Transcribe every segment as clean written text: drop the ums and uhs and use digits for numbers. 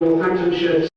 Northamptonshire.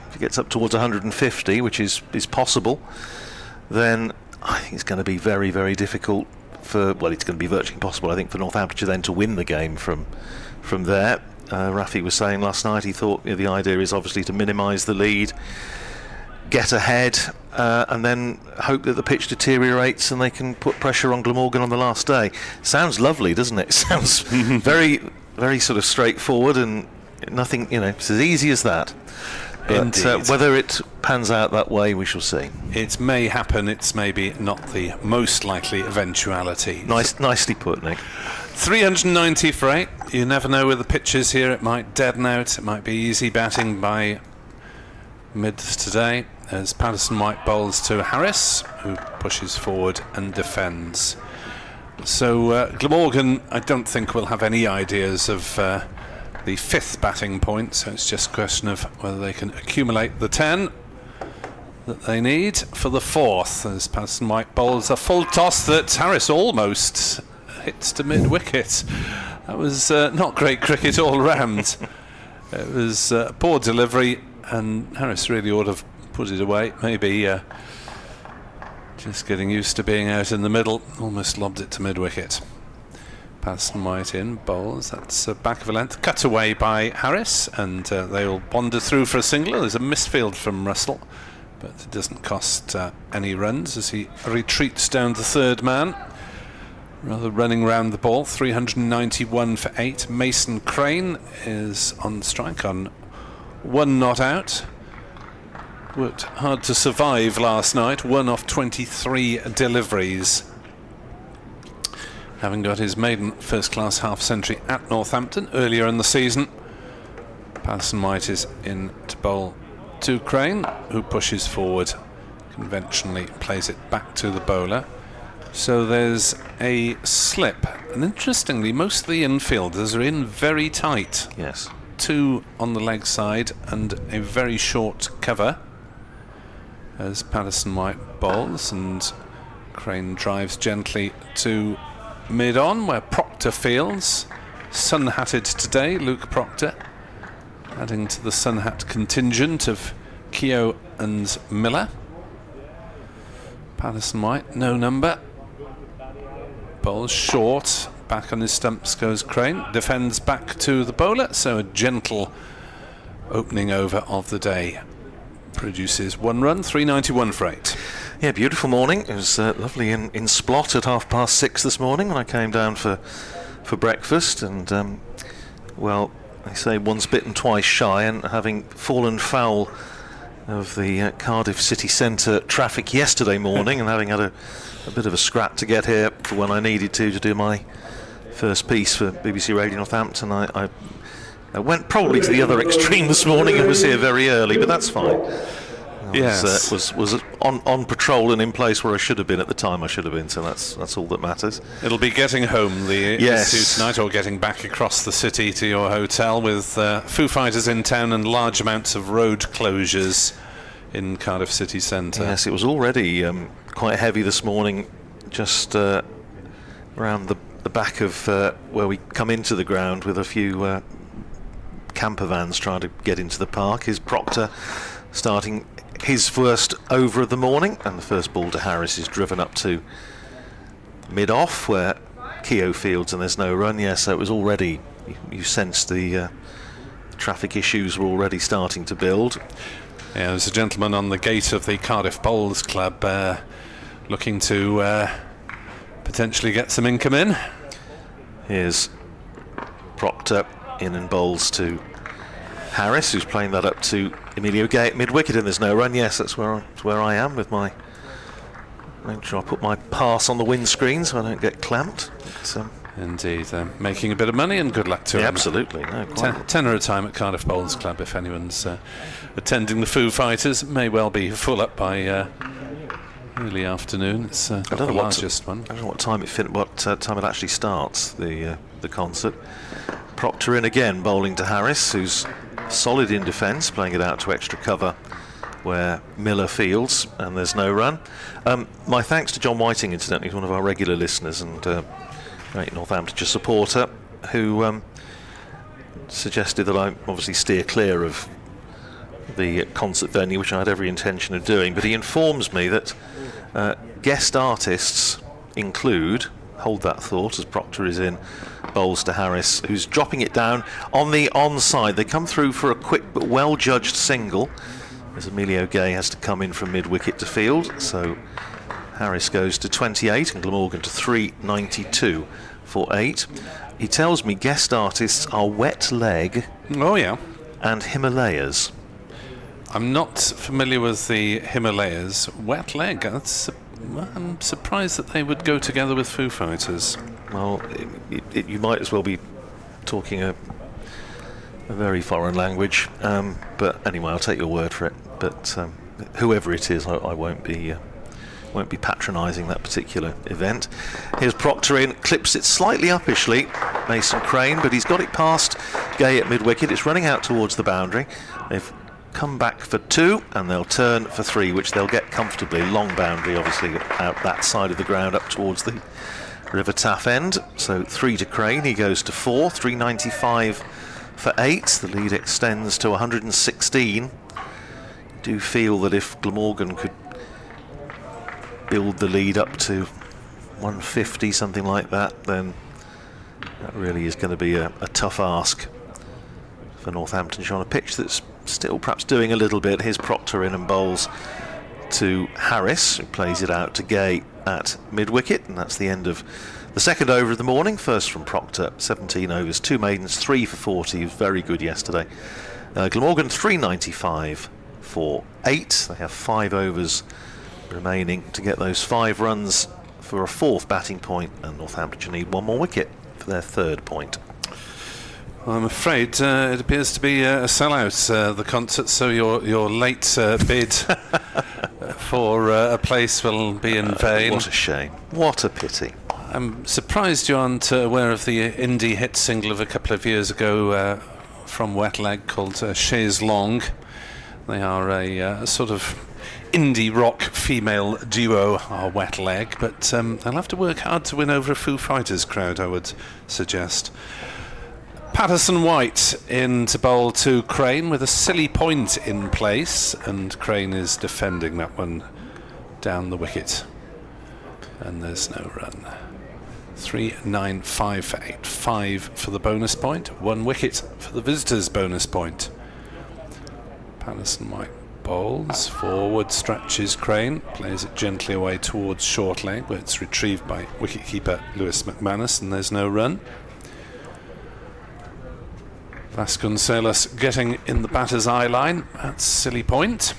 If it gets up towards 150, which is possible, then I think it's going to be very, very difficult for, well, it's going to be virtually impossible, I think, for Northamptonshire then to win the game from there. Rafi was saying last night he thought the idea is obviously to minimise the lead, get ahead, and then hope that the pitch deteriorates and they can put pressure on Glamorgan on the last day. Sounds lovely, doesn't it? Sounds very, very sort of straightforward and nothing, it's as easy as that. But whether it pans out that way, we shall see. It may happen. It's maybe not the most likely eventuality. Nicely put, Nick. 390 for 8. You never know with the pitches here. It might deaden out. It might be easy batting by mid today. As Patterson White bowls to Harris, who pushes forward and defends. So Glamorgan, I don't think will have any ideas of the 5th batting point, so it's just a question of whether they can accumulate the 10 that they need for the 4th, as Patterson White bowls a full toss that Harris almost hits to mid-wicket. That was not great cricket all round. It was poor delivery, and Harris really ought to have put it away. Maybe just getting used to being out in the middle, almost lobbed it to mid-wicket. Patterson White in, bowls, that's back of a length, cut away by Harris, and they'll wander through for a single. There's a misfield from Russell, but it doesn't cost any runs as he retreats down the 3rd man, rather running round the ball. 391 for 8. Mason Crane is on strike on 1 not out. Worked hard to survive last night, 1 off 23 deliveries. Having got his maiden first-class half-century at Northampton earlier in the season. Patterson White is in to bowl to Crane, who pushes forward, conventionally plays it back to the bowler. So there's a slip, and interestingly, most of the infielders are in very tight. Yes. 2 on the leg side and a very short cover as Patterson White bowls, and Crane drives gently to mid-on, where Proctor fields. Sun-hatted today, Luke Proctor, adding to the sun-hat contingent of Keogh and Miller. Patterson White, no number. Bowls short. Back on his stumps goes Crane. Defends back to the bowler, so a gentle opening over of the day. Produces 1 run, 391 for 8. Yeah, beautiful morning. It was lovely in Splot at 6:30 this morning when I came down for breakfast, and well, they say once bitten, twice shy, and having fallen foul of the Cardiff city centre traffic yesterday morning and having had a bit of a scrap to get here for when I needed to do my first piece for BBC Radio Northampton, I went probably to the other extreme this morning and was here very early, but that's fine. Yes. Was on patrol and in place where I should have been at the time I should have been, so that's all that matters. It'll be getting home the issue tonight, or getting back across the city to your hotel, with Foo Fighters in town and large amounts of road closures in Cardiff city centre. Yes, it was already quite heavy this morning, just around the back of where we come into the ground, with a few camper vans trying to get into the park. Is Proctor starting his first over of the morning, and the first ball to Harris is driven up to mid-off where Keogh fields, and there's no run. Yes, so it was already, you sensed the traffic issues were already starting to build. Yeah, there's a gentleman on the gate of the Cardiff Bowls Club looking to potentially get some income in. Here's Proctor in and bowls to Harris, who's playing that up to Emilio Gay at mid-wicket, and there's no run. Yes, that's where I am with my... Make sure I put my pass on the windscreen so I don't get clamped. Indeed, making a bit of money, and good luck to him. Absolutely. No, tenner a time at Cardiff Bowls Club if anyone's attending the Foo Fighters. May well be full up by early afternoon. It's the largest one. I don't know what time it actually starts, the concert. Proctor in again, bowling to Harris, who's solid in defence, playing it out to extra cover where Miller fields, and there's no run. My thanks to John Whiting, incidentally, one of our regular listeners and great Northamptonshire supporter, who suggested that I obviously steer clear of the concert venue, which I had every intention of doing, but he informs me that guest artists include, hold that thought as Proctor is in, bowls to Harris, who's dropping it down on the onside. They come through for a quick but well-judged single, as Emilio Gay has to come in from mid-wicket to field, so Harris goes to 28 and Glamorgan to 392 for 8. He tells me guest artists are Wet Leg and Himalayas. I'm not familiar with the Himalayas. Wet Leg, I'm surprised that they would go together with Foo Fighters. Well, you might as well be talking a very foreign language, but anyway, I'll take your word for it. But whoever it is, I won't be patronising that particular event. Here's Proctor in, clips it slightly uppishly, Mason Crane, but he's got it past Gay at mid-wicket. It's running out towards the boundary. They've come back for 2 and they'll turn for 3, which they'll get comfortably. Long boundary, obviously, out that side of the ground up towards the River Taff end. So 3 to Crane, he goes to 4, 395 for 8. The lead extends to 116. Do feel that if Glamorgan could build the lead up to 150, something like that, then that really is going to be a tough ask for Northamptonshire on a pitch that's still perhaps doing a little bit. Here's Proctor in and bowls to Harris, who plays it out to Gay at mid-wicket, and that's the end of the second over of the morning. First from Proctor, 17 overs, 2 maidens, 3 for 40. He was very good yesterday. Glamorgan 395 for 8. They have 5 overs remaining to get those 5 runs for a 4th batting point, and Northamptonshire need 1 more wicket for their 3rd point. Well, I'm afraid it appears to be a sellout, the concert, so your late bid for a place will be in vain. What a shame. What a pity. I'm surprised you aren't aware of the indie hit single of a couple of years ago from Wet Leg called Chaise Longue. They are a sort of indie rock female duo, are Wet Leg, but they'll have to work hard to win over a Foo Fighters crowd, I would suggest. Patterson White in to bowl to Crane with a silly point in place, and Crane is defending that one down the wicket. And there's no run. 3-9-5 for 8. 5 for the bonus point. 1 wicket for the visitors' bonus point. Patterson White bowls. Forward stretches Crane. Plays it gently away towards short leg, where it's retrieved by wicketkeeper Lewis McManus, and there's no run. Vasconcelos getting in the batter's eye line. That's silly point.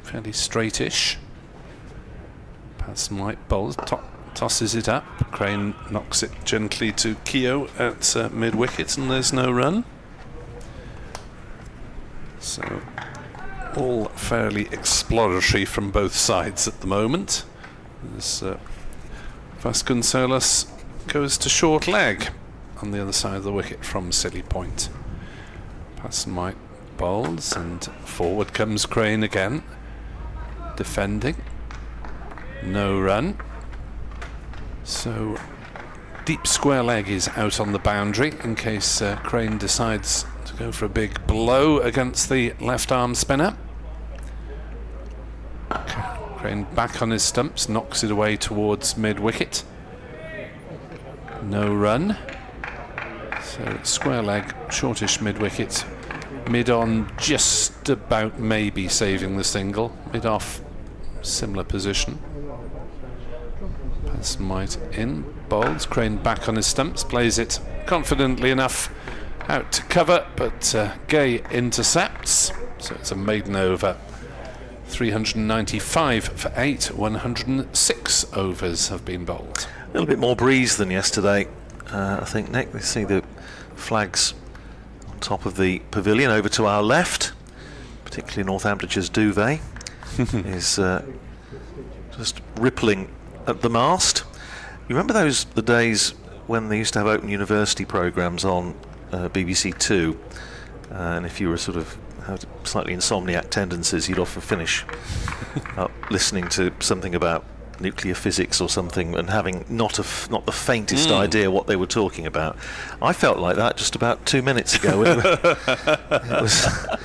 Fairly straightish. Patterson White bowls. Tosses it up. Crane knocks it gently to Keogh at mid-wicket, and there's no run. So, all fairly exploratory from both sides at the moment. As Vasconcelos goes to short leg on the other side of the wicket from silly point. Patterson White bowls, and forward comes Crane again. Defending. No run. So, deep square leg is out on the boundary in case Crane decides to go for a big blow against the left arm spinner. Crane back on his stumps, knocks it away towards mid-wicket. No run. So, square leg, shortish mid-wicket. Mid-on just about maybe saving the single. Mid-off, similar position. Patterson White in, bowls, Crane back on his stumps, plays it confidently enough out to cover, but Gay intercepts, so it's a maiden over. 395 for 8, 106 overs have been bowled. A little bit more breeze than yesterday, I think, Nick. We see the flags on top of the pavilion over to our left, particularly Northamptonshire's duvet is just rippling at the mast. You remember the days when they used to have Open University programmes on BBC Two, and if you were sort of had slightly insomniac tendencies, you'd often finish up listening to something about nuclear physics or something and having not the faintest idea what they were talking about. I felt like that just about 2 minutes ago. It was a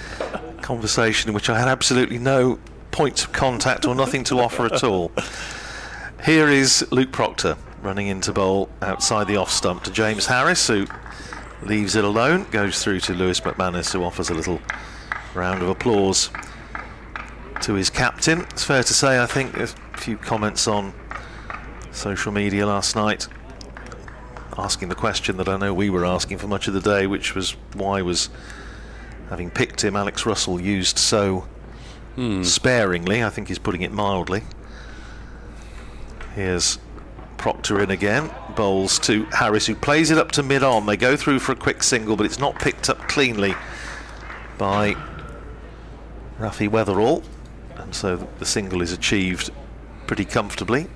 conversation in which I had absolutely no points of contact or nothing to offer at all. Here is Luke Proctor running into bowl outside the off stump to James Harris, who leaves it alone, goes through to Lewis McManus, who offers a little round of applause to his captain. It's fair to say, I think, a few comments on social media last night asking the question that I know we were asking for much of the day, which was why was, having picked him, Alex Russell used so sparingly. I think he's putting it mildly. Here's Proctor in again, bowls to Harris, who plays it up to mid-on. They go through for a quick single, but it's not picked up cleanly by Rafi Weatherall, and so the single is achieved pretty comfortably.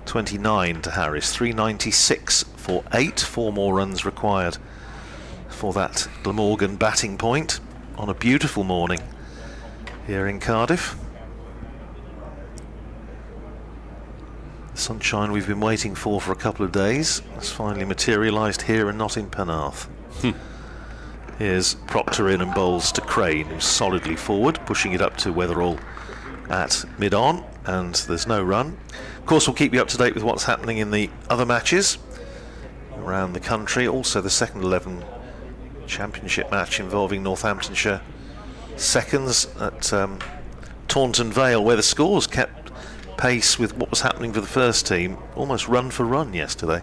29 to Harris, 396 for 8, 4 more runs required for that Glamorgan batting point on a beautiful morning here in Cardiff. Sunshine we've been waiting for a couple of days has finally materialised here and not in Penarth. Here's Proctor in and bowls to Crane, who's solidly forward, pushing it up to Weatherall at mid-on, and there's no run. Of course, we'll keep you up to date with what's happening in the other matches around the country. Also, the second 11 championship match involving Northamptonshire seconds at Taunton Vale, where the scores kept pace with what was happening for the first team, almost run for run yesterday.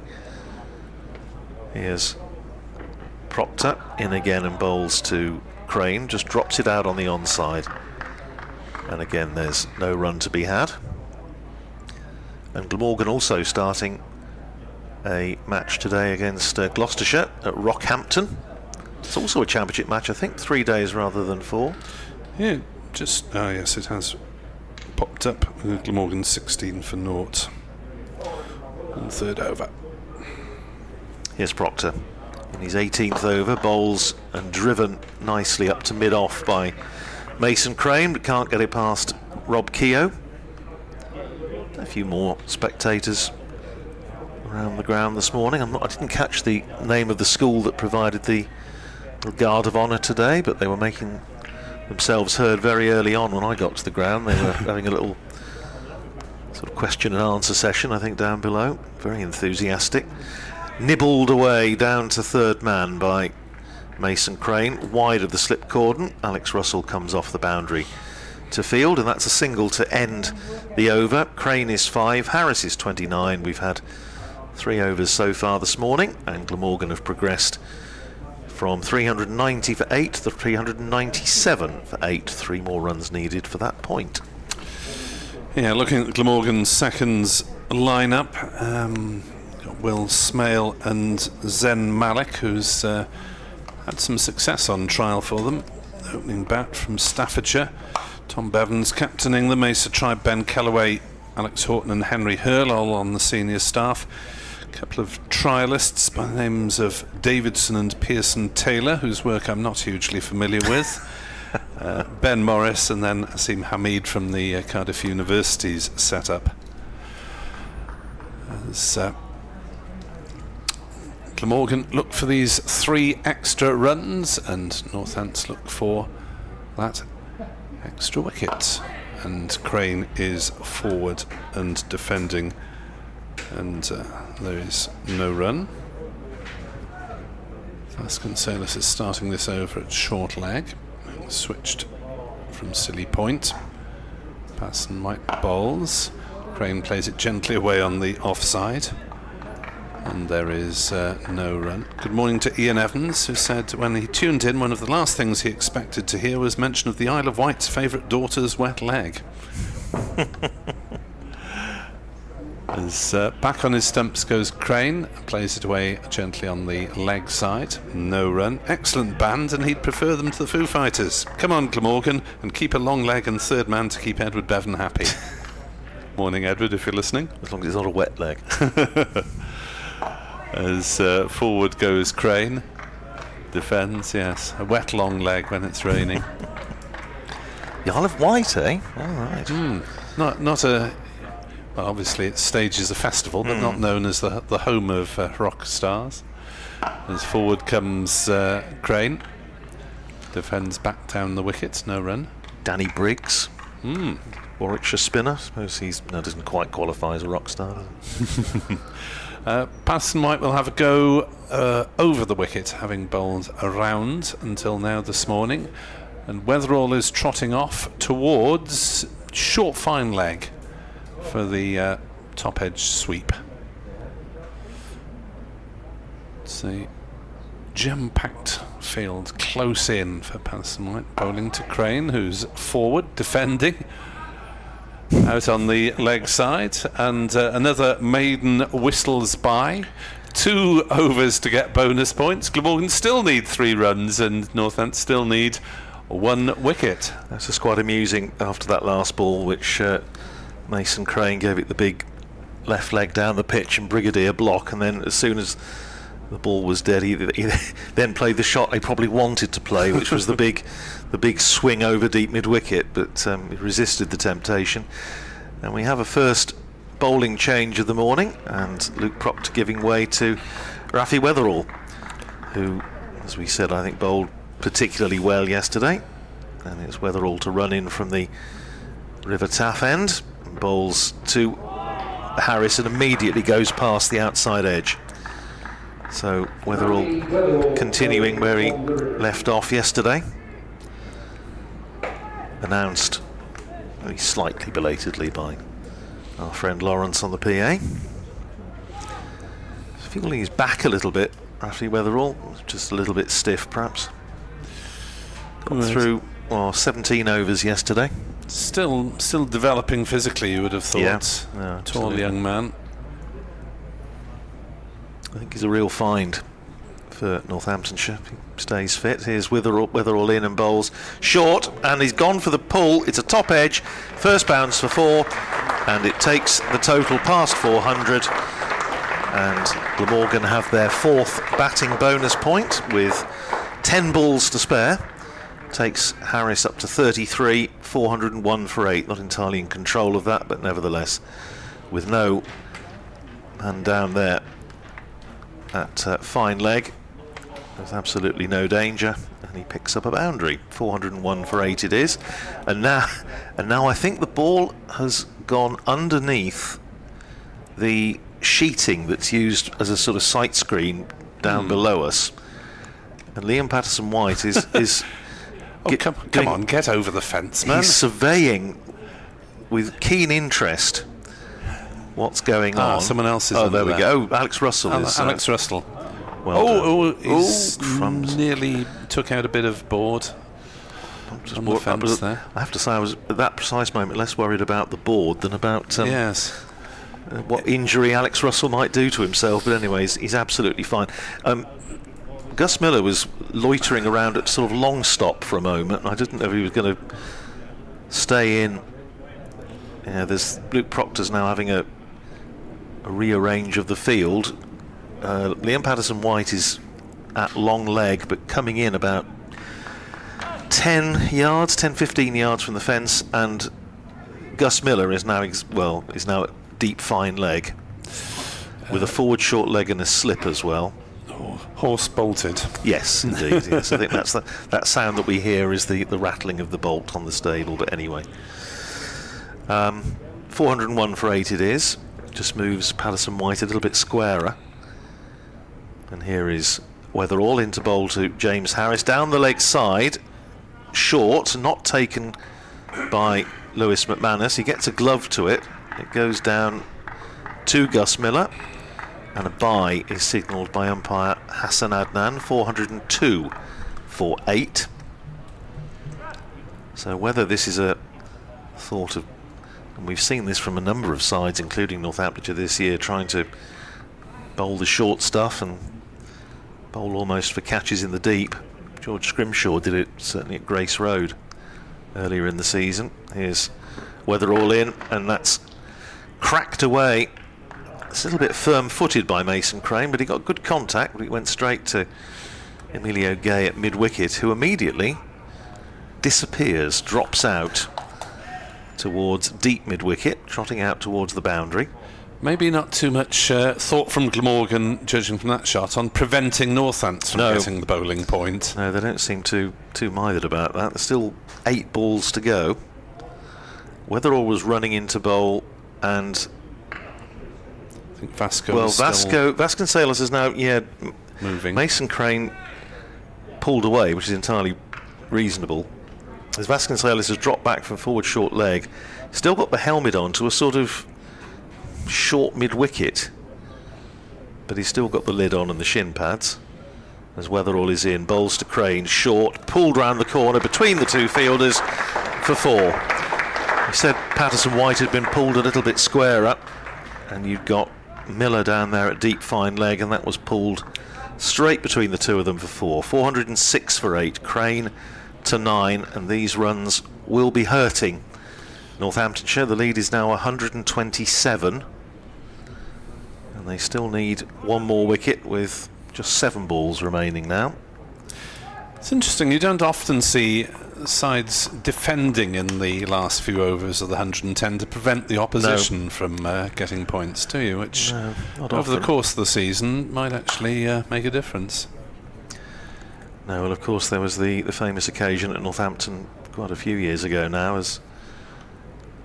Here's Proctor in again and bowls to Crane, just drops it out on the onside, and again there's no run to be had. And Glamorgan also starting a match today against Gloucestershire at Rockhampton. It's also a championship match, I think, 3 days rather than 4. Yeah, just yes, it has popped up. Glamorgan 16 for naught in third over. Here's Proctor in his 18th over, bowls and driven nicely up to mid-off by Mason Crane, but can't get it past Rob Keogh. A few more spectators around the ground this morning. I didn't catch the name of the school that provided the guard of honour today, but they were making themselves heard very early on when I got to the ground. They were having a little sort of question and answer session, I think, down below. Very enthusiastic. Nibbled away down to third man by Mason Crane, wide of the slip cordon. Alex Russell comes off the boundary to field, and that's a single to end the over. Crane is 5, Harris is 29. We've had 3 overs so far this morning, and Glamorgan have progressed from 390 for 8 to 397 for 8. 3 more runs needed for that point. Yeah, looking at Glamorgan's seconds lineup, got Will Smale and Zen Malik, who's had some success on trial for them. Opening bat from Staffordshire. Tom Bevans captaining them. Mesa Tribe, Ben Kellaway, Alex Horton and Henry Hurl all on the senior staff. A couple of trialists by the names of Davidson and Pearson Taylor, whose work I'm not hugely familiar with. Ben Morris, and then Asim Hamid from the Cardiff University's setup. As Glamorgan look for these 3 extra runs, and Northants look for that extra wicket. And Crane is forward and defending, and there is no run. Vasconcelos is starting this over at short leg. Switched from silly point. Patterson White bowls. Crane plays it gently away on the offside, and there is no run. Good morning to Ian Evans, who said when he tuned in, one of the last things he expected to hear was mention of the Isle of Wight's favourite daughter's wet leg. As back on his stumps goes Crane, plays it away gently on the leg side. No run. Excellent band, and he'd prefer them to the Foo Fighters. Come on, Glamorgan, and keep a long leg and third man to keep Edward Bevan happy. Morning, Edward, if you're listening. As long as it's not a wet leg. As forward goes Crane. Defends, yes. A wet long leg when it's raining. The Isle of Wight, eh? All right. Not a... Well, obviously it stages a festival, but not known as the home of rock stars. As forward comes Crane. Defends back down the wicket, no run. Danny Briggs, Warwickshire spinner. I suppose doesn't quite qualify as a rock star. Patterson White will have a go over the wicket, having bowled around until now this morning. And Weatherall is trotting off towards short fine leg for the top edge sweep. It's a jam-packed field close in for Patterson White, bowling to Crane, who's forward defending out on the leg side, and another maiden whistles by. 2 overs to get bonus points. Glamorgan still need 3 runs, and Northants still need 1 wicket. That's just quite amusing after that last ball, which Mason Crane gave it the big left leg down the pitch and Brigadier block, and then as soon as the ball was dead, he then played the shot he probably wanted to play, which was the big swing over deep mid wicket, but he resisted the temptation. And we have a first bowling change of the morning, and Luke Proctor giving way to Rafi Weatherall, who, as we said, I think bowled particularly well yesterday. And it's Weatherall to run in from the River Taff end. Bowls to Harris and immediately goes past the outside edge. So Weatherall continuing where he left off yesterday. Announced very slightly belatedly by our friend Lawrence on the PA. Feeling he's back a little bit, Rafi Weatherall, just a little bit stiff perhaps. Got through 17 overs yesterday. Still developing physically, you would have thought. Yeah, tall young man. I think he's a real find for Northamptonshire. He stays fit. Here's Weatherall in and bowls short, and he's gone for the pull. It's a top edge, first bounce for 4, and it takes the total past 400. And Glamorgan have their 4th batting bonus point with 10 balls to spare. Takes Harris up to 33, 401 for 8. Not entirely in control of that, but nevertheless, with no man down there at fine leg, there's absolutely no danger. And he picks up a boundary. 401 for 8 it is, and now I think the ball has gone underneath the sheeting that's used as a sort of sight screen down below us, and Liam Patterson-White is come on, get over the fence, man. He's surveying with keen interest what's going on. Someone else is. Oh, there we go. Alex Russell is. Alex Russell. Well he's crumbs. nearly took out a bit of board on the fence there. I have to say, I was at that precise moment less worried about the board than about Yes. what injury Alex Russell might do to himself. But anyways, he's absolutely fine. Gus Miller was loitering around at sort of long stop for a moment. I didn't know if he was going to stay in. Yeah, there's Luke Proctor's now having a rearrange of the field. Liam Patterson-White is at long leg, but coming in about 10-15 yards from the fence, and Gus Miller is now at deep fine leg with a forward short leg and a slip as well. Horse bolted. Yes, indeed. Yes, I think that's that sound that we hear is the rattling of the bolt on the stable. But anyway, 401 for 8 it is. Just moves Patterson-White a little bit squarer. And here is Weatherall into bowl to James Harris. Down the leg side, short, not taken by Lewis McManus. He gets a glove to it. It goes down to Gus Miller. And a bye is signalled by umpire Hassan Adnan. 402 for 8. So whether this is a thought of, and we've seen this from a number of sides, including Northamptonshire this year, trying to bowl the short stuff and bowl almost for catches in the deep. George Scrimshaw did it certainly at Grace Road earlier in the season. Here's Weatherall in, and that's cracked away. It's a little bit firm-footed by Mason Crane, but he got good contact, but it went straight to Emilio Gay at mid-wicket, who immediately disappears, drops out towards deep mid-wicket, trotting out towards the boundary. Maybe not too much thought from Glamorgan, judging from that shot, on preventing Northants from getting the bowling point. No, they don't seem too mithered about that. There's still 8 balls to go. Weatherall was running into bowl, and I think Vasconcelos is now moving. Mason Crane pulled away, which is entirely reasonable. As Vasconcelos has dropped back from forward short leg, still got the helmet on to a sort of short mid-wicket, but he's still got the lid on and the shin pads. As Weatherall is in, bowls to Crane, short, pulled round the corner between the two fielders for 4. He said Patterson-White had been pulled a little bit squarer, and you've got Miller down there at deep fine leg, and that was pulled straight between the two of them for 4. 406 for 8, Crane to 9, and these runs will be hurting Northamptonshire. The lead is now 127, and they still need one more wicket with just 7 balls remaining now. It's interesting, you don't often see sides defending in the last few overs of the 110 to prevent the opposition from getting points, do you? Which over the course of the season might actually make a difference. No, well, of course there was the famous occasion at Northampton quite a few years ago now, as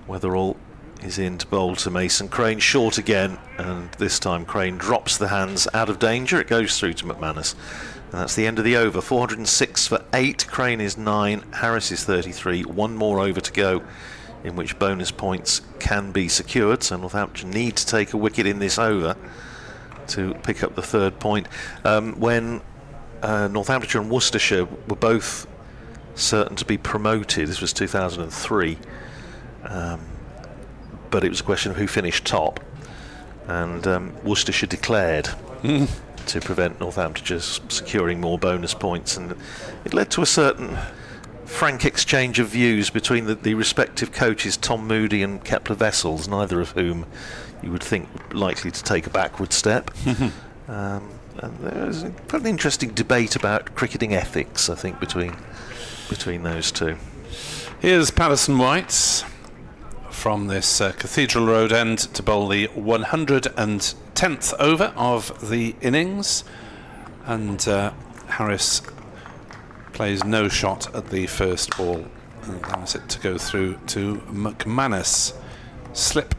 Weatherall is in to bowl to Mason Crane, short again, and this time Crane drops the hands out of danger. It goes through to McManus, and that's the end of the over. 406 for 8, Crane is 9, Harris is 33. One more over to go, in which bonus points can be secured, so Northampton need to take a wicket in this over to pick up the 3rd point. When Northamptonshire and Worcestershire were both certain to be promoted, this was 2003, but it was a question of who finished top, and Worcestershire declared to prevent Northamptonshire securing more bonus points, and it led to a certain frank exchange of views between the respective coaches, Tom Moody and Kepler Wessels, neither of whom you would think likely to take a backward step. And there's quite an interesting debate about cricketing ethics, I think, between those two. Here's Patterson-White from this Cathedral Road end to bowl the 110th over of the innings, and Harris plays no shot at the first ball and allows it to go through to McManus. Slip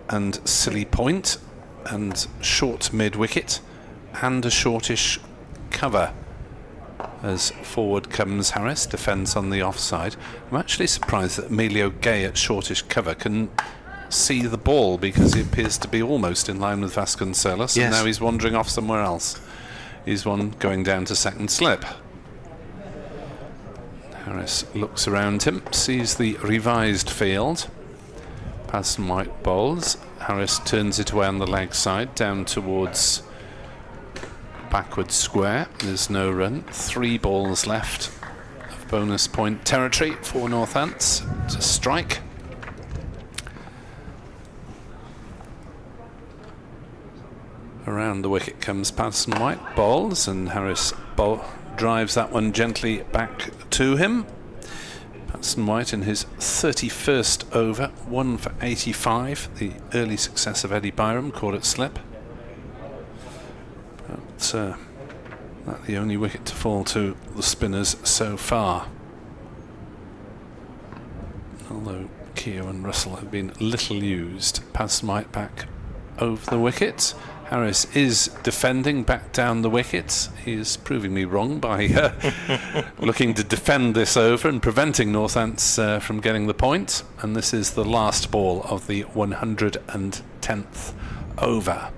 and silly point and short mid-wicket and a shortish cover. As forward comes Harris, defends on the offside. I'm actually surprised that Emilio Gay at shortish cover can see the ball, because he appears to be almost in line with Vasconcelos, and now he's wandering off somewhere else. He's one going down to second slip. Harris looks around him, sees the revised field. Patterson-White bowls. Harris turns it away on the leg side, down towards backward square. There's no run. 3 balls left of bonus point territory for Northants to strike. Around the wicket comes Patterson-White, bowls, and Harris drives that one gently back to him. Patterson-White in his 31st over, 1 for 85. The early success of Eddie Byram, caught at slip. But that's the only wicket to fall to the spinners so far. Although Keogh and Russell have been little used. Patterson-White back over the wicket. Harris is defending back down the wickets. He is proving me wrong by looking to defend this over and preventing Northants from getting the point. And this is the last ball of the 110th over.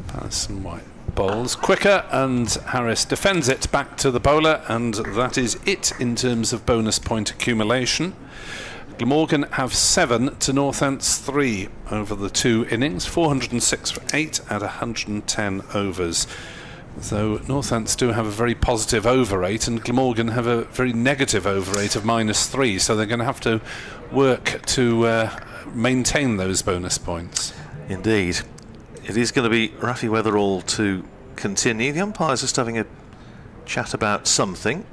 Patterson-White bowls quicker, and Harris defends it back to the bowler, and that is it in terms of bonus point accumulation. Glamorgan have 7 to Northants 3 over the 2 innings, 406 for 8 at 110 overs. So Northants do have a very positive over rate, and Glamorgan have a very negative over rate of -3, so they're going to have to work to maintain those bonus points. Indeed. It is going to be Rafi Weatherall to continue. The umpires are just having a chat about something.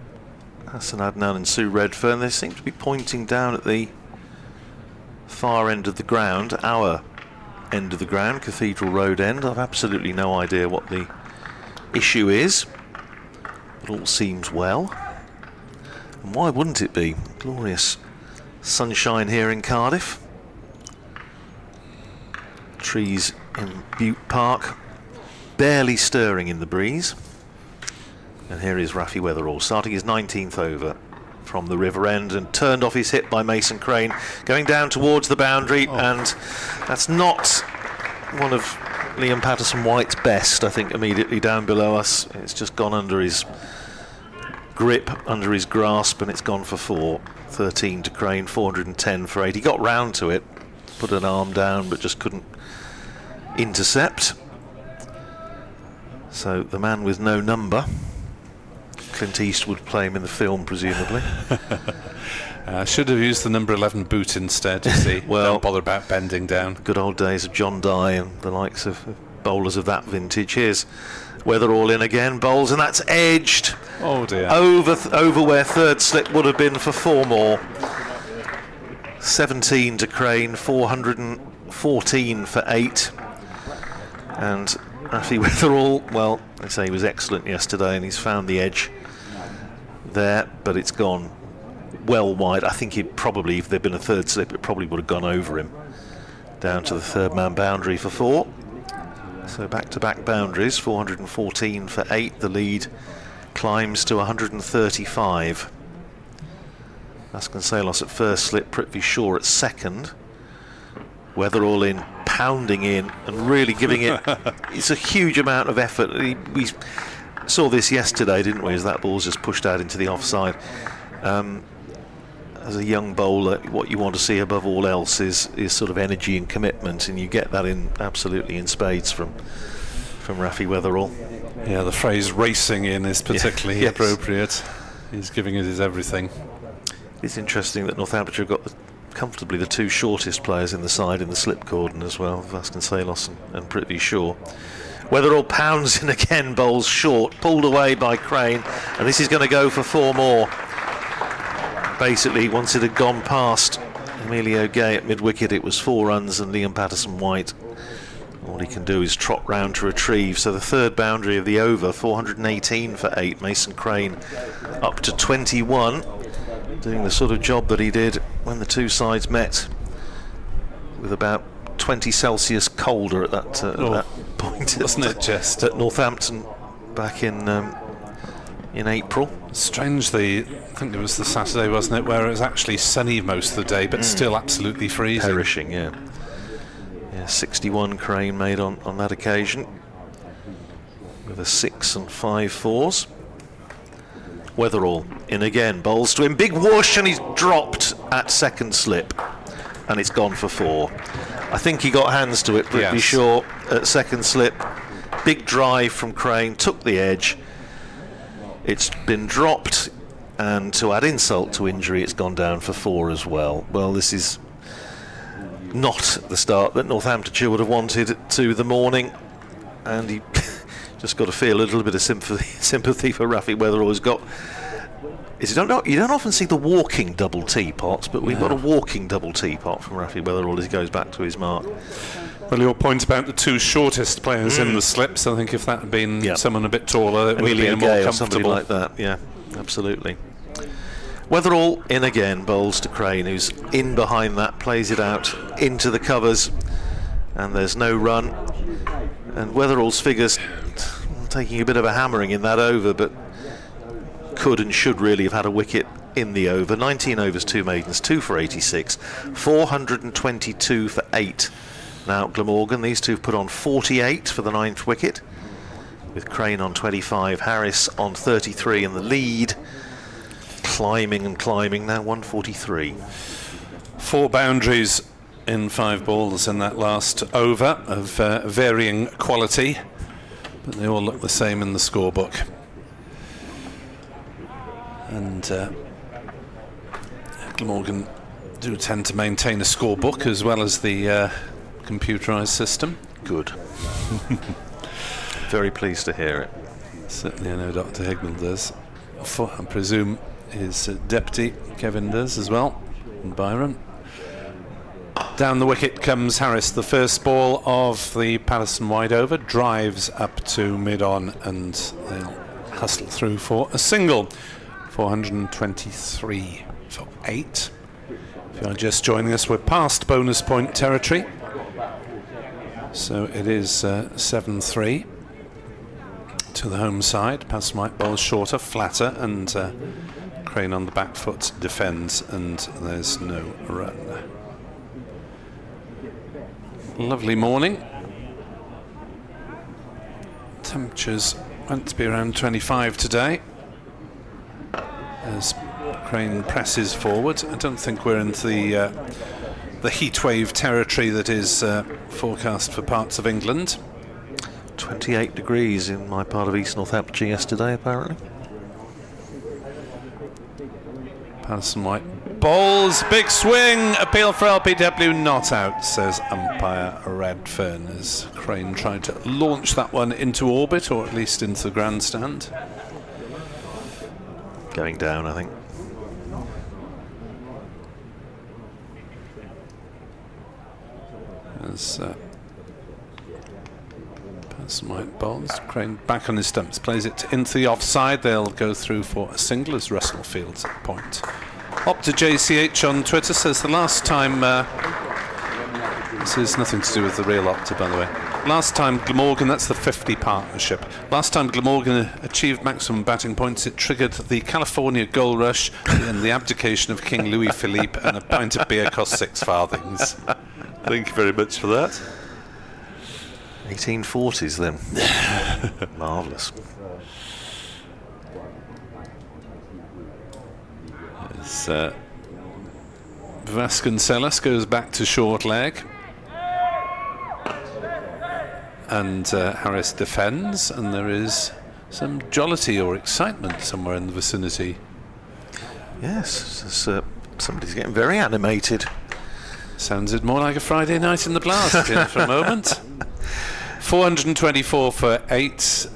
Hassan Adnan and Sue Redfern, they seem to be pointing down at the far end of the ground, our end of the ground, Cathedral Road end. I've absolutely no idea what the issue is. It all seems well. And why wouldn't it be? Glorious sunshine here in Cardiff. Trees in Butte Park barely stirring in the breeze. And here is Rafi Weatherall starting his 19th over from the river end, and turned off his hip by Mason Crane, going down towards the boundary, and that's not one of Liam Patterson-White's best, I think, immediately down below us. It's just gone under his grip, under his grasp, and it's gone for 4. 13 to Crane, 410 for 8. He got round to it, put an arm down, but just couldn't intercept. So the man with no number, Clint Eastwood play him in the film, presumably. Should have used the number 11 boot instead, you see. Well, don't bother about bending down. Good old days of John Dye and the likes of bowlers of that vintage. Here's Weatherall in again, bowls, and that's edged. Oh dear. Over where third slip would have been for 4 more. 17 to Crane, 414 for 8. And Rafi Weatherall, well, they say he was excellent yesterday, and he's found the edge there, but it's gone well wide. I think he'd probably, if there'd been a third slip, it probably would have gone over him down to the third man boundary for 4. So back-to-back boundaries, 414 for 8. The lead climbs to 135. Vasconcelos at first slip, Prithvi Shaw at second. Weatherall in, pounding in, and really giving it. It's a huge amount of effort. We saw this yesterday, didn't we, as that ball's just pushed out into the offside. As a young bowler, what you want to see above all else is sort of energy and commitment, and you get that absolutely in spades from Rafi Weatherall. Yeah, the phrase "racing in" is particularly appropriate. He's giving it his everything. It's interesting that Northamptonshire got comfortably the 2 shortest players in the side in the slip cordon as well, Vasconcelos and Prithvi Shaw. Weatherall pounds in again, bowls short, pulled away by Crane, and this is going to go for 4 more. Basically, once it had gone past Emilio Gay at mid-wicket, it was 4 runs, and Liam Patterson-White All he can do is trot round to retrieve. So the third boundary of the over, 418 for 8. Mason Crane up to 21, doing the sort of job that he did when the two sides met, with about 20 Celsius colder at that point. Wasn't it just at Northampton back in April? Strangely, I think it was the Saturday, wasn't it, where it was actually sunny most of the day, but still absolutely freezing. Perishing, yeah. 61 Crane made on that occasion, with a 6 and 5 fours. Weatherall in again, bowls to him, big whoosh, and he's dropped at second slip, and it's gone for 4. I think he got hands to it, pretty sure, at second slip. Big drive from Crane, took the edge. It's been dropped, and to add insult to injury, it's gone down for 4 as well. Well, this is not the start that Northamptonshire would have wanted to the morning, and he just got to feel a little bit of sympathy for Rafi Weatherall. Who's got, you don't often see the walking double teapots, but we've got a walking double teapot from Rafi Weatherall as he goes back to his mark. Well, your point about the two shortest players in the slips, I think if that had been someone a bit taller, it would have been more comfortable. Somebody like that, yeah, absolutely. Weatherall in again, bowls to Crane, who's in behind that, plays it out into the covers, and there's no run. And Weatherall's figures taking a bit of a hammering in that over, but could and should really have had a wicket in the over. 19 overs, 2 maidens, 2 for 86, 422 for 8. Now Glamorgan, these two have put on 48 for the 9th wicket, with Crane on 25, Harris on 33 in the lead. Climbing and climbing, now 143. 4 boundaries in 5 balls in that last over of varying quality, but they all look the same in the scorebook. And Glamorgan do tend to maintain a scorebook as well as the computerised system. Good. Very pleased to hear it. Certainly I know Dr. Hignell does. I presume his deputy Kevin does as well, and Byron. Down the wicket comes Harris. The first ball of the Patterson wide over drives up to mid-on, and they'll hustle through for a single. 423 for 8. If you're just joining us, we're past bonus point territory, so it is 7-3 to the home side. Patterson white bowls shorter, flatter, and Crane on the back foot defends, and there's no run. Lovely morning. Temperatures meant to be around 25 today as Crane presses forward. I don't think we're into the heat wave territory that is forecast for parts of England. 28 degrees in my part of East Northamptonshire yesterday, apparently. Patterson white bowls, big swing, appeal for LPW, not out, says umpire Redfern, as Crane tried to launch that one into orbit, or at least into the grandstand. Going down, I think. As Patterson white bowls, Crane back on his stumps, plays it into the offside. They'll go through for a single as Russell fields at point. Opta JCH on Twitter says the last time, this is nothing to do with the real Opta, by the way. Last time Glamorgan, that's the 50 partnership. Last time Glamorgan achieved maximum batting points, it triggered the California gold rush and the abdication of King Louis Philippe, and a pint of beer cost 6 farthings. Thank you very much for that. 1840s then. Marvellous. As Vasconcelos goes back to short leg, and Harris defends, and there is some jollity or excitement somewhere in the vicinity. Yes, somebody's getting very animated. Sounded more like a Friday night in the blast here for a moment. 424 for 8.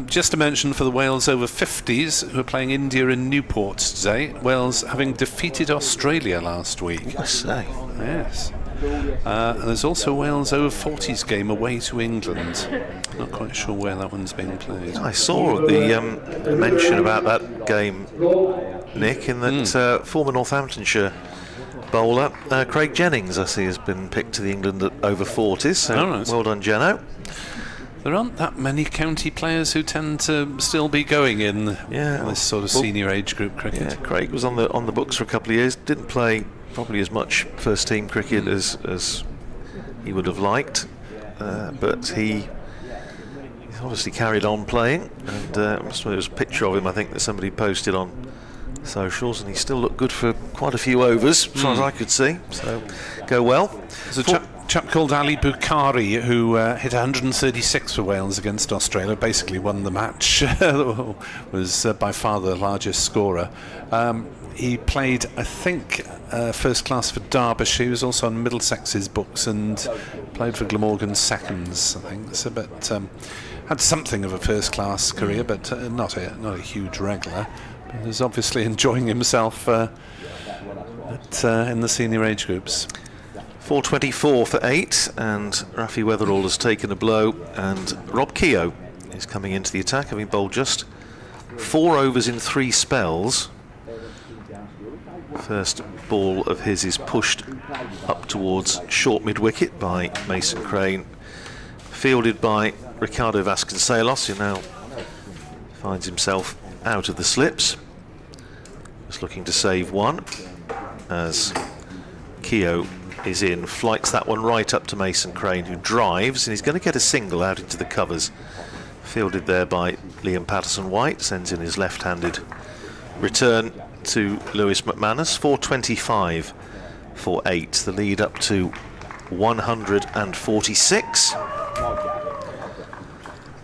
Just to mention for the Wales over 50s who are playing India in Newport today, Wales having defeated Australia last week. I say. Yes. There's also Wales over 40s game away to England. Not quite sure where that one's being played. I saw the mention about that game, Nick, in that former Northamptonshire bowler Craig Jennings, I see, has been picked to the England at over 40s. So well done, Jeno. There aren't that many county players who tend to still be going in this sort of senior age group cricket. Yeah, Craig was on the books for a couple of years. Didn't play probably as much first team cricket as he would have liked, but he's obviously carried on playing. And there was a picture of him, I think, that somebody posted on socials, and he still looked good for quite a few overs, as far as I could see. So go well. There's a chap called Ali Bukhari who hit 136 for Wales against Australia, basically won the match. Was by far the largest scorer. He played, I think, first class for Derbyshire. He was also on Middlesex's books and played for Glamorgan seconds, I think. So, but had something of a first class career, but not a huge regular. But was obviously enjoying himself in the senior age groups. 424 for 8, and Rafi Weatherall has taken a blow, and Rob Keogh is coming into the attack, having bowled just 4 overs in 3 spells. First ball of his is pushed up towards short mid-wicket by Mason Crane, fielded by Proctor-Vasconcelos, who now finds himself out of the slips. Just looking to save one, as Keogh is in, flights that one right up to Mason Crane, who drives, and he's going to get a single out into the covers. Fielded there by Liam Patterson-White, sends in his left-handed return to Lewis McManus. 425 for 8, the lead up to 146.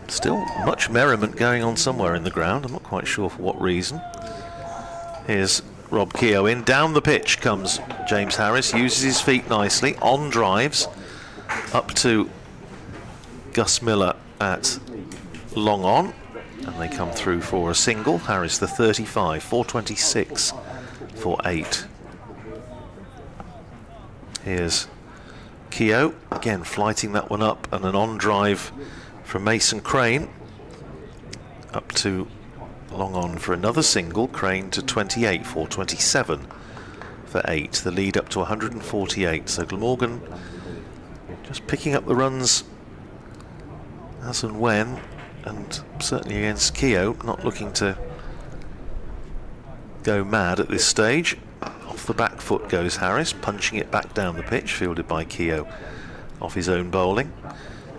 Still much merriment going on somewhere in the ground, I'm not quite sure for what reason. Here's Rob Keogh in. Down the pitch comes James Harris, uses his feet nicely, on drives, up to Gus Miller at long on, and they come through for a single. Harris the 35, 426 for 8. Here's Keogh, again flighting that one up, and an on drive from Mason Crane, up to long on for another single. Crane to 28, 427 for 8, the lead up to 148. So Glamorgan just picking up the runs as and when, and certainly against Keogh not looking to go mad at this stage. Off the back foot goes Harris, punching it back down the pitch, fielded by Keogh off his own bowling.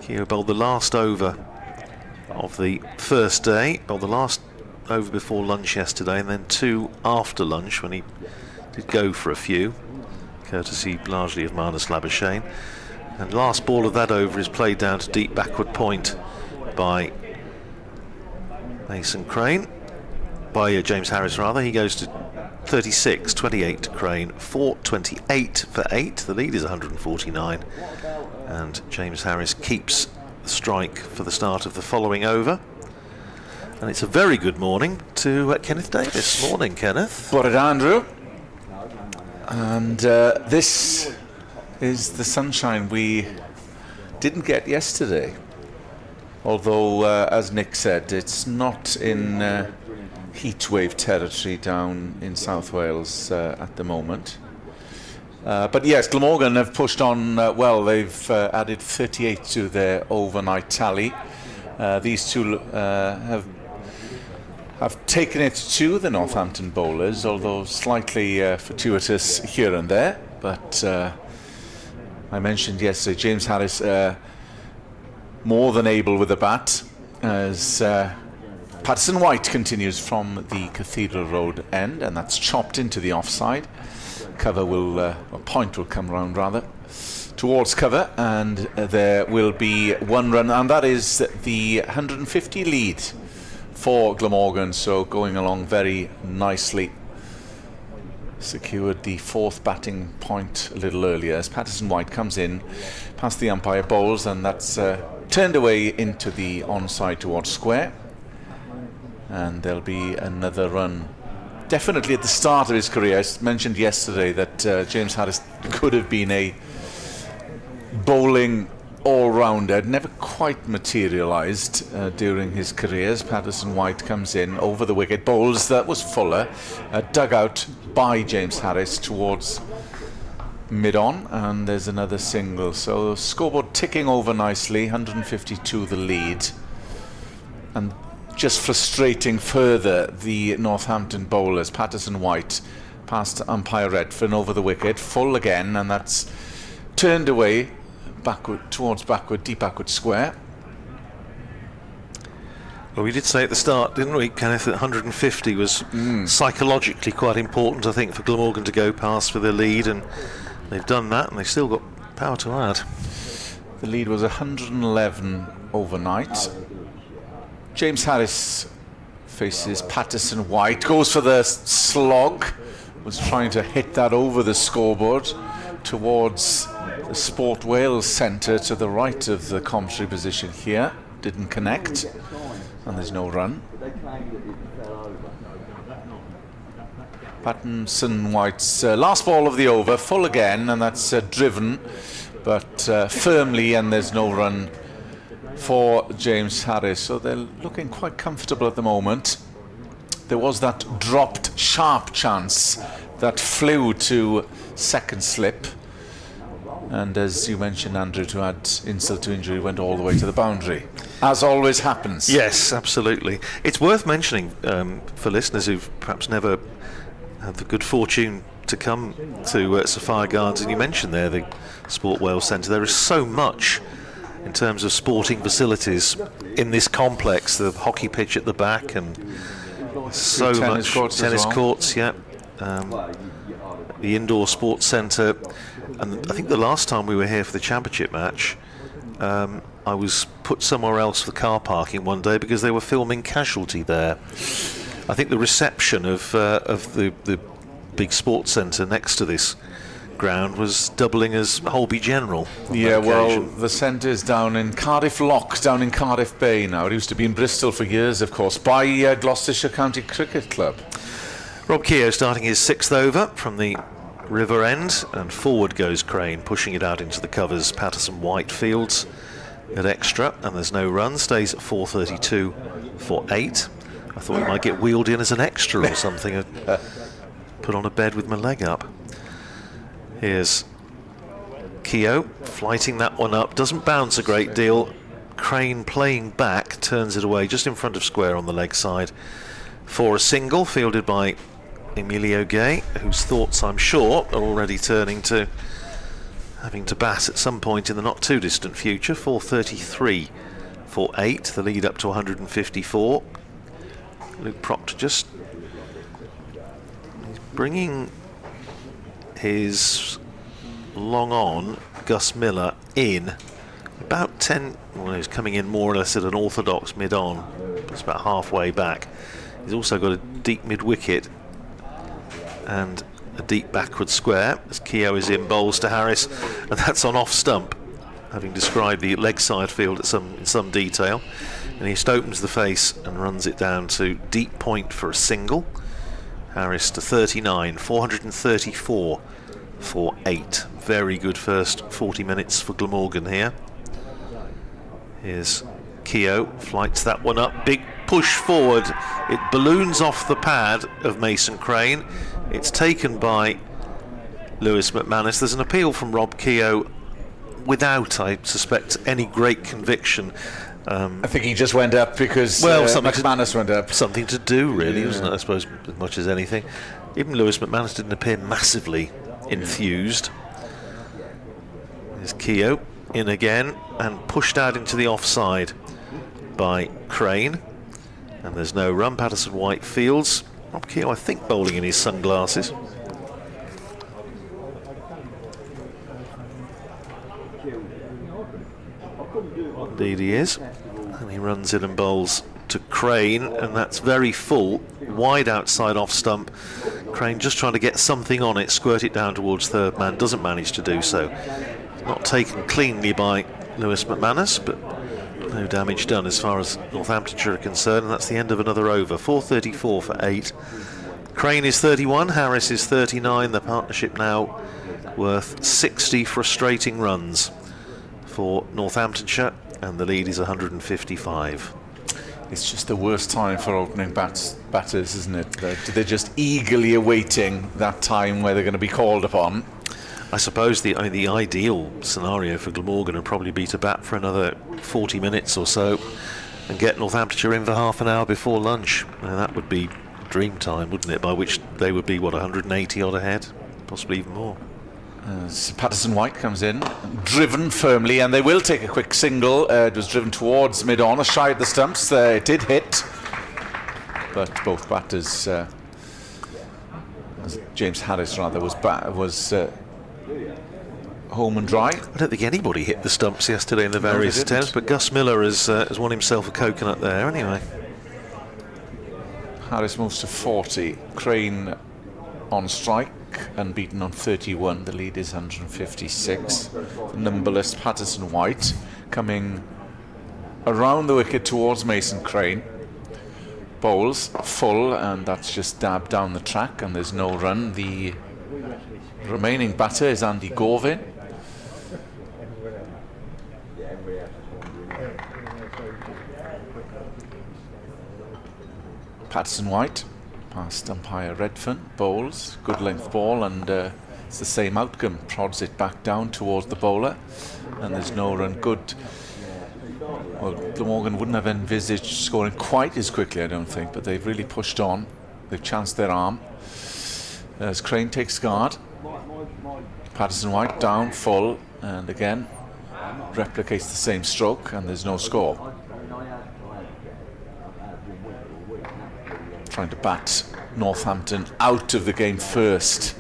Keogh bowled the last over of the first day, bowled the last over before lunch yesterday, and then 2 after lunch when he did go for a few, courtesy largely of Marnus Labuschagne. And last ball of that over is played down to deep backward point by Mason Crane, by James Harris rather. He goes to 36, 28 to Crane, 428 for 8, the lead is 149, and James Harris keeps the strike for the start of the following over. And it's a very good morning to Kenneth Davis. Morning, Kenneth. Bore Andrew. And this is the sunshine we didn't get yesterday. Although, as Nick said, it's not in heatwave territory down in South Wales at the moment. But yes, Glamorgan have pushed on well. They've added 38 to their overnight tally. These two have taken it to the Northampton bowlers, although slightly fortuitous here and there. But I mentioned yesterday, James Harris more than able with the bat, as Patterson-White continues from the Cathedral Road end, and that's chopped into the offside. Cover will, a point will come round rather, towards cover, and there will be 1 run, and that is the 150 lead for Glamorgan, so going along very nicely. Secured the 4th batting point a little earlier as Patterson-White comes in past the umpire, bowls, and that's turned away into the onside towards square, and there'll be another run. Definitely at the start of his career. I mentioned yesterday that James Harris could have been a bowling all-rounder, never quite materialised during his careers. Patterson White comes in over the wicket, bowls that was Fuller, dug out by James Harris towards mid-on, and there's another single. So scoreboard ticking over nicely, 152 the lead, and just frustrating further the Northampton bowlers. Patterson White past umpire Redfern over the wicket, full again, and that's turned away backward towards deep backward square. Well, we did say at the start, didn't we, Kenneth, that 150 was psychologically quite important, I think, for Glamorgan to go past for the lead, and they've done that, and they've still got power to add. The lead was 111 overnight. James Harris faces Patterson White, goes for the slog, was trying to hit that over the scoreboard towards the Sport Wales centre to the right of the commentary position here. Didn't connect, and there's no run. Patterson White's last ball of the over, full again, and that's driven, but firmly, and there's no run for James Harris. So they're looking quite comfortable at the moment. There was that dropped sharp chance that flew to second slip, and as you mentioned, Andrew, to add insult to injury, went all the way to the boundary, as always happens. Yes, absolutely. It's worth mentioning for listeners who've perhaps never had the good fortune to come to Sapphire Gardens, and you mentioned there the Sport Wales Centre. There is so much in terms of sporting facilities in this complex. The hockey pitch at the back, and so much tennis courts, yeah. The indoor sports centre, and I think the last time we were here for the championship match, I was put somewhere else for car parking one day because they were filming Casualty there. I think the reception of the big sports centre next to this ground was doubling as Holby General. Yeah, well, the centre is down in Cardiff Lock, down in Cardiff Bay now. It used to be in Bristol for years, of course, by Gloucestershire County Cricket Club. Rob Keogh starting his sixth over from the river end, and forward goes Crane, pushing it out into the covers. Patterson White fields at extra, and there's no run. Stays at 432 for 8. I thought he might get wheeled in as an extra or something. Put on a bed with my leg up. Here's Keogh flighting that one up. Doesn't bounce a great deal. Crane playing back, turns it away just in front of square on the leg side for a single, fielded by Emilio Gay, whose thoughts, I'm sure, are already turning to having to bat at some point in the not too distant future. 433 for 8, the lead up to 154. Luke Proctor just bringing his long on Gus Miller in about 10. Well, he's coming in more or less at an orthodox mid on. It's about halfway back. He's also got a deep mid wicket and a deep backward square as Keogh is in, bowls to Harris, and that's on off stump, having described the leg side field in some detail. And he just opens the face and runs it down to deep point for a single. Harris to 39, 434 for 8. Very good first 40 minutes for Glamorgan here. Here's Keogh, flights that one up, big push forward. It balloons off the pad of Mason Crane. It's taken by Lewis McManus. There's an appeal from Rob Keogh without, I suspect, any great conviction. I think he just went up because McManus went up. Something to do, really, wasn't it? I suppose, as much as anything. Even Lewis McManus didn't appear massively enthused. There's Keogh in again and pushed out into the offside by Crane. And there's no run. Patterson White fields. Rob Keogh, I think, bowling in his sunglasses. Indeed he is. And he runs in and bowls to Crane, and that's very full, wide outside off stump. Crane just trying to get something on it, squirt it down towards third man, doesn't manage to do so. Not taken cleanly by Lewis McManus, but no damage done as far as Northamptonshire are concerned, and that's the end of another over. 434 for 8. Crane is 31, Harris is 39. The partnership now worth 60 frustrating runs. for Northamptonshire, and the lead is 155. It's just the worst time for opening batters, isn't it? They're just eagerly awaiting that time where they're going to be called upon. I suppose the ideal scenario for Glamorgan would probably be to bat for another 40 minutes or so and get Northamptonshire in for half an hour before lunch. Now, that would be dream time, wouldn't it? By which they would be, 180 odd ahead, possibly even more. As Patterson-White comes in, driven firmly, and they will take a quick single. It was driven towards mid-on, shy of the stumps. It did hit, but both batters, James Harris rather, was home and dry. I don't think anybody hit the stumps yesterday in the various attempts, but Gus Miller has won himself a coconut there anyway. Harris moves to 40. Crane on strike, unbeaten on 31. The lead is 156. The numberless Patterson-White coming around the wicket towards Mason Crane. Bowls full, and that's just dabbed down the track, and there's no run. The remaining batter is Andy Gorvin. Patterson-White past umpire Redfern, bowls, good length ball, and it's the same outcome. Prods it back down towards the bowler, and there's no run. Good. Well, Glamorgan wouldn't have envisaged scoring quite as quickly, I don't think, but they've really pushed on. They've chanced their arm. As Crane takes guard, Patterson-White down full, and again replicates the same stroke, and there's no score. Trying to bat Northampton out of the game first,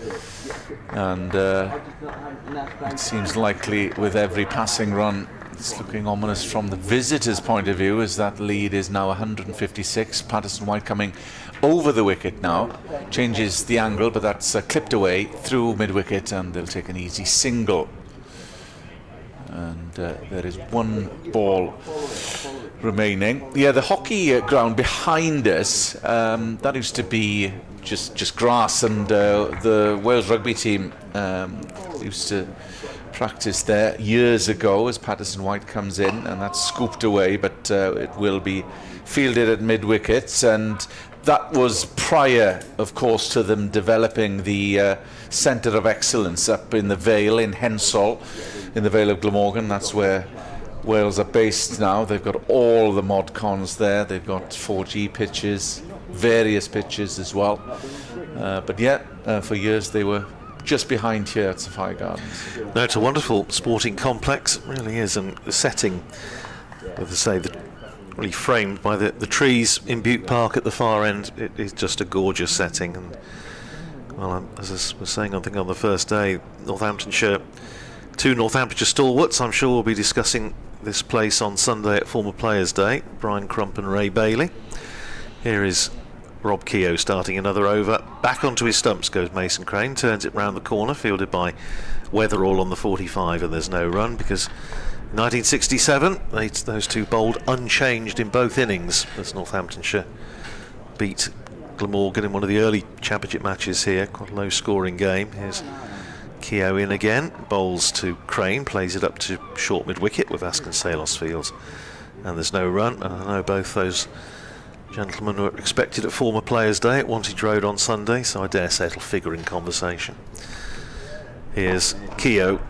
and it seems likely with every passing run. It's looking ominous from the visitors' point of view, as that lead is now 156. Patterson-White coming over the wicket now, changes the angle, but that's clipped away through mid-wicket, and they'll take an easy single. And there is one ball remaining. Yeah, the hockey ground behind us, that used to be just grass, and the Wales rugby team used to practice there years ago as Patterson-White comes in, and that's scooped away, but it will be fielded at mid-wickets, and that was prior, of course, to them developing the Centre of Excellence up in the Vale in Hensall, in the Vale of Glamorgan. That's where Wales are based now. They've got all the mod cons there. They've got 4G pitches, various pitches as well. But yeah, for years they were just behind here at Sapphire Gardens. No, it's a wonderful sporting complex, it really is, and the setting, as I say, really framed by the trees in Butte Park at the far end. It is just a gorgeous setting, and well, as I was saying, I think on the first day, Northamptonshire, two Northamptonshire stalwarts, I'm sure we'll be discussing this place on Sunday at Former Players' Day, Brian Crump and Ray Bailey. Here is Rob Keogh starting another over. Back onto his stumps goes Mason Crane, turns it round the corner, fielded by Weatherall on the 45, and there's no run because 1967, those two bowled unchanged in both innings as Northamptonshire beat Glamorgan in one of the early championship matches here. Quite a low scoring game. Here's Keogh in again, bowls to Crane, plays it up to short mid-wicket with Vasconcelos fields, and there's no run. And I know both those gentlemen were expected at Former Players' Day at Wantage Road on Sunday, so I dare say it'll figure in conversation. Here's Keogh,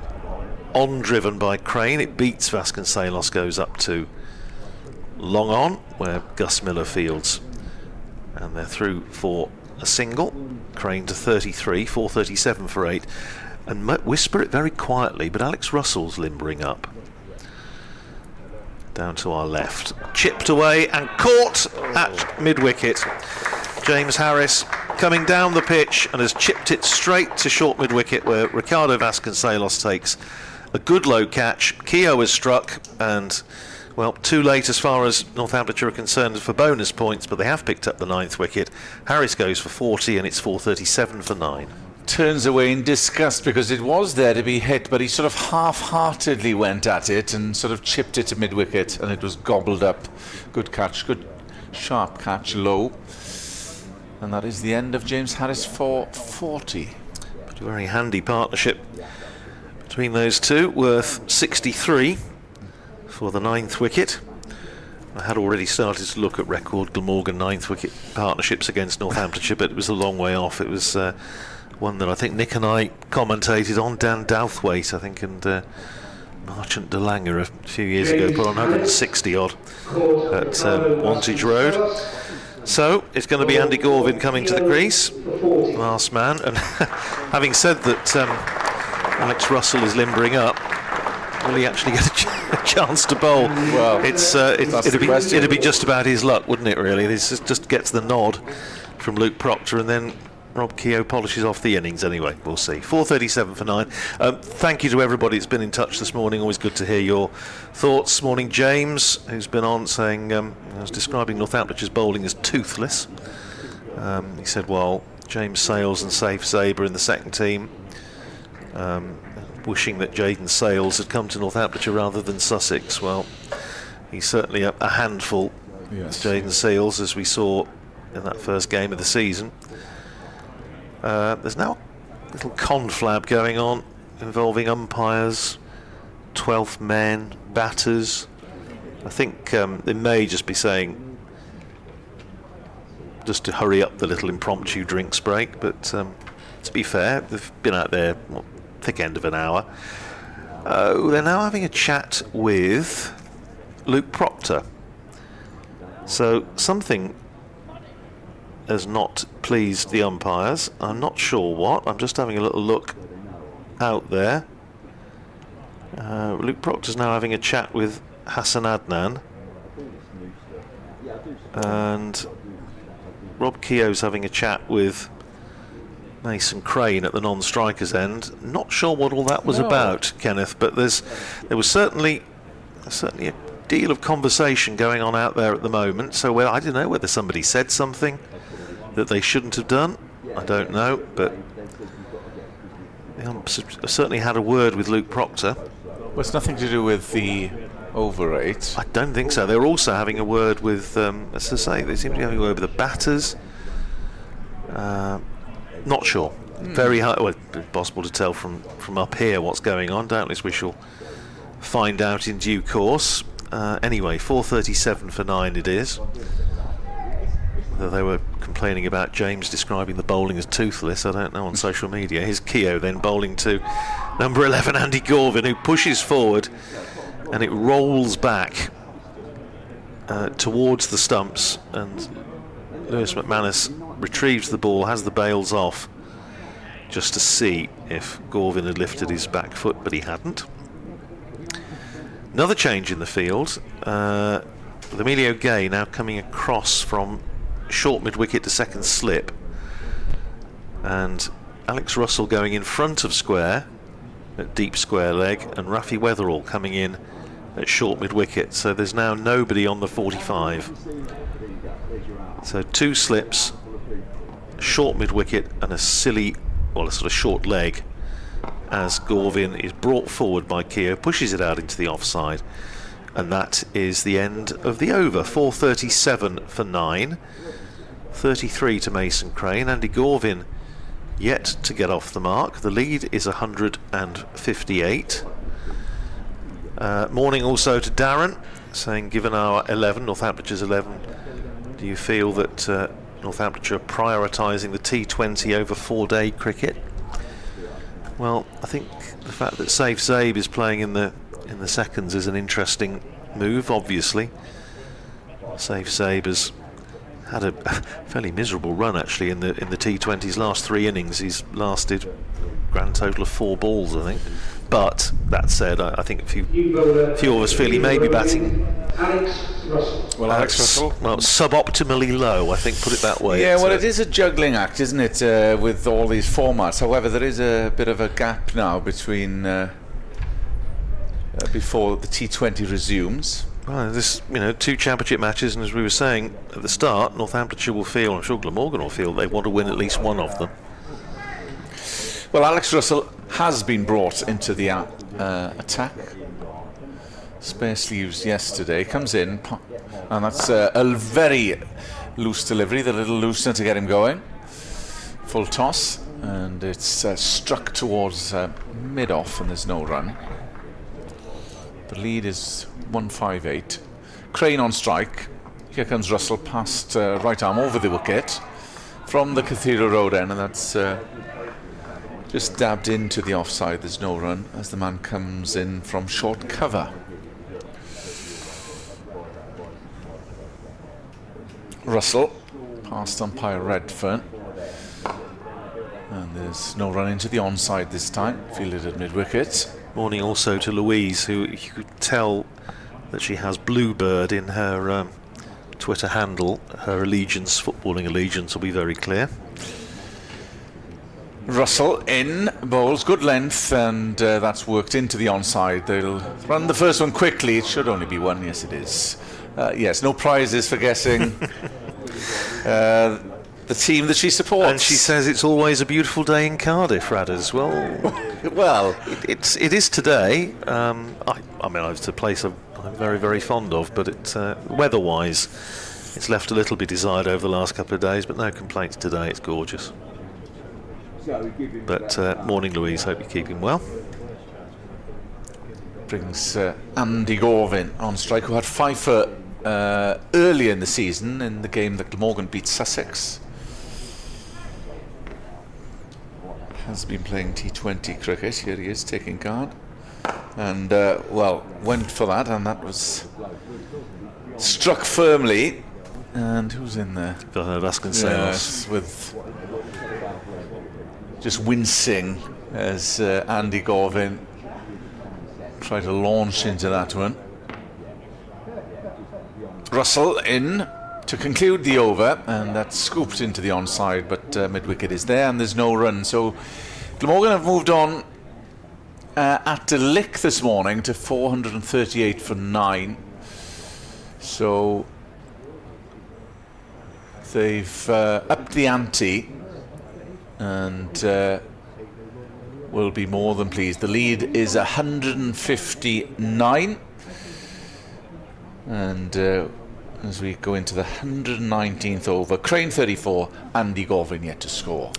on driven by Crane. It beats Vasconcelos, goes up to long on, where Gus Miller fields, and they're through for a single. Crane to 33, 437 for 8, and whisper it very quietly, but Alex Russell's limbering up. Down to our left, chipped away and caught at mid-wicket. James Harris coming down the pitch and has chipped it straight to short mid-wicket, where Ricardo Vasconcelos takes a good low catch. Keogh has struck, and well, too late as far as Northamptonshire are concerned for bonus points, but they have picked up the 9th wicket. Harris goes for 40, and it's 437 for 9. Turns away in disgust because it was there to be hit, but he sort of half-heartedly went at it and sort of chipped it to mid-wicket, and it was gobbled up. Good catch, good sharp catch, low. And that is the end of James Harris for 40. But a very handy partnership between those two, worth 63. for the 9th wicket. I had already started to look at record Glamorgan 9th wicket partnerships against Northamptonshire, but it was a long way off. It was one that I think Nick and I commentated on, Dan Douthwaite, I think, and Marchant de Langer a few years ago, put on 160 odd at Wantage Road. So it's going to be Andy Gorvin coming to the crease, last man, and having said that Alex Russell is limbering up, will he actually get a chance to bowl? Well, it'd be just about his luck, wouldn't it, really? This just gets the nod from Luke Proctor, and then Rob Keogh polishes off the innings anyway. We'll see. 4:37 for 9. Thank you to everybody that's been in touch this morning. Always good to hear your thoughts. Morning, James, who's been on saying, I was describing Northamptonshire's bowling as toothless. He said, well, James Sales and Saif Zaber in the second team. Wishing that Jaden Sales had come to Northamptonshire rather than Sussex. Well, he's certainly a handful, yes. Jaden Sales, as we saw in that first game of the season. There's now a little conflab going on involving umpires, 12th men, batters. I think they may just be saying just to hurry up the little impromptu drinks break, but to be fair, they've been out there thick end of an hour. They're now having a chat with Luke Proctor. So something has not pleased the umpires. I'm not sure what. I'm just having a little look out there. Luke Proctor's now having a chat with Hassan Adnan, and Rob Keogh's having a chat with Mason Crane at the non-strikers end. Not sure what all that was about, Kenneth, but there was certainly a deal of conversation going on out there at the moment. So I don't know whether somebody said something that they shouldn't have done. I don't know, but the umps certainly had a word with Luke Proctor. Well, it's nothing to do with the over rate. I don't think so. They were also having a word with, as I say, they seem to be having a word with the batters. Not sure. Very hard. Well, it's possible to tell from up here what's going on. Doubtless we shall find out in due course. Anyway, 4:37 for 9 it is. Though they were complaining about James describing the bowling as toothless, I don't know, on social media. Here's Keogh then bowling to number 11, Andy Gorvin, who pushes forward and it rolls back towards the stumps, and Lewis McManus retrieves the ball, has the bails off, just to see if Gorvin had lifted his back foot, but he hadn't. Another change in the field, with Emilio Gay now coming across from short mid-wicket to second slip, and Alex Russell going in front of square at deep square leg, and Rafi Weatherall coming in at short mid-wicket. So there's now nobody on the 45. So 2 slips, short mid-wicket, and a silly, well, a sort of short leg, as Gorvin is brought forward by Keogh, pushes it out into the offside, and that is the end of the over. 4:37 for 9, 33 to Mason Crane. Andy Gorvin yet to get off the mark. The lead is 158. Morning also to Darren, saying, given our 11, Northamptonshire's 11, do you feel that Northamptonshire are prioritising the T20 over 4-day cricket? Well, I think the fact that Saif Zabe is playing in the seconds is an interesting move. Obviously, Saif Zabe has had a fairly miserable run actually in the T20's last 3 innings. He's lasted a grand total of 4 balls, I think. But that said, I think a few of us feel he may be batting. Well, Alex Russell. Well, suboptimally low, I think, put it that way. Yeah, well, it is a juggling act, isn't it, with all these formats. However, there is a bit of a gap now between before the T20 resumes. Well, this, 2 championship matches, and as we were saying at the start, Northamptonshire will feel, I'm sure Glamorgan will feel, they want to win at least one of them. Well, Alex Russell has been brought into the attack. Sparely used yesterday. Comes in, and that's a very loose delivery, the little loosener to get him going. Full toss, and it's struck towards mid-off, and there's no run. The lead is 158. Crane on strike. Here comes Russell past right arm over the wicket from the Cathedral Road end, and that's just dabbed into the offside. There's no run as the man comes in from short cover. Russell past umpire Redfern, and there's no run into the onside this time. Fielded at mid-wicket. Morning also to Louise, who you could tell that she has Bluebird in her Twitter handle. Her allegiance, footballing allegiance, will be very clear. Russell in, bowls, good length, and that's worked into the onside. They'll run the first one quickly. It should only be one. Yes, it is. Yes, no prizes for guessing the team that she supports. And she says it's always a beautiful day in Cardiff, Radders. Well, it is today. I mean, it's a place I'm very, very fond of, but weather-wise, it's left a little bit desired over the last couple of days, but no complaints today. It's gorgeous. But morning, Louise. Hope you're keeping well. Brings Andy Gorvin on strike, who had 5 for earlier in the season in the game that Glamorgan beat Sussex. Has been playing T20 cricket. Here he is taking guard, and went for that, and that was struck firmly. And who's in there? Proctor-Vasconcelos. Yes, with just wincing as Andy Gorvin tried to launch into that one. Russell in to conclude the over, and that's scooped into the onside, but mid-wicket is there and there's no run. So Glamorgan have moved on at a lick this morning to 438 for 9. So they've upped the ante and will be more than pleased. The lead is 159, and as we go into the 119th over, Crane 34, Andy Gorvin yet to score.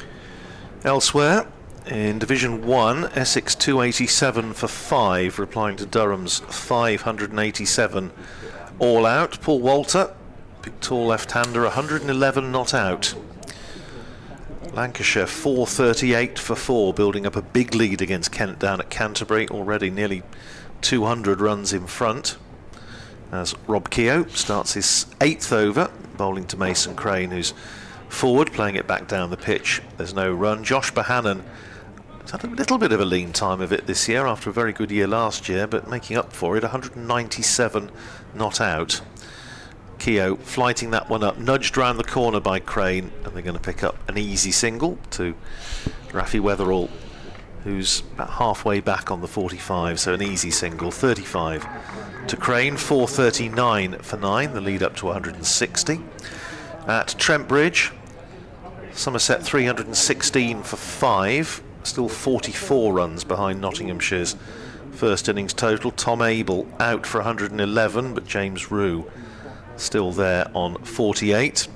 Elsewhere, in Division 1, Essex 287 for 5, replying to Durham's 587 all out. Paul Walter, big tall left-hander, 111 not out. Lancashire 438 for 4, building up a big lead against Kent down at Canterbury, already nearly 200 runs in front, as Rob Keogh starts his 8th over, bowling to Mason Crane, who's forward, playing it back down the pitch. There's no run. Josh Bohannon has had a little bit of a lean time of it this year after a very good year last year, but making up for it, 197 not out. Keogh flighting that one up, nudged round the corner by Crane, and they're going to pick up an easy single to Rafi Weatherall, who's about halfway back on the 45, so an easy single. 35 to Crane, 439 for 9, the lead up to 160. At Trent Bridge, Somerset 316 for 5, still 44 runs behind Nottinghamshire's first innings total. Tom Abel out for 111, but James Rue still there on 48.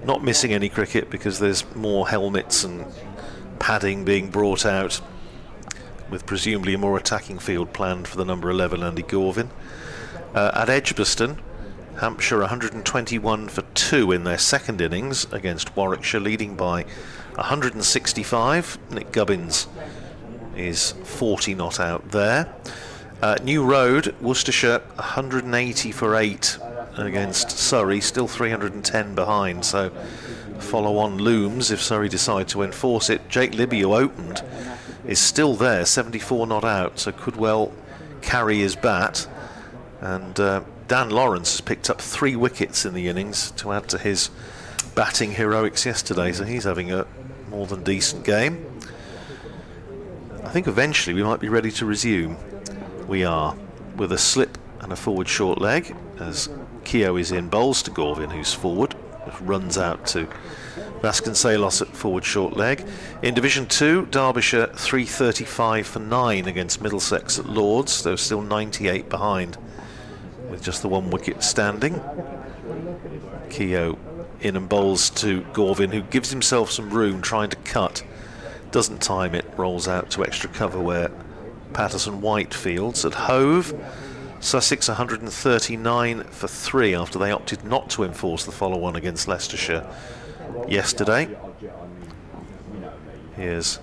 Not missing any cricket because there's more helmets and padding being brought out, with presumably a more attacking field planned for the number 11 Andy Gorvin. At Edgbaston, Hampshire 121 for 2 in their second innings against Warwickshire, leading by 165. Nick Gubbins is 40 not out there. New Road, Worcestershire 180 for 8 against Surrey, still 310 behind, so follow on looms if Surrey decide to enforce it. Jake Libby, who opened, is still there, 74 not out, so could well carry his bat. And Dan Lawrence has picked up 3 wickets in the innings to add to his batting heroics yesterday, so he's having a more than decent game. I think eventually we might be ready to resume. We are, with a slip and a forward short leg, as Keogh is in, bowls to Gorvin, who's forward, runs out to Vasconcelos at forward short leg. In Division 2, Derbyshire 335 for 9 against Middlesex at Lords. They're still 98 behind, with just the 1 wicket standing. Keogh in and bowls to Gorvin, who gives himself some room trying to cut. Doesn't time it, rolls out to extra cover where Patterson-White fields. At Hove, Sussex 139 for 3 after they opted not to enforce the follow-on against Leicestershire yesterday. Here's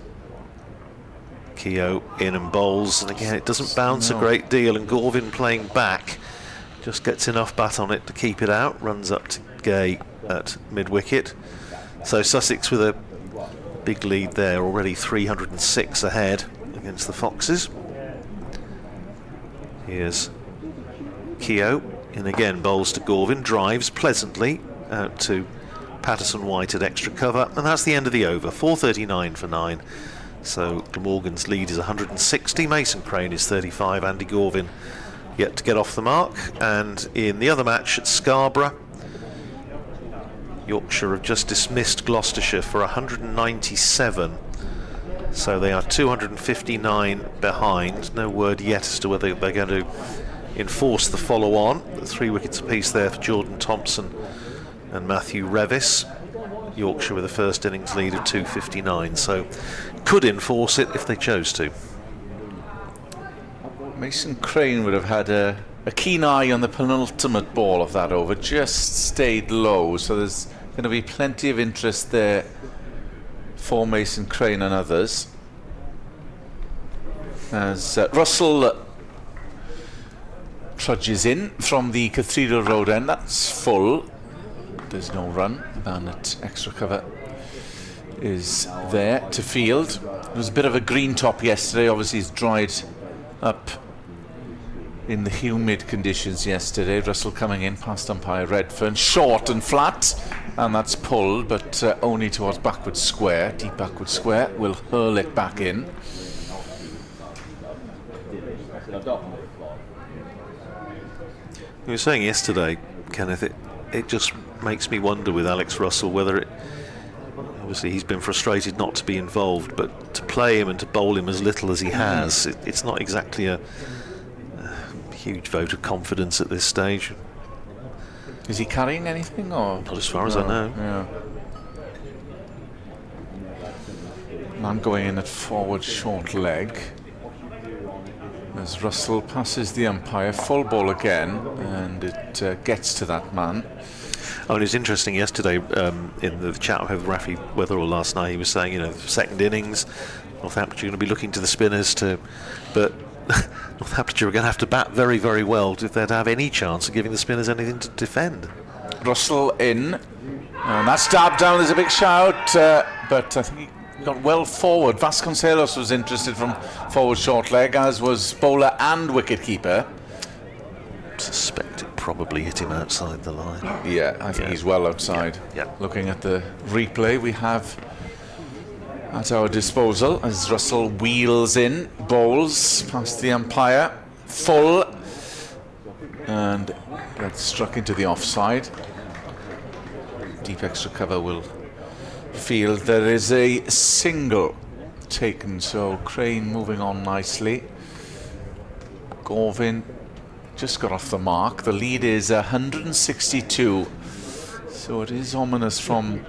Keogh in and bowls, and again it doesn't bounce a great deal, and Gorvin playing back just gets enough bat on it to keep it out. Runs up to Gay at mid-wicket. So Sussex with a big lead there, already 306 ahead against the Foxes. Here's Keogh in again, bowls to Gorvin, drives pleasantly out to Patterson-White at extra cover, and that's the end of the over. 4:39 for 9. So Glamorgan's lead is 160. Mason Crane is 35. Andy Gorvin yet to get off the mark. And in the other match at Scarborough, Yorkshire have just dismissed Gloucestershire for 197. So they are 259 behind. No word yet as to whether they're going to enforce the follow-on. 3 wickets apiece there for Jordan Thompson and Matthew Revis. Yorkshire with a first innings lead of 259, so could enforce it if they chose to. Mason Crane would have had a keen eye on the penultimate ball of that over, just stayed low, so there's going to be plenty of interest there for Mason Crane and others. As Russell trudges in from the Cathedral Road end, that's full. There's no run. Barnett extra cover is there to field. It was a bit of a green top yesterday. Obviously it's dried up in the humid conditions yesterday. Russell coming in past umpire Redfern, short and flat, and that's pulled, but only towards backward square. Deep backward square will hurl it back in. You were saying yesterday, Kenneth, it just makes me wonder with Alex Russell whether it, obviously he's been frustrated not to be involved, but to play him and to bowl him as little as he has, it's not exactly a huge vote of confidence at this stage. Is he carrying anything, or not as far as I know? Yeah. Man going in at forward short leg as Russell passes the umpire. Full ball again, and it gets to that man. Oh, and it was interesting yesterday in the chat with Rafi Weatherall last night. He was saying, you know, second innings, Northamptonshire are going to be looking to the spinners but Northamptonshire are going to have to bat very, very well if they're to have any chance of giving the spinners anything to defend. Russell in, and that's dabbed down. There's a big shout, but I think he got well forward. Vasconcelos was interested from forward short leg, as was bowler and wicket keeper. Suspect it probably hit him outside the line. Yeah, I think he's well outside. Yeah. Looking at the replay we have at our disposal as Russell wheels in, bowls past the umpire, full, and gets struck into the offside. Deep extra cover will field. There is a single taken, so Crane moving on nicely. Gorvin just got off the mark. The lead is 162, so it is ominous from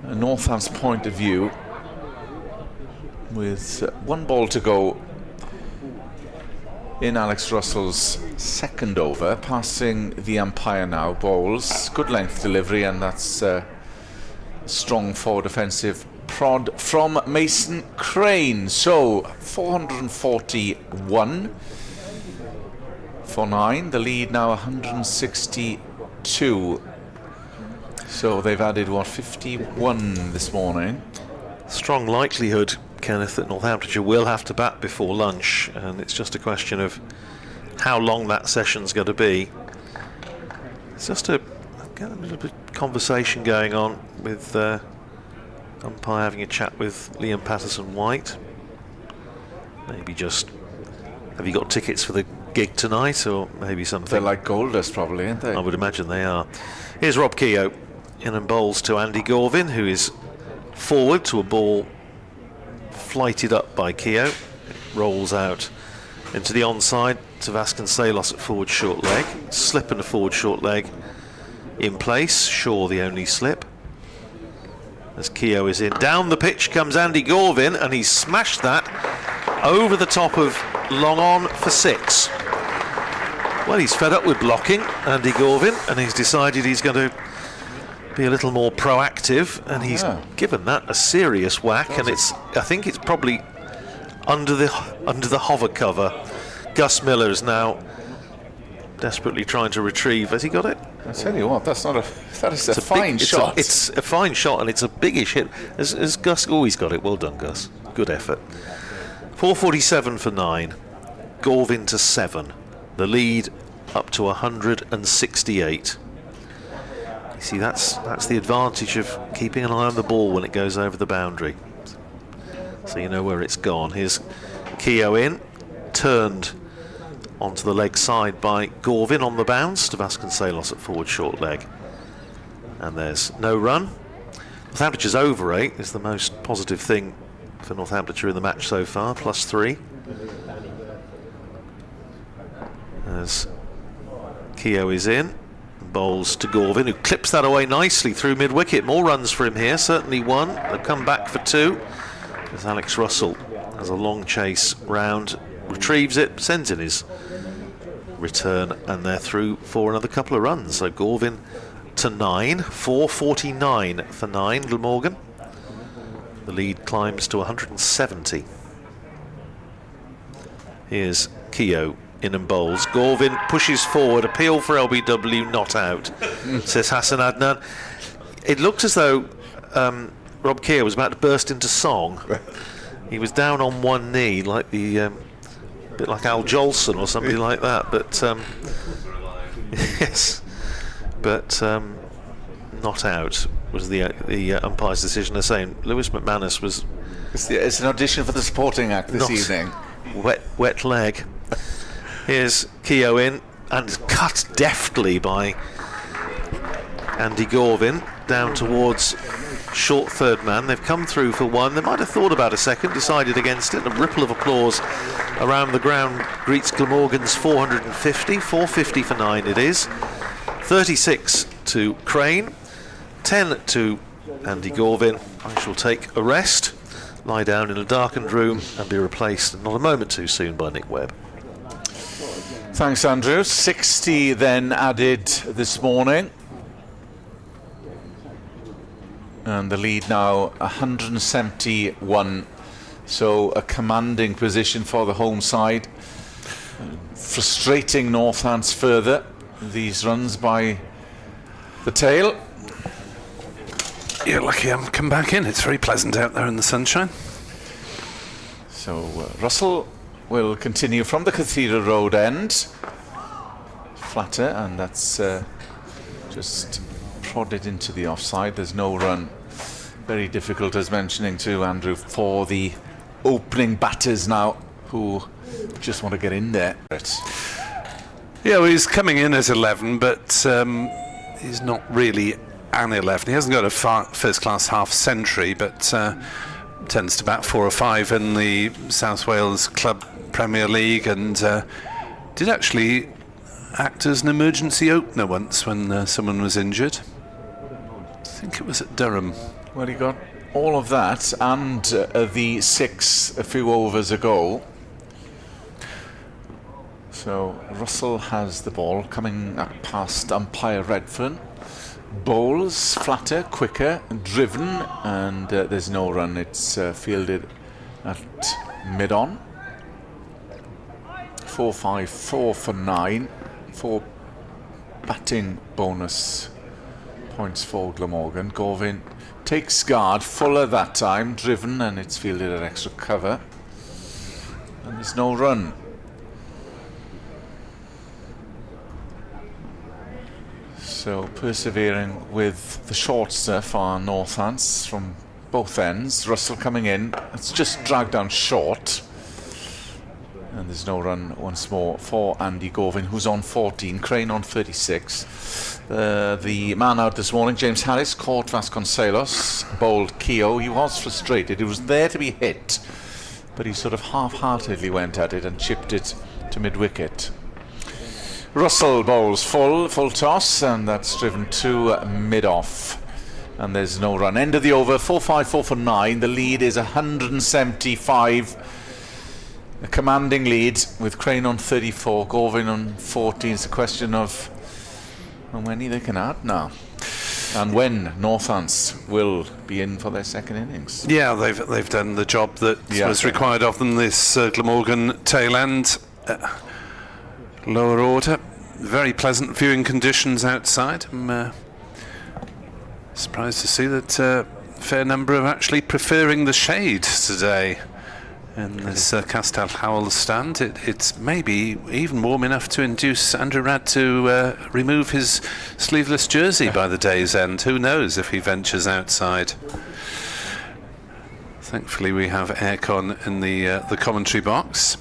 Northamp's point of view, with 1 ball to go in Alex Russell's second over. Passing the umpire now, bowls, good length delivery, and that's strong forward offensive prod from Mason Crane. So 441 for 9, the lead now 162. So they've added, what, 51 this morning? Strong likelihood, Kenneth, that Northamptonshire will have to bat before lunch, and it's just a question of how long that session's going to be. It's just a bit of conversation going on with umpire having a chat with Liam Patterson-White. Maybe just, have you got tickets for the gig tonight, or maybe something? They're like gold dust probably, aren't they? I would imagine they are. Here's Rob Keogh in and bowls to Andy Gorvin, who is forward to a ball flighted up by Keogh. It rolls out into the onside to Vasconcelos at forward short leg. Slip and a forward short leg in place. Shaw the only slip. As Keogh is in. Down the pitch comes Andy Gorvin, and he's smashed that over the top of long on for 6. Well, he's fed up with blocking, Andy Gorvin, and he's decided he's going to be a little more proactive, and he's given that a serious whack, and I think it's probably under the hover cover. Gus Miller is now desperately trying to retrieve. Has he got it? I tell you what, that is a fine shot. It's a fine shot, and it's a biggish hit. Has Gus always got it? Well done, Gus. Good effort. 447 for 9. Gorvin to 7. The lead up to 168. You see, that's the advantage of keeping an eye on the ball when it goes over the boundary. So you know where it's gone. Here's Keogh in, turned onto the leg side by Gorvin on the bounce to Vasconcelos at forward short leg. And there's no run. Northamptonshires over 8 is the most positive thing for Northamptonshire in the match so far, +3. As Keogh is in, bowls to Gorvin, who clips that away nicely through mid-wicket. More runs for him here, certainly 1. They'll come back for 2. As Alex Russell has a long chase round, retrieves it, sends in his return, and they're through for another couple of runs. So Gorvin to 9, 449 for 9, Glamorgan. The lead climbs to 170. Here's Keogh in and bowls. Gorvin pushes forward, appeal for LBW, not out, says Hassan Adnan. It looked as though Rob Keogh was about to burst into song. He was down on one knee, like the bit like Al Jolson or somebody like that. But yes, but not out was the umpire's decision. They're saying Lewis McManus was. It's an audition for the supporting act this evening. Wet leg. Here's Keogh in, and it's cut deftly by Andy Gorvin down towards short third man. They've come through for 1. They might have thought about a second, decided against it. A ripple of applause around the ground greets Glamorgan's 450. 450 for 9 it is. 36 to Crane. 10 to Andy Gorvin. I shall take a rest, lie down in a darkened room, and be replaced not a moment too soon by Nick Webb. Thanks, Andrew. 60 then added this morning. And the lead now 171. So a commanding position for the home side. Frustrating Northants further. These runs by the tail. You're lucky I'm come back in. It's very pleasant out there in the sunshine. So Russell will continue from the Cathedral Road end. Flatter, and that's just prodded into the offside. There's no run. Very difficult, as mentioning to Andrew, for the opening batters now, who just want to get in there. Yeah, well, he's coming in as 11, but he's not really an 11. He hasn't got a first-class half-century, but tends to bat 4 or 5 in the South Wales Club Premier League, and did actually act as an emergency opener once when someone was injured. I think it was at Durham. Well, he got all of that and the 6 a few overs ago. So Russell has the ball coming up past umpire Redfern. Bowls flatter, quicker, driven, and there's no run. It's fielded at mid-on. 4-5-4 for 9. 4 batting bonus points for Glamorgan. Gorvin takes guard, Fuller that time, driven, and it's fielded at extra cover. And there's no run. So persevering with the short stuff are Northants from both ends. Russell coming in. It's just dragged down short. And there's no run once more for Andy Gorvin, who's on 14. Crane on 36. The man out this morning, James Harris, caught Vasconcelos, bowled Keogh. He was frustrated. He was there to be hit, but he sort of half-heartedly went at it and chipped it to mid-wicket. Russell bowls full toss, and that's driven to mid-off. And there's no run. End of the over, 4-5-4 for 9. The lead is 175. a commanding lead with Crane on 34, Gorvin on 14. It's a question of how many they can add now, and when Northants will be in for their second innings. Yeah, they've done the job that was required of them this Glamorgan tail end. Lower order, very pleasant viewing conditions outside. I'm surprised to see that a fair number are actually preferring the shade today in this Castell Howell stand. It's maybe even warm enough to induce Andrew Radd to remove his sleeveless jersey by the day's end. Who knows if he ventures outside. Thankfully we have aircon in the commentary box.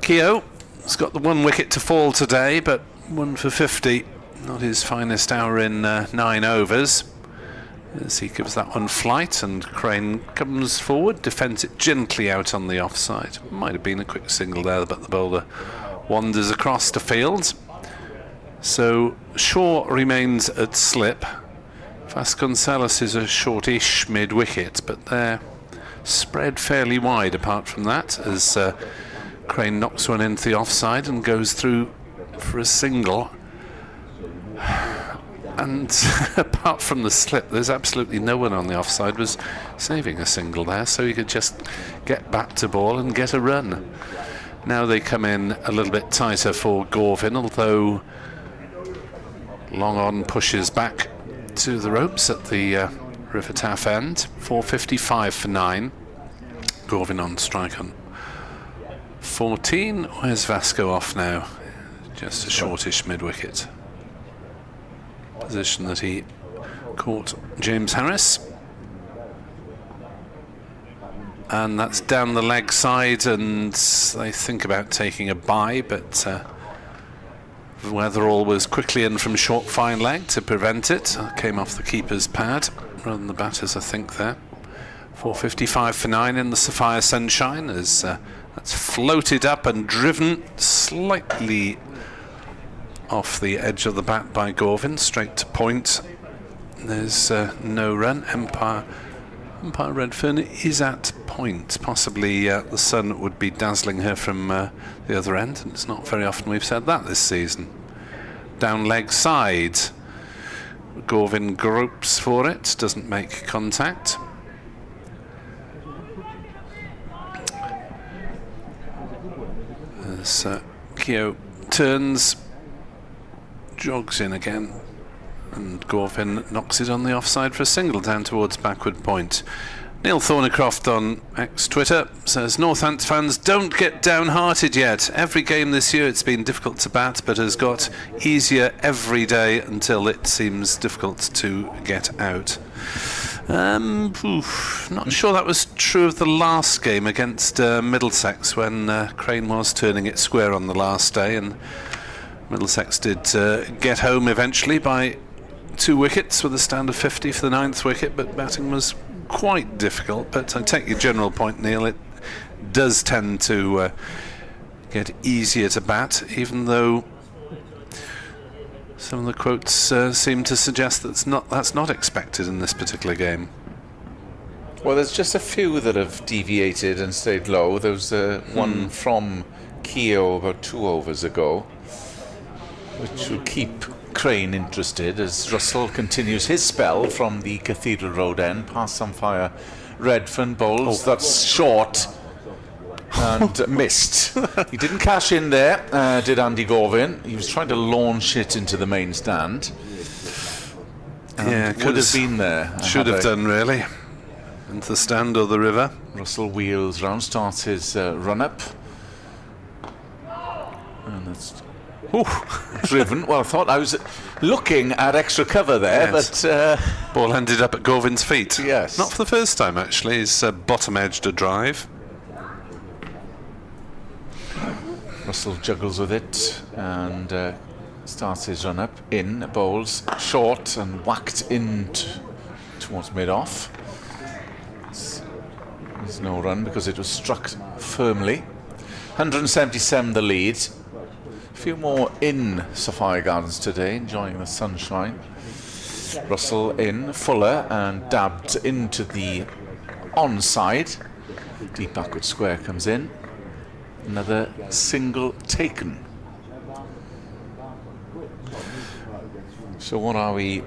Keogh has got the 1 wicket to fall today, but 1 for 50, not his finest hour in 9 overs. As he gives that one flight, and Crane comes forward, defends it gently out on the offside. Might have been a quick single there, but the bowler wanders across the field. So Shaw remains at slip. Vasconcelos is a shortish mid-wicket, but they're spread fairly wide apart from that, as Crane knocks one into the offside and goes through for a single. And apart from the slip, there's absolutely no one on the offside was saving a single there, so he could just get back to ball and get a run. Now they come in a little bit tighter for Gorvin, although Long On pushes back to the ropes at the River Taff end. 4:55 for 9. Gorvin on strike on 14. Where's Vasco off now? Just a shortish mid-wicket. Position that he caught James Harris, and that's down the leg side, and they think about taking a bye, but Weatherall was quickly in from short fine leg to prevent it. Came off the keeper's pad rather than the batter's, I think, there. 4:55 for 9 in the Sapphire Sunshine, as that's floated up and driven slightly off the edge of the bat by Gorvin, straight to point. There's no run. Empire Redfern is at point. Possibly the sun would be dazzling her from the other end, and it's not very often we've said that this season. Down leg side. Gorvin gropes for it, doesn't make contact. As Keogh turns, jogs in again, and Gorvin knocks it on the offside for a single down towards backward point. Neil Thornycroft on X-Twitter says, Northants fans, don't get downhearted yet. Every game this year it's been difficult to bat, but has got easier every day until it seems difficult to get out. Not sure that was true of the last game against Middlesex, when Crane was turning it square on the last day, and Middlesex did get home eventually by 2 wickets with a stand of 50 for the 9th wicket, but batting was quite difficult. But I take your general point, Neil. It does tend to get easier to bat, even though some of the quotes seem to suggest that's not expected in this particular game. Well, there's just a few that have deviated and stayed low. There was one from Keogh about 2 overs ago, which will keep Crane interested as Russell continues his spell from the Cathedral Road end past Sunfire Redfern bowls. That's short and missed. He didn't cash in there, did Andy Gorvin. He was trying to launch it into the main stand. Yeah, could have been there. Should have done, really. Into the stand or the river. Russell wheels round, starts his run-up. And it's driven. Well, I thought I was looking at extra cover there, yes. But ball ended up at Gorvin's feet. Yes. Not for the first time, actually. He's bottom-edged a drive. Russell juggles with it and starts his run-up. In, bowls short and whacked in towards mid-off. There's no run because it was struck firmly. 177 the lead. A few more in Sapphire Gardens today, enjoying the sunshine. Russell in, Fuller, and dabbed into the onside. Deep backward square comes in. Another single taken. So what are we?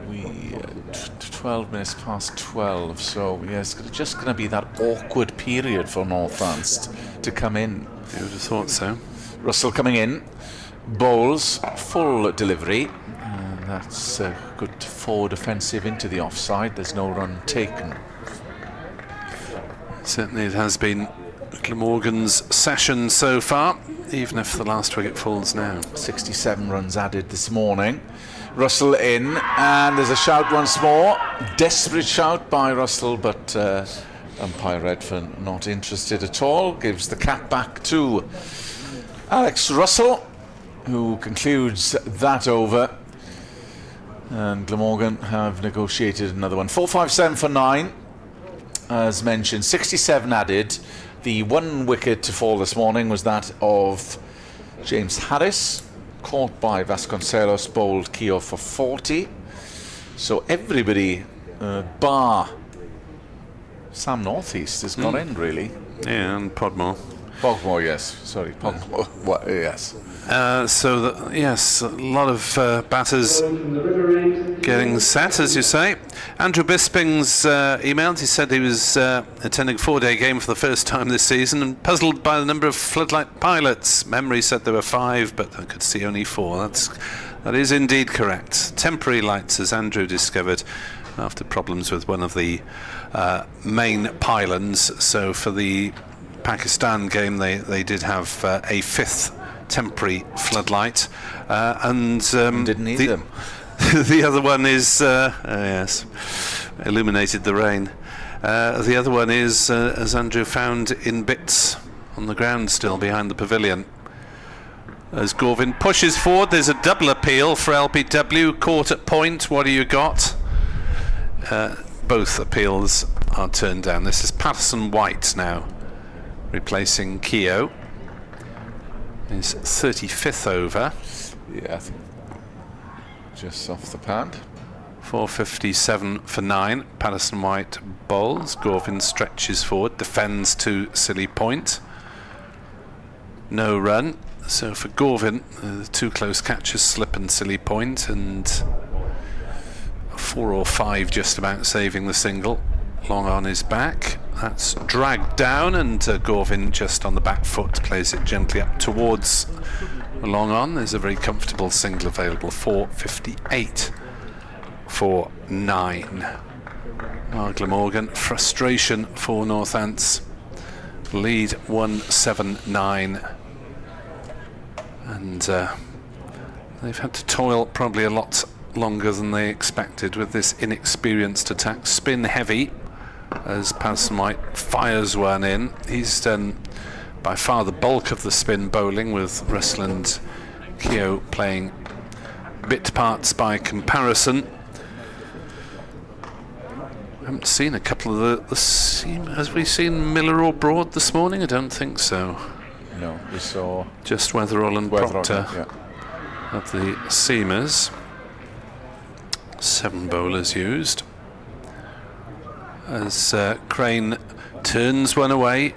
12 minutes past 12. So yes, it's just going to be that awkward period for Northants to come in. You would have thought so. Russell coming in, bowls, full delivery. And that's a good forward offensive into the offside. There's no run taken. Certainly it has been Glamorgan's session so far, even if the last wicket falls now. 67 runs added this morning. Russell in, and there's a shout once more. Desperate shout by Russell, but umpire Redfern not interested at all. Gives the cap back to Alex Russell, who concludes that over. And Glamorgan have negotiated another one. 457 for 9. As mentioned, 67 added. The one wicket to fall this morning was that of James Harris, caught by Vasconcelos, bowled Keogh for 40. So everybody, bar Sam Northeast, has gone in, really. Yeah, and Podmore. Pogmore, yes. Sorry, Pogmore. What, yes. Yes, a lot of batters getting set, as you say. Andrew Bisping's emailed. He said he was attending a 4-day game for the first time this season and puzzled by the number of floodlight pilots. Memory said there were 5, but I could see only 4. That is indeed correct. Temporary lights, as Andrew discovered, after problems with one of the main pylons. So for the Pakistan game, they did have a 5th temporary floodlight, and didn't need them. The other one is yes, illuminated the rain. The other one is, as Andrew found, in bits on the ground still behind the pavilion. As Gorvin pushes forward, there's a double appeal for LPW, caught at point. What do you got? Both appeals are turned down. This is Patterson White now, replacing Keogh. His 35th over. Yeah, I think just off the pad. 457 for 9. Patterson White bowls. Gorvin stretches forward, defends to silly point. No run. So for Gorvin, the 2 close catches, slip and silly point, and 4 or 5 just about saving the single. Long on his back. That's dragged down, and Gorvin just on the back foot plays it gently up towards long on. There's a very comfortable single available. 458 for 9. Glamorgan, frustration for Northants. Lead 179, and they've had to toil probably a lot longer than they expected with this inexperienced attack. Spin heavy as Patterson White fires one in. He's done by far the bulk of the spin bowling, with Russell and Keogh playing bit parts by comparison. I haven't seen a couple of the seam. Has we seen Miller or Broad this morning? I don't think so. No, we saw just Weatherall and Proctor of the seamers. 7 bowlers used. As Crane turns one away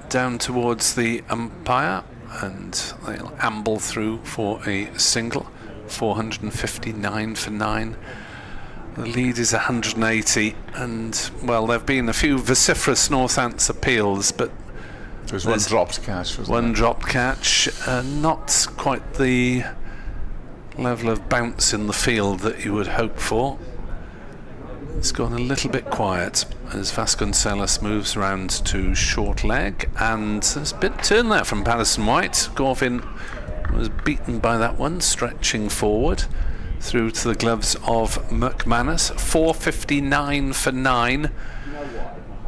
down towards the umpire, and they'll amble through for a single. 459 for 9. The lead is 180, and well, there have been a few vociferous Northants appeals, but there's one dropped catch. One dropped catch, not quite the level of bounce in the field that you would hope for. It's gone a little bit quiet as Vasconcelos moves around to short leg, and there's a bit turn there from Patterson White. Gorvin was beaten by that one, stretching forward through to the gloves of McManus. 459 for 9.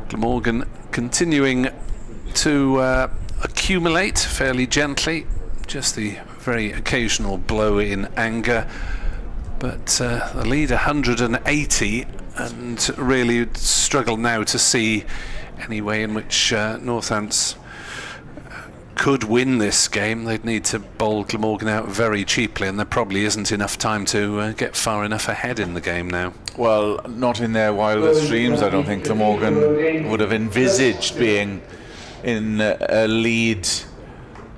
Glamorgan continuing to accumulate fairly gently, just the very occasional blow in anger, but the lead 180, and really struggle now to see any way in which Northants could win this game. They'd need to bowl Glamorgan out very cheaply, and there probably isn't enough time to get far enough ahead in the game now. Well, not in their wildest dreams. I don't think Glamorgan would have envisaged being in a lead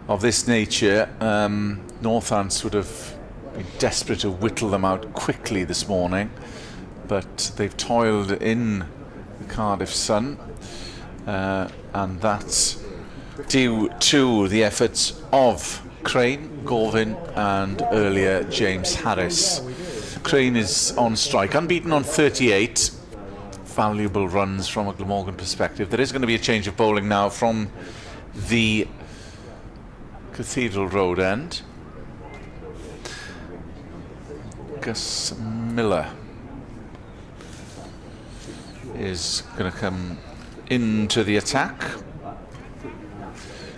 of this nature, Northants would have been desperate to whittle them out quickly this morning, but they've toiled in the Cardiff sun, and that's due to the efforts of Crane, Gorvin and earlier James Harris. Crane is on strike, unbeaten on 38. Valuable runs from a Glamorgan perspective. There is going to be a change of bowling now from the Cathedral Road end. Gus Miller is going to come into the attack.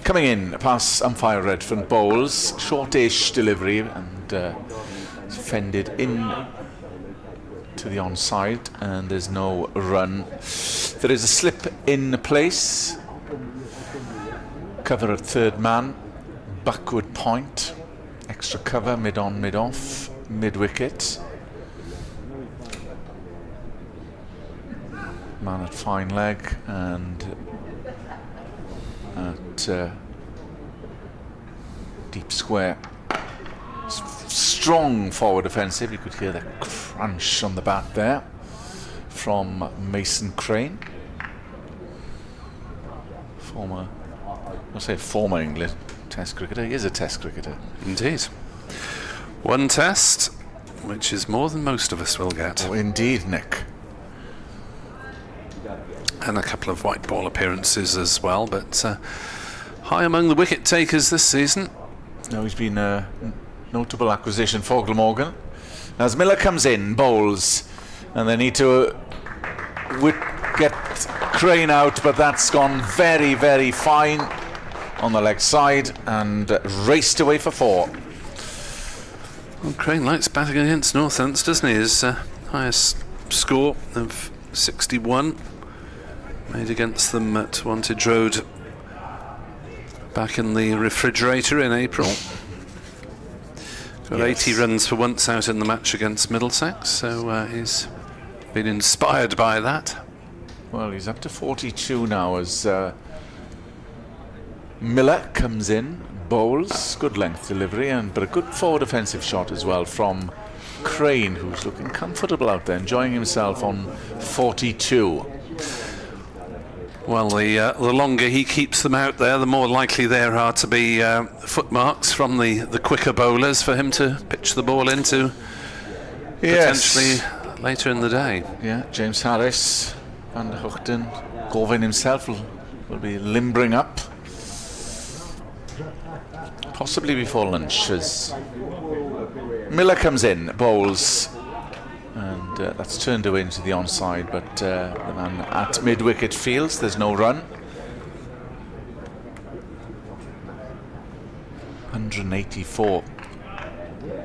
Coming in past umpire Redfern bowls, shortish delivery, and fended in to the onside, and there's no run. There is a slip in place. Cover at third man, backward point, extra cover, mid on, mid off, mid wicket. Man at fine leg, and at deep square. Strong forward offensive. You could hear the crunch on the bat there from Mason Crane, former English Test cricketer. He is a Test cricketer. Indeed. One Test, which is more than most of us will get. Oh, indeed, Nick. And a couple of white ball appearances as well, but high among the wicket takers this season. No, he's been a notable acquisition for Glamorgan. As Miller comes in, bowls, and they need to get Crane out, but that's gone very, very fine on the leg side and raced away for 4. Well, Crane likes batting against Northants, doesn't he? His highest score of 61 made against them at Wantage Road back in the refrigerator in April. Got 80 runs for once out in the match against Middlesex, so he's been inspired by that. Well, he's up to 42 now as Miller comes in, bowls, good length delivery, but a good forward offensive shot as well from Crane, who's looking comfortable out there, enjoying himself on 42. Well, the longer he keeps them out there, the more likely there are to be footmarks from the quicker bowlers for him to pitch the ball into potentially later in the day. Yeah, James Harris, Van der Hoogten, Gorvin himself will be limbering up. Possibly before lunch as Miller comes in, bowls, and that's turned away into the onside, but the man at mid-wicket fields, there's no run. 184.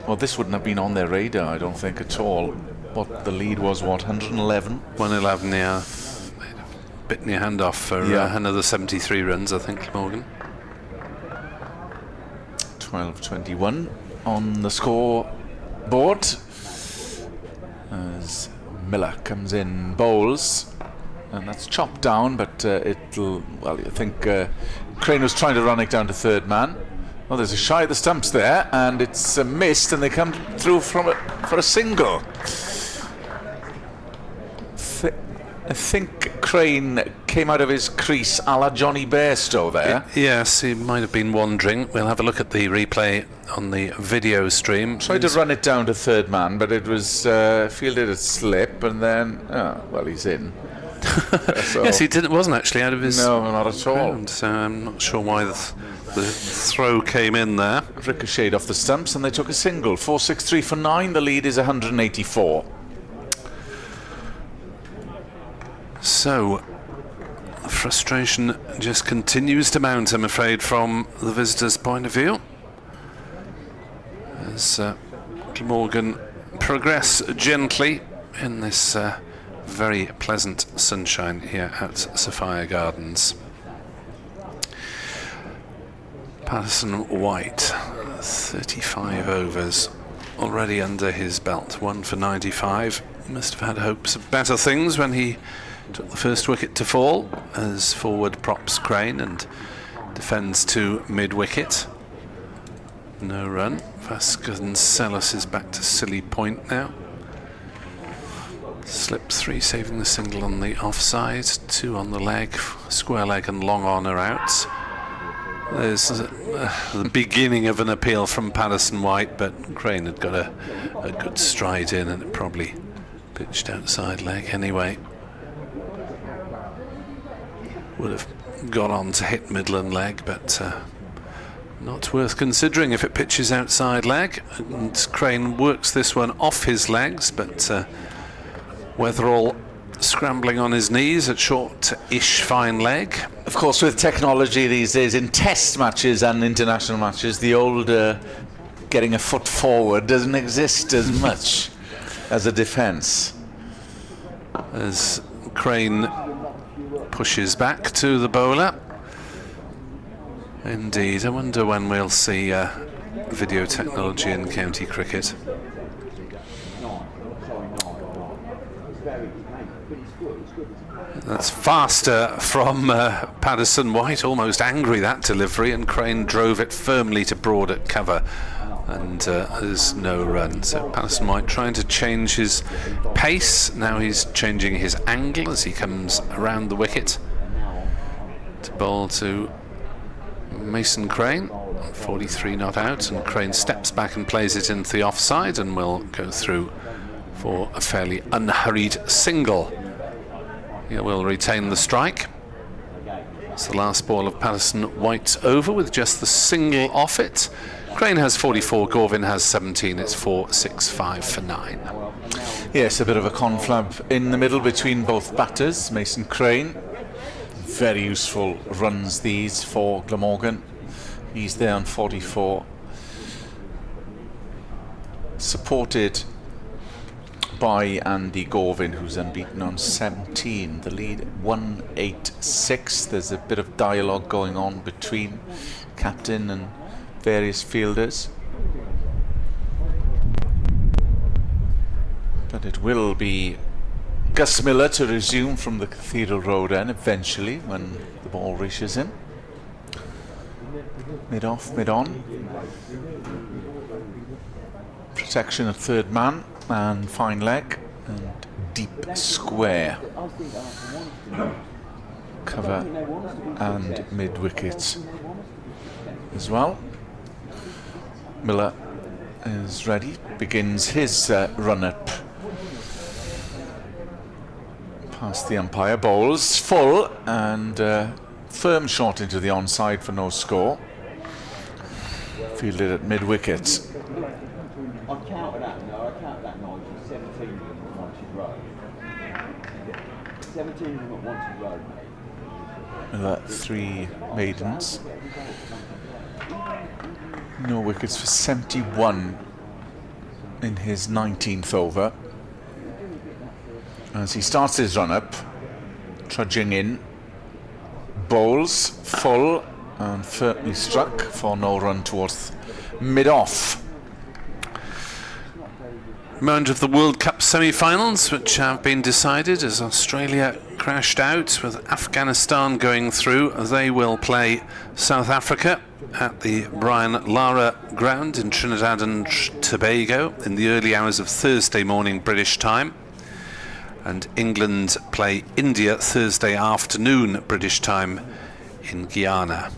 Well, this wouldn't have been on their radar, I don't think, at all. What the lead was, 111? 111, yeah. Bitten your hand off for another 73 runs, I think, Morgan. 12:21 on the scoreboard as Miller comes in, bowls, and that's chopped down, but it'll, well, I think Crane was trying to run it down to third man. Well, there's a shy of the stumps there, and it's missed, and they come through for a single. I think Crane came out of his crease a la Johnny Bairstow there. Yes, he might have been wandering. We'll have a look at the replay on the video stream. Tried to run it down to third man, but it was fielded at slip, and then, well, he's in. So, yes, he wasn't actually out of his... No, not at all. Ground, so I'm not sure why the throw came in there. Ricocheted off the stumps, and they took a single. 4-6-3 for 9. The lead is 184. So, the frustration just continues to mount, I'm afraid, from the visitors' point of view, as Glamorgan progress gently in this very pleasant sunshine here at Sophia Gardens. Patterson White, 35 overs already under his belt, 1 for 95. He must have had hopes of better things when he took the first wicket to fall, as forward props Crane and defends to mid-wicket. No run. Vasconcelos is back to silly point now. Slip 3, saving the single on the offside. 2 on the leg, square leg and long on are out. There's the beginning of an appeal from Patterson White, but Crane had got a good stride in and it probably pitched outside leg anyway. Would have got on to hit Midland leg, but not worth considering if it pitches outside leg. And Crane works this one off his legs, but Weatherall scrambling on his knees at short-ish fine leg. Of course, with technology these days, in test matches and international matches, the old getting a foot forward doesn't exist as much as a defence. As Crane pushes back to the bowler. Indeed, I wonder when we'll see video technology in county cricket. That's faster from Patterson White, almost angry that delivery, and Crane drove it firmly to broad at cover, and there's no run. So Patterson White trying to change his pace. Now he's changing his angle as he comes around the wicket to bowl to Mason Crane. 43 not out, and Crane steps back and plays it into the offside and will go through for a fairly unhurried single. He will retain the strike. It's the last ball of Patterson White's over with just the single off it. Crane has 44, Gorvin has 17. It's 4-6-5 for 9. Yes, a bit of a conflab in the middle between both batters. Mason Crane, very useful runs these for Glamorgan. He's there on 44. Supported by Andy Gorvin, who's unbeaten on 17. The lead 1-8-6. There's a bit of dialogue going on between captain and various fielders, but it will be Gus Miller to resume from the Cathedral Road end eventually when the ball reaches him. Mid off, mid on. Protection at third man and fine leg and deep square. Cover and mid wicket as well. Miller is ready, begins his run up past the umpire, bowls full and firm shot into the onside for no score. Fielded at mid wicket. I counted that, no, I counted that 17 of them at Wanted Road. 17 of them at Wanted Road, mate. Miller 3 maidens. No wickets for 71 in his 19th over. As he starts his run up, trudging in, bowls full and firmly struck for no run towards mid off. Reminder of the World Cup semi-finals, which have been decided as Australia crashed out with Afghanistan going through. They will play South Africa at the Brian Lara ground in Trinidad and Tobago in the early hours of Thursday morning British time. And England play India Thursday afternoon British time in Guyana.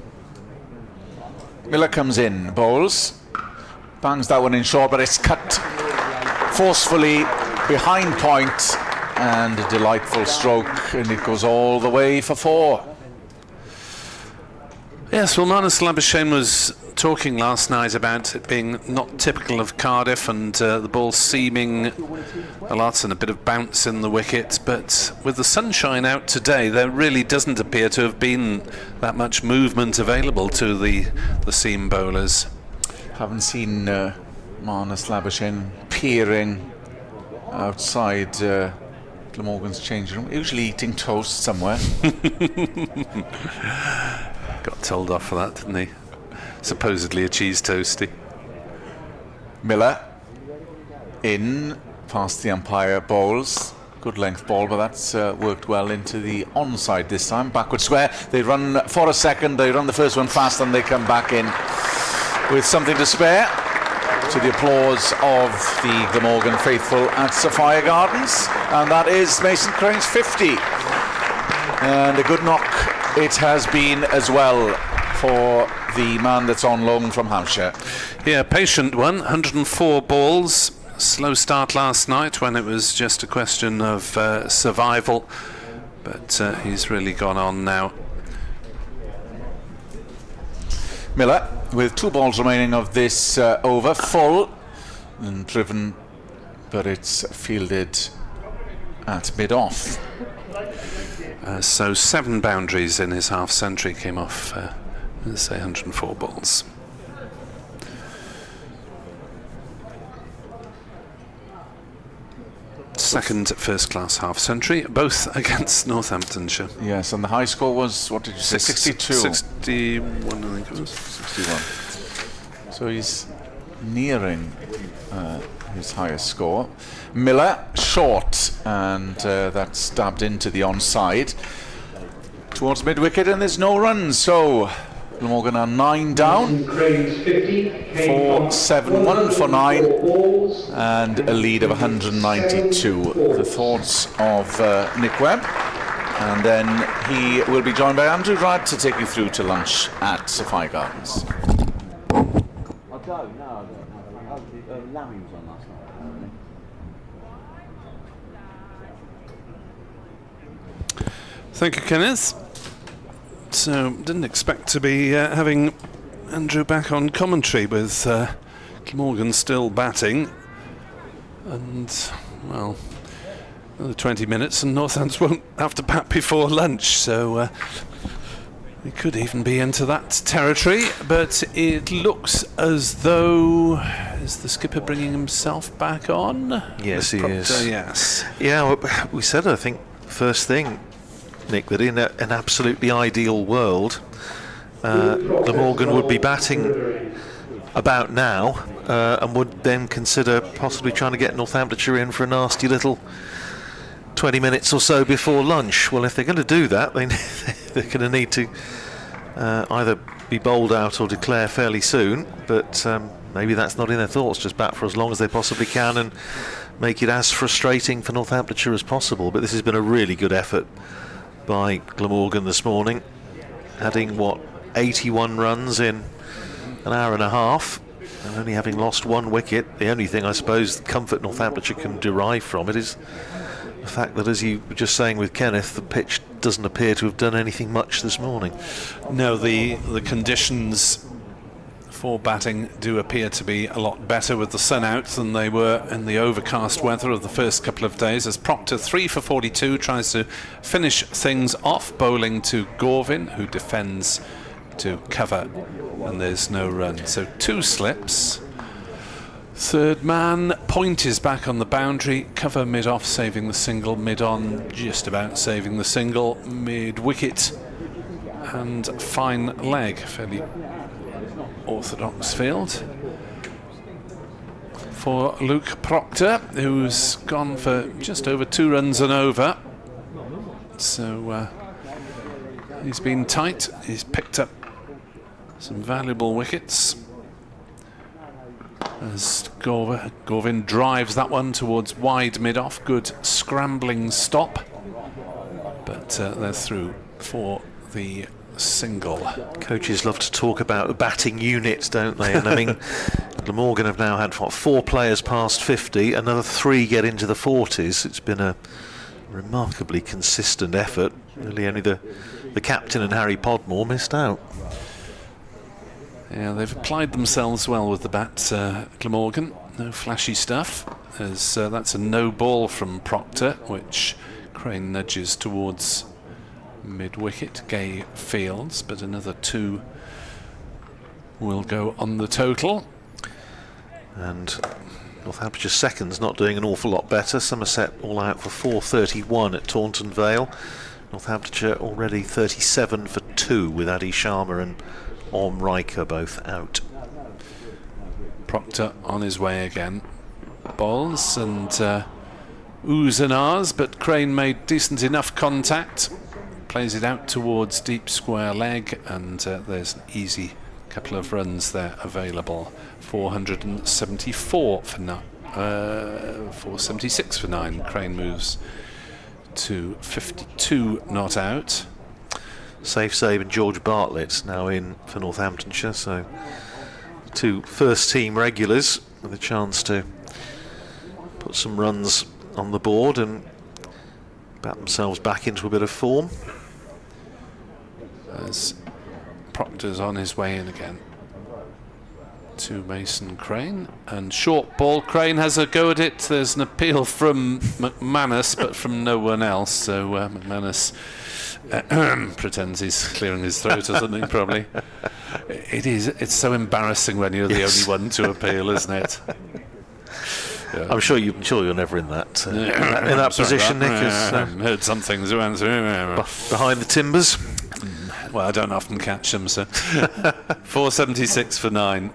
Miller comes in, bowls, bangs that one in short, but it's cut forcefully behind point, and a delightful stroke, and it goes all the way for 4. Yes, well, Marnus Labuschagne was talking last night about it being not typical of Cardiff and the ball seaming a lot and a bit of bounce in the wicket, but with the sunshine out today there really doesn't appear to have been that much movement available to the seam bowlers. Haven't seen Marnus Labuschagne peering outside Glamorgan's changing room, usually eating toast somewhere. Got told off for that, didn't he? Supposedly a cheese toasty. Miller in past the umpire, bowls Good length ball, but that's worked well into the onside this time. Backward square. They run for a second. They run the first one fast, and they come back in with something to spare, to the applause of the Glamorgan faithful at Sophia Gardens. And that is Mason Crane's 50. And a good knock it has been as well for the man that's on loan from Hampshire. Yeah, patient one, 104 balls. Slow start last night when it was just a question of survival, but he's really gone on now. Miller with 2 balls remaining of this over, full and driven, but it's fielded at mid-off. So 7 boundaries in his half century, came off, let's say, 104 balls. Second first-class half-century, both against Northamptonshire. Yes, and the high score was, what did you say, 62? 61, I think it was. 61. So he's nearing his highest score. Miller, short, and that's stabbed into the onside. Towards mid-wicket, and there's no runs, so Glamorgan are 9 down. 4-7-1 for 9, and a lead of 192. The thoughts of Nick Webb, and then he will be joined by Andrew Rudd to take you through to lunch at Sophia Gardens. I don't know. Lammy was on last night. Thank you, Kenneth. So, didn't expect to be having Andrew back on commentary with Glamorgan still batting. And, well, another 20 minutes and Northants won't have to bat before lunch. So, we could even be into that territory. But it looks as though... Is the skipper bringing himself back on? Yes, he is. Yes. Yeah, well, we said, I think, first thing, Nick, that in an absolutely ideal world, Glamorgan would be batting about now and would then consider possibly trying to get Northamptonshire in for a nasty little 20 minutes or so before lunch. Well, if they're going to do that, they're going to need to either be bowled out or declare fairly soon, but maybe that's not in their thoughts. Just bat for as long as they possibly can and make it as frustrating for Northamptonshire as possible. But this has been a really good effort by Glamorgan this morning, adding 81 runs in an hour and a half, and only having lost 1 wicket. The only thing I suppose comfort Northamptonshire can derive from it is the fact that, as you were just saying with Kenneth, the pitch doesn't appear to have done anything much this morning. No, the conditions for batting do appear to be a lot better with the sun out than they were in the overcast weather of the first couple of days, as Proctor, 3 for 42, tries to finish things off, bowling to Gorvin, who defends to cover, and there's no run. So 2 slips. Third man, Point is back on the boundary, cover mid-off saving the single, mid-on just about saving the single, mid-wicket and fine leg, fairly orthodox field for Luke Proctor, who's gone for just over 2 runs and over. So he's been tight, he's picked up some valuable wickets as Gorvin drives that one towards wide mid-off. Good scrambling stop, but they're through for the single. Coaches love to talk about the batting unit, don't they? And I mean, Glamorgan have now had 4 players past 50, another 3 get into the 40s. It's been a remarkably consistent effort. Really only the captain and Harry Podmore missed out. Yeah, they've applied themselves well with the bat, Glamorgan. No flashy stuff, as that's a no ball from Proctor, which Crane nudges towards mid-wicket. Gay fields, but another 2 will go on the total. And Northamptonshire seconds not doing an awful lot better. Somerset all out for 431 at Taunton Vale. Northamptonshire already 37 for 2 with Adi Sharma and Om Riker both out. Proctor on his way again. Bowls, and oohs and ahs, but Crane made decent enough contact. Plays it out towards deep square leg, and there's an easy couple of runs there available. 474 for 9. 476 for 9. Crane moves to 52 not out. Safe save, and George Bartlett's now in for Northamptonshire, so 2 first team regulars with a chance to put some runs on the board and bat themselves back into a bit of form. As Proctor's on his way in again to Mason Crane, and short ball. Crane has a go at it. There's an appeal from McManus, but from no one else, so McManus pretends he's clearing his throat or something. Probably it's so embarrassing when you're the only one to appeal, isn't it? Yeah. I'm sure you're never in that in that position, Nick. Heard some things Behind the timbers. Well, I don't often catch them, so 476 for 9.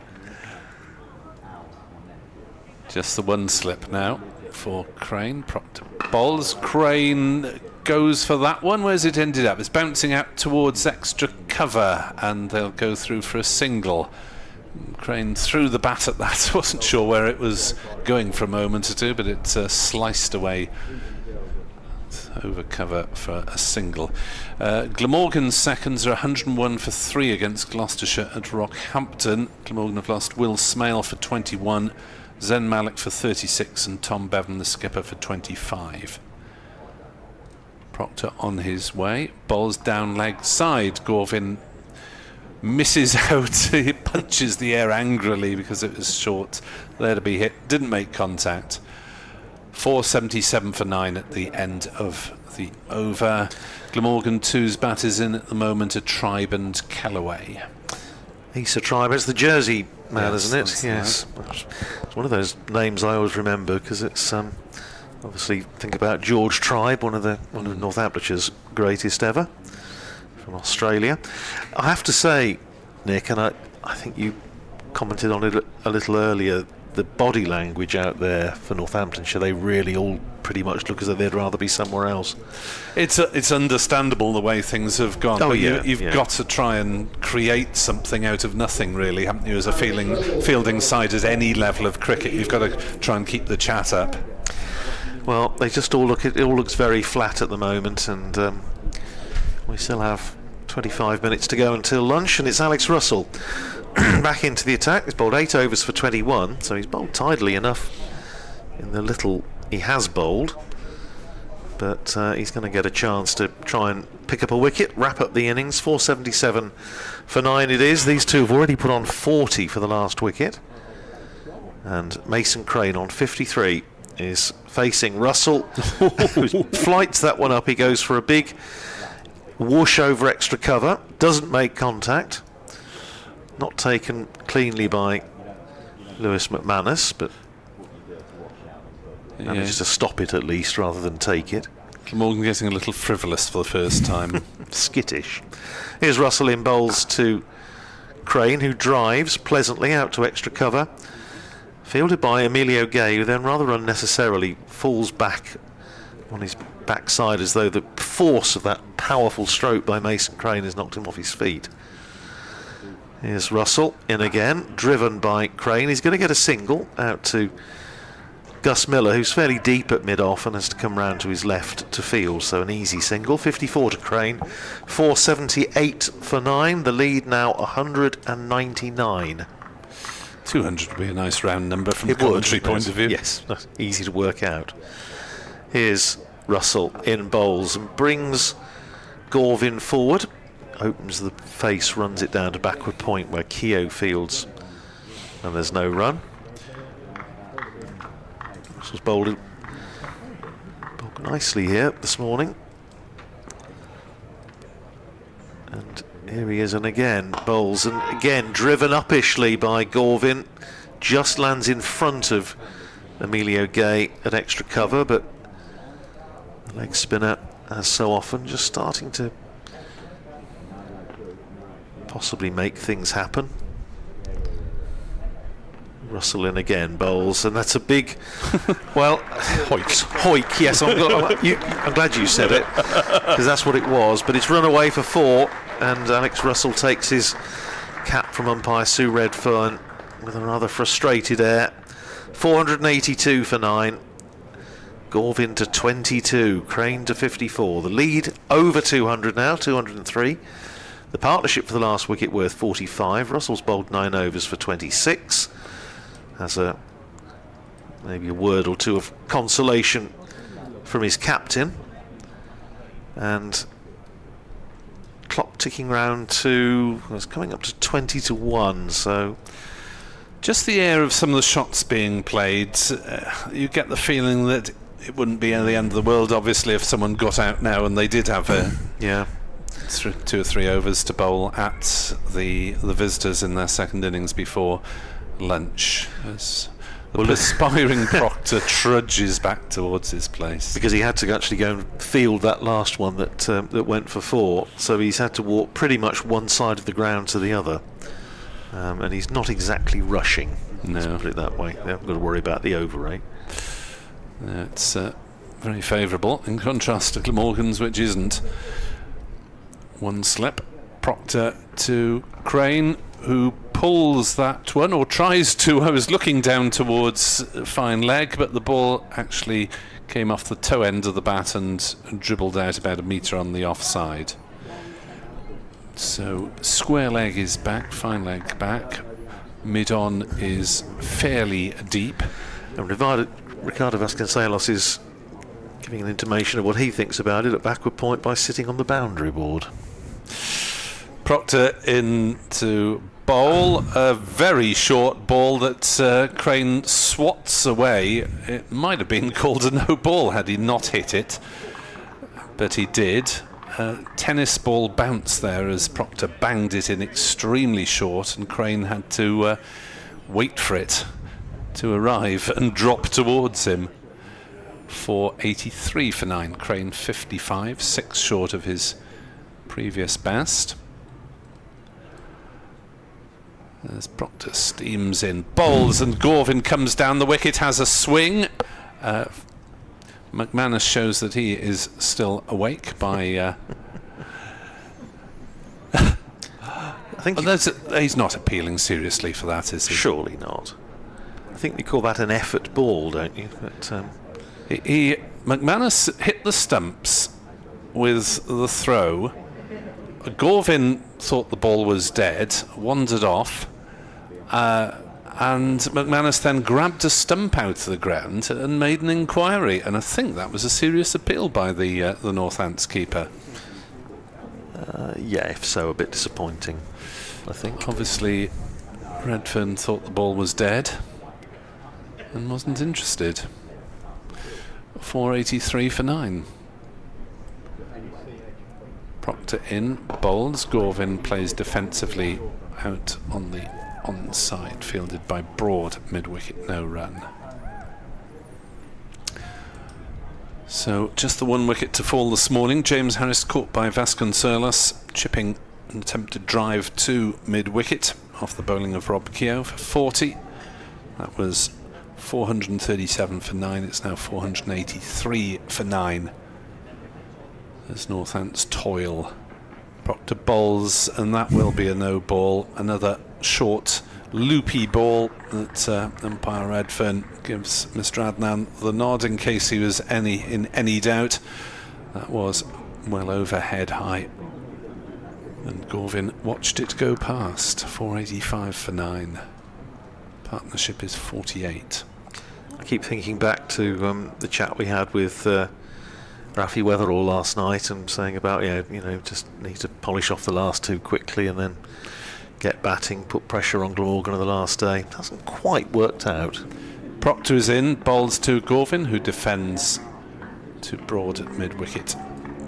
Just the one slip now for Crane. Proctor bowls. Crane goes for that one. Where's it ended up? It's bouncing out towards extra cover, and they'll go through for a single. Crane threw the bat at that. Wasn't sure where it was going for a moment or two, but it sliced away over cover for a single. Glamorgan's seconds are 101 for 3 against Gloucestershire at Rockhampton. Glamorgan have lost Will Smale for 21, Zen Malik for 36, and Tom Bevan, the skipper, for 25. Proctor on his way. Bowls down leg side. Gorvin misses out. He punches the air angrily because it was short there to be hit. Didn't make contact. 477 for 9 at the end of the over. Glamorgan 2's batters in at the moment are Tribe and Callaway. Issa Tribe, it's the Jersey man, Yes, isn't it? that's Yes. It's one of those names I always remember because it's obviously think about George Tribe, one of Northamptonshire's greatest ever, from Australia. I have to say, Nick, and I think you commented on it a little earlier, the body language out there for Northamptonshire, they really all pretty much look as though they'd rather be somewhere else. It's understandable the way things have gone. Oh, but yeah, you've got to try and create something out of nothing, really, haven't you? As a fielding side at any level of cricket, you've got to try and keep the chat up. Well, they just all look. It all looks very flat at the moment, and we still have 25 minutes to go until lunch, and it's Alex Russell back into the attack. He's bowled 8 overs for 21, so he's bowled tidily enough in the little he has bowled, but he's going to get a chance to try and pick up a wicket, wrap up the innings. 477 for 9 it is. These two have already put on 40 for the last wicket, and Mason Crane on 53 is facing Russell, who flights that one up. He goes for a big whoosh over extra cover, doesn't make contact, not taken cleanly by Lewis McManus, but manages to stop it at least rather than take it. Morgan getting a little frivolous for the first time. Skittish. Here's Russell in bowls to Crane, who drives pleasantly out to extra cover, fielded by Emilio Gay, who then rather unnecessarily falls back on his backside as though the force of that powerful stroke by Mason Crane has knocked him off his feet. Here's Russell in again, driven by Crane. He's going to get a single out to Gus Miller, who's fairly deep at mid-off and has to come round to his left to field, so an easy single. 54 to Crane, 478 for 9. The lead now 199. 200 would be a nice round number from a commentary point of view. Yes, easy to work out. Here's Russell in bowls and brings Gorvin forward, opens the face, runs it down to backward point where Keogh fields, and there's no run. Russell's bowled nicely here this morning, and here he is, and again bowls, and again driven uppishly by Gorvin, just lands in front of Emilio Gay at extra cover, but the leg spinner, as so often, just starting to possibly make things happen. Russell in again, bowls, and that's a big, well, hoik. Yes, I'm glad you said it, because that's what it was. But it's run away for 4, and Alex Russell takes his cap from umpire Sue Redfern with a rather frustrated air. 482 for 9. Gorvin to 22, Crane to 54. The lead over 200 now, 203. The partnership for the last wicket worth 45. Russell's bowled 9 overs for 26. Has maybe a word or two of consolation from his captain. And clock ticking round to, it's coming up to 20 to 1, so just the air of some of the shots being played, you get the feeling that it wouldn't be the end of the world, obviously, if someone got out now and they did have 2 or 3 overs to bowl at the visitors in their second innings before lunch. As the perspiring Proctor trudges back towards his place, because he had to actually go and field that last one that went for 4, so he's had to walk pretty much one side of the ground to the other, and he's not exactly rushing. Let's put it that way. They haven't got to worry about the over rate. It's very favourable in contrast to Glamorgan's, which isn't. One slip, Proctor to Crane, who pulls that one, or tries to. I was looking down towards fine leg, but the ball actually came off the toe end of the bat and dribbled out about a metre on the offside. So square leg is back, fine leg back, mid-on is fairly deep. And Ricardo Vasconcelos is giving an intimation of what he thinks about it at backward point by sitting on the boundary board. Proctor in to bowl, a very short ball that Crane swats away. It might have been called a no ball had he not hit it, but he did. Tennis ball bounce there as Proctor banged it in extremely short, and Crane had to wait for it to arrive and drop towards him. 483 for 9. Crane 55, 6 short of his previous best. As Proctor steams in, bowls, and Gorvin comes down the wicket, has a swing. McManus shows that he is still awake by I think he's not appealing seriously for that, is he? Surely not. I think they call that an effort ball, don't you? But McManus hit the stumps with the throw. Gorvin thought the ball was dead, wandered off, and McManus then grabbed a stump out of the ground and made an inquiry, and I think that was a serious appeal by the Northants keeper. Yeah, if so, a bit disappointing, I think. Obviously Redfern thought the ball was dead and wasn't interested. 483 for 9. Proctor in, bowls. Gorvin plays defensively out on the onside, fielded by Broad, mid-wicket, no run. So just the 1 wicket to fall this morning. James Harris caught by Vasconcelos, chipping an attempted drive to mid-wicket off the bowling of Rob Keogh for 40. That was 437 for 9. It's now 483 for 9. As Northants toil. Proctor bowls, and that will be a no ball. Another short, loopy ball that umpire Redfern gives Mr. Adnan the nod in case he was in any doubt. That was well overhead high, and Gorvin watched it go past. 485 for 9. Partnership is 48. I keep thinking back to the chat we had with Rafi Weatherall last night, and saying about just need to polish off the last 2 quickly and then get batting, put pressure on Glamorgan on the last day. Hasn't quite worked out. Proctor is in, bowls to Gorvin, who defends to Broad at mid-wicket.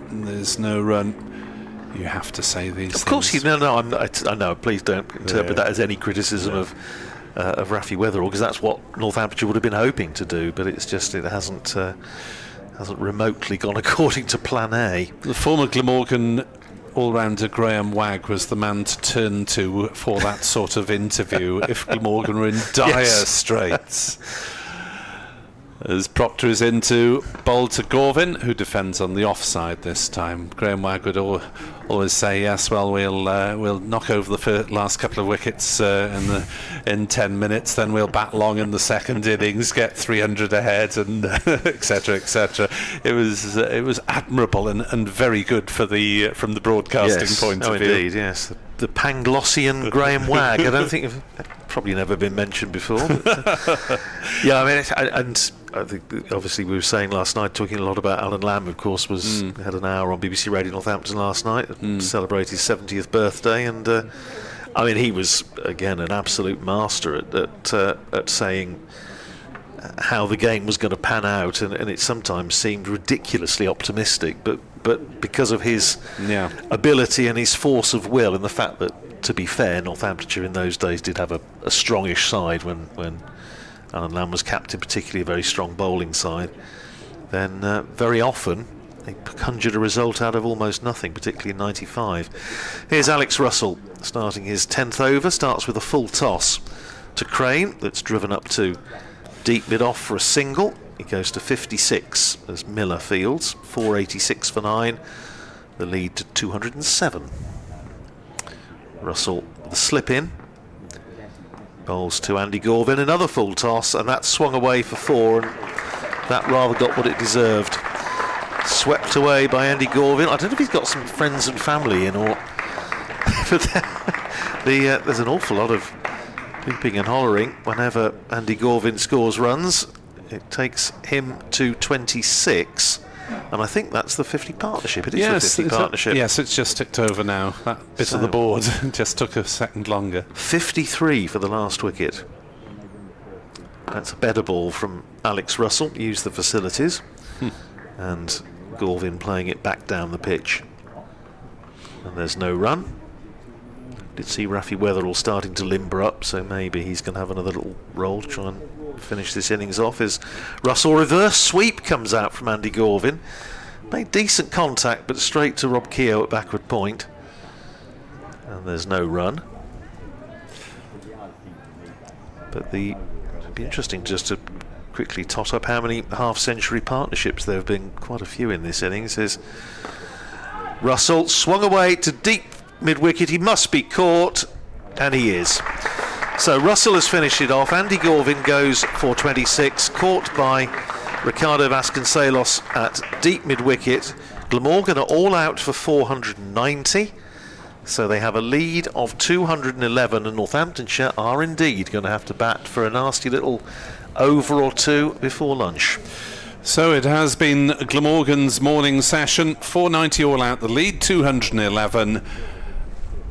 There's no run. You have to say these things. Of course, I know. Please don't interpret that as any criticism of Rafi Weatherall, because that's what Northamptonshire would have been hoping to do. But it's just it hasn't remotely gone according to Plan A. The former Glamorgan all-rounder Graham Wagg was the man to turn to for that sort of interview if Glamorgan were in dire straits. As Proctor is in to bowl to Gorvin, who defends on the offside this time. Graham Wagg would always say, yes, well, we'll knock over the last couple of wickets in 10 minutes, then we'll bat long in the second innings, get 300 ahead, and etc. etc. It was admirable and very good for from the broadcasting point of view. Indeed, yes. The Panglossian Graham Wagg. I don't think probably never been mentioned before. But, yeah, I mean, and I think obviously we were saying last night, talking a lot about Alan Lamb, of course, had an hour on BBC Radio Northampton last night, celebrated his 70th birthday, and I mean, he was again an absolute master at saying how the game was going to pan out, and it sometimes seemed ridiculously optimistic, but because of his ability and his force of will, and the fact that, to be fair, Northamptonshire in those days did have a strongish side when Alan Lamb was captain, particularly a very strong bowling side, then very often they conjured a result out of almost nothing, particularly in 95. Here's Alex Russell starting his 10th over, starts with a full toss to Crane, that's driven up to deep mid-off for a single. He goes to 56 as Miller fields, 486 for 9, the lead to 207. Russell with a slip in, bowls to Andy Gorvin, another full toss, and that swung away for 4, and that rather got what it deserved. Swept away by Andy Gorvin. I don't know if he's got some friends and family in, or but there's an awful lot of whooping and hollering whenever Andy Gorvin scores runs. It takes him to 26, and I think that's the 50 partnership. It is the 50 partnership. Yes, it's just ticked over now. That bit of the board just took a second longer. 53 for the last wicket. That's a better ball from Alex Russell. Use the facilities. And Gorvin playing it back down the pitch. And there's no run. Did see Rafi Weatherall starting to limber up, so maybe he's going to have another little roll to try and finish this innings off. As Russell reverse sweep comes out from Andy Gorvin. Made decent contact, but straight to Rob Keogh at backward point. And there's no run. But it'd be interesting just to quickly tot up how many half-century partnerships there have been. Quite a few in this innings. As Russell swung away to deep mid-wicket, he must be caught, and he is. So Russell has finished it off. Andy Gorvin goes for 26, caught by Ricardo Vasconcelos at deep mid-wicket. Glamorgan are all out for 490, so they have a lead of 211, and Northamptonshire are indeed going to have to bat for a nasty little over or two before lunch. So it has been Glamorgan's morning session. 490 all out, the lead 211.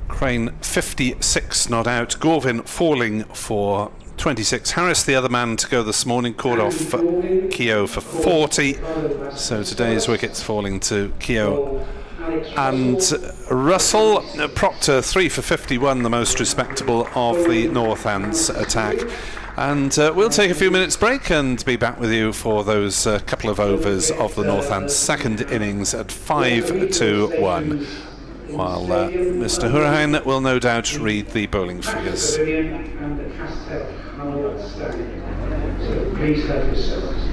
Crane 56 not out. Gorvin falling for 26. Harris, the other man to go this morning, caught off Keogh for 40. So today's wickets falling to Keogh and Russell. Proctor 3 for 51, the most respectable of the Northants attack. And we'll take a few minutes break and be back with you for those couple of overs of the Northants' second innings at 5-1. While Mr. Hurahan will no doubt read the bowling figures. Please help yourselves.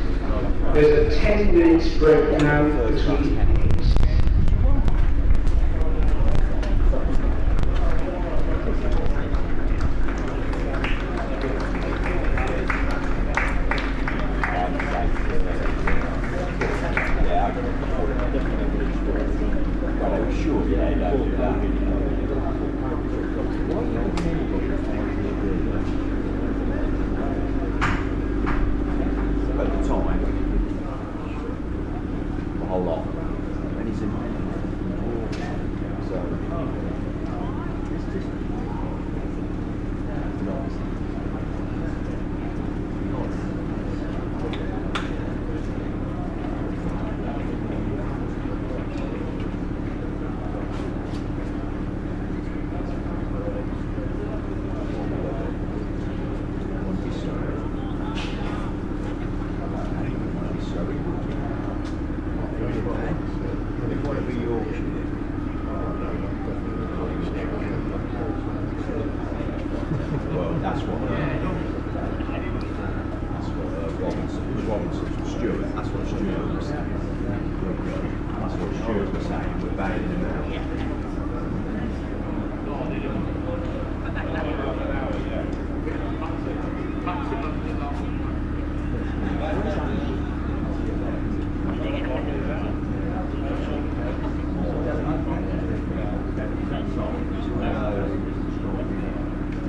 There's a 10 minutes break now between innings. banging them out.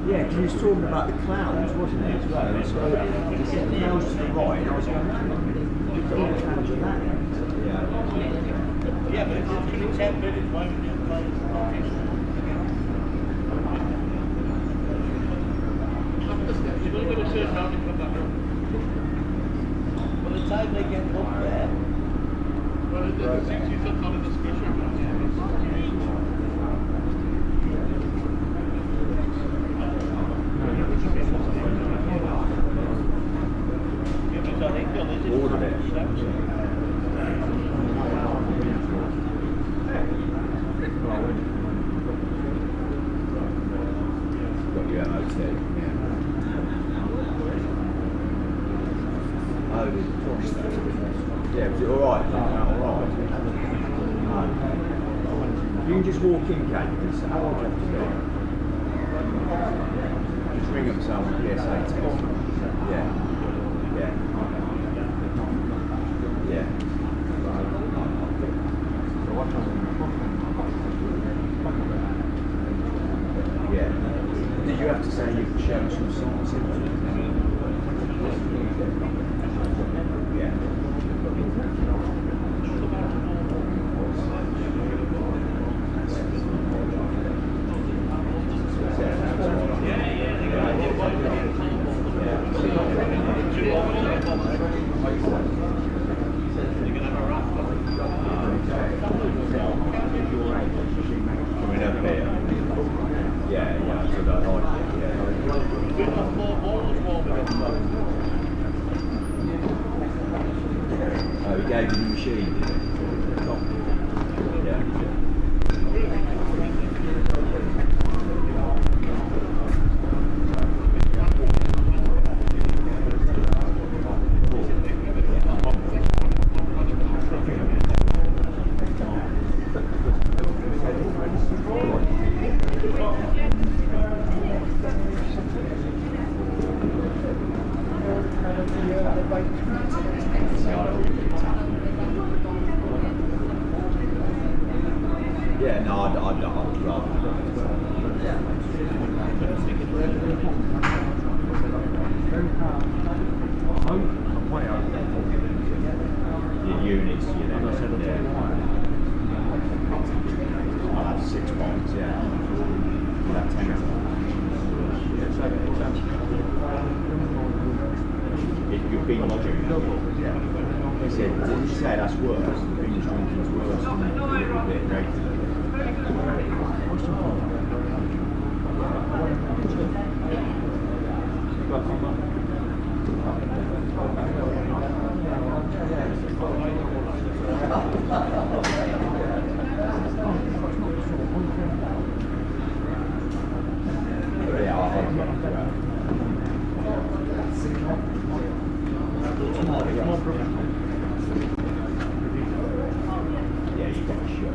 Yeah, because he was talking about the clouds, wasn't he, as well? So he said the clouds to the right, and I was going, look at all the clouds of that. Yeah, but it's only 10 minutes, why would you play? You're going to turn around and come back up. By the time they get up there, well, the 60 foot on the special. Ordered it. Got your MOT. Oh, did it? Yeah, was it alright? Alright. You can just walk in, Kate. How old do you have to be? Just ring up someone, PSA test. Yeah. Yeah. Yeah. Yeah. Did you have to say you could show some signs in there? Yeah. Coming up here. Yeah, so I like it, yeah. Oh, he gave you the machine, did he? Yeah. Yeah, no, I'd rather. Your units, you know. I'll have 6 points, yeah. You'll have 10 of them. You've been lodging. Yeah. He said, didn't you say that's worse? The binge drinking's worse than a bit regular. Yeah, I'll have yeah, you got a shot.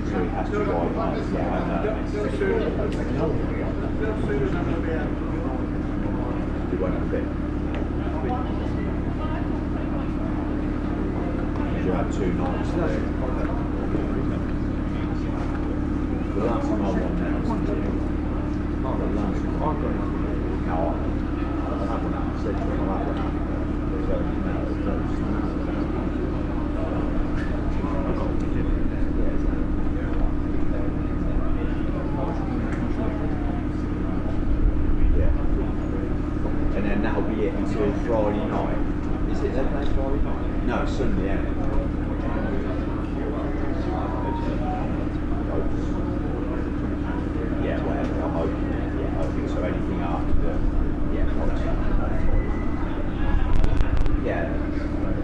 So he has to drive on. Yeah, I know. You won't have fit. You had 2 nights there. The last time I won now was the last one. Now, I'll have one out. I said to him, I'll have one out. Yeah. And then that'll be it until Friday night. Is it then Friday night? No, Sunday, yeah. Yeah, whatever, I'm hoping. Yeah, hoping. So anything after the, yeah.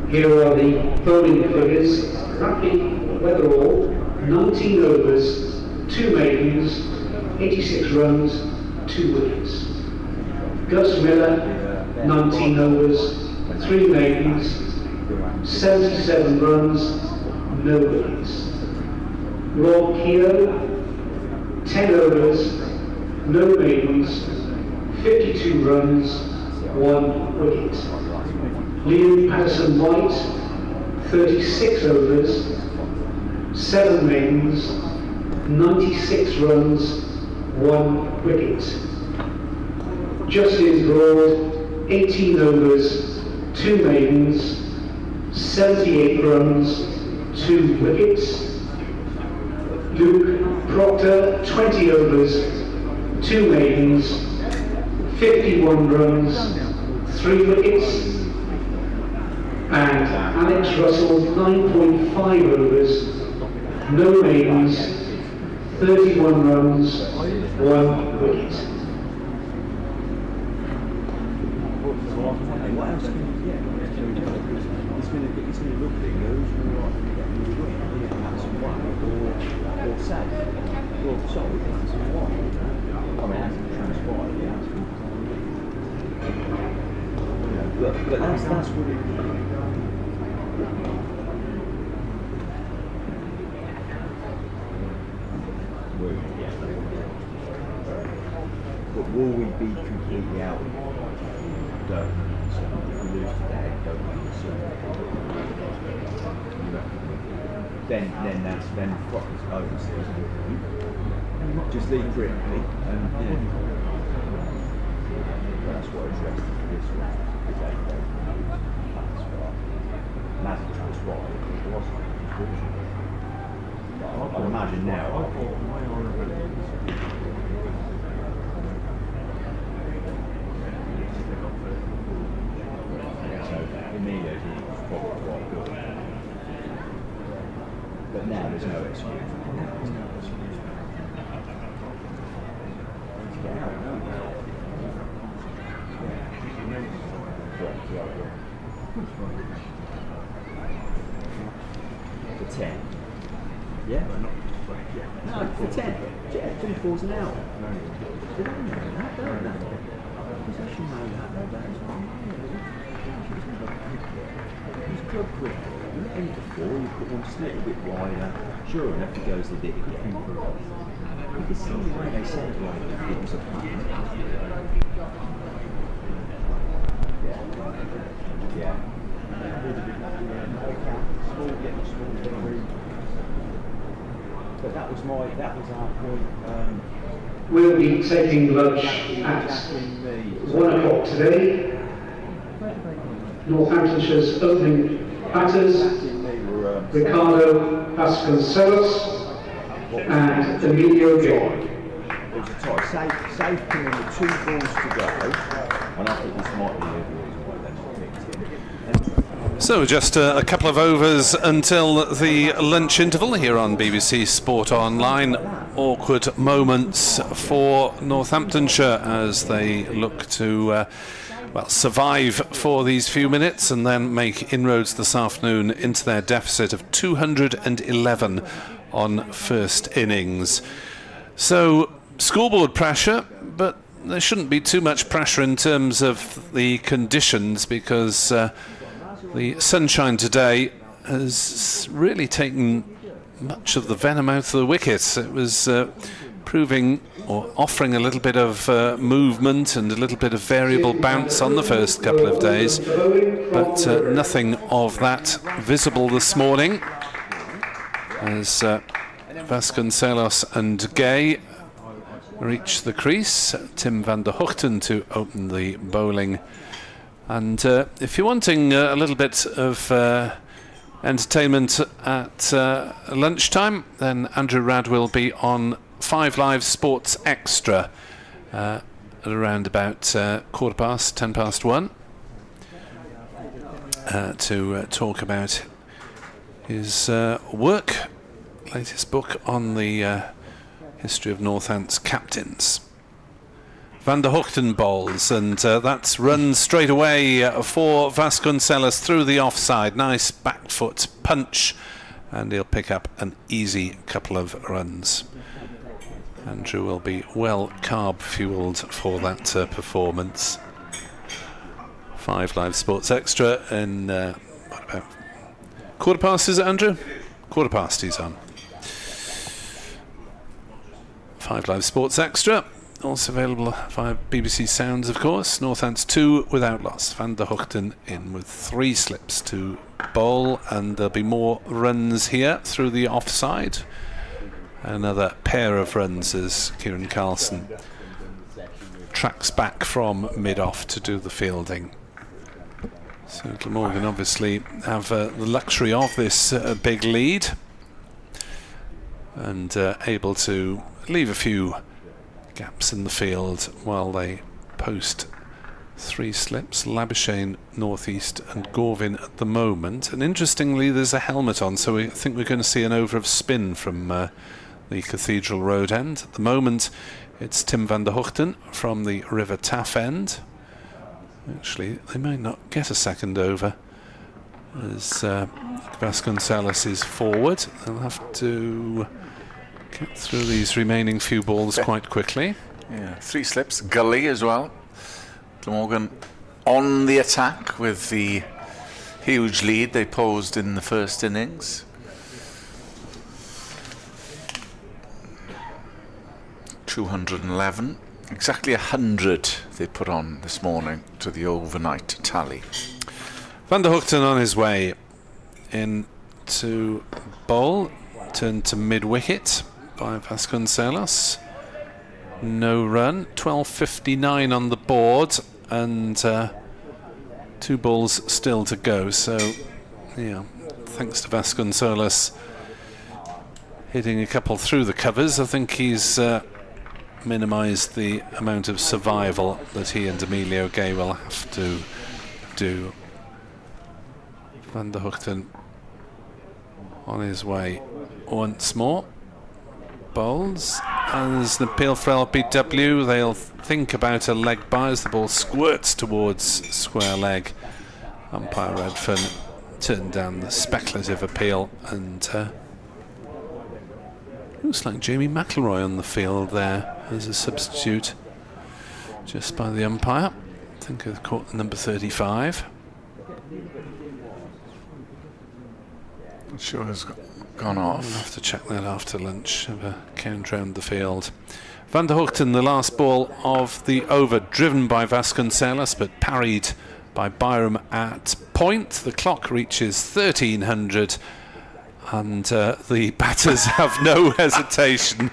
Here are the bowling figures. Roughly, Weatherall, 19 overs, 2 maidens, 86 runs, 2 wickets. Gus Miller, 19 overs, 3 maidens, 77 runs, no wickets. Rob Keogh, 10 overs, no maidens, 52 runs, 1 wicket. Liam Patterson-White, 36 overs, 7 maidens, 96 runs, 1 wicket. Justin Broad, 18 overs, 2 maidens, 78 runs, 2 wickets. Luke Proctor, 20 overs, 2 maidens, 51 runs, 3 wickets. And Alex Russell, 9.5 overs, no maidens, 31 runs, 1 wicket. What else can you get? He's going to look at it and go, who's going to like get me to win? That's one, or sad. Well, sorry, that's one. I mean, it hasn't transpired yet. But that's what it is. But will we be completely out of it? Don't. So if we lose today, don't win the Then Proctor's over season. Just leave critically and that's what interests this one. And as it transpired, it wasn't. I imagine now. But now there's no excuse. For 10. Yeah? No, for 10. Yeah, 24's an hour. They don't know that, don't they? Possession know that, don't they? He's club quick. You let him to 4, you put one just a little bit wider. Sure enough, he goes the bit again. You can see the way they said it was a punt. Yeah. But that was our point. We'll be taking lunch at 1 o'clock today. Northamptonshire's opening batters, Proctor-Vasconcelos and Emilio John. It was a tie. Safe came in with 2 balls to go, and I think this might be the reason why they're not picked in. So just a couple of overs until the lunch interval here on BBC Sport Online. Awkward moments for Northamptonshire as they look to survive for these few minutes and then make inroads this afternoon into their deficit of 211 on first innings. So scoreboard pressure, but there shouldn't be too much pressure in terms of the conditions because the sunshine today has really taken much of the venom out of the wickets. It was proving or offering a little bit of movement and a little bit of variable bounce on the first couple of days, but nothing of that visible this morning as Vasconcelos and Gay reach the crease. Tim van der Hoogten to open the bowling. And if you're wanting a little bit of entertainment at lunchtime, then Andrew Rad will be on 5 Live Sports Extra at around about 1:15 to talk about his work, latest book on the history of Northants captains. Van der Hoogten bowls, and that's run straight away for Vasconcelos through the offside. Nice back foot punch, and he'll pick up an easy couple of runs. Andrew will be well carb fueled for that performance. 5 Live Sports Extra in what about quarter past, is it, Andrew? Quarter past he's on. 5 Live Sports Extra, also available via BBC Sounds, of course. Northants 2 without loss. Van der Hoogten in with 3 slips to bowl, and there'll be more runs here through the offside. Another pair of runs as Kieran Carlson tracks back from mid-off to do the fielding. So Glamorgan obviously have the luxury of this big lead, and able to leave a few gaps in the field while they post 3 slips. Labuschagne, Northeast and Gorvin at the moment. And interestingly, there's a helmet on, so I think we're going to see an over of spin from the Cathedral Road end. At the moment, it's Tim van der Hoogten from the River Taff end. Actually, they may not get a second over, as Vasconcelos is forward. They'll have to get through these remaining few balls quite quickly. Yeah, 3 slips. Gully as well. Glamorgan on the attack with the huge lead they posed in the first innings. 211. Exactly 100 they put on this morning to the overnight tally. Van der Hoogten on his way in to bowl. Turned to mid-wicket by Vasconcelos. No run. 12:59 on the board, and 2 balls still to go. So, yeah, thanks to Vasconcelos hitting a couple through the covers, I think he's minimised the amount of survival that he and Emilio Gay will have to do. Van der Hoogten on his way once more. Bowls, and there's an appeal for LBW. They'll think about a leg by as the ball squirts towards square leg. Umpire Redfern turned down the speculative appeal, and looks like Jamie McIlroy on the field there as a substitute just by the umpire. I think I've caught the number 35. Not sure has gone off. We'll have to check that after lunch. Have a count round the field. Van der Hoogten, the last ball of the over, driven by Vasconcelos but parried by Byram at point. The clock reaches 1300, and the batters have no hesitation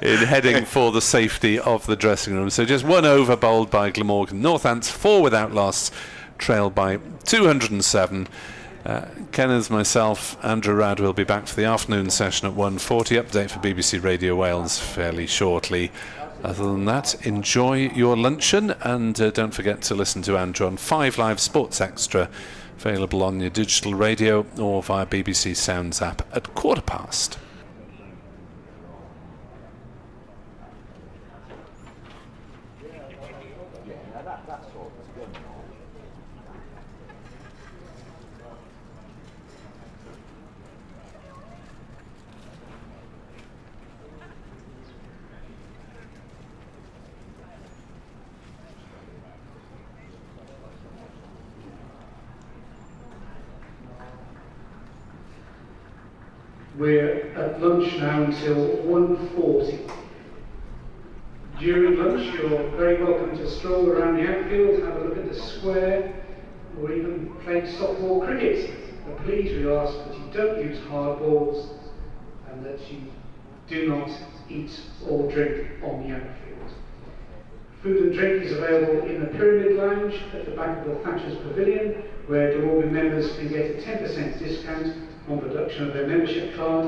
in heading for the safety of the dressing room. So just 1 over bowled by Glamorgan. Northants 4 without loss, trailed by 207. Kenneth, myself, Andrew Rad will be back for the afternoon session at 1:40. Update for BBC Radio Wales fairly shortly. Other than that, enjoy your luncheon, and don't forget to listen to Andrew on 5 Live Sports Extra, available on your digital radio or via BBC Sounds app at 1:15. We're at lunch now until 1:40. During lunch, you're very welcome to stroll around the outfield, have a look at the square, or even play softball cricket. But please, we ask that you don't use hard balls and that you do not eat or drink on the outfield. Food and drink is available in the Pyramid Lounge at the back of the Thatcher's Pavilion, where Glamorgan members can get a 10% discount on production of their membership card.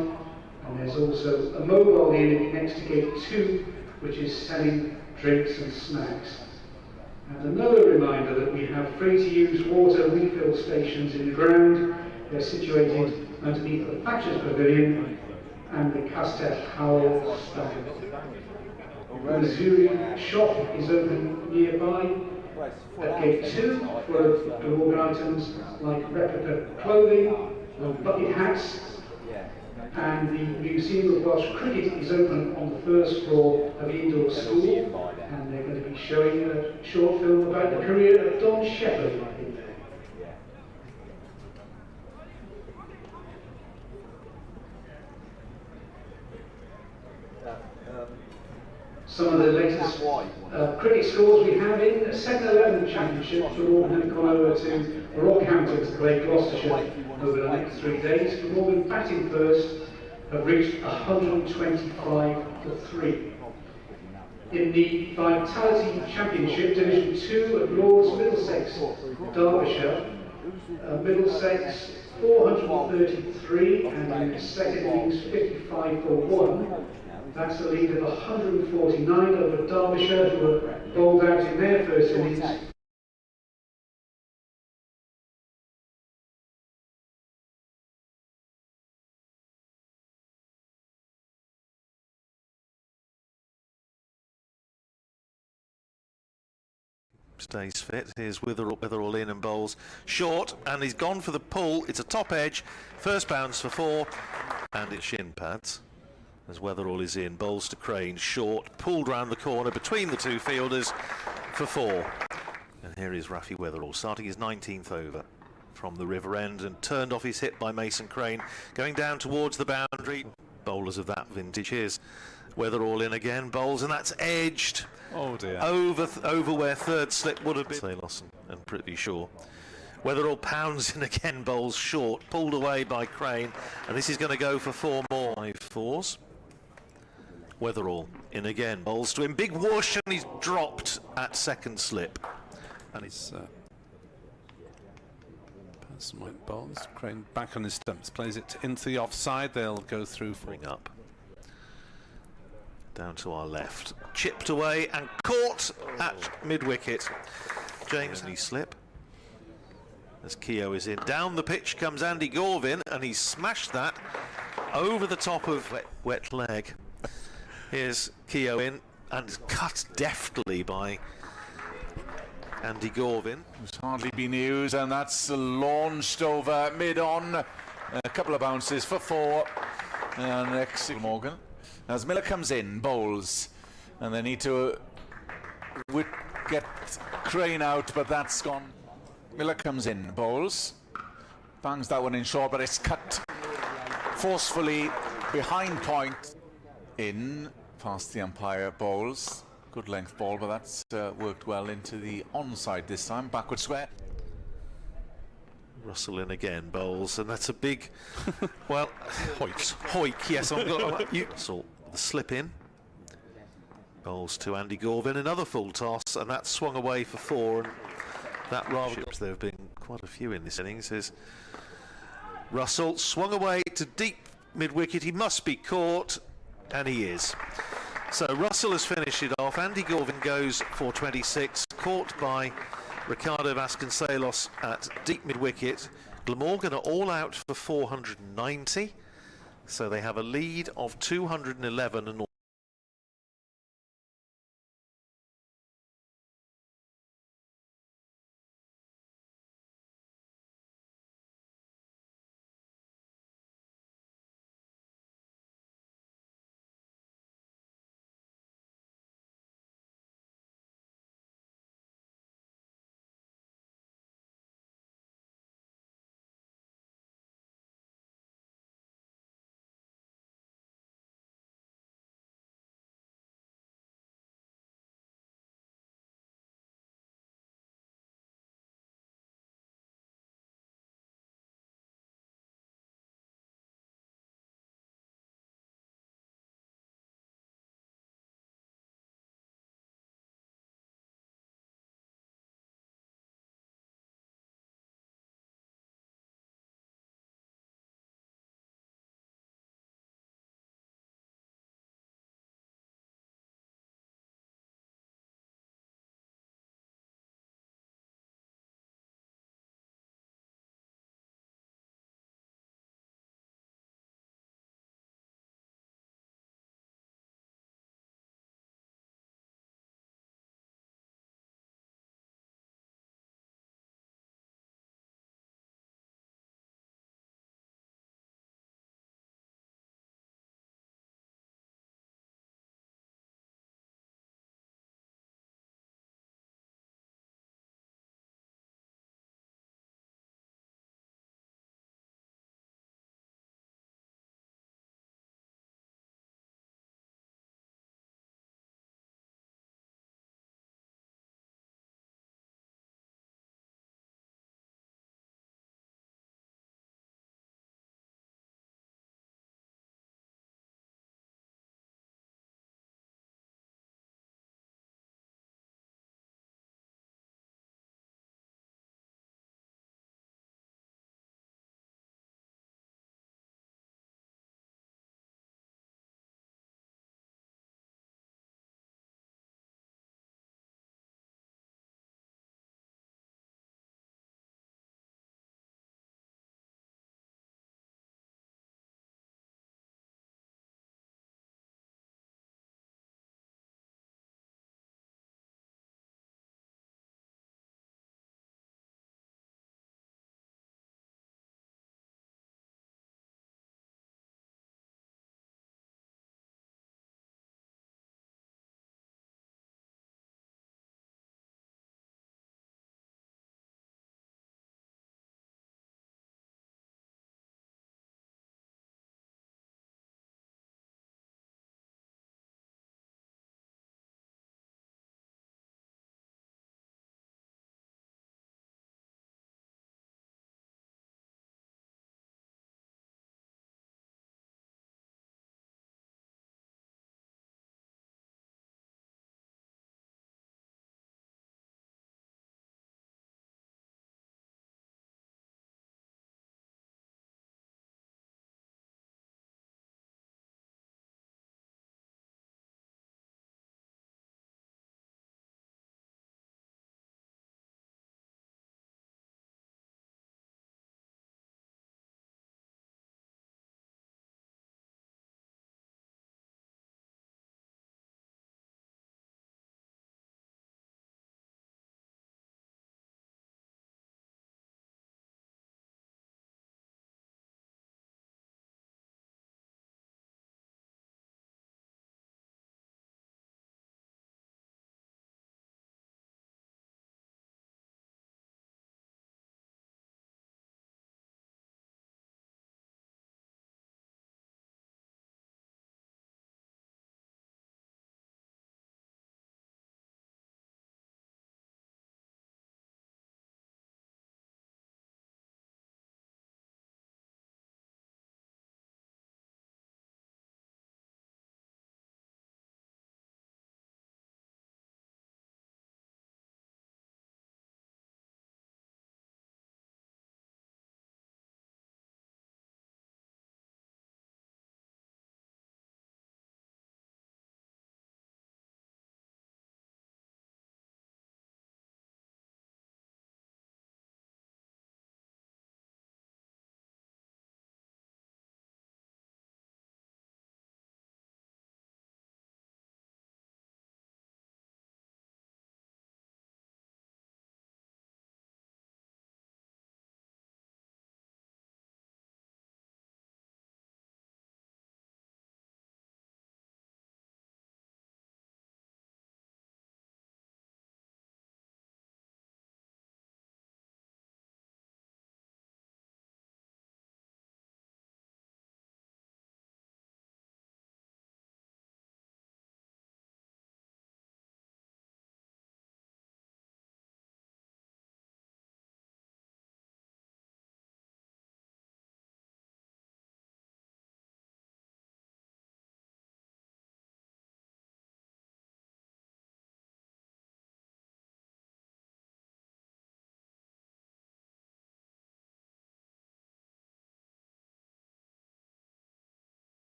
And there's also a mobile unit next to gate 2, which is selling drinks and snacks. And another reminder that we have free-to-use water refill stations in the ground. They're situated underneath the Thatcher's Pavilion and the Castet Howell stand. The Missouri shop is open nearby at gate 2 for Glamorgan items like replica clothing, bucket hats, And the Museum of Welsh Cricket is open on the first floor of the indoor school, and they're going to be showing a short film about the career of Don Shepherd in there. Some of the latest cricket scores we have in the 7-11 Championship. Glamorgan have gone over to Rockhampton to play Gloucestershire over the next 3 days. Glamorgan batting first have reached 125 for 3. In the Vitality Championship, Division 2 at Lords, Middlesex, Derbyshire, Middlesex 433 and in the second innings 55 for 1. That's a lead of 149 over Derbyshire, who were bowled out in their first innings. Stays fit. Here's Wetherall in and bowls short, and he's gone for the pull. It's a top edge. First bounce for 4, and it's shin pads. As Wetherall is in, bowls to Crane, short, pulled round the corner between the two fielders for 4. And here is Rafi Wetherall starting his 19th over from the river end and turned off his hip by Mason Crane, going down towards the boundary. Bowlers of that vintage. Here's Wetherall in again, bowls, and that's edged. Oh dear. Over where third slip would have been. Salos and Pretty Sure. Wetherall pounds in again, bowls short, pulled away by Crane, and this is going to go for 4 more. 5 4s. Wetherall in again, bowls to him, big whoosh, and he's dropped at second slip. And It's Patterson White bowls. Crane back on his stumps, plays it into the offside. They'll go through for bring up. Down to our left, chipped away and caught at mid-wicket. James knee slip. As Keogh is in, down the pitch comes Andy Gorvin, and he smashed that over the top of wet leg. Here's Keogh in, and cut deftly by Andy Gorvin. It's hardly been used, and that's launched over mid-on. A couple of bounces for 4. And next, Morgan. As Miller comes in, bowls, and they need to get Crane out, but that's gone. Miller comes in, bowls, bangs that one in short, but it's cut forcefully behind point, in past the umpire. Bowls, good length ball, but that's worked well into the onside this time. Backward square. Russell in again, bowls, and that's a big, well, hoik, yes, Russell, the slip in, bowls to Andy Gorvin, another full toss, and that swung away for 4, and that rather, there have been quite a few in this innings, is Russell swung away to deep mid-wicket, he must be caught, and he is. So Russell has finished it off, Andy Gorvin goes for 26, caught by Proctor-Vasconcelos at deep mid-wicket. Glamorgan are all out for 490, so they have a lead of 211 and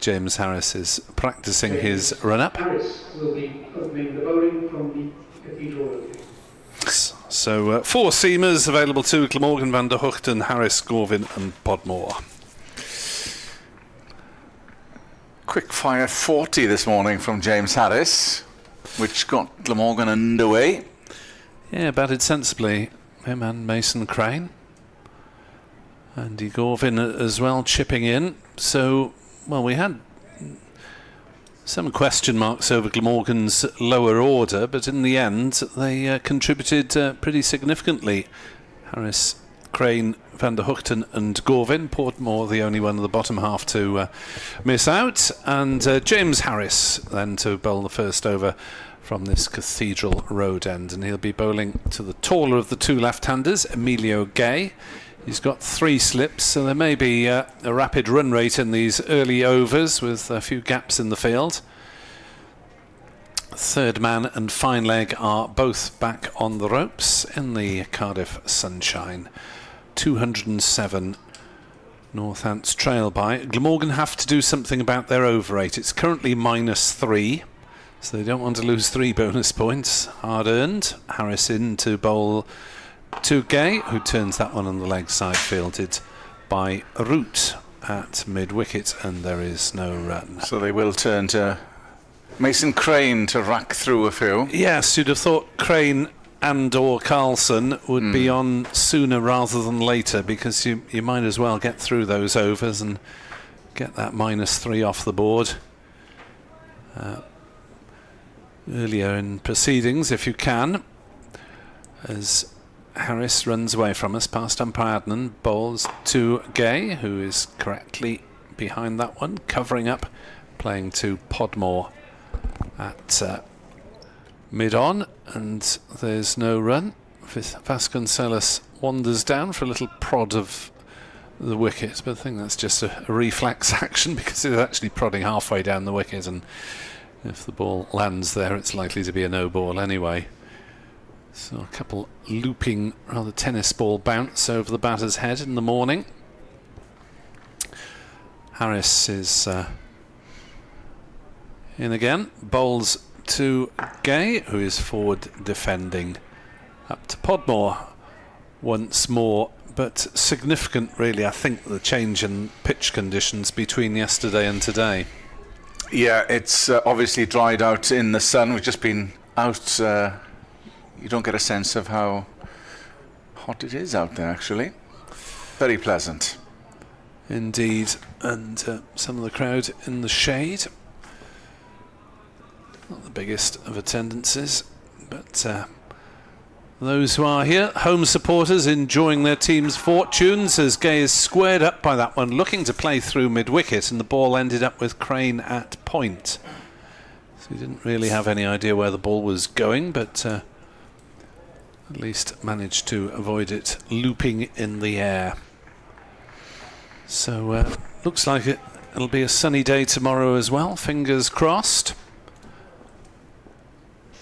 James Harris is practicing his run-up. Harris will be opening the bowling from the Cathedral Road. So 4 seamers available to Glamorgan, Van der Hoogten, Harris, Gorvin and Podmore. Quick fire 40 this morning from James Harris, which got Glamorgan underway. Yeah, batted sensibly, him and Mason Crane. Andy Gorvin as well chipping in. So, well, we had some question marks over Glamorgan's lower order, but in the end they contributed pretty significantly. Harris, Crane, Van der Hoogten and Gorvin. Portmore the only one in the bottom half to miss out, and James Harris then to bowl the first over from this Cathedral Road end, and he'll be bowling to the taller of the 2 left-handers, Emilio Gay. He's got 3 slips, so there may be a rapid run rate in these early overs with a few gaps in the field. Third man and fine leg are both back on the ropes in the Cardiff sunshine. 207 Northants trail by. Glamorgan have to do something about their over rate. It's currently -3, so they don't want to lose 3 bonus points, hard earned. Harris in to bowl to Gay, who turns that one on the leg side, fielded by Root at mid-wicket, and there is no run. So they will turn to Mason Crane to rack through a few. Yes, you'd have thought Crane and or Carlson would be on sooner rather than later, because you might as well get through those overs and get that -3 off the board earlier in proceedings if you can, as Harris runs away from us past umpire Adnan, bowls to Gay, who is correctly behind that one, covering up, playing to Podmore at mid-on, and there's no run. Vasconcelos wanders down for a little prod of the wicket, but I think that's just a reflex action, because he's actually prodding halfway down the wicket, and if the ball lands there it's likely to be a no ball anyway. So a couple looping, rather tennis ball bounce over the batter's head in the morning. Harris is in again, bowls to Gay, who is forward defending, up to Podmore once more, but significant really, I think, the change in pitch conditions between yesterday and today. Yeah, it's obviously dried out in the sun. We've just been out. You don't get a sense of how hot it is out there, actually. Very pleasant. Indeed, and some of the crowd in the shade. Not the biggest of attendances, but those who are here, home supporters, enjoying their team's fortunes, as Gay is squared up by that one, looking to play through mid-wicket, and the ball ended up with Crane at point. So he didn't really have any idea where the ball was going, but at least managed to avoid it looping in the air. So looks like it'll be a sunny day tomorrow as well, fingers crossed.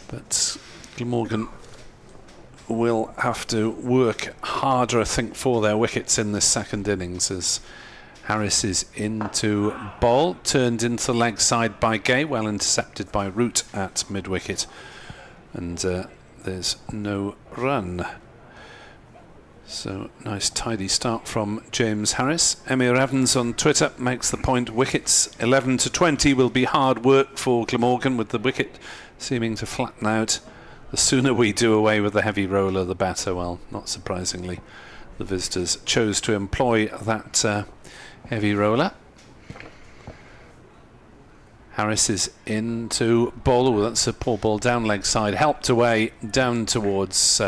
But Glamorgan will have to work harder, I think, for their wickets in this second innings, as Harris is into bowl, turned into the leg side by Gay, well intercepted by Root at mid-wicket, and there's no run. So nice tidy start from James Harris. Emir Evans on Twitter makes the point, wickets 11 to 20 will be hard work for Glamorgan, with the wicket seeming to flatten out. The sooner we do away with the heavy roller, the better. Well, not surprisingly, the visitors chose to employ that heavy roller. Harris is into bowl. Oh, that's a poor ball down leg side, helped away down towards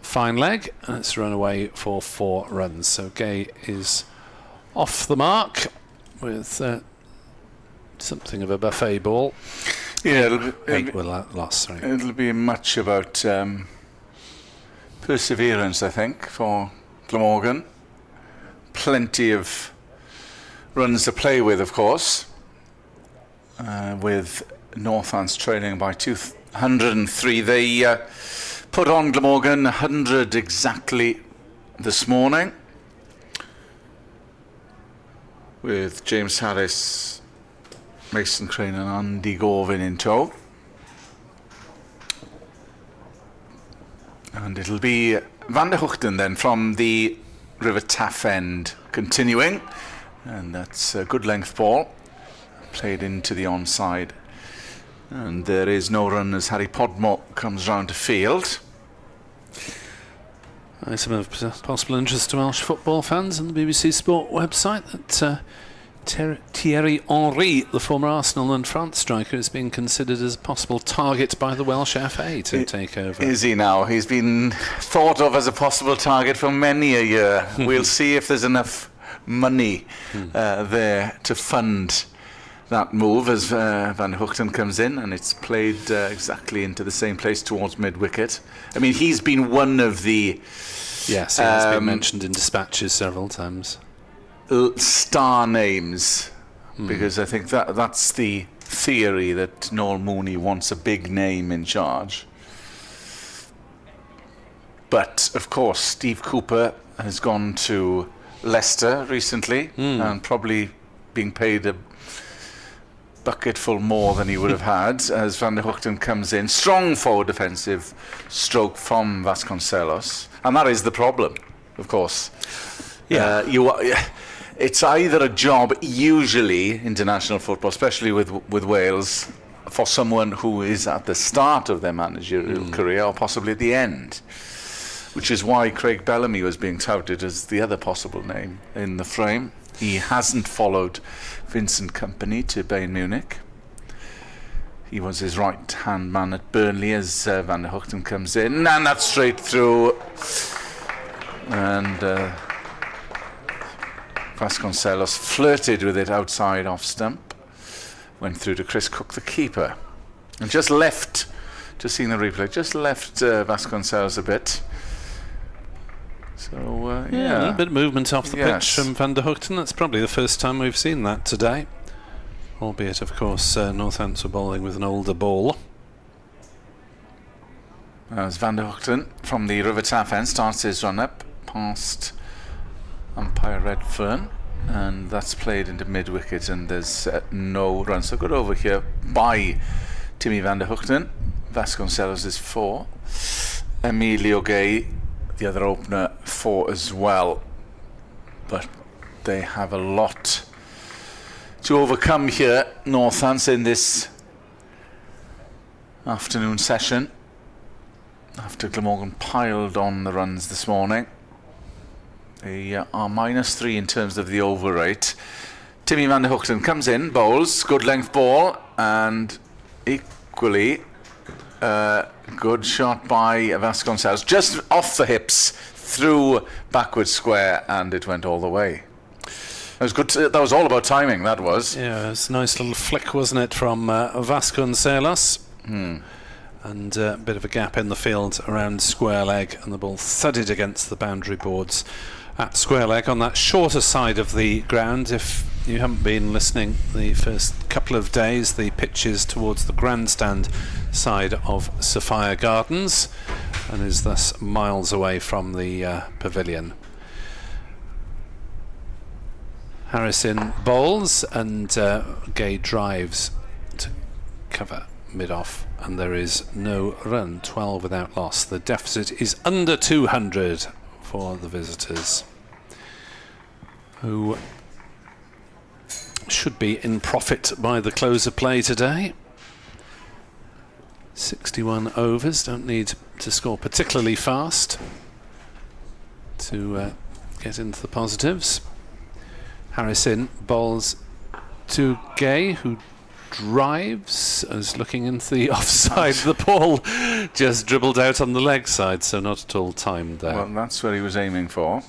fine leg, and it's run away for 4 runs. So Gay is off the mark with something of a buffet ball. Yeah, it'll be much about perseverance, I think, for Glamorgan. Plenty of runs to play with, of course, with Northants trailing by 203. They put on Glamorgan 100 exactly this morning. with James Harris, Mason Crane and Andy Gorvin in tow. And it'll be Van der Hoogten then from the River Taff end continuing. And that's a good length ball. Played into the onside. And there is no run as Harry Podmore comes round to field. Item of possible interest to Welsh football fans on the BBC Sport website that Thierry Henry, the former Arsenal and France striker, is being considered as a possible target by the Welsh FA to take over. Is he now? He's been thought of as a possible target for many a year. We'll see if there's enough money there to fund that move as Van der Hoogten comes in, and it's played exactly into the same place towards mid-wicket. I mean, he's been one of the... Yes, he has been mentioned in dispatches several times. Star names, because I think that's the theory that Noel Mooney wants a big name in charge. But, of course, Steve Cooper has gone to Leicester recently and probably being paid a bucketful more than he would have had as Van der Hoogten comes in. Strong forward defensive stroke from Vasconcelos. And that is the problem, of course. It's either a job, usually international football, especially with Wales, for someone who is at the start of their managerial career or possibly at the end, which is why Craig Bellamy was being touted as the other possible name in the frame. He hasn't followed Vincent Kompany to Bayern Munich. He was his right-hand man at Burnley as Van der Hoogten comes in, and that's straight through. And Vasconcelos flirted with it outside off stump, went through to Chris Cook, the keeper, and just left, just seeing the replay, just left Vasconcelos a bit. So, a little bit of movement off the pitch from Van der Hoogten. That's probably the first time we've seen that today. Albeit, of course, Northampton bowling with an older ball. As Van der Hoogten from the River Taff end starts his run up past umpire Redfern, and that's played into mid-wicket, and there's no run. So good over here by Timmy Van der Hoogten. Vasconcelos is 4. Emilio Gay, the other opener, 4 as well. But they have a lot to overcome here, Northants, in this afternoon session after Glamorgan piled on the runs this morning. They are -3 in terms of the over rate. Timmy Van der Hoogten comes in, bowls, good length ball, and equally good shot by Vasconcelos, just off the hips, through backward square, and it went all the way. That was good. That was all about timing, that was. Yeah, it was a nice little flick, wasn't it, from Vasconcelos. And a bit of a gap in the field around square leg, and the ball thudded against the boundary boards at square leg on that shorter side of the ground. If you haven't been listening the first couple of days, the pitch is towards the grandstand side of Sophia Gardens and is thus miles away from the pavilion. Harris in bowls, and Gay drives to cover mid-off, and there is no run, 12 without loss. The deficit is under 200 for the visitors, who should be in profit by the close of play today. 61 overs, don't need to score particularly fast to get into the positives. Harris in, bowls to Gay, who drives, is looking into the offside. The ball just dribbled out on the leg side, so not at all timed there. Well, that's what he was aiming for.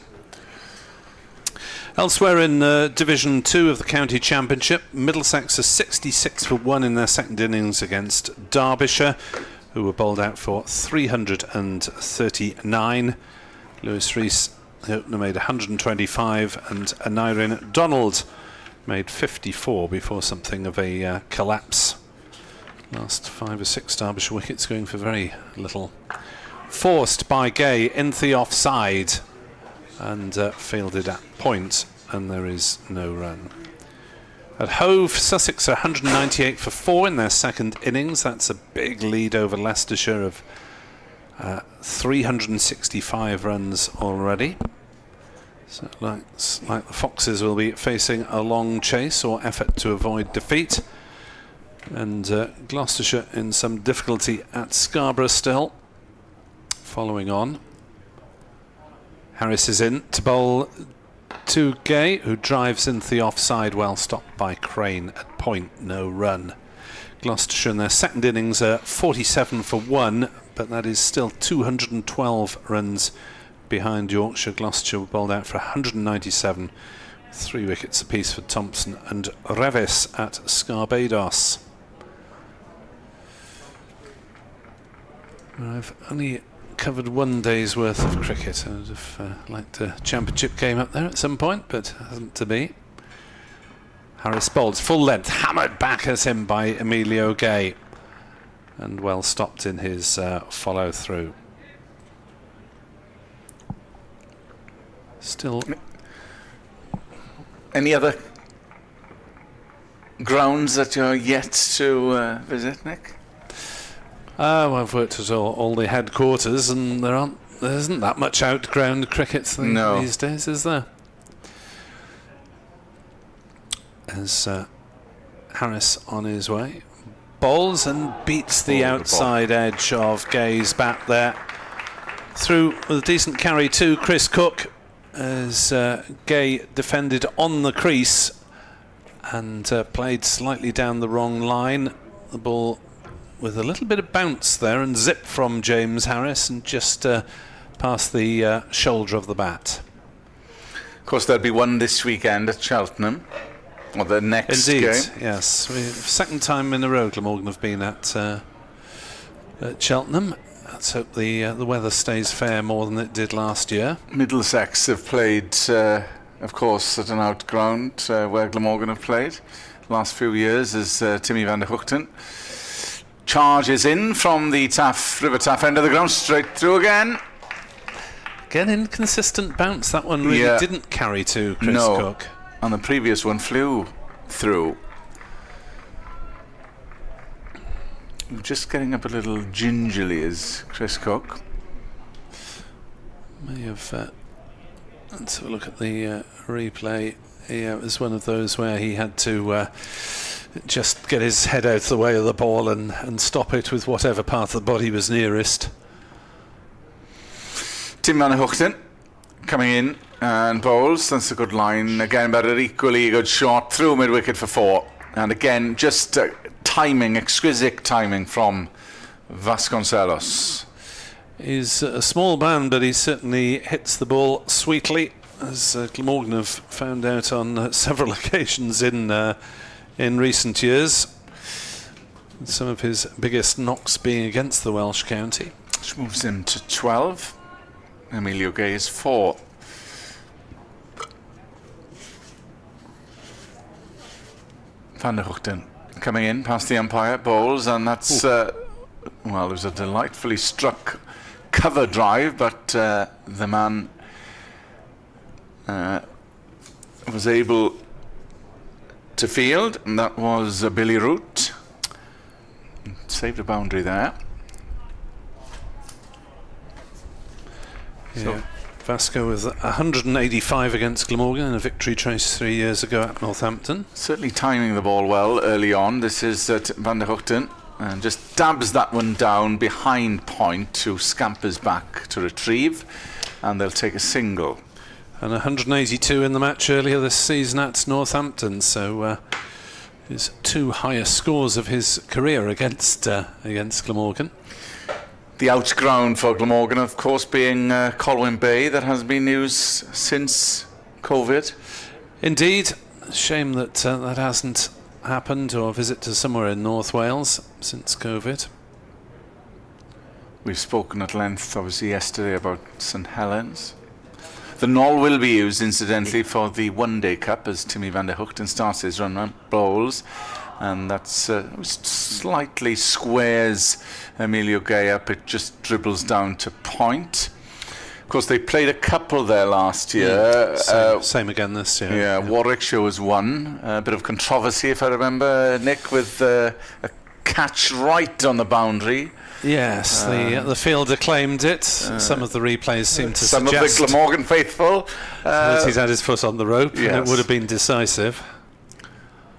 Elsewhere in Division 2 of the County Championship, Middlesex are 66 for 1 in their second innings against Derbyshire, who were bowled out for 339. Lewis Rees, the opener, made 125, and Aneurin Donald made 54 before something of a collapse. Last 5 or 6 Derbyshire wickets going for very little. Forced by Gay into the offside and fielded at point, and there is no run. At Hove, Sussex are 198 for 4 in their second innings. That's a big lead over Leicestershire of 365 runs already. So it looks like the Foxes will be facing a long chase or effort to avoid defeat. And Gloucestershire in some difficulty at Scarborough still. Following on. Harris is in to bowl to Gay, who drives into the offside, well stopped by Crane at point, no run. Gloucestershire in their second innings are 47 for 1, but that is still 212 runs behind Yorkshire. Gloucestershire were bowled out for 197, 3 wickets apiece for Thompson and Revis at Scarbados. I've only covered 1 day's worth of cricket. I would have liked a championship game up there at some point, but hasn't to be. Harris bowls full length, hammered back at him by Emilio Gay, and well stopped in his follow through. Still, Any other grounds that you're yet to visit, Nick? I've worked at all the headquarters, and there isn't that much outground cricket these days, is there? As Harris on his way, bowls and beats the outside edge of Gay's bat there. Through with a decent carry to Chris Cook, as Gay defended on the crease and played slightly down the wrong line. The ball with a little bit of bounce there and zip from James Harris and just past the shoulder of the bat. Of course, there'll be one this weekend at Cheltenham, or the next Indeed, game. yes. Second time in a row Glamorgan have been at Cheltenham. Let's hope the weather stays fair more than it did last year. Middlesex have played, of course, at an outground where Glamorgan have played last few years as Timmy van der Hoogten charges in from the River Taff end of the ground, straight through again. Again, inconsistent bounce. That one really didn't carry to Chris Cook. And the previous one flew through. Just getting up a little gingerly is Chris Cook. May have. Let's have a look at the replay. Yeah, it was one of those where he had to just get his head out of the way of the ball and stop it with whatever part of the body was nearest. Tim van der Hoogten coming in and bowls. That's a good line again, but an equally good shot through mid-wicket for 4. And again, just timing, exquisite timing from Vasconcelos. He's a small man, but he certainly hits the ball sweetly, as Glamorgan have found out on several occasions in recent years. Some of his biggest knocks being against the Welsh county. Which moves him to 12. Emilio Gay is 4. Van der Hoogten coming in past the umpire, bowls, and that's well, it was a delightfully struck cover drive, but the man was able to field, and that was Billy Root. Saved a boundary there. Yeah. So Vasco with 185 against Glamorgan in a victory traced 3 years ago at Northampton. certainly timing the ball well early on. This is Van der Hoogten, and just dabs that one down behind point, who scampers back to retrieve, and they'll take a single. And 182 in the match earlier this season at Northampton, so his 2 highest scores of his career against Glamorgan. The outground for Glamorgan, of course, being Colwyn Bay, that has been news since COVID. Indeed, shame that that hasn't happened, or a visit to somewhere in North Wales since COVID. We've spoken at length, obviously, yesterday about St Helens. The Knoll will be used, incidentally, for the one-day cup as Timmy van der Hoogten starts his run bowls, and that's slightly squares Emilio Gay up. It just dribbles down to point. Of course, they played a couple there last year. Same again this year. Yeah, Warwickshire was one. A bit of controversy, if I remember, Nick, with a catch right on the boundary. Yes, the fielder claimed it. Some of the replays seem to some suggest of the Glamorgan faithful that he's had his foot on the rope, yes. and it would have been decisive.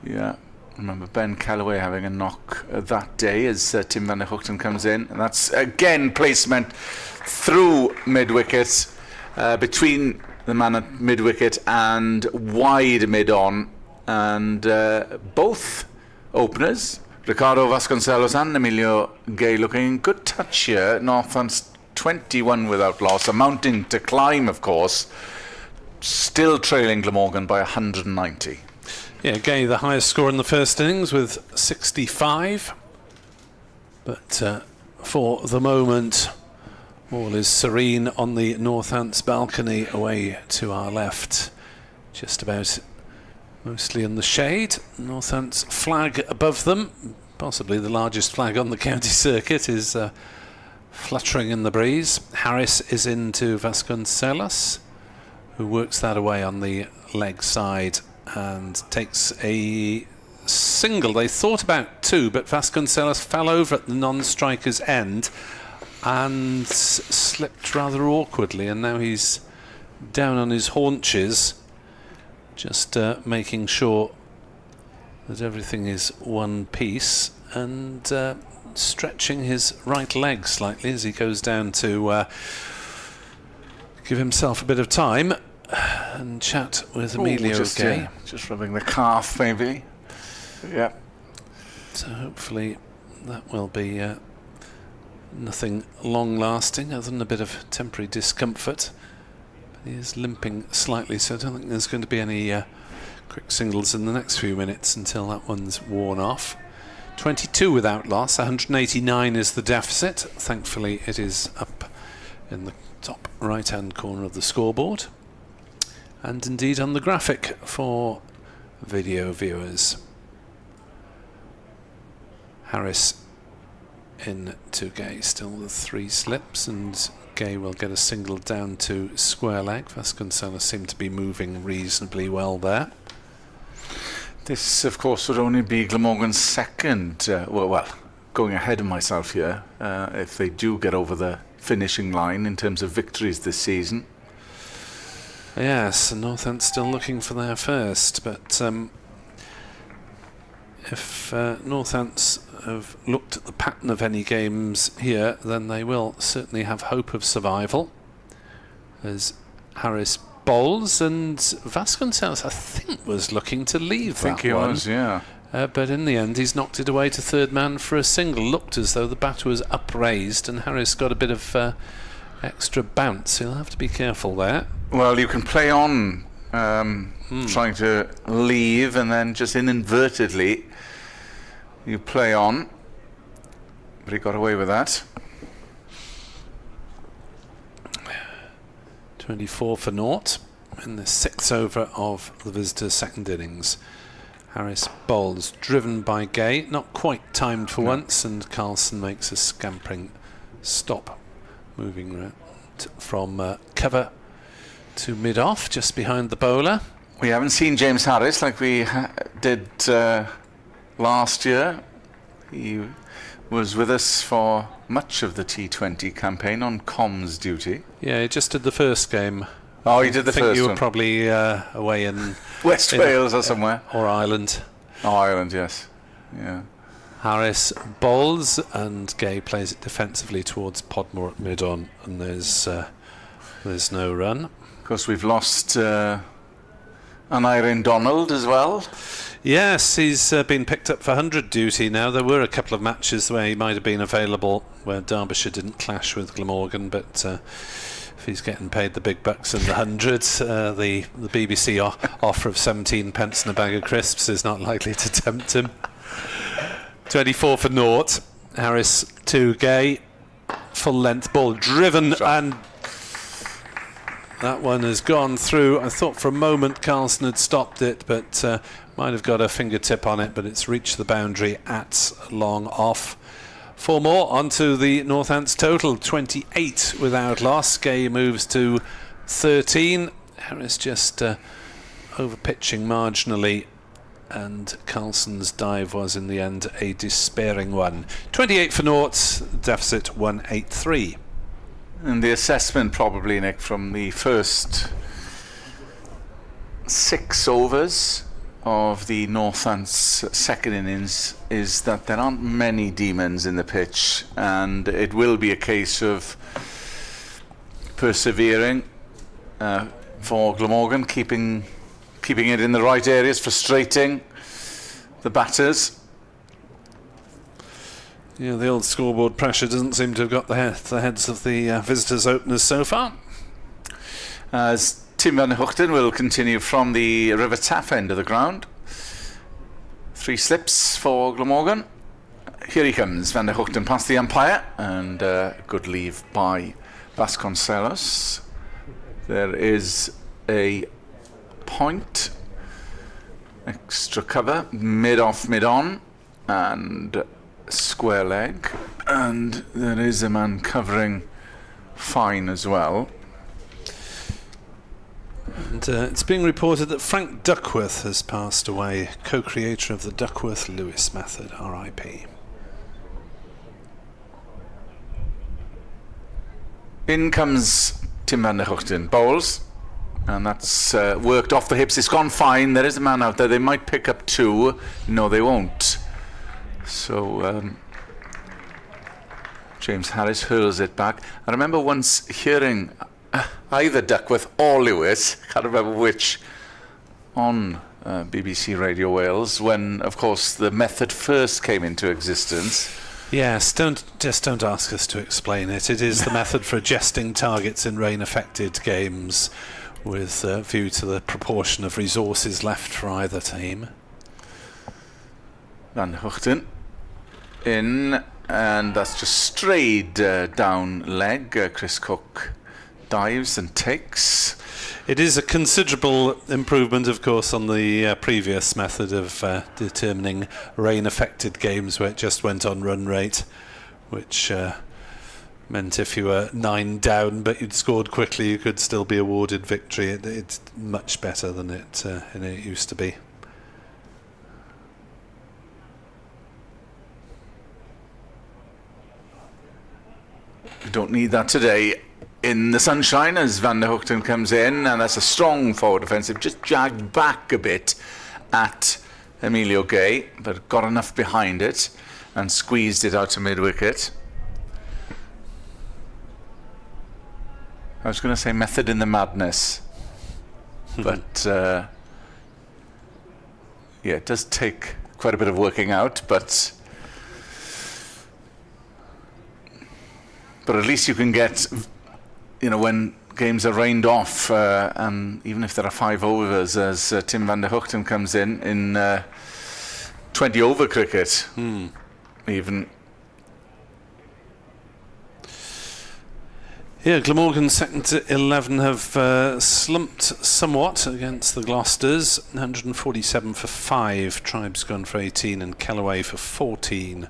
Yeah, I remember Ben Calloway having a knock that day as Tim van der Hoogten comes in, and that's again placement through mid-wicket, between the man at mid-wicket and wide mid-on, and both openers, Ricardo Vasconcelos and Emilio Gay, looking good touch here. Northants 21 without loss, amounting to climb, of course, still trailing Glamorgan by 190. Yeah, Gay the highest score in the first innings with 65, but for the moment all is serene on the Northants balcony away to our left, just about mostly in the shade. Northants flag above them, possibly the largest flag on the county circuit, is fluttering in the breeze. Harris is into Vasconcelos, who works that away on the leg side and takes a single. They thought about two, but Vasconcelos fell over at the non-striker's end and slipped rather awkwardly, and now he's down on his haunches, just making sure that everything is one piece, and stretching his right leg slightly as he goes down to give himself a bit of time and chat with Emilio Gay. Just rubbing the calf, maybe. Yeah. So hopefully that will be nothing long-lasting, other than a bit of temporary discomfort. But he is limping slightly, so I don't think there's going to be any quick singles in the next few minutes until that one's worn off. 22 without loss, 189 is the deficit. Thankfully it is up in the top right-hand corner of the scoreboard, and indeed on the graphic for video viewers. Harris in to Gay, still the three slips, and Gay will get a single down to square leg. Vasconcelos seemed to be moving reasonably well there. This, of course, would only be Glamorgan's second, well, going ahead of myself here, if they do get over the finishing line in terms of victories this season. Yes, and Northants still looking for their first, but if Northants have looked at the pattern of any games here, then they will certainly have hope of survival, as Harris bowls, and Vasconcelos, I think, was looking to leave that one. I think he was, yeah. But in the end, he's knocked it away to third man for a single. Looked as though the bat was upraised, and Harris got a bit of extra bounce. He'll have to be careful there. Well, you can play on trying to leave, and then just inadvertently you play on. But he got away with that. 24 for naught in the sixth over of the visitors' second innings. Harris bowls, driven by Gay, not quite timed for once, and Carlson makes a scampering stop, moving round from cover to mid-off, just behind the bowler. We haven't seen James Harris like we did last year. He was with us for much of the T20 campaign on comms duty. Yeah, he just did the first game. Oh, he did the first one. I think you were probably away in West Wales or somewhere. Or Ireland. Oh, Ireland, yes. Yeah. Harris bowls, and Gay plays it defensively towards Podmore at mid-on, and there's no run. Of course, we've lost Aneirin Donald as well. Yes, he's been picked up for 100 duty now. There were a couple of matches where he might have been available where Derbyshire didn't clash with Glamorgan, but if he's getting paid the big bucks in the hundreds, the BBC offer of 17 pence and a bag of crisps is not likely to tempt him. 24 for naught. Harris to Gay. Full length ball driven, and that one has gone through. I thought for a moment Carlson had stopped it, but might have got a fingertip on it, but it's reached the boundary at long off 4 more onto the Northants total, 28 without loss. Gay moves to 13. Harris just over-pitching marginally, and Carlson's dive was in the end a despairing one. 28 for naught, deficit 183. And the assessment probably, Nick, from the first 6 overs of the Northants' second innings is that there aren't many demons in the pitch, and it will be a case of persevering for Glamorgan, keeping it in the right areas, frustrating the batters. Yeah, the old scoreboard pressure doesn't seem to have got the heads of the visitors' openers so far. As Tim van der Hoogten will continue from the River Taff end of the ground. 3 slips for Glamorgan. Here he comes, Van der Hoogten past the umpire, and good leave by Vasconcelos. There is a point, extra cover, mid-off, mid-on, and square leg, and there is a man covering fine as well. And it's being reported that Frank Duckworth has passed away, co-creator of the Duckworth-Lewis method, RIP. In comes Tim van der Hoogten, bowls, and that's worked off the hips. It's gone fine. There is a man out there. They might pick up 2. No, they won't. So James Harris hurls it back. I remember once hearing either Duckworth or Lewis, can't remember which, on BBC Radio Wales, when, of course, the method first came into existence. Yes, don't ask us to explain it. It is the method for adjusting targets in rain-affected games with a view to the proportion of resources left for either team. Van der Hoogten in, and that's just strayed down leg. Chris Cook dives and takes. It is a considerable improvement, of course, on the previous method of determining rain-affected games, where it just went on run rate, which meant if you were 9 down but you'd scored quickly, you could still be awarded victory. It's much better than it used to be. We don't need that today. In the sunshine as Van der Hoogten comes in, and that's a strong forward offensive, just jagged back a bit at Emilio Gay, but got enough behind it and squeezed it out to mid-wicket. I was going to say method in the madness, but yeah, it does take quite a bit of working out, but at least you can get, you know, when games are rained off, and even if there are 5 overs, as Tim van der Hoogten comes in 20 over cricket, even. Yeah, Glamorgan's second 11 have slumped somewhat against the Gloucesters. 147 for 5, Tribes gone for 18 and Kellaway for 14.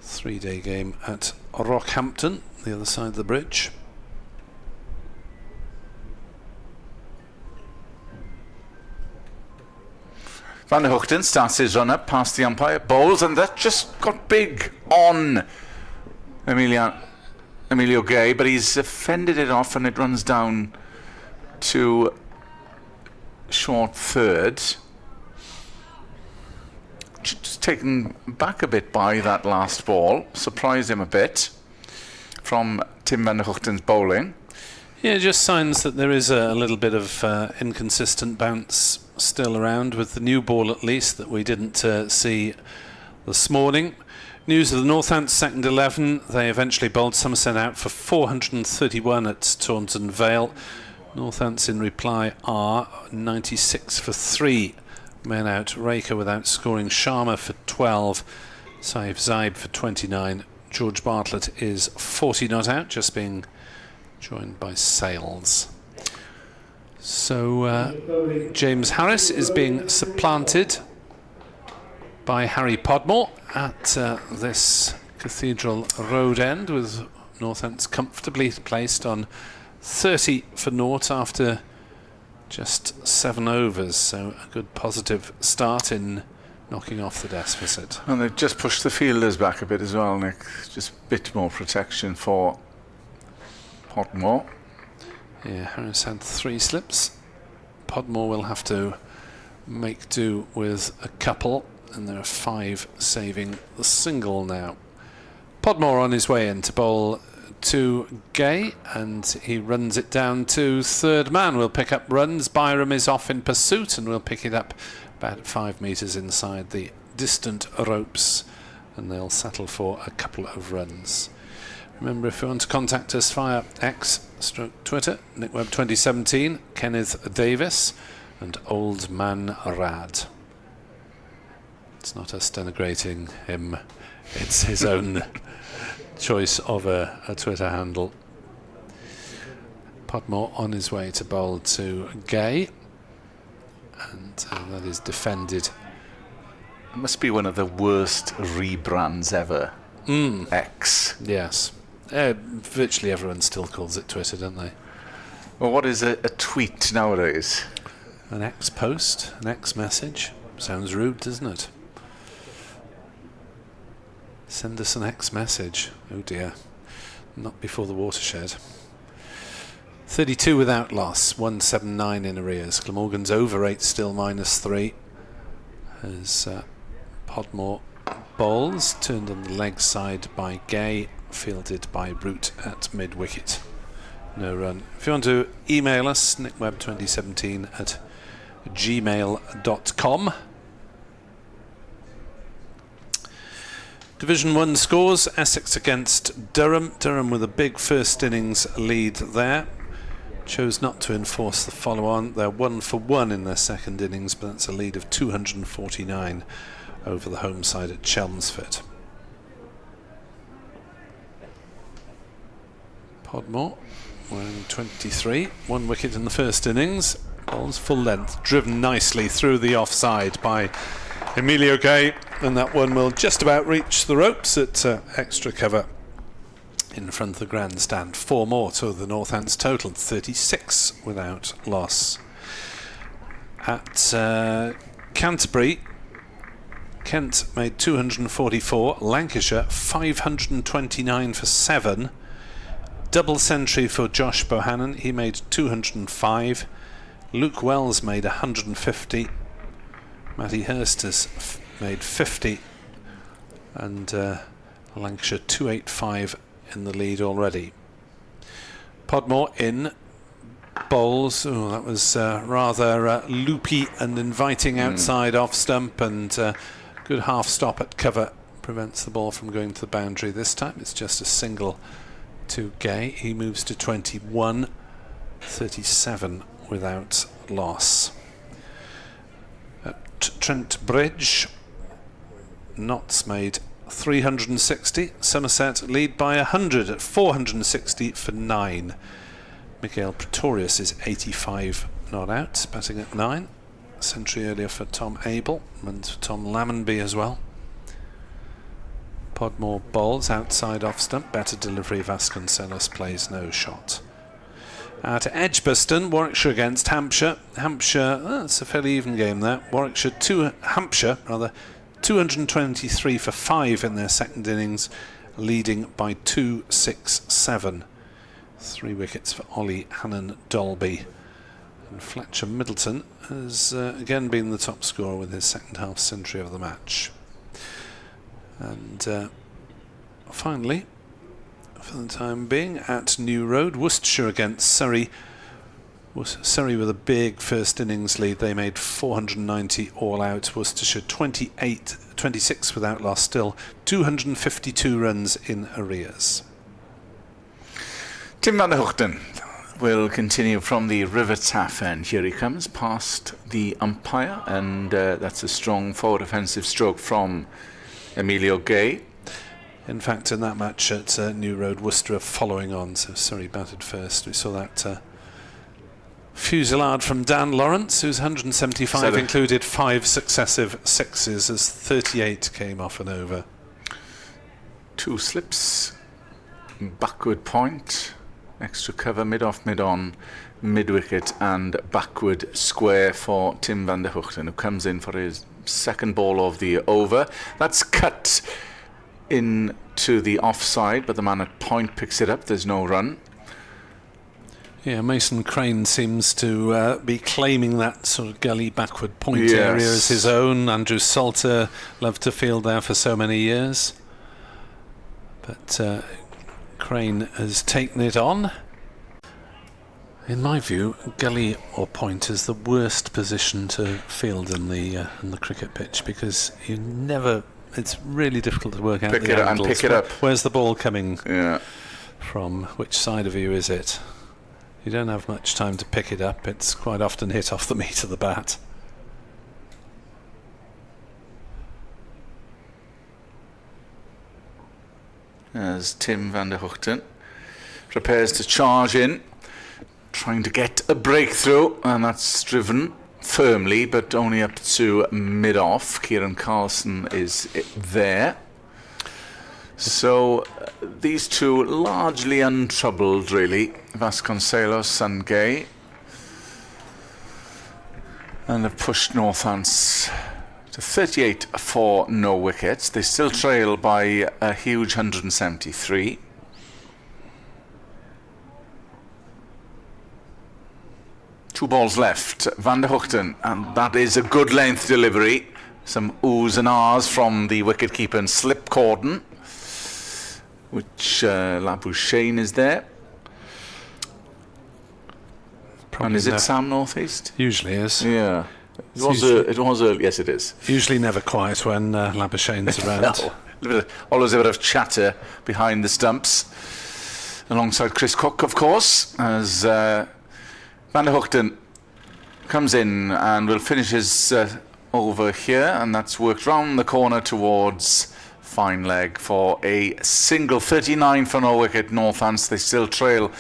3-day game at Rockhampton, the other side of the bridge. Van der Hoogten starts his run up past the umpire, bowls, and that just got big on Emilio Gay, but he's fended it off and it runs down to short third. Just taken back a bit by that last ball, surprised him a bit from Tim van der Hoogten's bowling. Yeah, just signs that there is a little bit of inconsistent bounce still around with the new ball, at least, that we didn't see this morning. News of the Northants second 11. They eventually bowled Somerset out for 431 at Taunton Vale. Northants in reply are 96 for 3. Men out, Raker without scoring, Sharma for 12, Saif Zaib for 29. George Bartlett is 40 not out, just being joined by Sales. So James Harris is being supplanted by Harry Podmore at this Cathedral Road end, with Northants comfortably placed on 30 for naught after just 7 overs. So a good positive start in knocking off the deficit. And they've just pushed the fielders back a bit as well, Nick. Just a bit more protection for Podmore. Yeah, Harris had 3 slips. Podmore will have to make do with a couple, and there are 5 saving the single now. Podmore on his way in to bowl to Gay, and he runs it down to third man. Will pick up runs. Byram is off in pursuit and will pick it up about 5 metres inside the distant ropes, and they'll settle for a couple of runs. Remember, if you want to contact us via X/Twitter, NickWeb2017, Kenneth Davis, and Old Man Rad. It's not us denigrating him, it's his own choice of a Twitter handle. Podmore on his way to bowl to Gay, and that is defended. It must be one of the worst rebrands ever. X. Yes. Virtually everyone still calls it Twitter, don't they? Well, what is a tweet nowadays? An X post, an X message. Sounds rude, doesn't it? Send us an X message. Oh dear. Not before the watershed. 32 without loss, 179 in arrears. Glamorgan's over 8, still -3. As Podmore bowls, turned on the leg side by Gay, fielded by Root at mid-wicket. No run. If you want to email us, nickweb2017@gmail.com. Division 1 scores: Essex against Durham. Durham with a big first innings lead there. Chose not to enforce the follow-on. They're 1 for 1 in their second innings, but that's a lead of 249 over the home side at Chelmsford. Podmore wearing 23, 1 wicket in the first innings. Bowls full length, driven nicely through the offside by Emilio Gay, and that one will just about reach the ropes at extra cover in front of the grandstand. 4 more to the Northants total, 36 without loss. At Canterbury, Kent made 244, Lancashire 529 for 7. Double century for Josh Bohannon, he made 205. Luke Wells made 150. Matty Hurst has made 50, and Lancashire 285 in the lead already. Podmore in, bowls. Oh, that was rather loopy and inviting outside off stump, and good half stop at cover prevents the ball from going to the boundary. This time it's just a single to Gay. He moves to 21, 37 without loss. At Trent Bridge, Notts made 360. Somerset lead by 100 at 460 for 9. Mikael Pretorius is 85 not out, batting at 9. Century earlier for Tom Abel and for Tom Lammonby as well. Podmore bowls outside off stump, better delivery. Vasconcelos plays no shot. At Edgbaston, Warwickshire against Hampshire. Hampshire, it's a fairly even game there. Hampshire 223 for 5 in their second innings, leading by 267. 3 wickets for Ollie Hannon-Dolby. And Fletcher Middleton has again been the top scorer with his second half century of the match. And finally, for the time being, at New Road, Worcestershire against Surrey. Surrey with a big first innings lead. They made 490 all out. Worcestershire 26 without loss, still 252 runs in arrears. Tim van der Hoogten will continue from the River Taff end. Here he comes past the umpire, and that's a strong forward offensive stroke from Emilio Gay. In fact, in that match at New Road, Worcester are following on, so Surrey batted first. We saw that fusillade from Dan Lawrence, whose 175 included 5 successive sixes as 38 came off and over. 2 slips, backward point, extra cover, mid-off, mid-on, mid-wicket and backward square for Tim van der Hoogten, who comes in for his second ball of the over. That's cut into the offside, but the man at point picks it up. There's no run. Yeah, Mason Crane seems to be claiming that sort of gully backward point area as his own. Andrew Salter loved to field there for so many years. But Crane has taken it on. In my view, gully or point is the worst position to field in the cricket pitch, because you never... It's really difficult to work out the angles. Pick it up. Where's the ball coming from? Which side of you is it? You don't have much time to pick it up. It's quite often hit off the meat of the bat. As Tim van der Hoogten prepares to charge in, trying to get a breakthrough, and that's driven firmly, but only up to mid-off. Kieran Carlson is there. So these two largely untroubled, really, Vasconcelos and Gay, and have pushed Northants to 38 for no wickets. They still trail by a huge 173. Two balls left, Van der Hoogten, and that is a good length delivery. Some oohs and ahs from the wicketkeeper and slip cordon, which Labuschagne is there. Probably and is it Sam Northeast? Usually is. Yeah. It was early. Yes, it is. Usually never quiet when Labuschagne's around. No, always a bit of chatter behind the stumps, alongside Chris Cook, of course, as Van der Hoogten comes in and will finish his over here, and that's worked round the corner towards fine leg for a single. 39 for no wicket. Northants, they still trail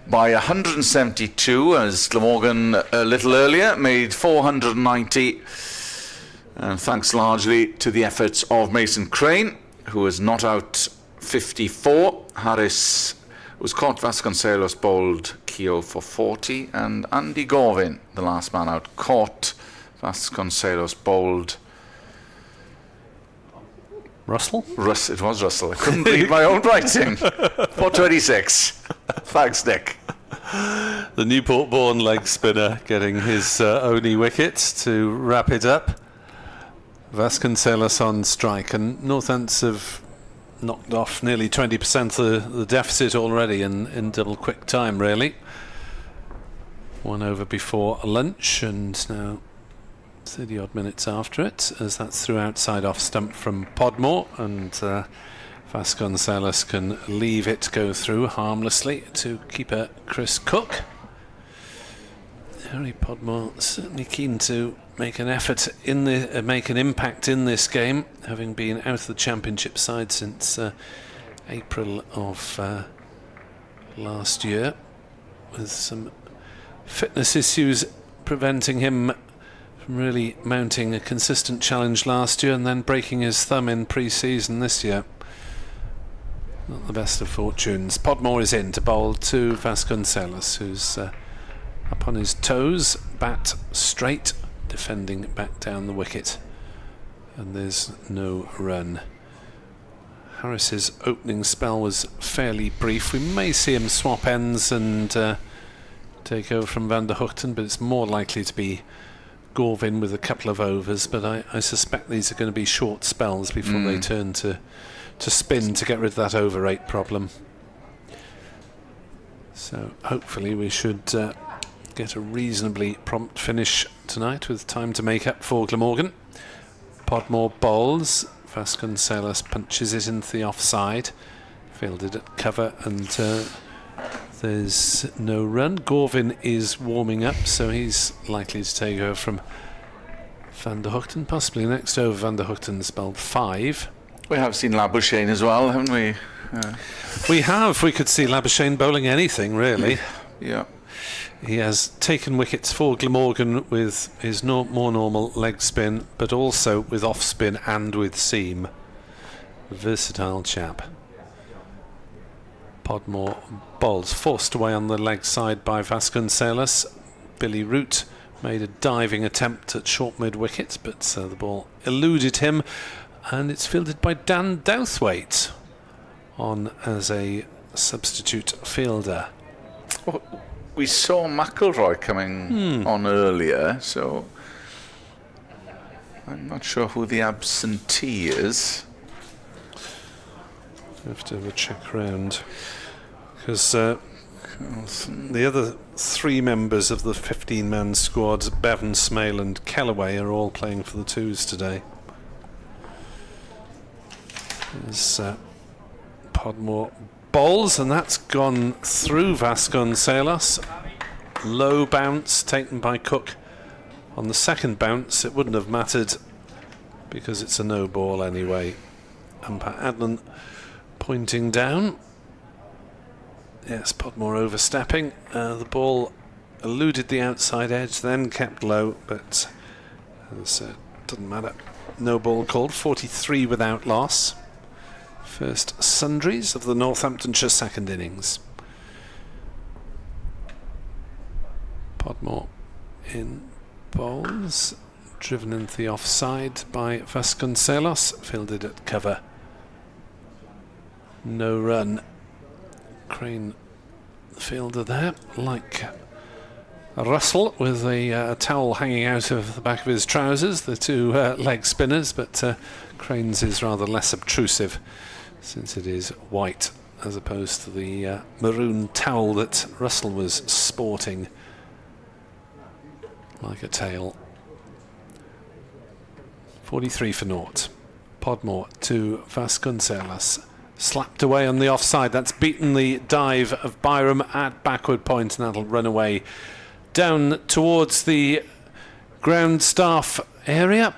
by 172, as Glamorgan a little earlier made 490, and thanks largely to the efforts of Mason Crane, who has not out 54. Harris was caught, Vasconcelos bowled Keogh for 40, and Andy Gorvin, the last man out, caught, Vasconcelos bowled Russell? It was Russell. I couldn't read my own writing. 426. Thanks, Nick. The Newport-born leg spinner getting his only wicket to wrap it up. Vasconcelos on strike, and Northants have knocked off nearly 20% of the deficit already in double quick time, really. One over before lunch, and now 30 odd minutes after it, as that's through outside off stump from Podmore, and Vasconcelos can leave it go through harmlessly to keeper Chris Cook. Harry Podmore certainly keen to make an effort in the make an impact in this game, having been out of the championship side since April of last year, with some fitness issues preventing him from really mounting a consistent challenge last year, and then breaking his thumb in pre-season this year. Not the best of fortunes. Podmore is in to bowl to Vasconcelos, who's up on his toes, bat straight, defending back down the wicket, and there's no run. Harris's opening spell was fairly brief. We may see him swap ends and take over from Van der Hoogten, but it's more likely to be Gorvin with a couple of overs, but I suspect these are going to be short spells before they turn to spin to get rid of that over rate problem. So hopefully we should get a reasonably prompt finish tonight, with time to make up for Glamorgan. Podmore bowls, Vasconcelos punches it into the offside, fielded at cover, and there's no run. Gorvin is warming up, so he's likely to take over from Van der Hoogten. Possibly next over Van der Hoogten spelled 5. We have seen Labuschagne as well, haven't we? We have. We could see Labuschagne bowling anything, really. Yeah. He has taken wickets for Glamorgan with his more normal leg spin, but also with off spin and with seam. Versatile chap. Podmore bowls, forced away on the leg side by Vasconcelos. Billy Root made a diving attempt at short mid wicket, but the ball eluded him, and it's fielded by Dan Douthwaite on as a substitute fielder. Well, we saw McIlroy coming on earlier, so I'm not sure who the absentee is. Have to have a check round, because the other 3 members of the 15-man squad, Bevan, Smale and Kellaway, are all playing for the twos today. There's Podmore bowls, and that's gone through Vasconcelos. Low bounce taken by Cook. On the second bounce it wouldn't have mattered because it's a no ball anyway. Umpire Adnan pointing down. Yes, Podmore overstepping. The ball eluded the outside edge, then kept low, but doesn't matter. No ball called. 43 without loss. First sundries of the Northamptonshire second innings. Podmore in bowls, driven into the offside by Vasconcelos, fielded at cover. No run. Crane, the fielder there, like Russell, with a towel hanging out of the back of his trousers, the 2 leg spinners, but Crane's is rather less obtrusive since it is white as opposed to the maroon towel that Russell was sporting like a tail. 43 for naught. Podmore to Vasconcelos. Slapped away on the offside. That's beaten the dive of Byram at backward point, and that'll run away down towards the ground staff area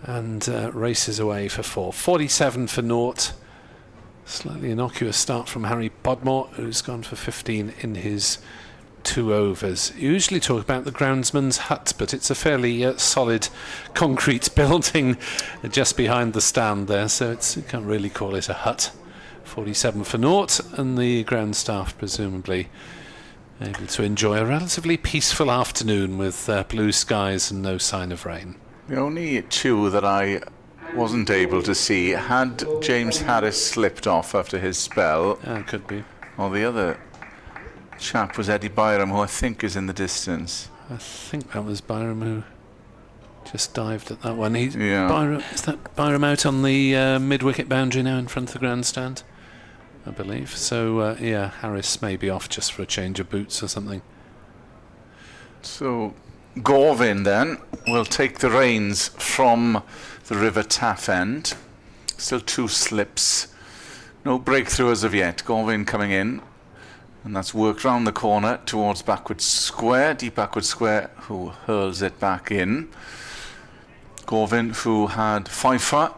and races away for 4. 47 for naught. Slightly innocuous start from Harry Podmore, who's gone for 15 in his 2 overs. You usually talk about the groundsman's hut, but it's a fairly solid concrete building just behind the stand there, so you can't really call it a hut. 47 for naught, and the ground staff presumably able to enjoy a relatively peaceful afternoon with blue skies and no sign of rain. The only 2 that I wasn't able to see, had James Harris slipped off after his spell, Could be. or the other chap was Eddie Byram, who I think is in the distance. I think that was Byram who just dived at that one. Yeah. Is that Byram out on the mid-wicket boundary now in front of the grandstand? I believe. So, Harris may be off just for a change of boots or something. So Gorvin then will take the reins from the River Taff end. Still 2 slips. No breakthrough as of yet. Gorvin coming in. And that's worked round the corner towards backward square, deep backward square, who hurls it back in. Gorvin, who had 5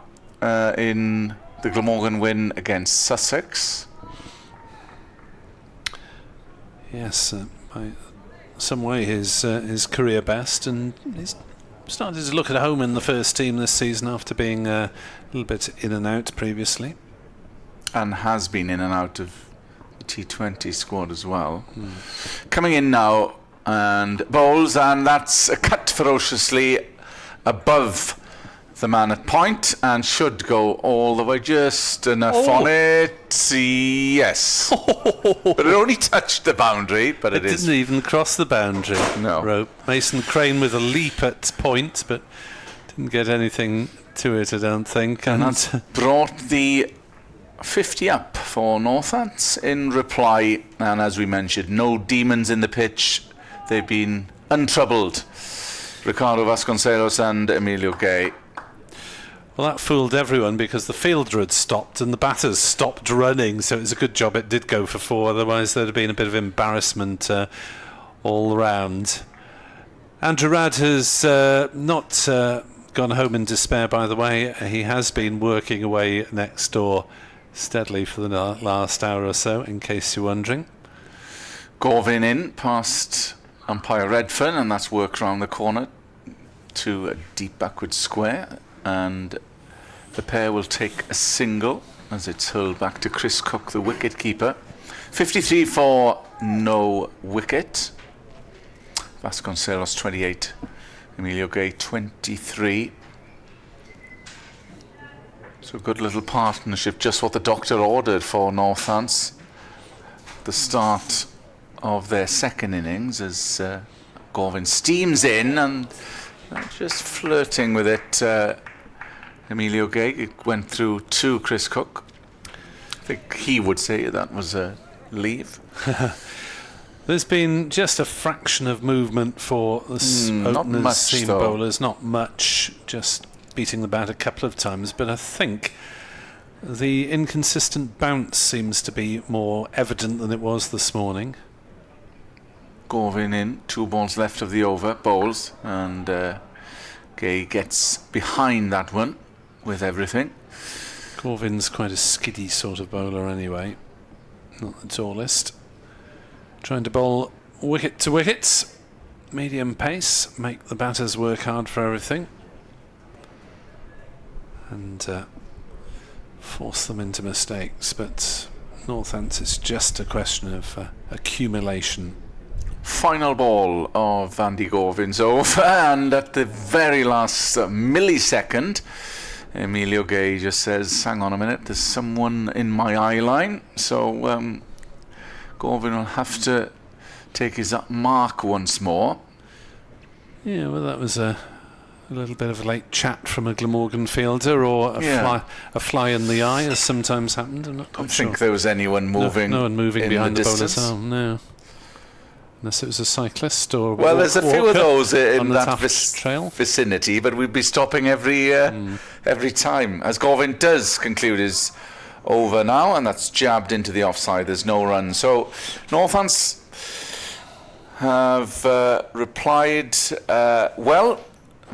in the Glamorgan win against Sussex. Yes, by some way his career best, and he's started to look at home in the first team this season after being a little bit in and out previously. And has been in and out of the T20 squad as well. Coming in now and bowls, and that's cut ferociously above the man at point and should go all the way, just enough on it. Yes. But it only touched the boundary, but it didn't even cross the boundary. No. Rope. Mason Crane with a leap at point, but didn't get anything to it, I don't think. And that's brought the 50 up for Northants in reply. And as we mentioned, no demons in the pitch. They've been untroubled. Ricardo Vasconcelos and Emilio Gay. Well, that fooled everyone because the fielder had stopped and the batters stopped running, so it's a good job it did go for 4, otherwise there'd have been a bit of embarrassment all round. Andrew Radd has not gone home in despair, by the way. He has been working away next door steadily for the last hour or so, in case you're wondering. Gorvin in past umpire Redfern, and that's worked round the corner to a deep backward square, and the pair will take a single as it's hurled back to Chris Cook, the wicket keeper. 53 for no wicket. Vasconcelos 28, Emilio Gay 23. So good little partnership, just what the doctor ordered for Northants. The start of their second innings as Gorvin steams in and just flirting with it. Emilio Gay, it went through to Chris Cook. I think he would say that was a leave. There's been just a fraction of movement for the not openers, much, seam though. bowlers, not much, just beating the bat a couple of times, but I think the inconsistent bounce seems to be more evident than it was this morning. Gorvin in, 2 balls left of the over, bowls, and Gay gets behind that one with everything. Gorvin's quite a skiddy sort of bowler anyway, not the tallest. Trying to bowl wicket to wickets, medium pace, make the batters work hard for everything, and force them into mistakes. But Northants, it's just a question of accumulation. Final ball of Andy Gorvin's over, and at the very last millisecond, Emilio Gay just says, hang on a minute, there's someone in my eye line. So Gorvin will have to take his mark once more. Yeah, well, that was a little bit of a late chat from a Glamorgan fielder, or a fly in the eye, as sometimes happened. I'm not I don't quite sure. think there was anyone moving. No one moving in behind the distance. bowler's arm, no. Unless it was a cyclist or Well, there's a few of those in on the that Taft trail. vicinity, but we'd be stopping every time. As Gorvin does conclude his over now, and that's jabbed into the offside. There's no run. So Northants have replied well.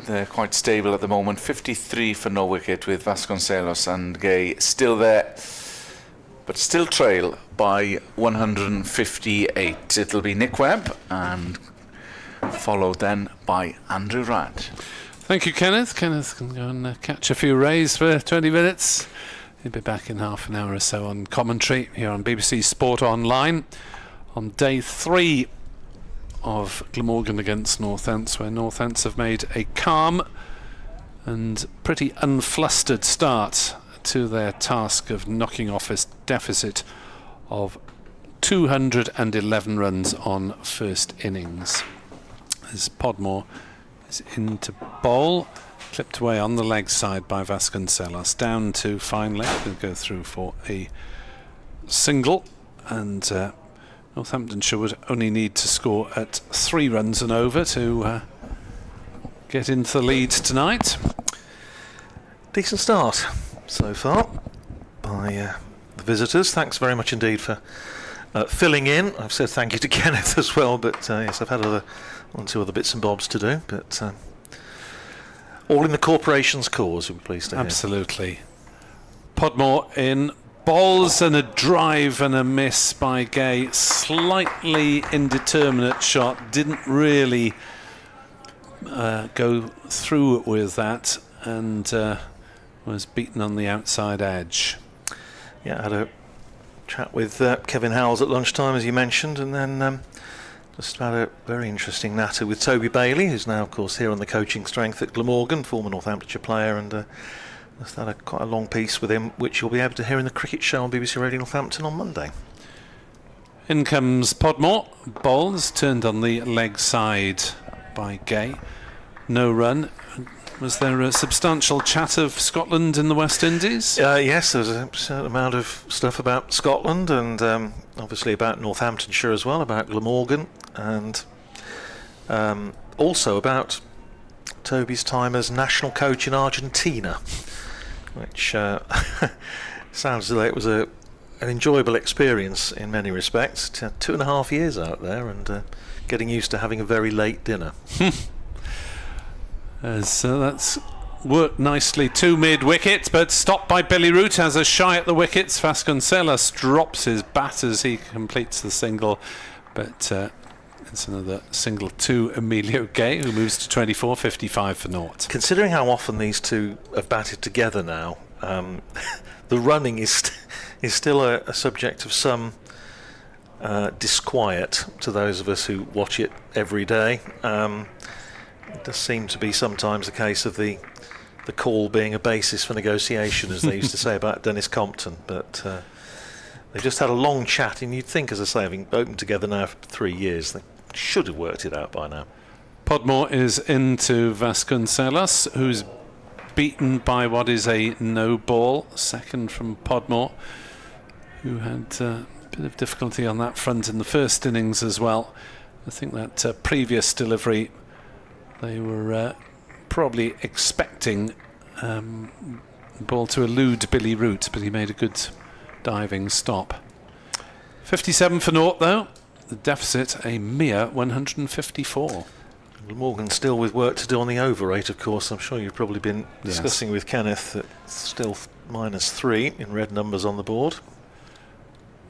They're quite stable at the moment. 53 for no wicket with Vasconcelos and Gay still there, but still trail by 158. It'll be Nick Webb and followed then by Andrew Radd. Thank you, Kenneth. Kenneth can go and catch a few rays for 20 minutes. He'll be back in half an hour or so on commentary here on BBC Sport Online on day 3 of Glamorgan against Northants, where Northants have made a calm and pretty unflustered start to their task of knocking off a deficit of 211 runs on first innings. As Podmore is into bowl, clipped away on the leg side by Vasconcelos, down to finally, we'll go through for a single, and Northamptonshire would only need to score at 3 runs and over to get into the lead tonight. Decent start so far by the visitors. Thanks very much indeed for filling in. I've said thank you to Kenneth as well, but yes, I've had one or two other bits and bobs to do, but all in the corporation's cause, we're pleased to hear. Absolutely. Podmore in, balls and a drive and a miss by Gay. Slightly indeterminate shot, didn't really go through with that, and was beaten on the outside edge. Yeah, I had a chat with Kevin Howells at lunchtime, as you mentioned, and then just had a very interesting natter with Toby Bailey, who's now, of course, here on the coaching strength at Glamorgan, former Northamptonshire player, and just had quite a long piece with him, which you'll be able to hear in the cricket show on BBC Radio Northampton on Monday. In comes Podmore. Bowls turned on the leg side by Gay. No run. Was there a substantial chat of Scotland in the West Indies? Yes, there's a certain amount of stuff about Scotland, and obviously about Northamptonshire as well, about Glamorgan, and also about Toby's time as national coach in Argentina, which sounds as though it was an enjoyable experience in many respects. 2.5 years out there, and getting used to having a very late dinner. So that's worked nicely to mid-wicket, but stopped by Billy Root as a shy at the wickets. Vasconcelos drops his bat as he completes the single. But it's another single to Emilio Gay, who moves to 24, 55 for naught. Considering how often these two have batted together now, the running is still a subject of some disquiet to those of us who watch it every day. It does seem to be sometimes the case of the call being a basis for negotiation, as they used to say about Dennis Compton, but they've just had a long chat, and you'd think, as I say, having opened together now for 3 years, they should have worked it out by now. Podmore is into Vasconcelos, who's beaten by what is a no ball, second from Podmore, who had a bit of difficulty on that front in the first innings as well. I think that previous delivery, they were probably expecting the ball to elude Billy Root, but he made a good diving stop. 57 for naught though, the deficit a mere 154. Glamorgan still with work to do on the over rate, of course. I'm sure you've probably been discussing with Kenneth that it's still -3 in red numbers on the board.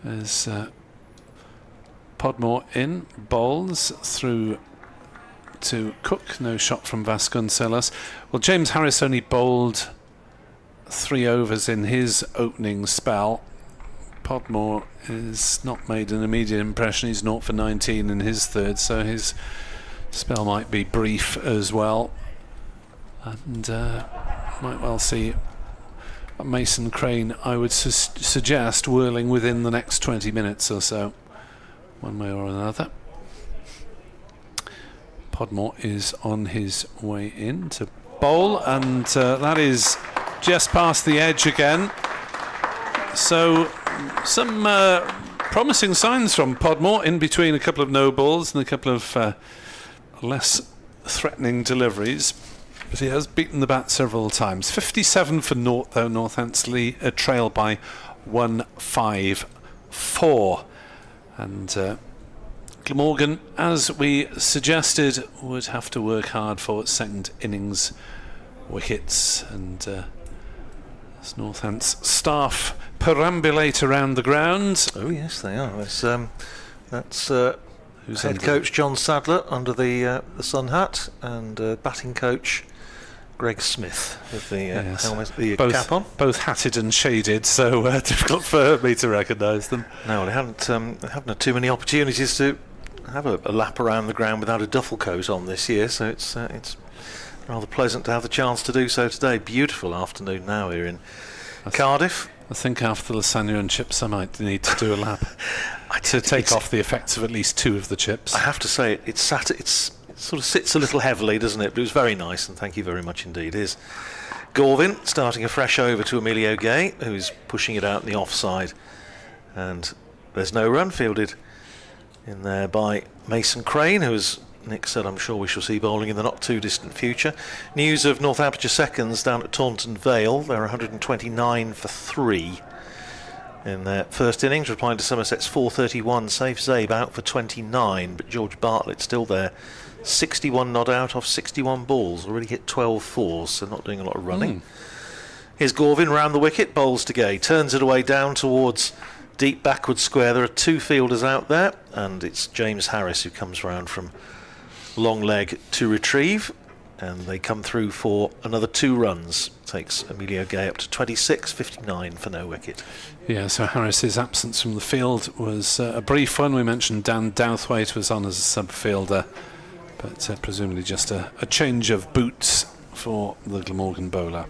There's Podmore in, bowls through to Cook, no shot from Vasconcelos. Well, James Harris only bowled 3 overs in his opening spell. Podmore has not made an immediate impression. He's 0 for 19 in his third, so his spell might be brief as well, and might well see Mason Crane, I would suggest, whirling within the next 20 minutes or so, one way or another. Podmore is on his way in to bowl, and that is just past the edge again. So some promising signs from Podmore, in between a couple of no balls and a couple of less threatening deliveries. But he has beaten the bat several times. 57 for naught though. Northamptonshire trail by 154. And Glamorgan, as we suggested, would have to work hard for second innings wickets, and as Northants staff perambulate around the ground. Oh yes, they are. That's who's head coach John Sadler under the sun hat, and batting coach Greg Smith with the helmet, the cap on. Both hatted and shaded, so difficult for me to recognise them. No, they haven't had too many opportunities to have a lap around the ground without a duffel coat on this year, so it's rather pleasant to have the chance to do so today. Beautiful afternoon now here in Cardiff. I think after the lasagna and chips I might need to do a lap to take off the effects of at least 2 of the chips. I have to say it sort of sits a little heavily, doesn't it? But it was very nice, and thank you very much indeed. Here's Gorvin starting a fresh over to Emilio Gay, who's pushing it out in the offside, and there's no run, fielded in there by Mason Crane, who, as Nick said, I'm sure we shall see bowling in the not too distant future. News of Northamptonshire seconds down at Taunton Vale. They're 129 for 3 in their first innings, replying to Somerset's 431. Safe Zabe out for 29, but George Bartlett still there. 61 not out off 61 balls, already hit 12 fours, so not doing a lot of running. Here's Gorvin round the wicket, bowls to Gay, turns it away down towards deep backward square. There are 2 fielders out there, and it's James Harris who comes round from long leg to retrieve, and they come through for another 2 runs. Takes Emilio Gay up to 26, 59 for no wicket. Yeah, so Harris's absence from the field was a brief one. We mentioned Dan Douthwaite was on as a sub-fielder, but presumably just a change of boots for the Glamorgan bowler.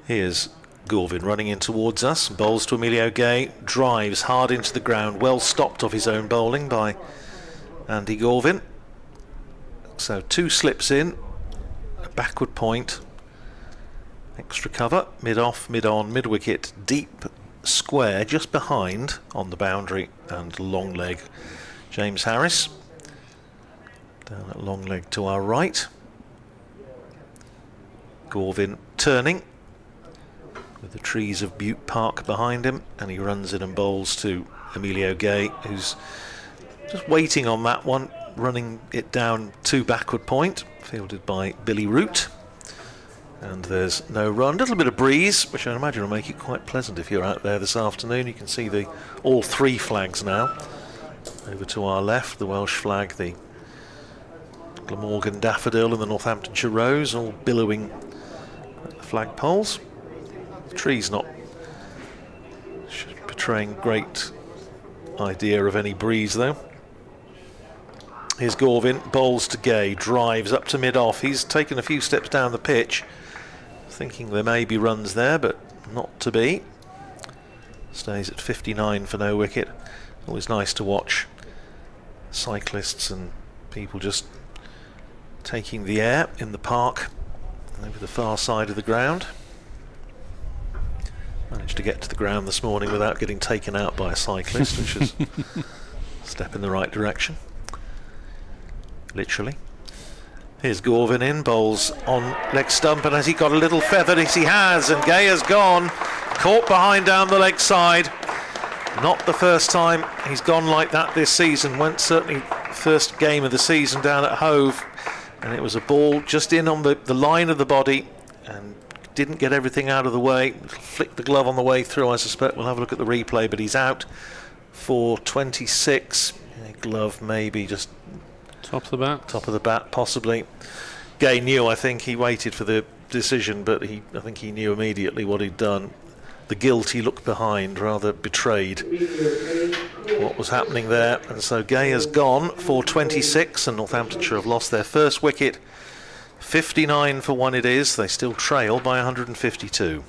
Here's Gorvin running in towards us, bowls to Emilio Gay, drives hard into the ground, well stopped off his own bowling by Andy Gorvin. So 2 slips in, a backward point, extra cover, mid-off, mid-on, mid-wicket, deep square just behind on the boundary, and long leg James Harris. Down at long leg to our right. Gorvin turning with the trees of Butte Park behind him, and he runs in and bowls to Emilio Gay, who's just waiting on that one, running it down to backward point, fielded by Billy Root. And there's no run. A little bit of breeze, which I imagine will make it quite pleasant if you're out there this afternoon. You can see all 3 flags now Over to our left, the Welsh flag, the Glamorgan daffodil and the Northamptonshire rose, all billowing at the flagpoles. The tree's not portraying great idea of any breeze though. Here's Gorvin, bowls to Gay, drives up to mid-off. He's taken a few steps down the pitch, thinking there may be runs there, but not to be. Stays at 59 for no wicket. Always nice to watch cyclists and people just taking the air in the park over the far side of the ground. Managed to get to the ground this morning without getting taken out by a cyclist, which is a step in the right direction. Literally. Here's Gorvin in, bowls on leg stump, and has he got a little feather? Yes, he has, and Gay has gone, caught behind down the leg side. Not the first time he's gone like that this season. Went certainly first game of the season down at Hove, and it was a ball just in on the line of the body, and didn't get everything out of the way. Flicked the glove on the way through, I suspect. We'll have a look at the replay, but he's out for 26. Glove maybe just Top of the bat. Top of the bat, possibly. Gay knew, I think. He waited for the decision, but I think he knew immediately what he'd done. The guilty look behind rather betrayed what was happening there. And so Gay has gone for 26, and Northamptonshire have lost their first wicket. 59 for 1 it is. They still trail by 152.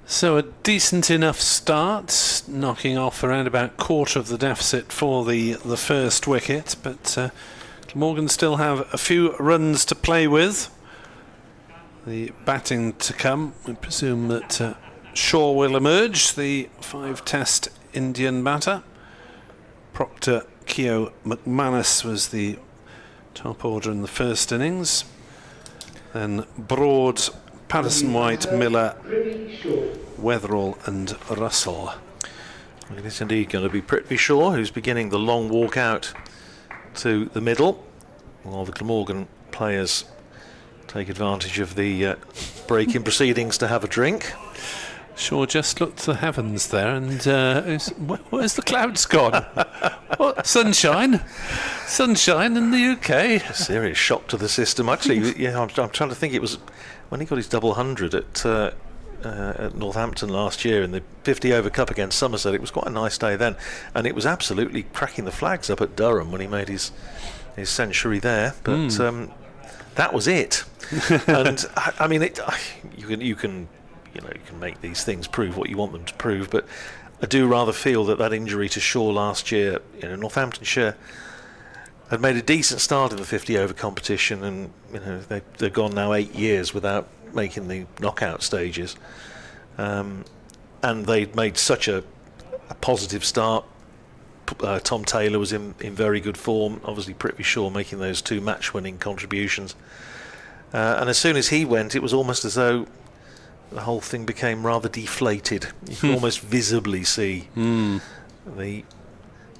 So a decent enough start, knocking off around about quarter of the deficit for the first wicket, but Glamorgan still have a few runs to play with. The batting to come, we presume that Shaw will emerge, the 5-test Indian batter. Proctor Keogh McManus was the top order in the first innings. Then Broad, Patterson, White, Miller, Wetherall and Russell. It is indeed going to be Prithvi Shaw who's beginning the long walk out to the middle, while the Glamorgan players take advantage of the break in proceedings to have a drink. Shaw just looked to the heavens there, and where's the clouds gone? What, sunshine in the UK. A serious shock to the system. Actually, yeah, I'm trying to think. It was when he got his double 100 at Northampton last year in the 50-over cup against Somerset. It was quite a nice day then, and it was absolutely cracking the flags up at Durham when he made his century there. But that was it. And I mean, you can make these things prove what you want them to prove, but I do rather feel that injury to Shaw last year, Northamptonshire had made a decent start in the 50-over competition, and they've gone now 8 years without making the knockout stages, and they'd made such a positive start. Tom Taylor was in very good form, obviously Prithvi Shaw making those 2 match-winning contributions, and as soon as he went, it was almost as though the whole thing became rather deflated. You can almost visibly see the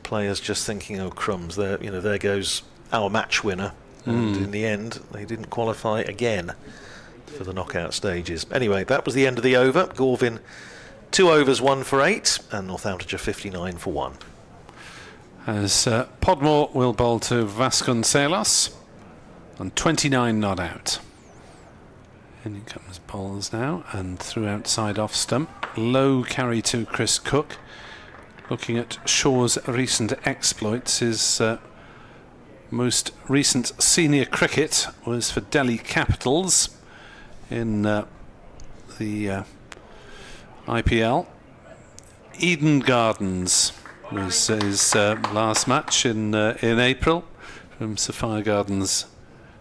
players just thinking, "Oh crumbs! There goes our match winner." And in the end, they didn't qualify again for the knockout stages. Anyway, that was the end of the over. Gorvin 2 overs, 1 for 8, and Northamptonshire 59 for 1. As Podmore will bowl to Vasconcelos, and 29 not out. In comes bowls now, and through outside off stump. Low carry to Chris Cook. Looking at Shaw's recent exploits, his most recent senior cricket was for Delhi Capitals in the IPL. Eden Gardens was his last match in April,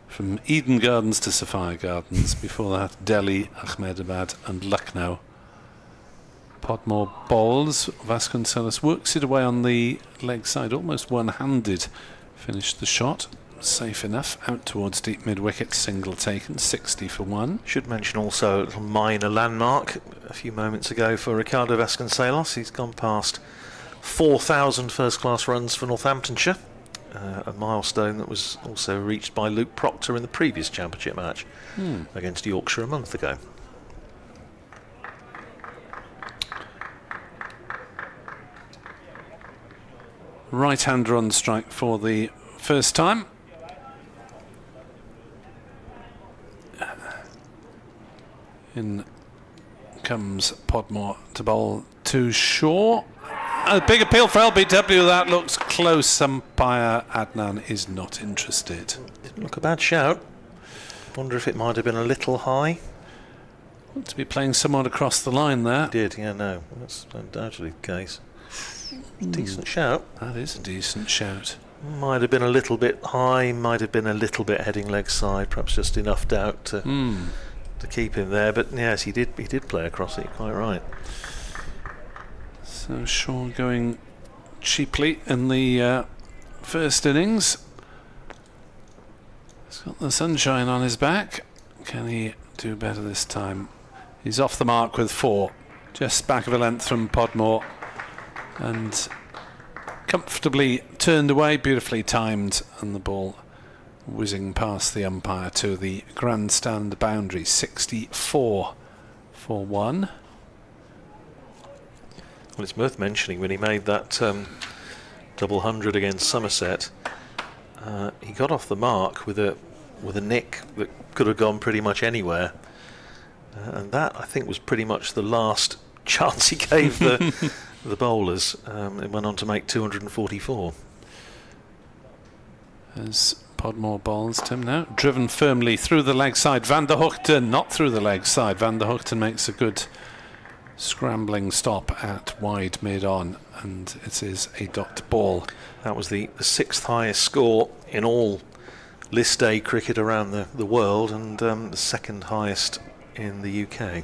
from Eden Gardens to Sapphire Gardens. Before that, Delhi, Ahmedabad and Lucknow. Podmore bowls. Vasconcelos works it away on the leg side, almost one-handed. Finished the shot. Safe enough. Out towards deep mid-wicket. Single taken. 60 for 1. Should mention also a little minor landmark a few moments ago for Ricardo Vasconcelos. He's gone past 4,000 first-class runs for Northamptonshire. A milestone that was also reached by Luke Proctor in the previous championship match against Yorkshire a month ago. right-hander on strike for the first time. In comes Podmore to bowl to Shaw. A big appeal for LBW. That looks close. Umpire Adnan is not interested. Didn't look a bad shout. Wonder if it might have been a little high. To be playing someone across the line there. Did, yeah, no. That's undoubtedly the case. Decent shout. That is a decent shout. Might have been a little bit high, might have been a little bit heading leg side, perhaps just enough doubt to keep him there. But yes, he did play across it, quite right. So Shaw going cheaply in the first innings. He's got the sunshine on his back. Can he do better this time? He's off the mark with 4, just back of a length from Podmore, and comfortably turned away, beautifully timed, and the ball whizzing past the umpire to the grandstand boundary. 64 for 1. Well, it's worth mentioning when he made that double 100 against Somerset, he got off the mark with a nick that could have gone pretty much anywhere, and that I think was pretty much the last chance he gave the bowlers. It went on to make 244. As Podmore bowls Tim now, driven firmly through the leg side. Van der Hoogten, not through the leg side. Van der Hoogten makes a good scrambling stop at wide mid-on, and it is a dot ball. That was the 6th highest score in all list A cricket around the world, and the 2nd highest in the UK.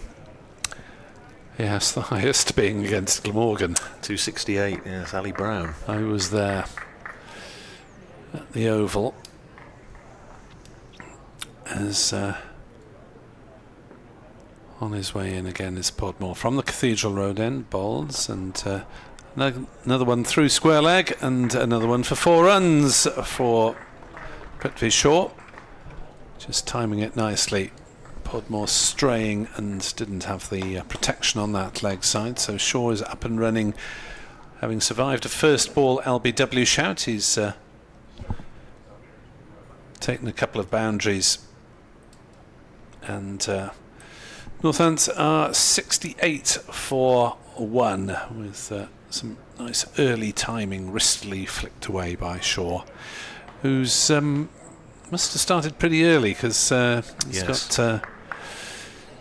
Yes, the highest being against Glamorgan. 268, yes, Ali Brown. I was there at the Oval as on his way in again is Podmore from the Cathedral Road end, bowls, and another one through square leg, and another one for 4 runs for Prithvi Shaw. Just timing it nicely. Podmore straying and didn't have the protection on that leg side, so Shaw is up and running, having survived a first ball LBW shout. He's taken a couple of boundaries, and Northampton are 68 for 1 with some nice early timing, wristily flicked away by Shaw, who's must have started pretty early, because he's got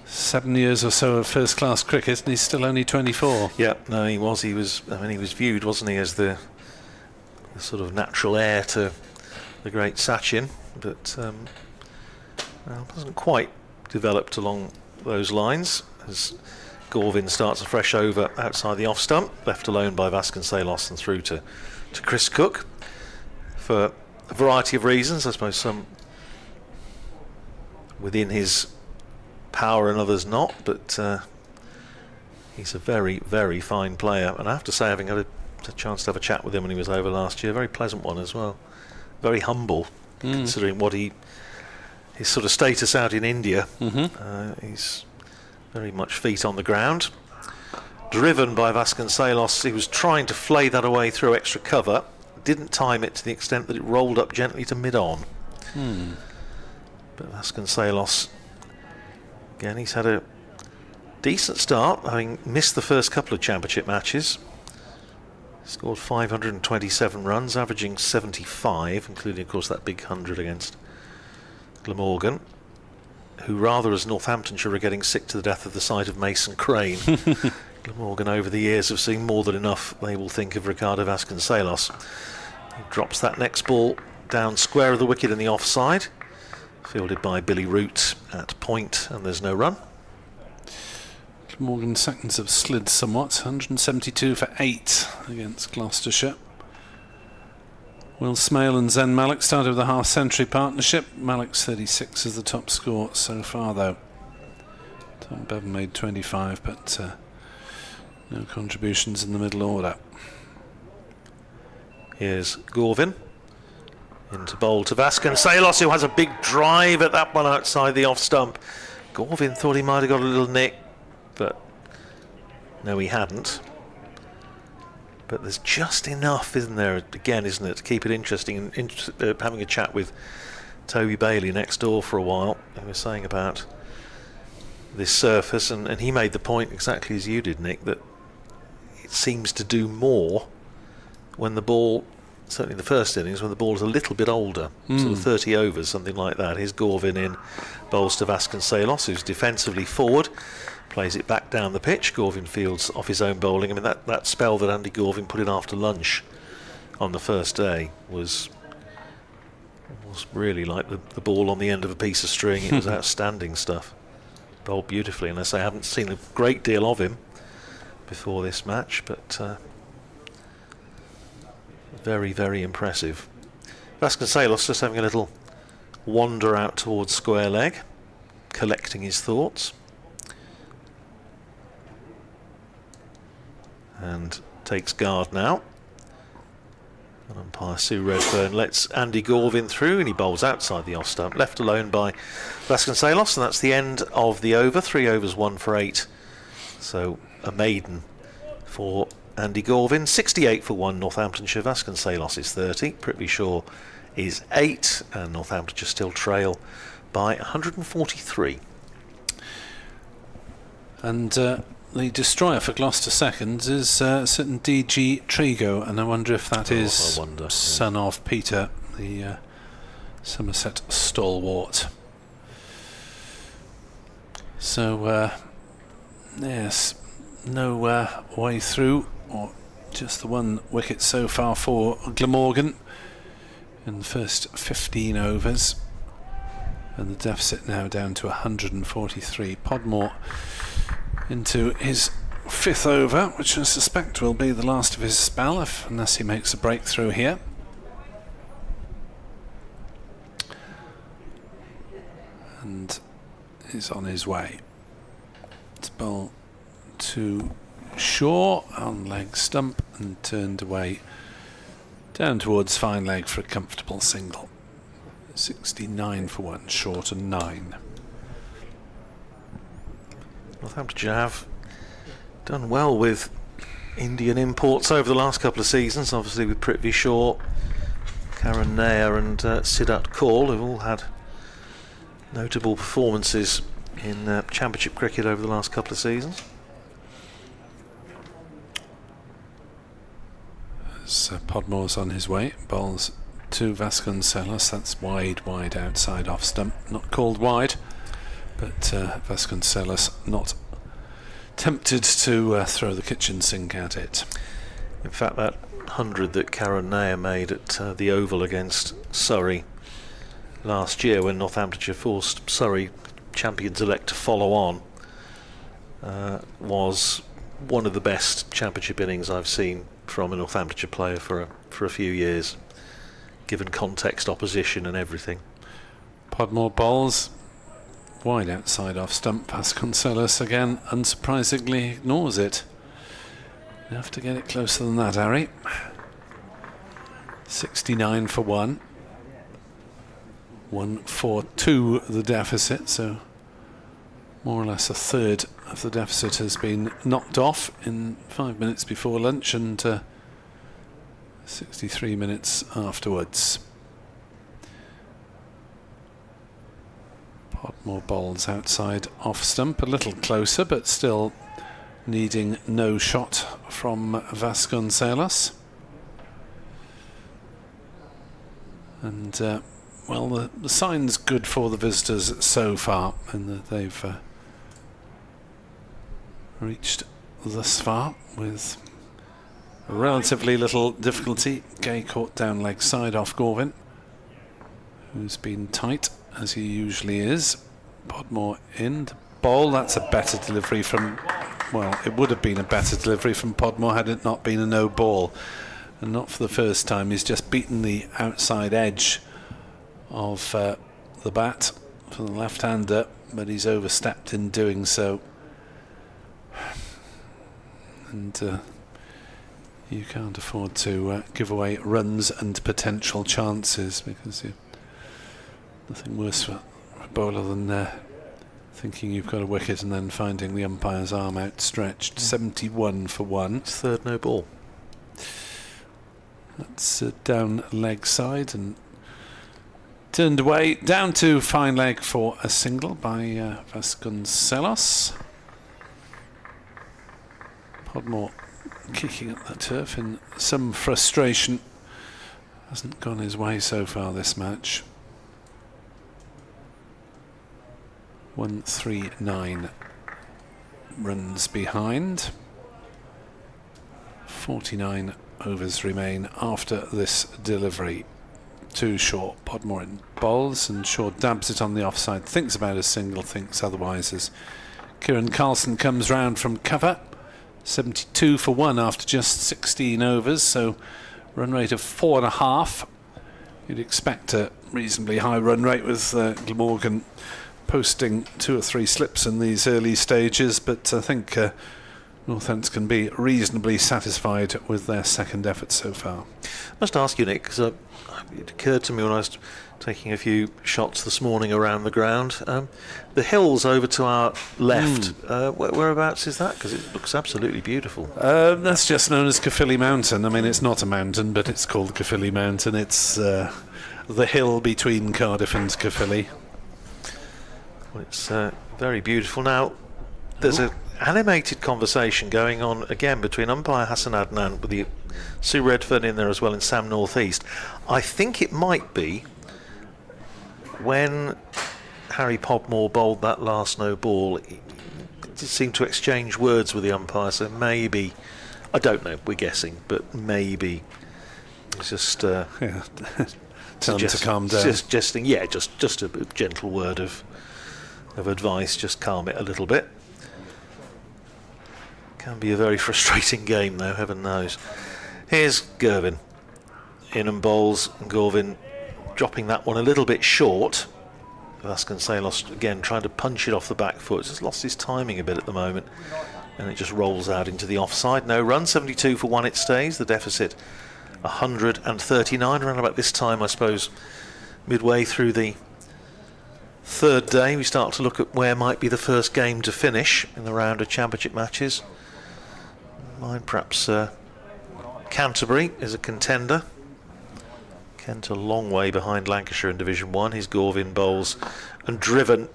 7 years or so of first-class cricket, and he's still only 24. Yeah, no, he was. I mean, he was viewed, wasn't he, as the sort of natural heir to the great Sachin, but wasn't quite developed along those lines, as Gorvin starts a fresh over outside the off stump, left alone by Vasconcelos and through to Chris Cook for a variety of reasons. I suppose some within his power and others not, but he's a very, very fine player, and I have to say, having had a chance to have a chat with him when he was over last year, very pleasant one as well. Very humble, considering what his sort of status out in India. He's very much feet on the ground. Driven by Vasconcelos, he was trying to flay that away through extra cover. Didn't time it to the extent that it rolled up gently to mid-on. But Vasconcelos, again, he's had a decent start, having missed the first couple of championship matches. Scored 527 runs, averaging 75, including, of course, that big 100 against Glamorgan, who rather as Northamptonshire are getting sick to the death of the sight of Mason Crane. Glamorgan over the years have seen more than enough, they will think, of Ricardo Vasconcelos. He drops that next ball down square of the wicket in the offside, fielded by Billy Root at point, and there's no run. Glamorgan seconds have slid somewhat. 172 for 8 against Gloucestershire. Will Smale and Zen Malik started with a half-century partnership. Malik's 36 is the top score so far, though. Tom Bevan made 25, but no contributions in the middle order. Here's Gorvin into bowl to Vasconcelos, who has a big drive at that one outside the off stump. Gorvin thought he might have got a little nick, but no, he hadn't. But there's just enough, isn't there, again, isn't it, to keep it interesting. And having a chat with Toby Bailey next door for a while, and we were saying about this surface, and he made the point exactly as you did, Nick, that it seems to do more when the ball, certainly the first innings, when the ball is a little bit older, sort of 30 overs, something like that. Here's Gorvin in, bowls to Vasconcelos, who's defensively forward, plays it back down the pitch. Gorvin fields off his own bowling. I mean, that spell that Andy Gorvin put in after lunch on the first day was really like the ball on the end of a piece of string. It was outstanding stuff. Bowled beautifully, and I say I haven't seen a great deal of him before this match, but very, very impressive. Vasconcelos just having a little wander out towards square leg, collecting his thoughts, and takes guard now. And umpire Sue Redfern lets Andy Gorvin through, and he bowls outside the off stump, left alone by Vasconcelos, and that's the end of the over. 3 overs, 1 for 8. So a maiden for Andy Gorvin. 68 for 1, Northamptonshire. Vasconcelos is 30. Prithvi Shaw is 8, and Northamptonshire still trail by 143. And the destroyer for Gloucester Seconds is certain DG Trigo, and I wonder if that is son of Peter, the Somerset stalwart. So, yes, no way through, or just the 1 wicket so far for Glamorgan in the first 15 overs. And the deficit now down to 143. Podmore into his 5th over, which I suspect will be the last of his spell, unless he makes a breakthrough here. And is on his way. It's bowl to Shaw on leg stump and turned away down towards fine leg for a comfortable single. 69 for 1, short and 9. Northamptonshire have done well with Indian imports over the last couple of seasons, obviously with Prithvi Shaw, Karen Nair and Siddharth Kaul, who've all had notable performances in Championship cricket over the last couple of seasons. As Podmore's on his way, bowls to Vasconcelos. That's wide outside off stump, not called wide, but Vasconcelos not tempted to throw the kitchen sink at it. In fact, that 100 that Karen Nair made at the Oval against Surrey last year, when Northamptonshire forced Surrey champions-elect to follow on, was one of the best Championship innings I've seen from a Northamptonshire player for a few years, given context, opposition and everything. Podmore bowls wide outside off stump. Vasconcelos again unsurprisingly ignores it. You have to get it closer than that, Harry. 69 for 1. 142 the deficit, so more or less a third of the deficit has been knocked off in 5 minutes before lunch and 63 minutes afterwards. Podmore bowls outside off stump, a little closer, but still needing no shot from Vasconcelos. And well, the sign's good for the visitors so far, in that they've reached thus far with relatively little difficulty. Gay caught down leg side off Gorvin, who's been tight as he usually is. Podmore in the bowl. That's a better delivery from, well, it would have been a better delivery from Podmore had it not been a no ball, and not for the first time. He's just beaten the outside edge of the bat for the left-hander, but he's overstepped in doing so. And you can't afford to give away runs and potential chances, because you're nothing worse for a bowler than thinking you've got a wicket and then finding the umpire's arm outstretched. 71 for 1. It's third no ball. That's down leg side and turned away, down to fine leg for a single by Vasconcelos. Podmore kicking at the turf in some frustration. Hasn't gone his way so far this match. 139 runs behind. 49 overs remain after this delivery. Too short. Podmore in bowls, and Shaw dabs it on the offside. Thinks about a single, thinks otherwise as Kieran Carlson comes round from cover. 72 for 1 after just 16 overs, so run rate of 4.5. You'd expect a reasonably high run rate with Glamorgan posting 2 or 3 slips in these early stages, but I think Northants can be reasonably satisfied with their second effort so far. I must ask you, Nick, because it occurred to me when I was taking a few shots this morning around the ground. The hills over to our left, whereabouts is that? Because it looks absolutely beautiful. That's just known as Caerphilly Mountain. I mean, it's not a mountain, but it's called Caerphilly Mountain. It's the hill between Cardiff and Caerphilly. Well, it's very beautiful. Now, there's an animated conversation going on again between umpire Hassan Adnan with the Sue Redfern in there as well, in Sam North East. I think it might be when Harry Podmore bowled that last no ball, he seemed to exchange words with the umpire, so maybe, I don't know, we're guessing, but maybe it's just Tell him to calm down. Suggesting, just a gentle word of advice, just calm it a little bit. Can be a very frustrating game though, heaven knows. Here's Gervin in and bowls, and Gervin dropping that one a little bit short. Vasconcelos again trying to punch it off the back foot. Just lost his timing a bit at the moment, and it just rolls out into the offside. No run, 72 for 1 it stays. The deficit 139. Around about this time, I suppose, midway through the third day, we start to look at where might be the first game to finish in the round of championship matches. Mine perhaps Canterbury is a contender. Kent a long way behind Lancashire in Division 1. His Gervin bowls and driven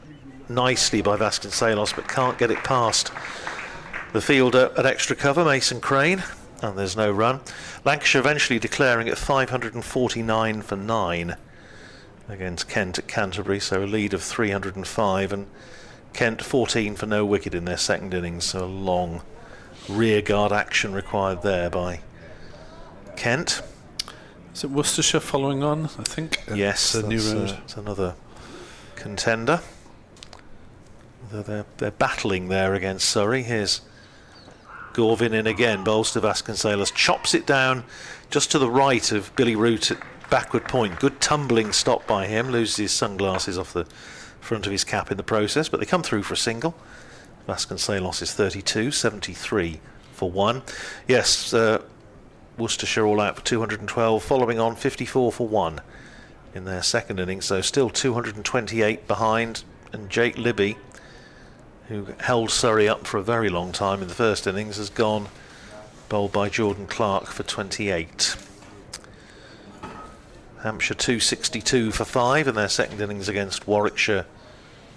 nicely by Vasconcelos, but can't get it past the fielder at extra cover, Mason Crane, and there's no run. Lancashire eventually declaring at 549 for 9 against Kent at Canterbury, so a lead of 305, and Kent 14 for no wicket in their second innings, so a long rear guard action required there by Kent. Is it Worcestershire following on, I think? Yes, it's a new road. It's another contender. They're battling there against Surrey. Here's Gervin in again, bowls to Vasconcelos, chops it down just to the right of Billy Root at backward point. Good tumbling stop by him, loses his sunglasses off the front of his cap in the process, but they come through for a single. Vasconcelos is 32, 73 for 1. Yes, Worcestershire all out for 212, following on 54 for 1 in their second innings, so still 228 behind. And Jake Libby, who held Surrey up for a very long time in the first innings, has gone bowled by Jordan Clark for 28. Hampshire 262 for 5 in their second innings against Warwickshire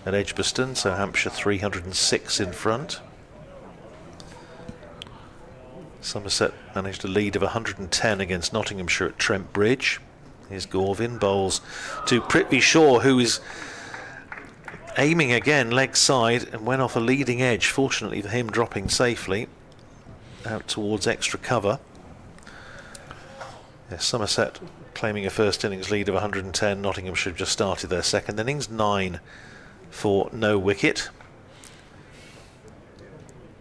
at Edgbaston, so Hampshire 306 in front. Somerset managed a lead of 110 against Nottinghamshire at Trent Bridge. Here's Gervin, bowls to Prithvi Shaw, who is aiming again leg side and went off a leading edge, fortunately for him dropping safely out towards extra cover. Yes, Somerset claiming a first innings lead of 110. Nottinghamshire have just started their second innings, 9 for no wicket.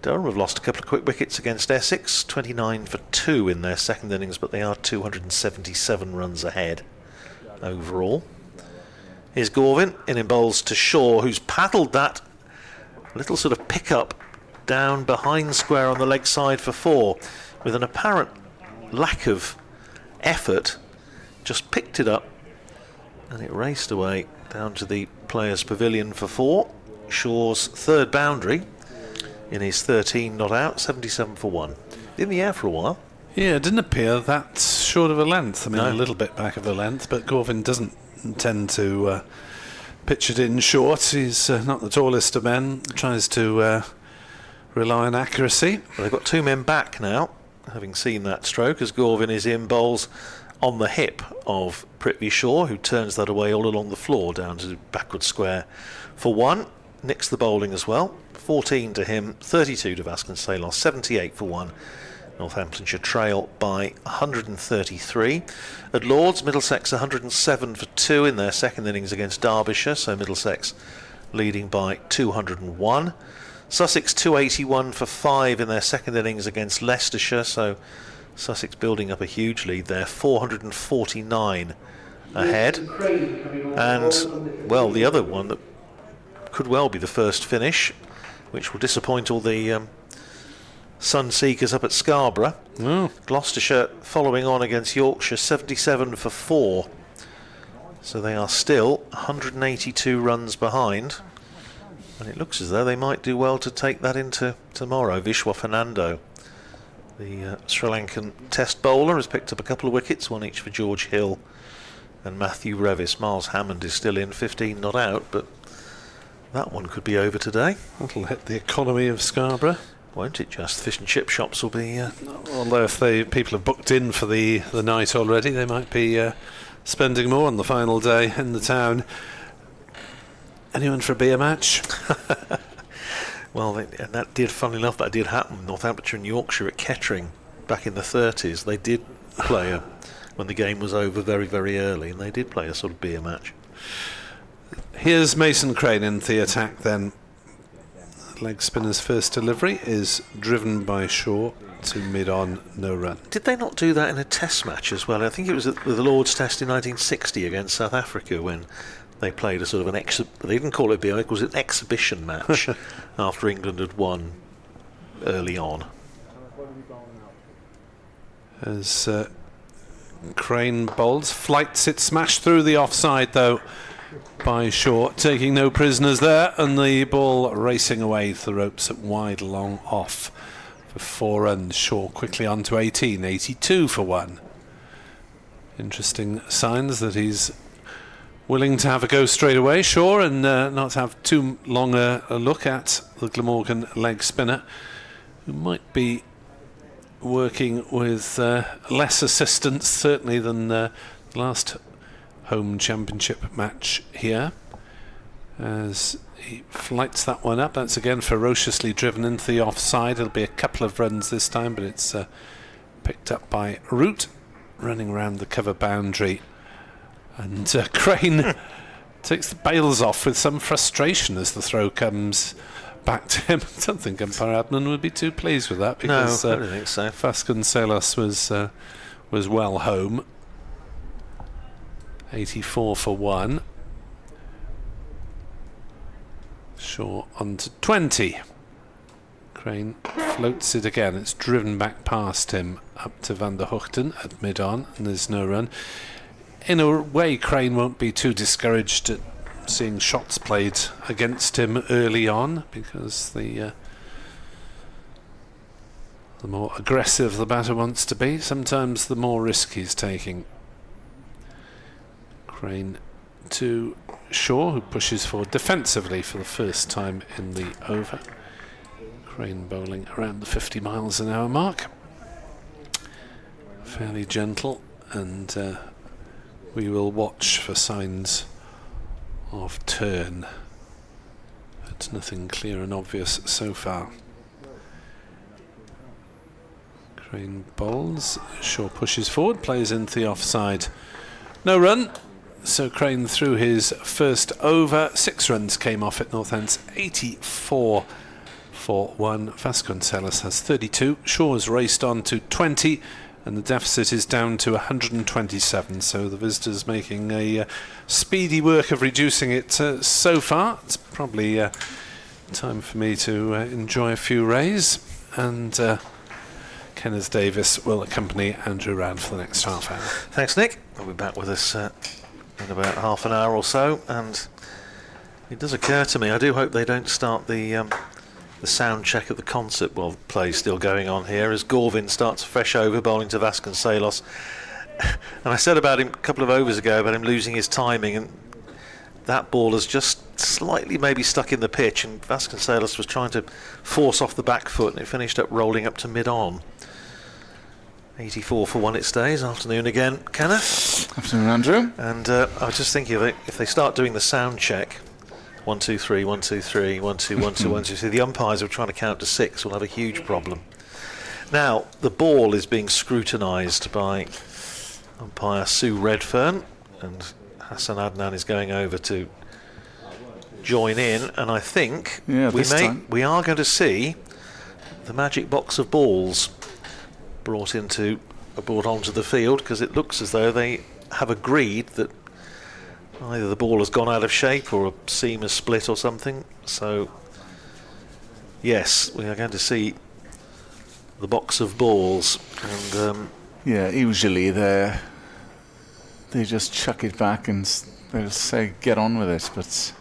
Durham have lost a couple of quick wickets against Essex, 29 for 2 in their second innings, but they are 277 runs ahead overall. Here's Gervin in bowls to Shaw, who's paddled that little sort of pick-up down behind square on the leg side for 4 with an apparent lack of effort. Just picked it up and it raced away down to the players' pavilion for 4. Shaw's third boundary in his 13 not out, 77 for 1. In the air for a while. Yeah, it didn't appear that short of a length. I mean, No. a little bit back of a length, but Gorvin doesn't tend to pitch it in short. He's not the tallest of men. Tries to rely on accuracy. Well, they've got 2 men back now, having seen that stroke, as Gorvin is in, bowls on the hip of Prithvi Shaw, who turns that away all along the floor down to backward square for 1. Nicks the bowling as well. 14 to him, 32 to Vasconcelos, 78 for 1. Northamptonshire trail by 133. At Lords, Middlesex 107 for 2 in their second innings against Derbyshire, so Middlesex leading by 201. Sussex 281 for 5 in their second innings against Leicestershire, so Sussex building up a huge lead there, 449 ahead. And, well, the other one that could well be the first finish, which will disappoint all the sun seekers up at Scarborough. Gloucestershire following on against Yorkshire, 77 for 4. So they are still 182 runs behind. And it looks as though they might do well to take that into tomorrow. Vishwa Fernando, the Sri Lankan test bowler, has picked up a couple of wickets, 1 each for George Hill and Matthew Revis. Miles Hammond is still in, 15 not out, but that one could be over today. That'll hit the economy of Scarborough. Won't it just? Fish and chip shops will be... Although if people have booked in for the night already, they might be spending more on the final day in the town. Anyone for a beer match? Well, and that did, funnily enough, that did happen. Northamptonshire and Yorkshire at Kettering back in the 30s. They did play when the game was over very, very early, and they did play a sort of beer match. Here's Mason Crane in the attack then. Leg spinner's first delivery is driven by Shaw to mid-on, no run. Did they not do that in a test match as well? I think it was at the Lord's Test in 1960 against South Africa, when they played a sort of they didn't call it beer, it was an exhibition match after England had won early on. As Crane bowls, flights it, smashed through the offside though by Shaw, taking no prisoners there, and the ball racing away to the ropes at wide long off for 4 runs. Shaw quickly on to 18, 82 for 1. Interesting signs that he's willing to have a go straight away, Shaw, and not have too long a look at the Glamorgan leg spinner, who might be working with less assistance certainly than the last home championship match here, as he flights that one up. That's again ferociously driven into the offside. It'll be a couple of runs this time, but it's picked up by Root, running around the cover boundary, and Crane takes the bails off with some frustration as the throw comes back to him. I don't think Umpire Adnan would be too pleased with that, because no, I don't think so. Vasconcelos was well home. 84 for 1. Shaw on to 20. Crane floats it again. It's driven back past him up to Van der Hoogten at mid-on, and there's no run. In a way, Crane won't be too discouraged at seeing shots played against him early on, because the more aggressive the batter wants to be, sometimes the more risk he's taking. Crane to Shaw, who pushes forward defensively for the first time in the over. Crane bowling around the 50 miles an hour mark. Fairly gentle, and we will watch for signs of turn. It's nothing clear and obvious so far. Crane bowls, Shaw pushes forward, plays into the offside. No run. So Crane threw his first over. 6 runs came off at Northants, 84 for 1. Vasconcelos has 32. Shaw's raced on to 20, and the deficit is down to 127. So the visitors making a speedy work of reducing it so far. It's probably time for me to enjoy a few rays, and Kenneth Davis will accompany Andrew round for the next half hour. Thanks, Nick. He'll be back with us in about half an hour or so, and it does occur to me, I do hope they don't start the sound check at the concert while the play's still going on here, as Gorvin starts fresh over, bowling to Vasconcelos And I said about him a couple of overs ago about him losing his timing, and that ball has just slightly maybe stuck in the pitch, and Vasconcelos was trying to force off the back foot, and it finished up rolling up to mid-on. 84 for 1 it stays. Afternoon again, Kenneth. Afternoon, Andrew. And I was just thinking of it, if they start doing the sound check, 1 2 3 1 2 3 1 2 1 2 1 2 3, the umpires are trying to count to 6 will have a huge problem. Now the ball is being scrutinised by umpire Sue Redfern, and Hassan Adnan is going over to join in, and I think we are going to see the magic box of balls brought onto the field, because it looks as though they have agreed that either the ball has gone out of shape or a seam has split or something. So yes, we are going to see the box of balls, and yeah, usually they just chuck it back and they'll say get on with it, but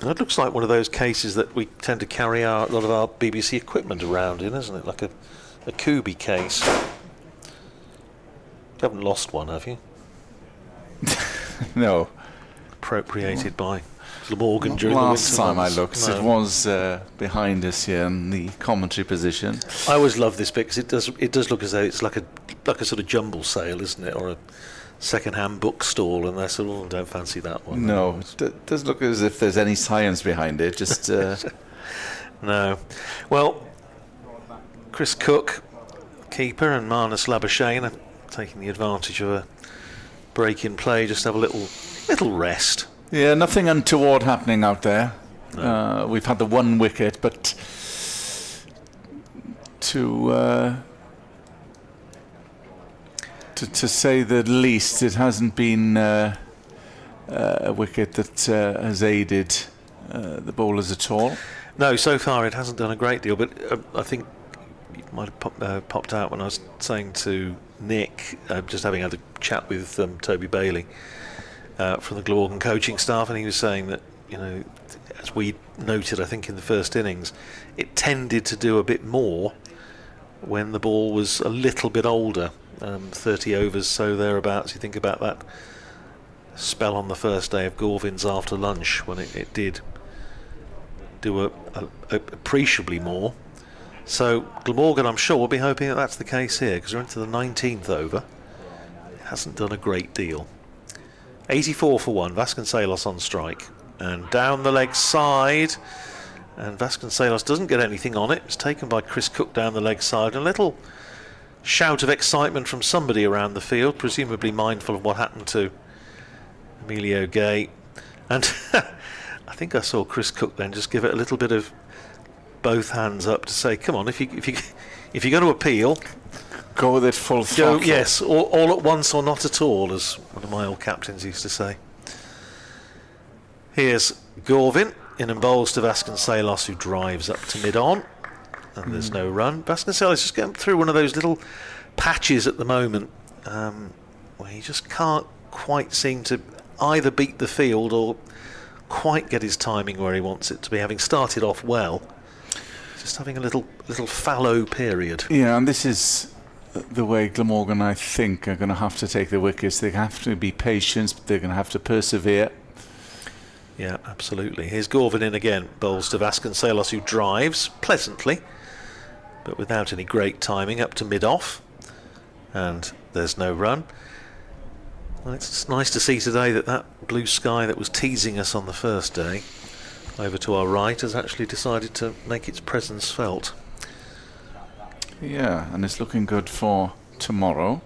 it looks like one of those cases that we tend to carry a lot of our BBC equipment around in, isn't it? Like a Kubi case. You haven't lost one, have you? no. Appropriated by Glamorgan during the winter last time months. I looked, No. it was behind us here in the commentary position. I always love this bit because it does look as though it's like a sort of jumble sale, isn't it, or a second-hand bookstall, and they're sort of, don't fancy that one. No, it doesn't look as if there's any science behind it. Just no. Well, Chris Cook, keeper, and Marnus Labuschagne are taking the advantage of a break in play, just have a little rest. yeah, nothing untoward happening out there. No. We've had the 1 wicket, but to say the least, it hasn't been a wicket that has aided the bowlers at all. No, so far it hasn't done a great deal, but I think it might have popped out when I was saying to Nick, just having had a chat with Toby Bailey from the Glamorgan coaching staff, and he was saying that, you know, as we noted, I think in the first innings, it tended to do a bit more when the ball was a little bit older. 30 overs, so thereabouts. You think about that spell on the first day of Gorvin's after lunch, when it did do appreciably more. So Glamorgan, I'm sure, will be hoping that that's the case here, because we're into the 19th over. It hasn't done a great deal. 84 for 1, Vasconcelos on strike, and down the leg side, and Vasconcelos doesn't get anything on it. It's taken by Chris Cook down the leg side, and a little shout of excitement from somebody around the field, presumably mindful of what happened to Emilio Gay, and I think I saw Chris Cook then just give it a little bit of both hands up to say, come on, if you're going to appeal, Go with it full go, throttle. yes, all at once or not at all, as one of my old captains used to say. Here's Gorvin in and bowls to Vasconcelos, who drives up to mid-on, and there's no run. Vasconcelos just going through one of those little patches at the moment where he just can't quite seem to either beat the field or quite get his timing where he wants it to be, having started off well. Just having a little fallow period. Yeah, and this is the way Glamorgan, I think, are going to have to take the wickets. They have to be patient, but they're going to have to persevere. Yeah, absolutely. Here's Gorvin in again, bowls to Vasconcelos, who drives pleasantly, but without any great timing, up to mid-off, and there's no run. Well, it's nice to see today that blue sky that was teasing us on the first day over to our right has actually decided to make its presence felt. Yeah, and it's looking good for tomorrow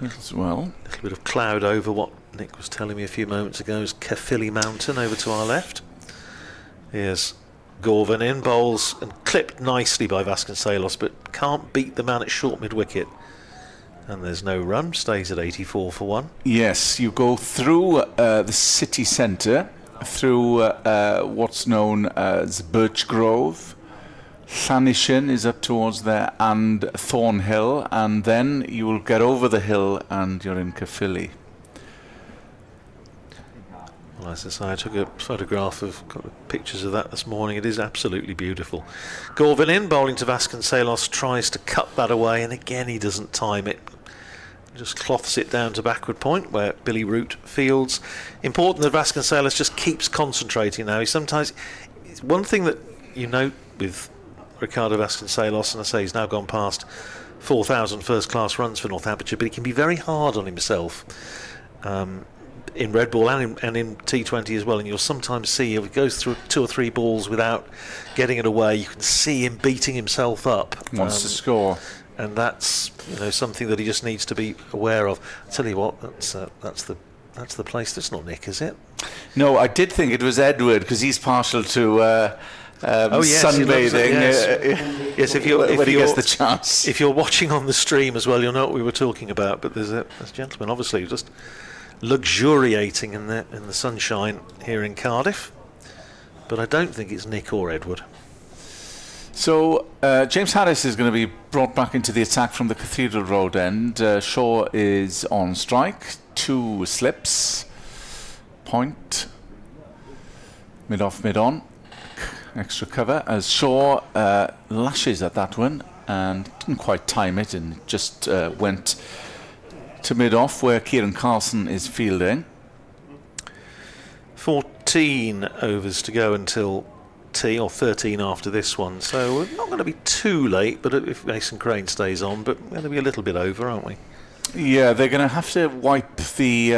as well. A little bit of cloud over what Nick was telling me a few moments ago is Caerphilly Mountain over to our left. Here's Gorvin in, bowls and clipped nicely by Vasconcelos, but can't beat the man at short mid-wicket. And there's no run, stays at 84 for 1. Yes, you go through the city centre, through what's known as Birch Grove. Llanishen is up towards there, and Thornhill, and then you will get over the hill and you're in Caerphilly. Well, as I say, I took a photograph of pictures of that this morning. It is absolutely beautiful. Gorvin in, bowling to Vasconcelos, tries to cut that away, and again he doesn't time it. Just cloths it down to backward point where Billy Root fields. Important that Vasconcelos just keeps concentrating now. It's one thing that you note with Ricardo Vasconcelos, and I say he's now gone past 4,000 first-class runs for Northamptonshire, but he can be very hard on himself. In red ball and in T20 as well, and you'll sometimes see if he goes through 2 or 3 balls without getting it away, you can see him beating himself up. Wants to score, and that's something that he just needs to be aware of. I tell you what, that's the place. That's not Nick, is it? No, I did think it was Edward because he's partial to sunbathing. Yes, if when he gets the chance. If you're watching on the stream as well, you'll know what we were talking about. But there's a gentleman, obviously, just luxuriating in the sunshine here in Cardiff, but I don't think it's Nick or Edward. So James Harris is going to be brought back into the attack from the Cathedral Road end. Shaw is on strike, 2 slips, point, mid off, mid on, extra cover as Shaw lashes at that one and didn't quite time it and just went to mid-off where Kieran Carlson is fielding. 14 overs to go until tea, or 13 after this one, so we're not going to be too late, but if Mason Crane stays on, but we're going to be a little bit over, aren't we? Yeah, they're going to have to wipe the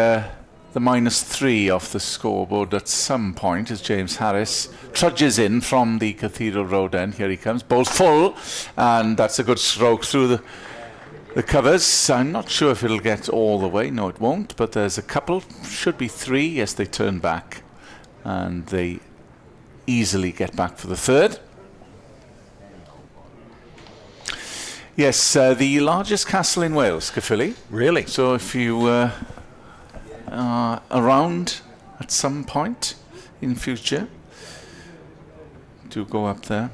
-3 off the scoreboard at some point as James Harris trudges in from the Cathedral Road end. Here he comes, bowls full, and that's a good stroke through the covers. I'm not sure if it'll get all the way. No, it won't, but there's a couple. Should be 3. Yes, they turn back, and they easily get back for the 3rd. Yes, the largest castle in Wales, Caerphilly. Really? So if you are around at some point in future, do go up there.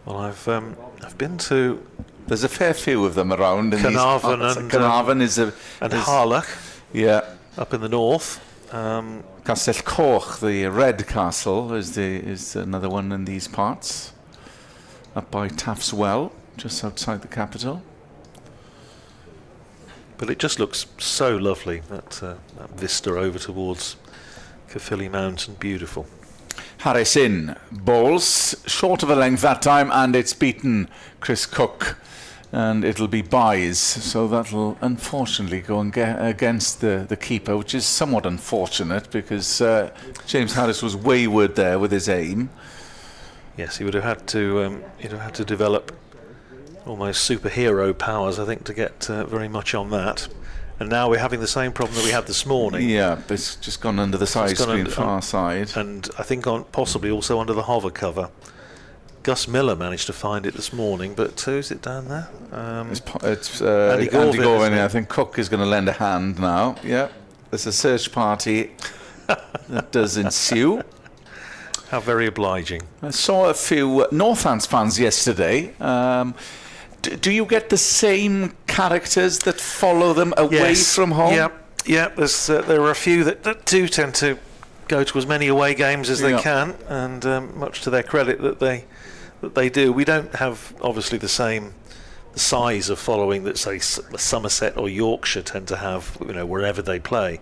Well, I've been to... There's a fair few of them around. Carnarvon and Harlech. Yeah. Up in the north. Castell Coch, the red castle, is another one in these parts. Up by Taff's Well, just outside the capital. But it just looks so lovely, that vista over towards Caerphilly Mountain. Beautiful. Harris in, bowls, short of a length that time, and it's beaten Chris Cook. And it'll be byes, so that'll unfortunately go against the keeper, which is somewhat unfortunate because James Harris was wayward there with his aim. Yes, he would have had to develop almost superhero powers, I think, to get very much on that. And now we're having the same problem that we had this morning. Yeah, it's just gone under the side screen, far side, and I think possibly also under the hover cover. Gus Miller managed to find it this morning, but who's it down there? It's Andy Gorvin. I think Cook is going to lend a hand now. Yeah, there's a search party that does ensue. How very obliging. I saw a few Northants fans yesterday. Do you get the same characters that follow them away from home? Yeah. There are a few that do tend to go to as many away games as they can, and much to their credit that they do. We don't have obviously the size of following that say Somerset or Yorkshire tend to have, wherever they play.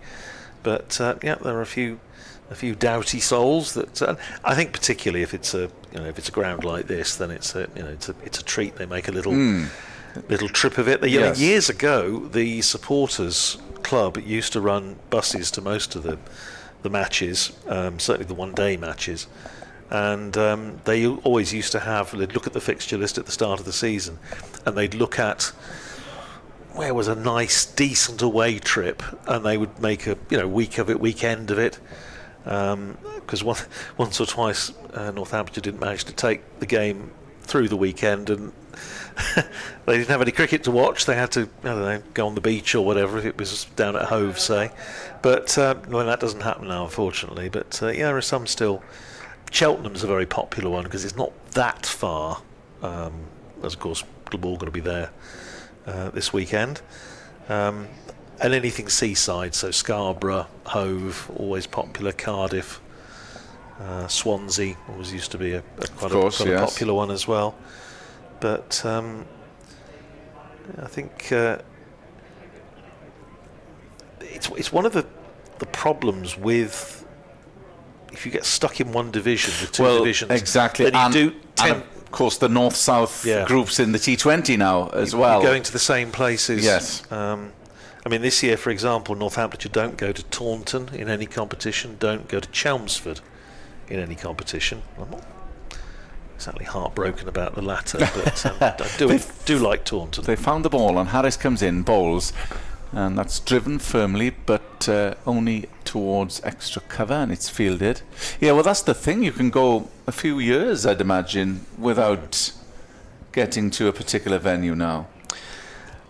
But there are a few doughty souls that I think, particularly if it's a ground like this, then it's a treat. They make a little trip of it. Yes. Years ago, the supporters club used to run buses to most of the matches, certainly the one-day matches, and they always used to they'd look at the fixture list at the start of the season, and they'd look at where was a nice, decent away trip, and they would make a weekend of it, because once or twice Northamptonshire didn't manage to take the game through the weekend, and they didn't have any cricket to watch. They had to, go on the beach or whatever if it was down at Hove, say. But that doesn't happen now, unfortunately. But there are some still. Cheltenham's a very popular one because it's not that far. As of course Glamorgan will be there this weekend. and anything seaside, so Scarborough, Hove, always popular, Cardiff, Swansea always used to be quite a popular one as well. But I think it's one of the problems with, if you get stuck in one division, the two divisions, exactly, then you and of course the North-South groups in the T20 now as well. You're going to the same places. Yes. I mean, this year, for example, Northamptonshire don't go to Taunton in any competition, don't go to Chelmsford in any competition. I'm not exactly heartbroken about the latter, but I do like Taunton. They found the ball, and Harris comes in, bowls, and that's driven firmly, but only towards extra cover, and it's fielded. Yeah, well, that's the thing. You can go a few years, I'd imagine, without getting to a particular venue now.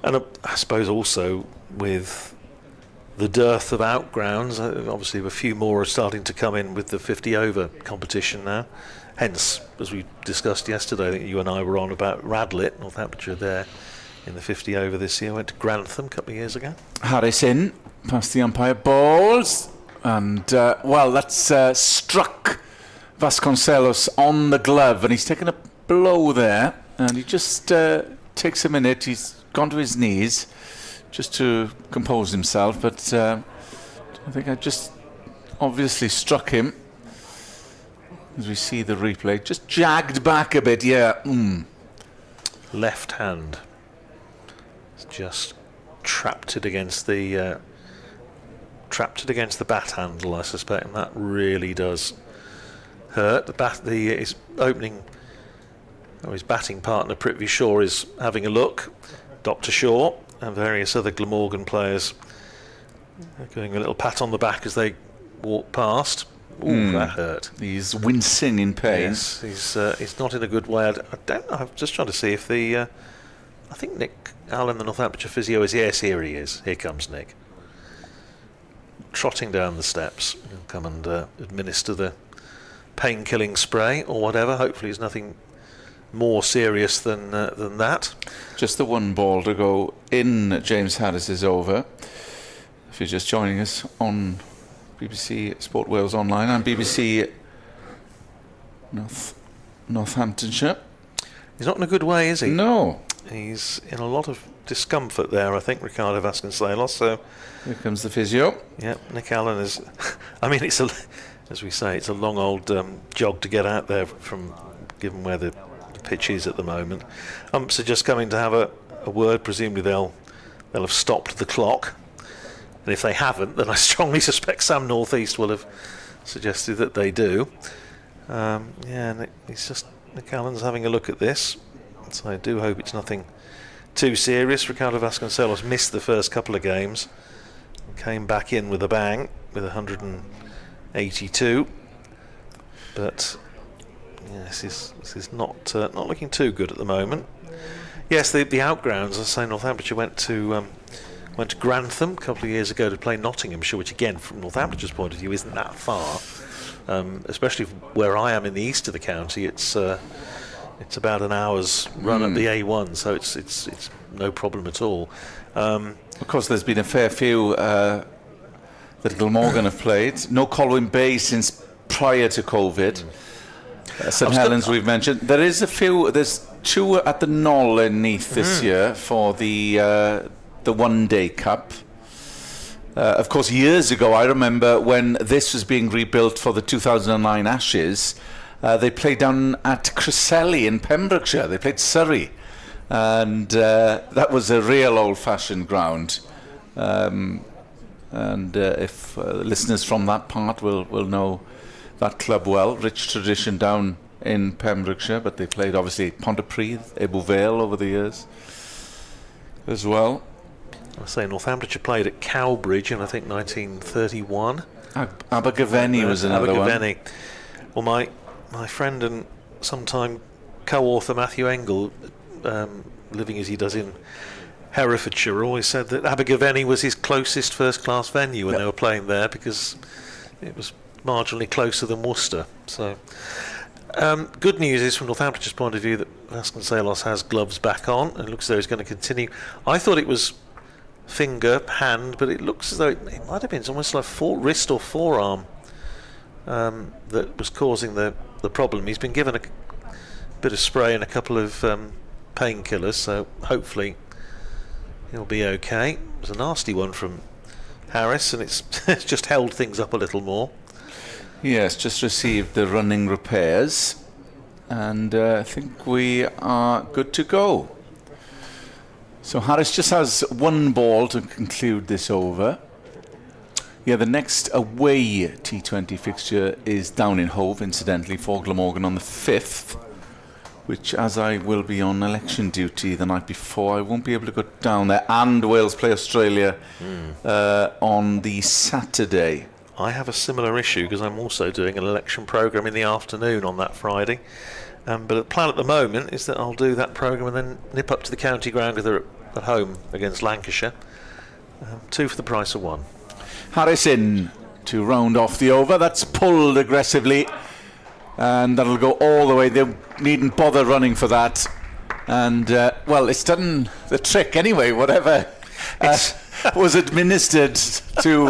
And I suppose also with the dearth of outgrounds, obviously a few more are starting to come in with the 50 over competition now. Hence, as we discussed yesterday, I think you and I were on about Radlett, Northamptonshire there in the 50 over this year. Went to Grantham a couple of years ago. Harris in, past the umpire, balls, and that's struck Vasconcelos on the glove, and he's taken a blow there, and he just takes a minute. He's gone to his knees just to compose himself, but I think I just obviously struck him. As we see the replay, just jagged back a bit, Left hand. It's just trapped it against the bat handle, I suspect, and that really does hurt. His batting partner Prithvi Shaw is having a look. Dr. Shaw and various other Glamorgan players are giving a little pat on the back as they walk past. Ooh, that hurt. He's wincing in pain. Yes, he's not in a good way. I don't know. I'm just trying to see if I think Nick Allen, the Northamptonshire physio, is. Yes, here he is. Here comes Nick, trotting down the steps. He'll come and administer the pain-killing spray or whatever. Hopefully, it's nothing more serious than that. Just the one ball to go in James Harris's over. If you're just joining us on BBC Sport Wales Online and BBC Northamptonshire. He's not in a good way, is he? No. He's in a lot of discomfort there, I think, Ricardo Vasconcelos. So here comes the physio. Yeah, Nick Allen is. I mean, as we say, it's a long old jog to get out there from, given where the pitch is at the moment. Umps are just coming to have a word. Presumably they'll have stopped the clock. And if they haven't, then I strongly suspect Sam North East will have suggested that they do. Nick Allen's having a look at this. So I do hope it's nothing too serious. Ricardo Vasconcelos missed the first couple of games and came back in with a bang with 182. But yes, this is not looking too good at the moment. Yes, the outgrounds, as I say, Northamptonshire went to Grantham a couple of years ago to play Nottinghamshire, which again, from Northamptonshhire's point of view, isn't that far. Especially where I am in the east of the county, it's about an hour's run at the A1, so it's no problem at all. Of course, there's been a fair few that Glamorgan have played. No Colwyn Bay since prior to COVID. St Helens we've mentioned. There's two at the Knoll in Neath this year for the One Day Cup. Of course, years ago, I remember when this was being rebuilt for the 2009 Ashes, they played down at Cresselly in Pembrokeshire. They played Surrey, and that was a real old-fashioned ground. If listeners from that part will know that club well, rich tradition down in Pembrokeshire, but they played obviously Pontypridd, Ebbw Vale over the years as well. I say Northamptonshire played at Cowbridge in I think 1931. Abergavenny was another one. Well, my friend and sometime co-author Matthew Engel, living as he does in Herefordshire, always said that Abergavenny was his closest first-class venue when they were playing there because it was marginally closer than Worcester. So, good news is from Northampton's point of view that Vasconcelos has gloves back on and it looks as though he's going to continue. I thought it was finger, hand, but it looks as though it might have been almost like wrist or forearm that was causing the problem. He's been given a bit of spray and a couple of painkillers, so hopefully he'll be okay. It was a nasty one from Harris, and it's just held things up a little more. Yes, just received the running repairs, and I think we are good to go. So Harris just has one ball to conclude this over. Yeah, the next away T20 fixture is down in Hove, incidentally, for Glamorgan on the 5th, which, as I will be on election duty the night before, I won't be able to go down there. And Wales play Australia on the Saturday. I have a similar issue because I'm also doing an election programme in the afternoon on that Friday. But the plan at the moment is that I'll do that programme and then nip up to the county ground because they're at home against Lancashire. 2 for the price of 1. Harris in to round off the over. That's pulled aggressively, and that'll go all the way. They needn't bother running for that. And, well, it's done the trick anyway, whatever was administered to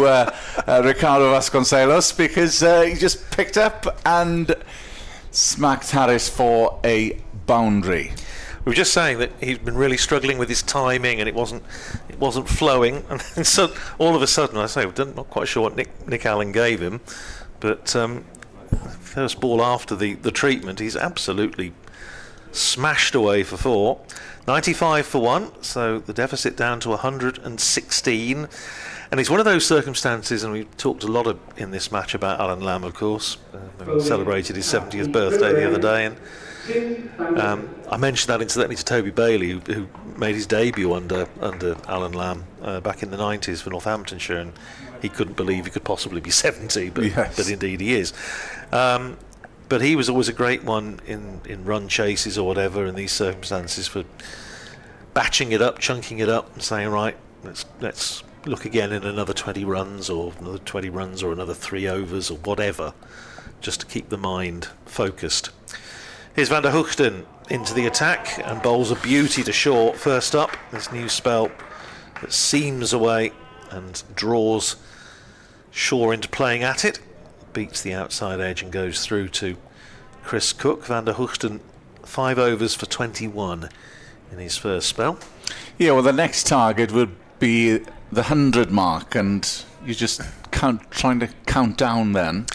Proctor-Vasconcelos, because he just picked up and smacked Harris for a boundary. We were just saying that he's been really struggling with his timing, and it wasn't flowing. And so all of a sudden, I say, I'm not quite sure what Nick Allen gave him, but first ball after the treatment, he's absolutely smashed away for 4. 95 for 1, so the deficit down to 116. And it's one of those circumstances, and we talked a lot in this match about Alan Lamb, of course. He celebrated his 70th birthday the other day, and I mentioned that incidentally to Toby Bailey, who made his debut under Alan Lamb back in the 90s for Northamptonshire, and he couldn't believe he could possibly be 70, but indeed he is. But he was always a great one in run chases or whatever in these circumstances for batching it up, chunking it up, and saying, right, let's look again in another 20 runs or another 20 runs or another 3 overs or whatever, just to keep the mind focused. Here's Van der Hoogten into the attack and bowls a beauty to Shaw. First up, this new spell that seams away and draws Shaw into playing at it. Beats the outside edge and goes through to Chris Cook. Van der Hoogten 5 overs for 21 in his first spell. Yeah, well, the next target would be the 100 mark, and you just trying to count down then.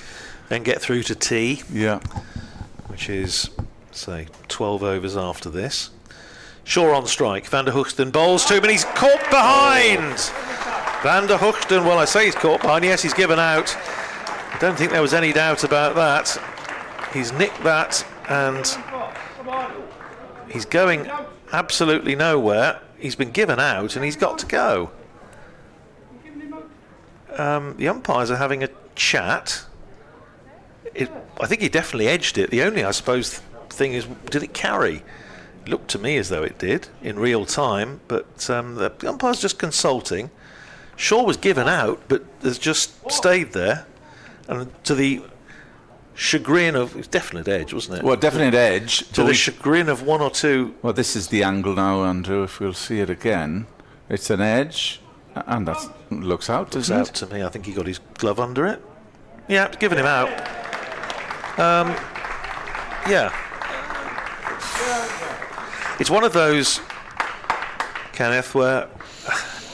Then get through to T. Yeah. Which is, say, 12 overs after this. Shaw on strike. Van der Hoogten bowls to him, and he's caught behind. Van der Hoogten, well, I say he's caught behind. Yes, he's given out. I don't think there was any doubt about that. He's nicked that, and he's going absolutely nowhere. He's been given out, and he's got to go. The umpires are having a chat. I think he definitely edged it. The only, I suppose, thing is, did it carry? It looked to me as though it did in real time, but the umpire's just consulting. Shaw was given out, but has just stayed there. And to the chagrin of... It was definite edge, wasn't it? Well, definite edge. To the chagrin of 1 or 2... Well, this is the angle now, Andrew, if we'll see it again. It's an edge, and that looks out, doesn't it? Looks out to me. I think he got his glove under it. Yeah, given him out. Yeah. It's one of those, Kenneth, where...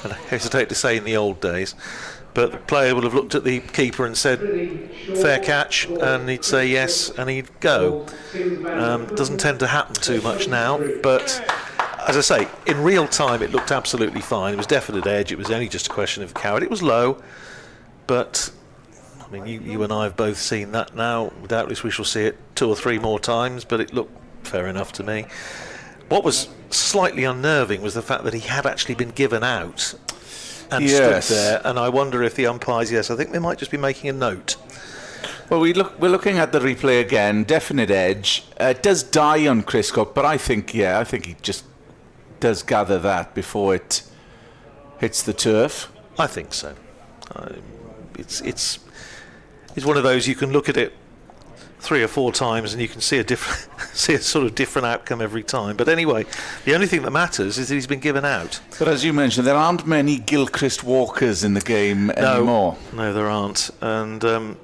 and I hesitate to say in the old days... But the player would have looked at the keeper and said, fair catch, and he'd say yes, and he'd go. Doesn't tend to happen too much now, but as I say, in real time it looked absolutely fine. It was definite edge, it was only just a question of carrot. It was low, but I mean, you and I have both seen that now. Doubtless we shall see it 2 or 3 more times, but it looked fair enough to me. What was slightly unnerving was the fact that he had actually been given out and stood there, and I wonder if the umpires, I think they might just be making a note. Well, we're looking at the replay again. Definite edge. It does die on Chris Cook, but I think he just does gather that before it hits the turf. I think so. It's one of those, you can look at it 3 or 4 times, and you can see a different, see a sort of different outcome every time. But anyway, the only thing that matters is that he's been given out. But as you mentioned, there aren't many Gilchrist Walkers in the game anymore. No, there aren't. And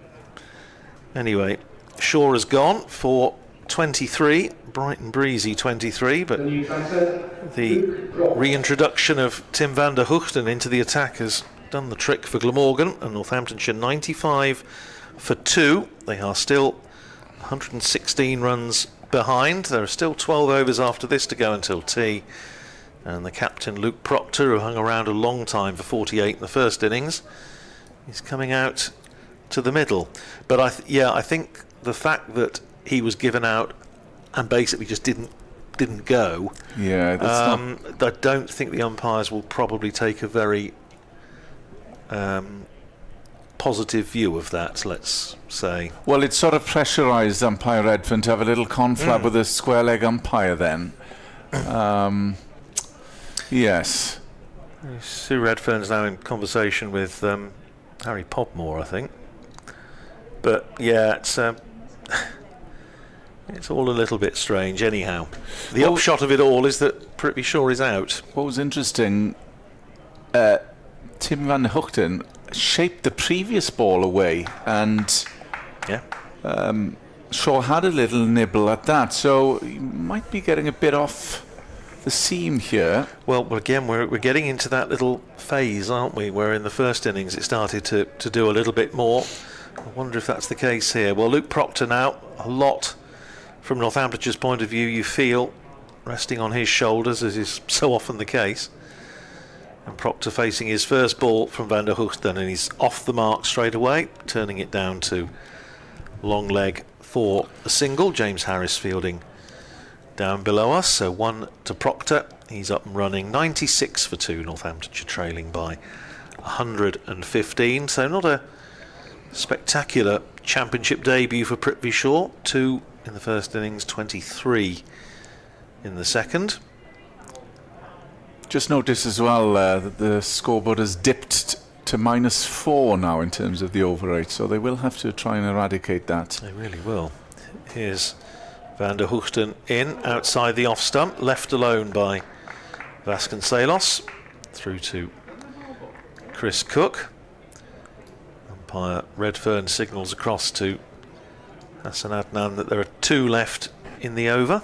anyway, Shaw has gone for 23, bright and breezy 23, but the reintroduction of Tim van der Hoogten into the attack has done the trick for Glamorgan, and Northamptonshire 95 for 2. They are still 116 runs behind. There are still 12 overs after this to go until tea, and the captain Luke Proctor, who hung around a long time for 48 in the first innings, is coming out to the middle. But I think the fact that he was given out and basically just didn't go, I don't think the umpires will probably take a very positive view of that, let's say. Well, it sort of pressurised umpire Redfern to have a little conflab with a square leg umpire then. Yes. Sue Redfern's now in conversation with Harry Podmore, I think. But yeah, it's all a little bit strange anyhow. The upshot of it all is that Prithvi Shaw is out. What was interesting, Tim van der Hoogten shaped the previous ball away, and Shaw had a little nibble at that, so he might be getting a bit off the seam here. Well, again, we're getting into that little phase, aren't we, where in the first innings it started to do a little bit more. I wonder if that's the case here. Well, Luke Proctor now, a lot from Northamptonshire's point of view, you feel, resting on his shoulders, as is so often the case. And Proctor facing his first ball from van der Hoogten, and he's off the mark straight away, turning it down to long leg for a single. James Harris fielding down below us, so 1 to Proctor. He's up and running, 96 for 2, Northamptonshire trailing by 115. So not a spectacular championship debut for Prithvi Shaw. 2 in the first innings, 23 in the second. Just notice as well that the scoreboard has dipped to -4 now in terms of the over rate, so they will have to try and eradicate that. They really will. Here's van der Hoogten in, outside the off stump, left alone by Vasconcelos, through to Chris Cook. Umpire Redfern signals across to Hassan Adnan that there are 2 left in the over.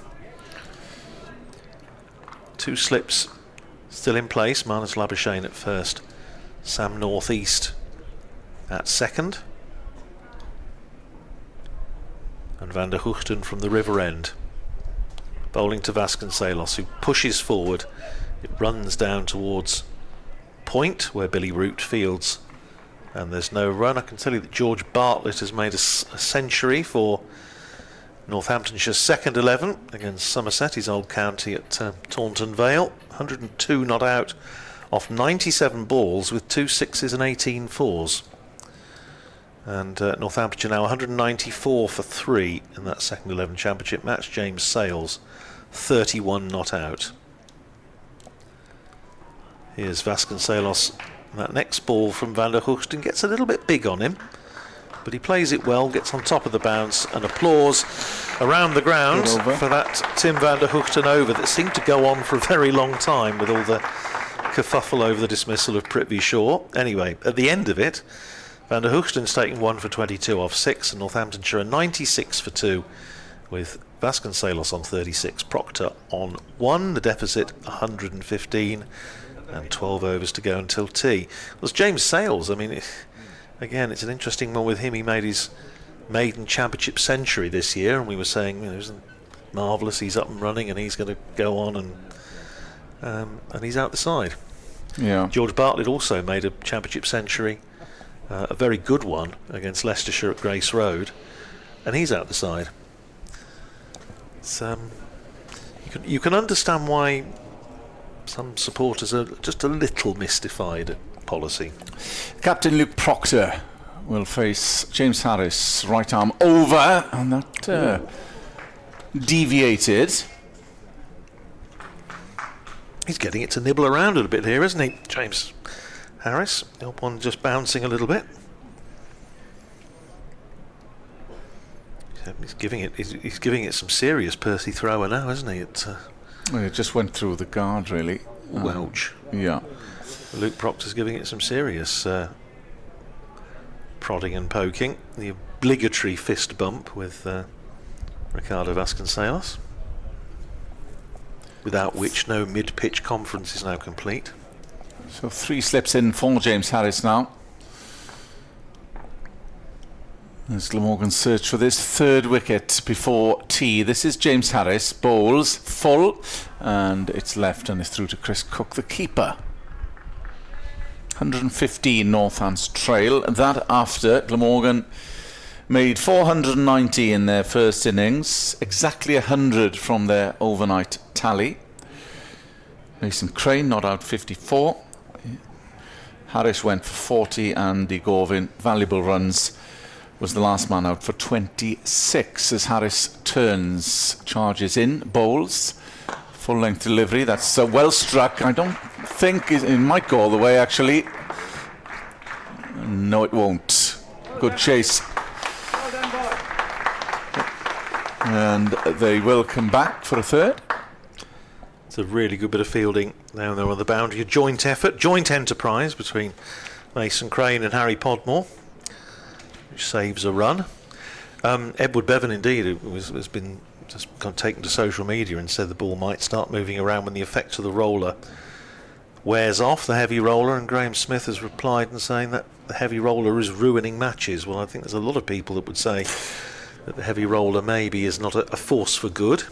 2 slips still in place. Marnus Labuschagne at first, Sam North East at second, and van der Hoogten from the river end bowling to Vasconcelos, who pushes forward. It runs down towards point where Billy Root fields, and there's no run. I can tell you that George Bartlett has made a century for Northamptonshire's second 11 against Somerset, his old county, at Taunton Vale. 102 not out off 97 balls with 2 sixes and 18 fours. And Northamptonshire now 194 for 3 in that second 11 championship match. James Sales 31 not out. Here's Vasconcelos. That next ball from van der Hoogten gets a little bit big on him, but he plays it well, gets on top of the bounce, and applause around the ground for that Tim van der Hoogten over that seemed to go on for a very long time with all the kerfuffle over the dismissal of Prithvi Shaw. Anyway, at the end of it, van der Hoogten's taken 1 for 22 off 6, and Northamptonshire are 96 for 2 with Vasconcelos on 36, Proctor on 1, the deficit 115, and 12 overs to go until tea. It was James Sales. I mean, again, it's an interesting one with him. He made his maiden championship century this year, and we were saying, you know, isn't marvellous, he's up and running and he's going to go on, and he's out the side. Yeah. George Bartlett also made a championship century, a very good one against Leicestershire at Grace Road, and he's out the side. It's, you can understand why some supporters are just a little mystified at policy. Captain Luke Proctor will face James Harris, right arm over, and that deviated. He's getting it to nibble around a little bit here, isn't he, James Harris? The old one just bouncing a little bit. He's giving it some serious Percy thrower now, isn't he? Well, it just went through the guard, really. Welch. Yeah. Luke Proctor's giving it some serious prodding and poking. The obligatory fist bump with Proctor-Vasconcelos, without which no mid-pitch conference is now complete. So 3 slips in for James Harris now. There's Glamorgan's search for this 3rd wicket before tea. This is James Harris, bowls full, and it's left and it's through to Chris Cook, the keeper. 115 Northants trail. That after Glamorgan made 490 in their first innings, exactly 100 from their overnight tally. Mason Crane not out 54. Harris went for 40, and Andy Gorvin, valuable runs, was the last man out for 26 as Harris turns, charges in, bowls, full length delivery. That's well struck. I don't think it might go all the way, actually. No, it won't. Good chase. And they will come back for a 3rd. It's a really good bit of fielding now they're on the boundary. A joint effort, joint enterprise between Mason Crane and Harry Podmore, which saves a run. Edward Bevan, indeed, has been just taken to social media and said the ball might start moving around when the effect of the roller wears off, the heavy roller, and Graham Smith has replied and saying that the heavy roller is ruining matches. Well, I think there's a lot of people that would say that the heavy roller maybe is not a force for good.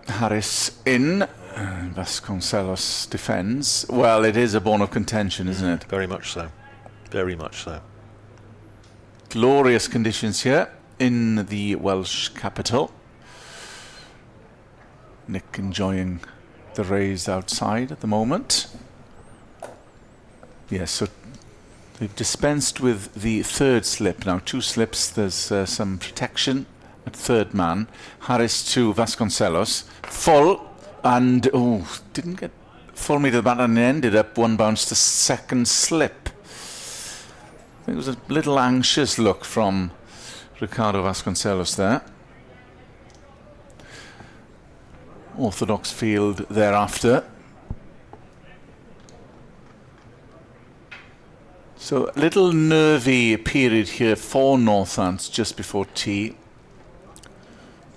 Harris in, Vasconcelos defends. Well, it is a bone of contention, isn't it? Very much so. Very much so. Glorious conditions here in the Welsh capital. Nick enjoying the rays outside at the moment. Yes, so they've dispensed with the 3rd slip now. 2 slips, there's some protection at 3rd man. Harris to Vasconcelos, full, and didn't get full me to the bat, and ended up 1 bounce to 2nd slip. I think it was a little anxious look from Proctor-Vasconcelos there. Orthodox field thereafter. So a little nervy period here for Northants just before tea.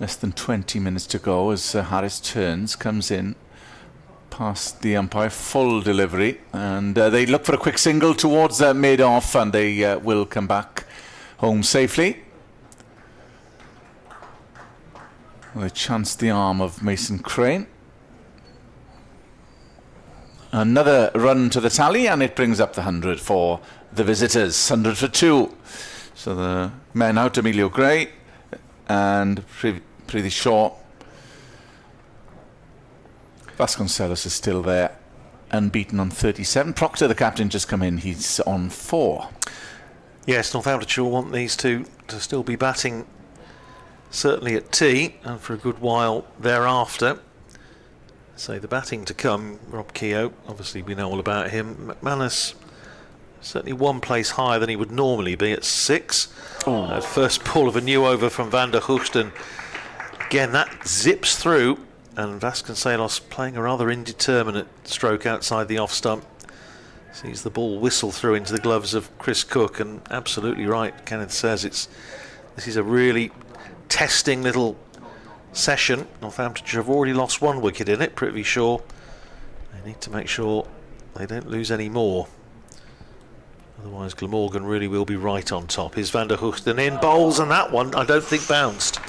Less than 20 minutes to go as Harris turns, comes in past the umpire, full delivery, and they look for a quick single towards mid-off, and they will come back home safely. Well, they chanced the arm of Mason Crane. Another run to the tally, and it brings up the 100 for the visitors. 100 for 2. So the men out, Emilio Gray and Prithvi Shaw. Vasconcelos is still there, unbeaten on 37. Proctor, the captain, just come in. He's on 4. Yes, Northamptonshire want these two to still be batting, certainly at tea, and for a good while thereafter. So the batting to come, Rob Keogh, obviously we know all about him. McManus, certainly 1 place higher than he would normally be at 6. First ball of a new over from Van der Hoogsten. Again, that zips through, and Vasconcelos playing a rather indeterminate stroke outside the off stump. Sees the ball whistle through into the gloves of Chris Cook, and absolutely right, Kenneth says this is a really testing little session. Northamptonshire have already lost 1 wicket in it, Prithvi Shaw. They need to make sure they don't lose any more. Otherwise Glamorgan really will be right on top. Here's Van der Hoogsten in, bowls, and that one I don't think bounced.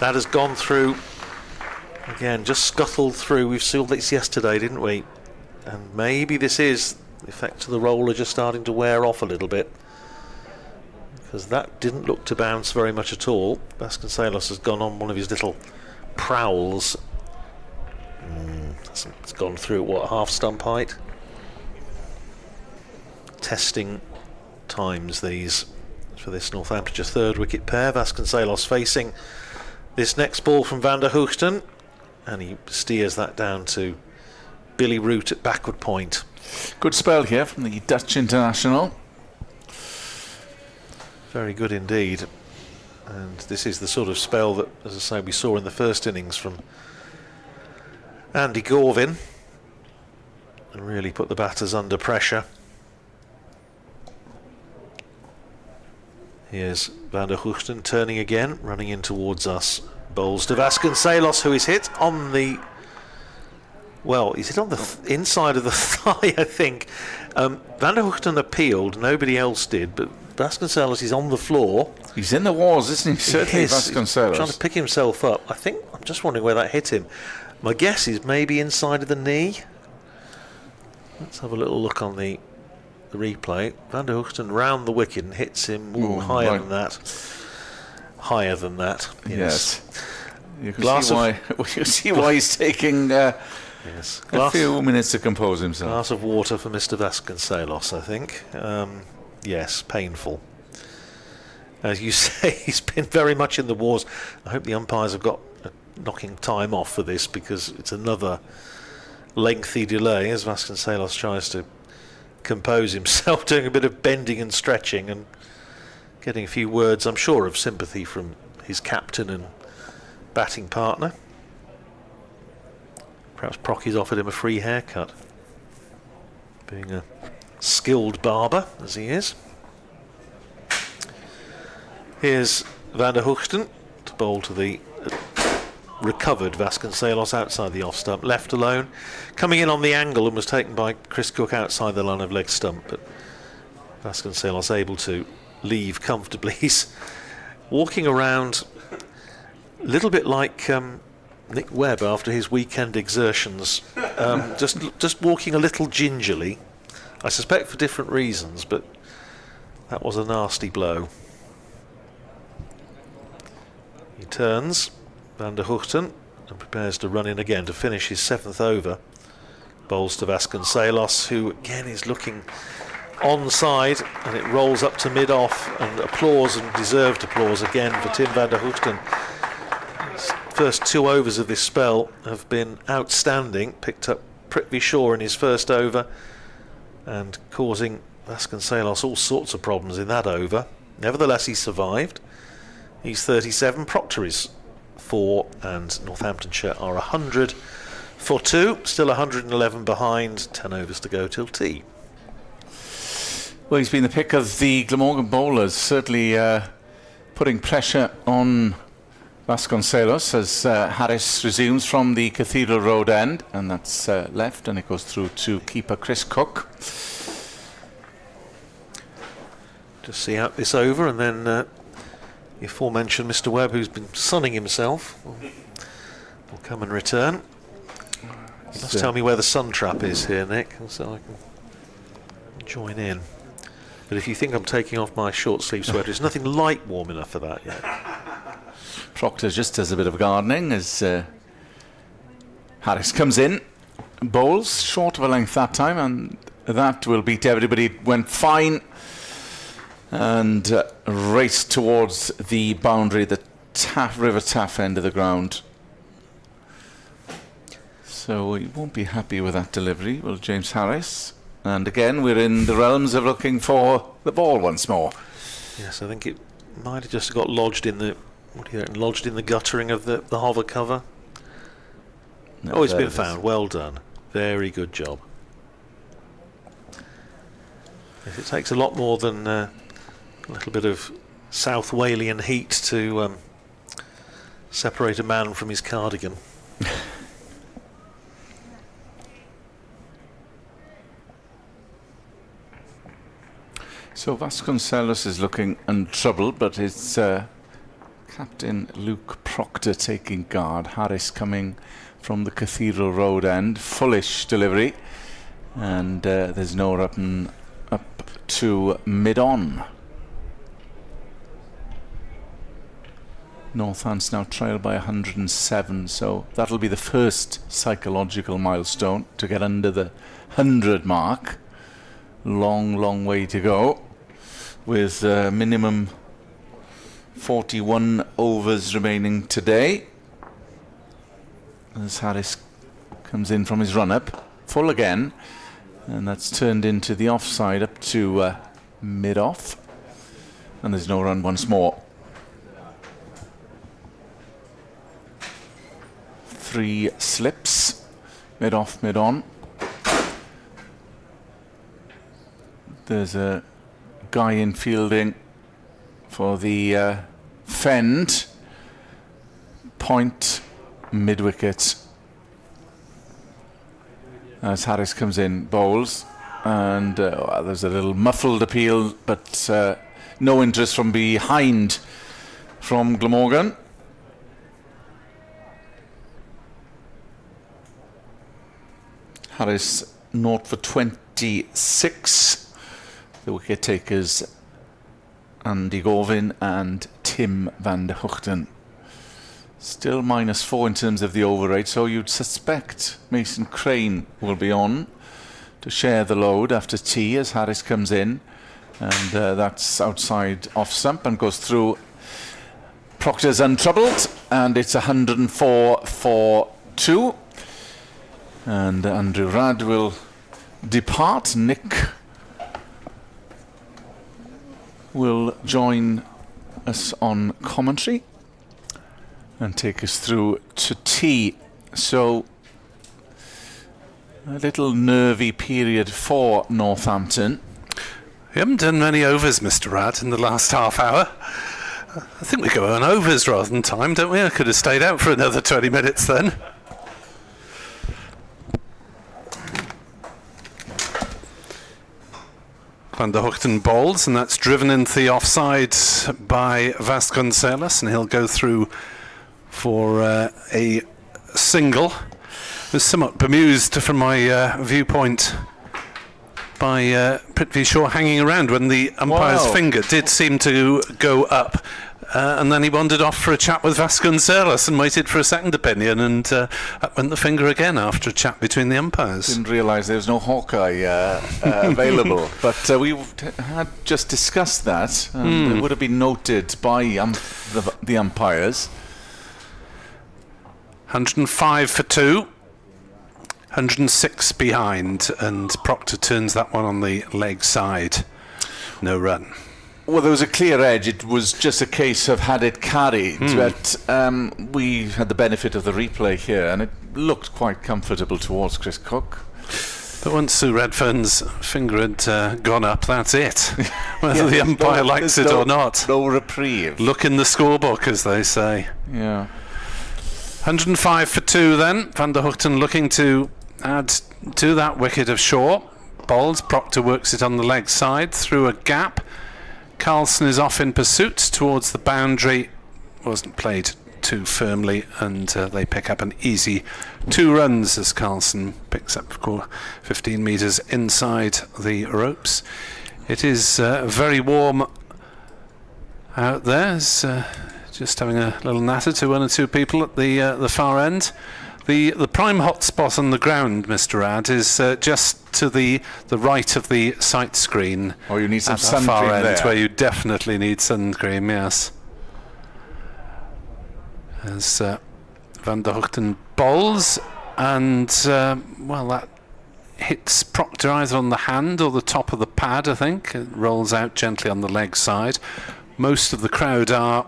That has gone through. Again, just scuttled through. We've saw this yesterday, didn't we? And maybe this is the effect of the roller just starting to wear off a little bit, because that didn't look to bounce very much at all. Vasconcelos has gone on one of his little prowls. It's gone through at what, half stump height? Testing times these for this Northamptonshire 3rd wicket pair. Vasconcelos facing this next ball from Van der Hoogsten, and he steers that down to Billy Root at backward point. Good spell here from the Dutch international. Very good indeed. And this is the sort of spell that, as I say, we saw in the first innings from Andy Gorvin, and really put the batters under pressure. Here's Van der Hoogten turning again, running in towards us. Bowls to Vasconcelos, who is hit on the... Well, he's hit on the inside of the thigh, I think. Van der Hoogten appealed, nobody else did, but Vasconcelos is on the floor. He's in the walls, isn't he? Certainly, Vasconcelos. Trying to pick himself up. I'm just wondering where that hit him. My guess is maybe inside of the knee. Let's have a little look on the replay. Van der Hoogten round the wicket and hits him higher than that. Higher than that. Yes. You can see why he's taking a few minutes to compose himself. Glass of water for Mr. Vasconcelos, I think. Yes, painful. As you say, he's been very much in the wars. I hope the umpires have got knocking time off for this, because it's another lengthy delay as Vasconcelos tries to compose himself, doing a bit of bending and stretching and getting a few words, I'm sure, of sympathy from his captain and batting partner. Perhaps Procky's offered him a free haircut, being a skilled barber as he is. Here's Van der Hoogten to bowl to the recovered Vasconcelos outside the off stump, left alone, coming in on the angle, and was taken by Chris Cook outside the line of leg stump, but Vasconcelos able to leave comfortably. He's walking around a little bit like Nick Webb after his weekend exertions, just walking a little gingerly, I suspect for different reasons, but that was a nasty blow. He turns, Van der Hoogten, and prepares to run in again to finish his 7th over. Bowls to Vasconcelos, who again is looking onside, and it rolls up to mid-off, and applause, and deserved applause again for Tim Van der Hoogten. His first 2 overs of this spell have been outstanding. Picked up Prithvi Shaw in his first over and causing Vasconcelos all sorts of problems in that over. Nevertheless, he survived. He's 37, Proctor is 4, and Northamptonshire are 100 for 2, still 111 behind, 10 overs to go till tea. Well, he's been the pick of the Glamorgan bowlers, certainly putting pressure on Vasconcelos as Harris resumes from the Cathedral Road end, and that's left, and it goes through to keeper Chris Cook. Just see out this over, and then the aforementioned Mr. Webb, who's been sunning himself, will come and return. You must tell me where the sun trap is here, Nick, so I can join in. But if you think I'm taking off my short sleeve sweater, it's nothing like warm enough for that yet. Proctor just does a bit of gardening as Harris comes in, bowls short of a length that time, and that will beat everybody. Went fine and raced towards the boundary, the River Taff end of the ground. So he won't be happy with that delivery, will James Harris. And again, we're in the realms of looking for the ball once more. Yes, I think it might have just got lodged in the guttering of the hover cover. No, it's been found. Well done. Very good job. If it takes a lot more than a little bit of South Walian heat to separate a man from his cardigan. So Vasconcelos is looking untroubled, but it's Captain Luke Proctor taking guard. Harris coming from the Cathedral Road end, fullish delivery, and there's no up to mid-on. Northants now trailed by 107, so that'll be the first psychological milestone to get under the 100 mark. Long way to go, with minimum 41 overs remaining today, as Harris comes in from his run-up, full again, and that's turned into the offside up to mid-off, and there's no run once more. 3 slips, mid off, mid on. There's a guy in fielding for the fend. Point, mid wicket. As Harris comes in, bowls, and there's a little muffled appeal, but no interest from behind from Glamorgan. Harris 0 for 26. The wicket takers Andy Gorvin and Tim van der Hoogten. Still -4 in terms of the over rate, so you'd suspect Mason Crane will be on to share the load after tea as Harris comes in, and that's outside off stump and goes through. Proctor's untroubled, and it's 104 for 2. And Andrew Radd will depart. Nick will join us on commentary and take us through to tea. So a little nervy period for Northampton. We haven't done many overs, Mr. Radd, in the last half hour. I think we go on overs rather than time, don't we? I could have stayed out for another 20 minutes then. Van der Hoogten bowls, and that's driven into the offside by Vasconcelos, and he'll go through for a single. I was somewhat bemused from my viewpoint by Prithvi Shaw hanging around when the umpire's finger did seem to go up. And then he wandered off for a chat with Vasconcelos and waited for a second opinion, and up went the finger again after a chat between the umpires. Didn't realise there was no Hawkeye available, but we had just discussed that, and it would have been noted by the umpires. 105 for 2, 106 behind, and Proctor turns that one on the leg side. No run. Well, there was a clear edge. It was just a case of had it carried, but we had the benefit of the replay here, and it looked quite comfortable towards Chris Cook. But once Sue Redfern's finger had gone up, that's it. Whether the umpire likes it or not. No reprieve. Look in the scorebook, as they say. Yeah. 105 for 2 then. Van der Hoogten looking to add to that wicket of Shaw. Bowls. Proctor works it on the leg side through a gap. Carlson is off in pursuit towards the boundary. Wasn't played too firmly, and they pick up an easy 2 runs as Carlson picks up 15 metres inside the ropes. It is very warm out there. It's, just having a little natter to 1 or 2 people at the far end. The prime hotspot on the ground, Mr. Radd, is just to the right of the sight screen. Oh, you need some at sun the far cream end, there. where you definitely need sun cream, yes. As Van der Hoogten bowls, and well, that hits Proctor either on the hand or the top of the pad, I think. It rolls out gently on the leg side. Most of the crowd are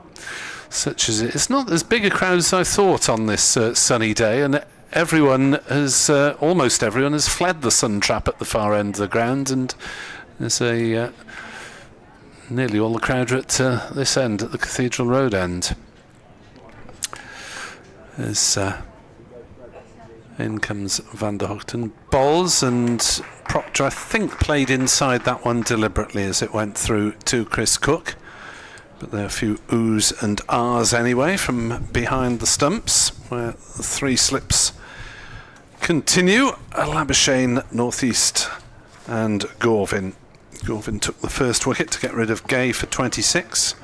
such as it. It's not as big a crowd as I thought on this sunny day, and everyone has, almost everyone has fled the sun trap at the far end of the ground, and there's nearly all the crowd are at this end, at the Cathedral Road end. As in comes Van der Hoogten, bowls, and Proctor, I think, played inside that one deliberately as it went through to Chris Cook. But there are a few oohs and ahs anyway from behind the stumps, where the 3 slips continue. Labuschagne, Northeast and Gorvin. Gorvin took the first wicket to get rid of Gay for 26.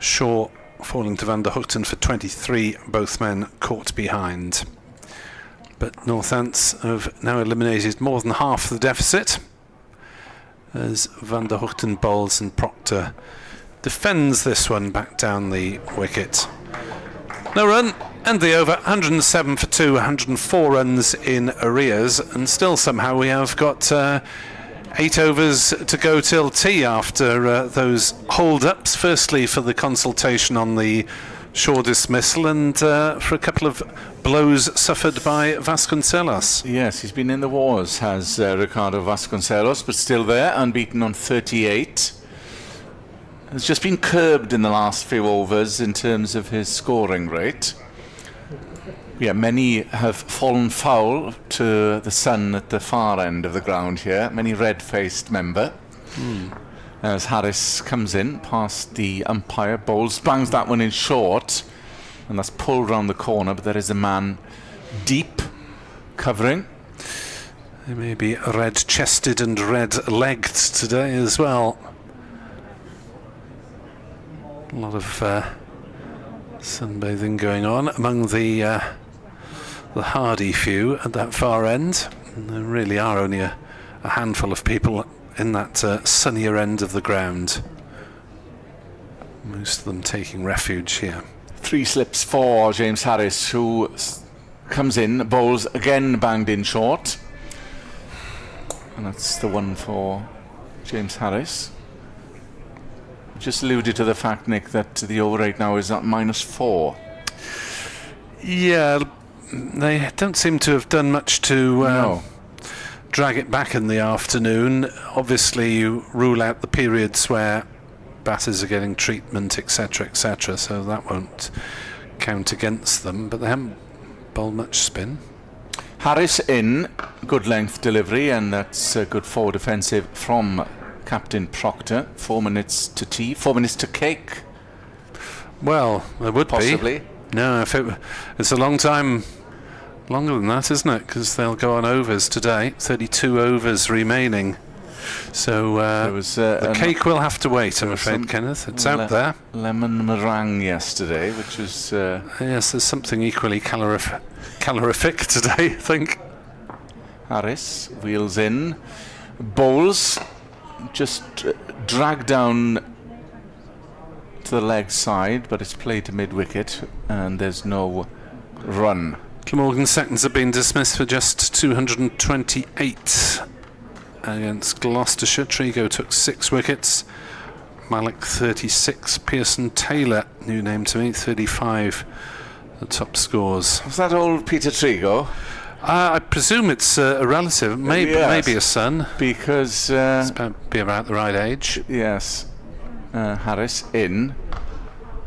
Shaw falling to Van der Hoogten for 23, both men caught behind. But Northants have now eliminated more than half the deficit, as Van der Hoogten bowls and Proctor defends this one back down the wicket. No run, and the over. 107 for 2, 104 runs in arrears, and still somehow we have got 8 overs to go till tea after those hold-ups. Firstly, for the consultation on the Shaw dismissal and for a couple of blows suffered by Vasconcelos. Yes, he's been in the wars, has Ricardo Vasconcelos, but still there, unbeaten on 38. Has just been curbed in the last few overs in terms of his scoring rate. Yeah, many have fallen foul to the sun at the far end of the ground here. Many red-faced member. As Harris comes in past the umpire, bowls, bangs that one in short, and that's pulled round the corner, but there is a man deep covering. They may be red-chested and red-legged today as well. A lot of sunbathing going on among the hardy few at that far end. And there really are only a handful of people in that sunnier end of the ground. Most of them taking refuge here. 3 slips for James Harris, who comes in, bowls again, banged in short. And that's the one for James Harris. Just alluded to the fact, Nick, that the over rate now is at -4. Yeah, they don't seem to have done much to No. drag it back in the afternoon. Obviously, you rule out the periods where batters are getting treatment, etc., etc., so that won't count against them, but they haven't bowled much spin. Harris in, good length delivery, and that's a good forward offensive from Captain Proctor. 4 minutes to tea, 4 minutes to cake. Well, there would Possibly. be. No, it's a long time, longer than that, isn't it? Because they'll go on overs today. 32 overs remaining. So There was the cake will have to wait, I'm afraid, Kenneth. It's out there. Lemon meringue yesterday, which was... Yes, there's something equally calorific today, I think. Harris wheels in, bowls, just dragged down to the leg side, but it's played to mid-wicket, and there's no run. Glamorgan seconds have been dismissed for just 228 against Gloucestershire. Trigo took 6 wickets. Malik 36. Pearson Taylor, new name to me, 35. The top scores. Was that old Peter Trigo? I presume it's a relative, maybe Yes. maybe a son. Because... It's be about the right age. yes, Harris in,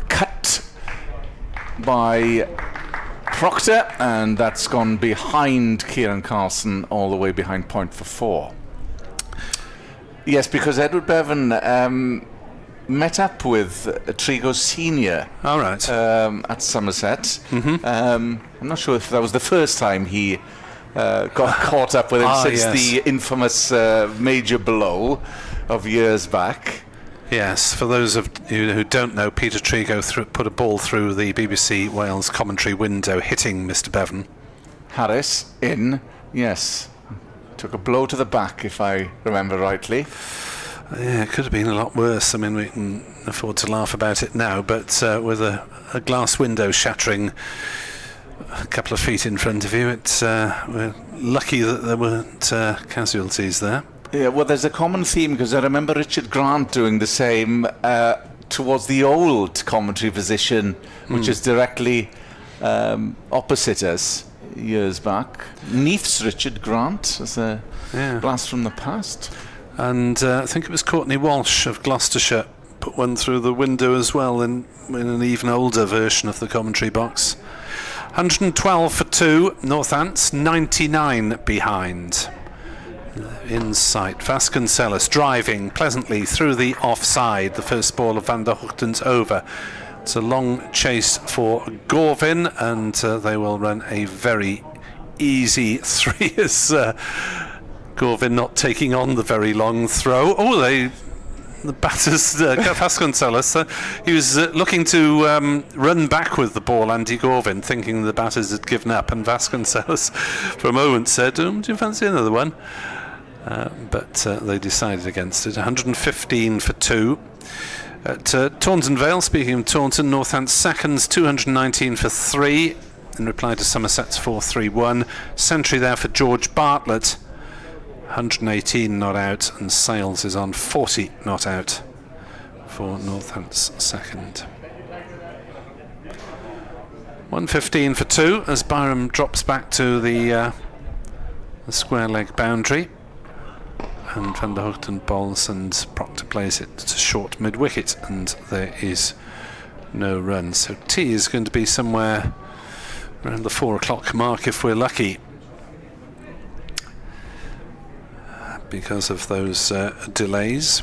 cut by Proctor, and that's gone behind Kieran Carlson, all the way behind point for 4. Yes, because Edward Bevan met up with Trigo Senior All right. at Somerset. I'm not sure if that was the first time he got caught up with him since yes. the infamous major blow of years back. Yes, for those of you who don't know, Peter Trigo put a ball through the BBC Wales commentary window, hitting Mr. Bevan. Harris in, yes. Took a blow to the back, if I remember rightly. Yeah, it could have been a lot worse. I mean, we can afford to laugh about it now, but with a glass window shattering a couple of feet in front of you, we're lucky that there weren't casualties there. Yeah, well, there's a common theme, because I remember Richard Grant doing the same towards the old commentary position, which is directly opposite us years back. Neath's Richard Grant as a blast from the past. And I think it was Courtney Walsh of Gloucestershire put one through the window as well in an even older version of the commentary box. 112 for 2, Northants 99 behind. In sight, Vasconcelos driving pleasantly through the offside. The first ball of Van der Hoogten's over. It's a long chase for Gorvin, and they will run a very easy 3 as Gorvin not taking on the very long throw. The batters, Vasconcelos, he was looking to run back with the ball, Andy Gorvin, thinking the batters had given up, and Vasconcelos for a moment said, do you fancy another one? But they decided against it. 115 for 2. At Taunton Vale, speaking of Taunton, Northants seconds, 219 for 3. In reply to Somerset's 4-3-1. Century there for George Bartlett. 118 not out, and Sales is on 40 not out for Northants second. 115 for 2 as Byram drops back to the square leg boundary, and Van der Hoogten bowls and Proctor plays it to short mid wicket, and there is no run. So tea is going to be somewhere around the 4 o'clock mark if we're lucky, because of those delays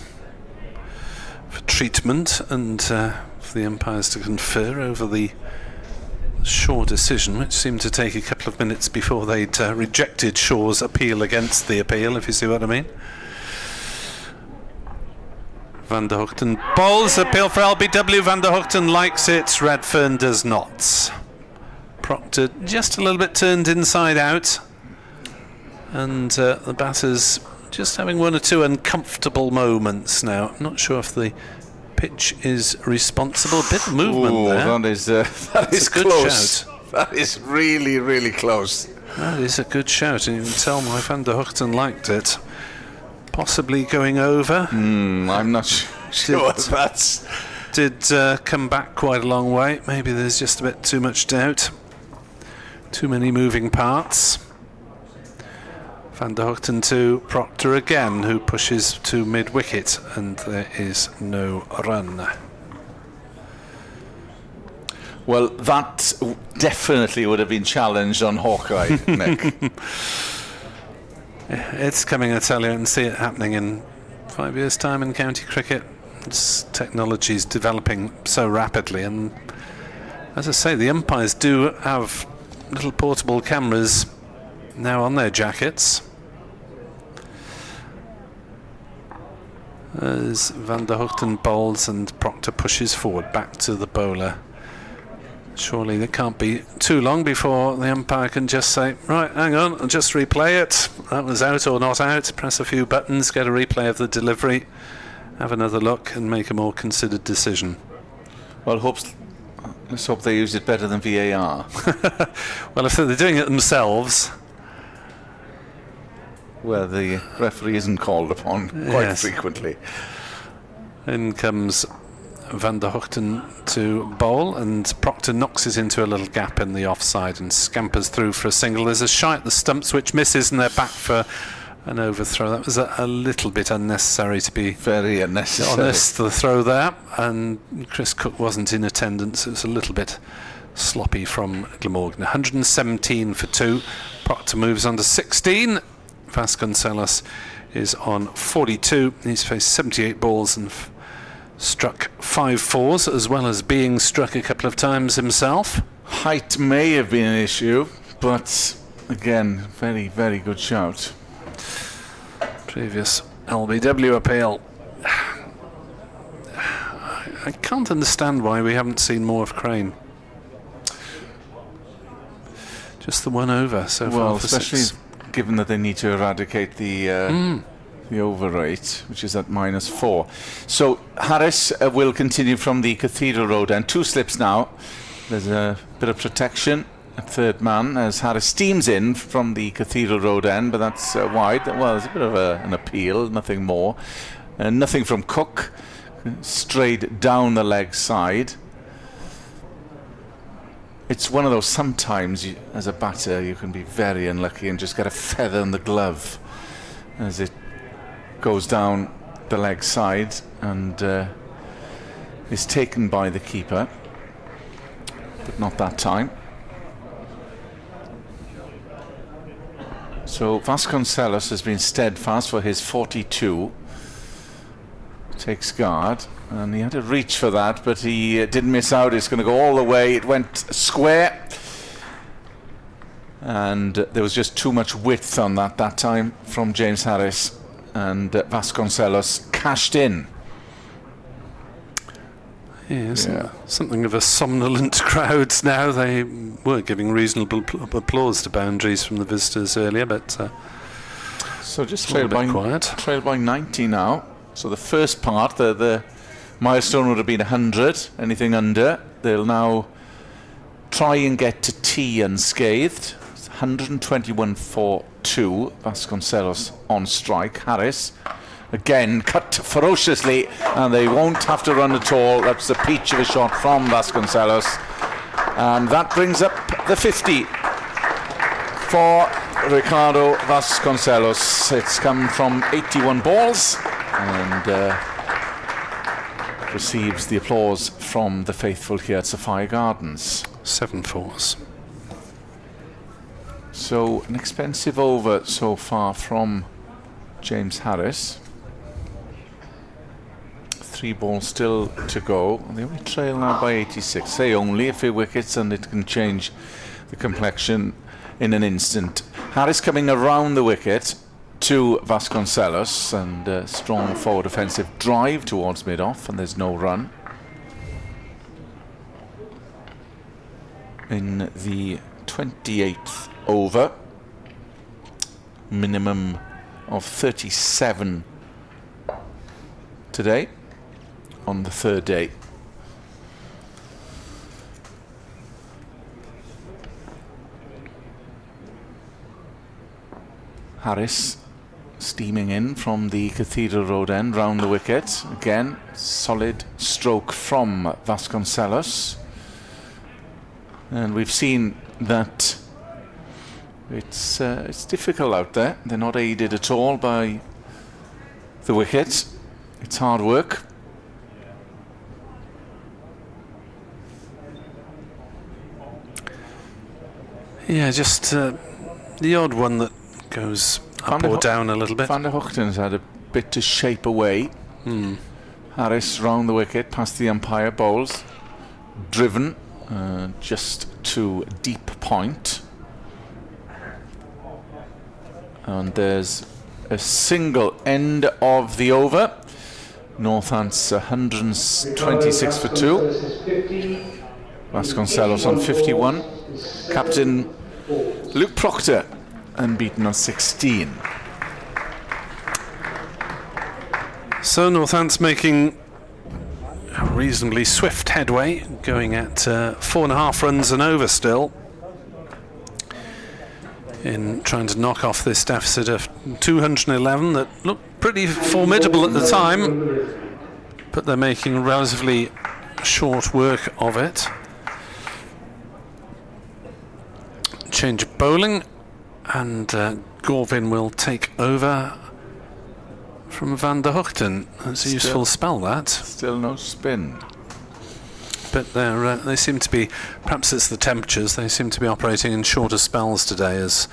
for treatment and for the umpires to confer over the Shaw decision, which seemed to take a couple of minutes before they'd rejected Shaw's appeal against the appeal, if you see what I mean. Van der Hoogten bowls, appeal for LBW. Van der Hoogten likes it, Redfern does not. Proctor just a little bit turned inside out, and the batters just having 1 or 2 uncomfortable moments now. I'm not sure if the pitch is responsible. A bit of movement there. That is a good close. shout. That is really, really close. That is a good shout, and you can tell why Van der Hoogten liked it. Possibly going over. I'm not sure that's... Did come back quite a long way. Maybe there's just a bit too much doubt. Too many moving parts. Van der Hoogten to Proctor again, who pushes to mid-wicket, and there is no run. Well, that definitely would have been challenged on Hawkeye, Nick. It's coming, I tell you, and see it happening in 5 years' time in county cricket. Technology is developing so rapidly, and as I say, the umpires do have little portable cameras now on their jackets. As Van der Hoogten bowls and Proctor pushes forward back to the bowler. Surely it can't be too long before the umpire can just say, right, hang on, I'll just replay it. That was out or not out. Press a few buttons, get a replay of the delivery, have another look and make a more considered decision. Well, let's hope they use it better than VAR. Well, if they're doing it themselves... Where the referee isn't called upon quite frequently. In comes Van der Hoogten to bowl, and Proctor knocks it into a little gap in the offside and scampers through for a single. There's a shy at the stumps which misses, and they're back for an overthrow. That was a little bit unnecessary, to be very unnecessary honest, the throw there, and Chris Cook wasn't in attendance. It was a little bit sloppy from Glamorgan. 117 for 2. Proctor moves on to 16. Vasconcelos is on 42. He's faced 78 balls and struck 5 fours, as well as being struck a couple of times himself. Height may have been an issue, but again, very, very good shout. Previous LBW appeal. I can't understand why we haven't seen more of Crane. Just the one over so far for especially 6. Given that they need to eradicate the over rate, which is at -4. So Harris will continue from the Cathedral Road end. 2 slips now. There's a bit of protection at third man as Harris steams in from the Cathedral Road end, but that's wide. Well, there's a bit of an appeal, nothing more. Nothing from Cook. Strayed down the leg side. It's one of those, sometimes as a batter you can be very unlucky and just get a feather in the glove as it goes down the leg side and is taken by the keeper, but not that time. So Vasconcelos has been steadfast for his 42. Takes guard, and he had to reach for that, but he didn't miss out. It's going to go all the way. It went square, and there was just too much width on that time from James Harris, and Vasconcelos cashed in. Yes, something of a somnolent crowd now. They were giving reasonable applause to boundaries from the visitors earlier, but so just trailed by 90 now. So the first part, the milestone would have been 100. Anything under, they'll now try and get to tea unscathed. It's 121 for 2. Vasconcelos on strike. Harris again cut ferociously, and they won't have to run at all. That's a peach of a shot from Vasconcelos. And that brings up the 50 for Ricardo Vasconcelos. It's come from 81 balls and receives the applause from the faithful here at Sapphire Gardens. 7 fours. So an expensive over so far from James Harris. 3 balls still to go. They only trail now by 86. Say only a few wickets and it can change the complexion in an instant. Harris coming around the wicket to Vasconcelos, and strong forward offensive drive towards mid-off, and there's no run. In the 28th over, minimum of 37 today on the 3rd day. Harris steaming in from the Cathedral Road end round the wicket. Again, solid stroke from Vasconcelos. And we've seen that it's difficult out there. They're not aided at all by the wicket. It's hard work. Yeah, just the odd one that goes up or down a little bit. Van der Hoogten's had a bit to shape away. Harris round the wicket, past the umpire, bowls. Driven just to deep point. And there's a single end of the over. Northants 126 for 2. Vasconcelos on 51. Captain Luke Proctor unbeaten on 16. So Northants making a reasonably swift headway, going at 4.5 runs and over still, in trying to knock off this deficit of 211 that looked pretty formidable at the time, but they're making relatively short work of it. Change of bowling, and Gorvin will take over from Van der Hoogten. That's a useful spell, that. Still no spin. But they seem to be, perhaps it's the temperatures, they seem to be operating in shorter spells today as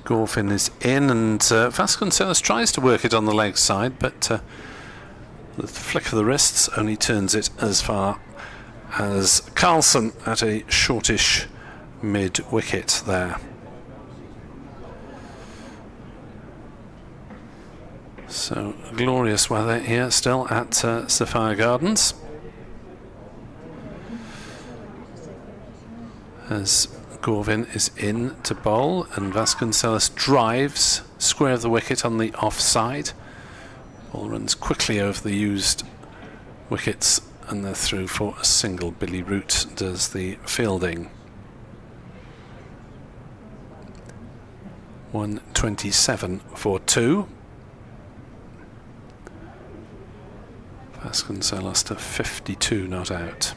Gorvin is in, and Vasconcelos tries to work it on the leg side, but the flick of the wrists only turns it as far as Carlson at a shortish mid-wicket there. So glorious weather here still at Sapphire Gardens, as Gorvin is in to bowl and Vasconcelos drives square of the wicket on the offside. Ball runs quickly over the used wickets and they're through for a single. Billy Root does the fielding. 127 for 2. Vasconcelos to 52 not out.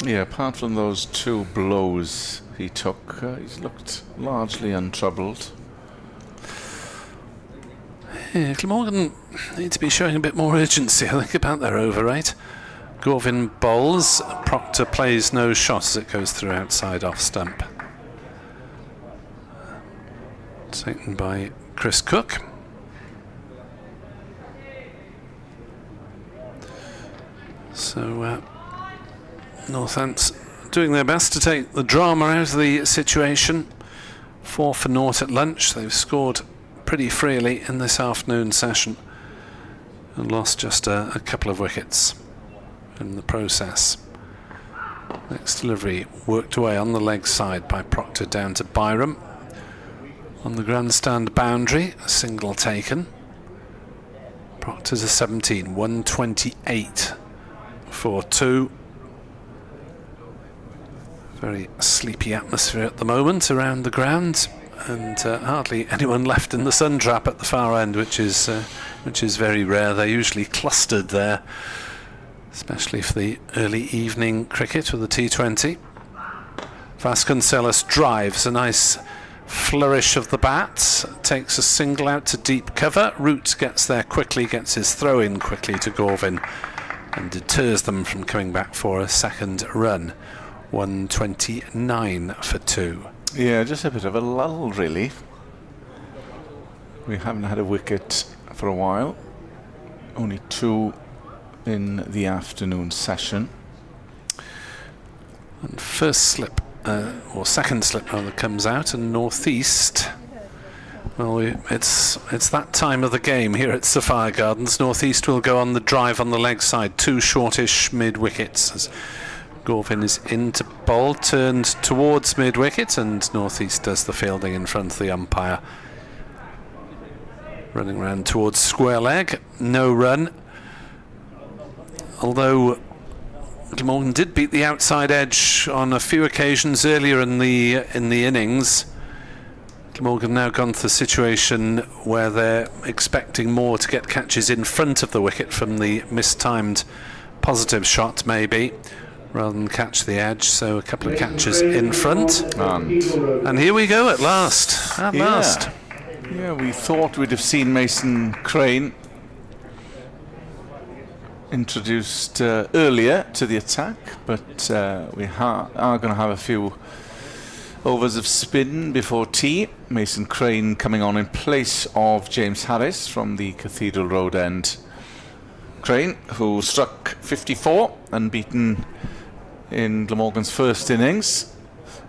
Yeah, apart from those 2 blows he took, he's looked largely untroubled. Yeah, Glamorgan need to be showing a bit more urgency, I think, about their over rate. Gorvin bowls, Proctor plays no shot as it goes through outside off stump. Taken by Chris Cook. So Northants doing their best to take the drama out of the situation. 4 for 0 at lunch. They've scored pretty freely in this afternoon session and lost just a couple of wickets in the process. Next delivery worked away on the leg side by Proctor down to Byram. On the grandstand boundary, a single taken. Proctor's a 17, 128 for 2. Very sleepy atmosphere at the moment around the ground, and hardly anyone left in the sun trap at the far end, which is which is very rare. They're usually clustered there, especially for the early evening cricket with the T20. Vasconcelos drives, a nice flourish of the bat, takes a single out to deep cover. Root gets there quickly, gets his throw in quickly to Gorvin and deters them from coming back for a second run. 129 for 2. Yeah, just a bit of a lull, really. We haven't had a wicket for a while. Only 2 in the afternoon session. And first slip, or second slip rather, comes out, and Northeast. Well, it's that time of the game here at Sapphire Gardens. Northeast will go on the drive on the leg side, 2 shortish mid wickets as Gorvin is in to bowl, turned towards mid wicket, and Northeast does the fielding in front of the umpire. Running round towards square leg, no run. Although Glamorgan did beat the outside edge on a few occasions earlier in the innings, Glamorgan now gone to the situation where they're expecting more to get catches in front of the wicket from the mistimed positive shot, maybe, rather than catch the edge. So a couple of catches in front, and here we go at last. At last. Yeah, we thought we'd have seen Mason Crane introduced earlier to the attack, but we are going to have a few overs of spin before tea. Mason Crane coming on in place of James Harris from the Cathedral Road end. Crane, who struck 54 unbeaten in Glamorgan's first innings,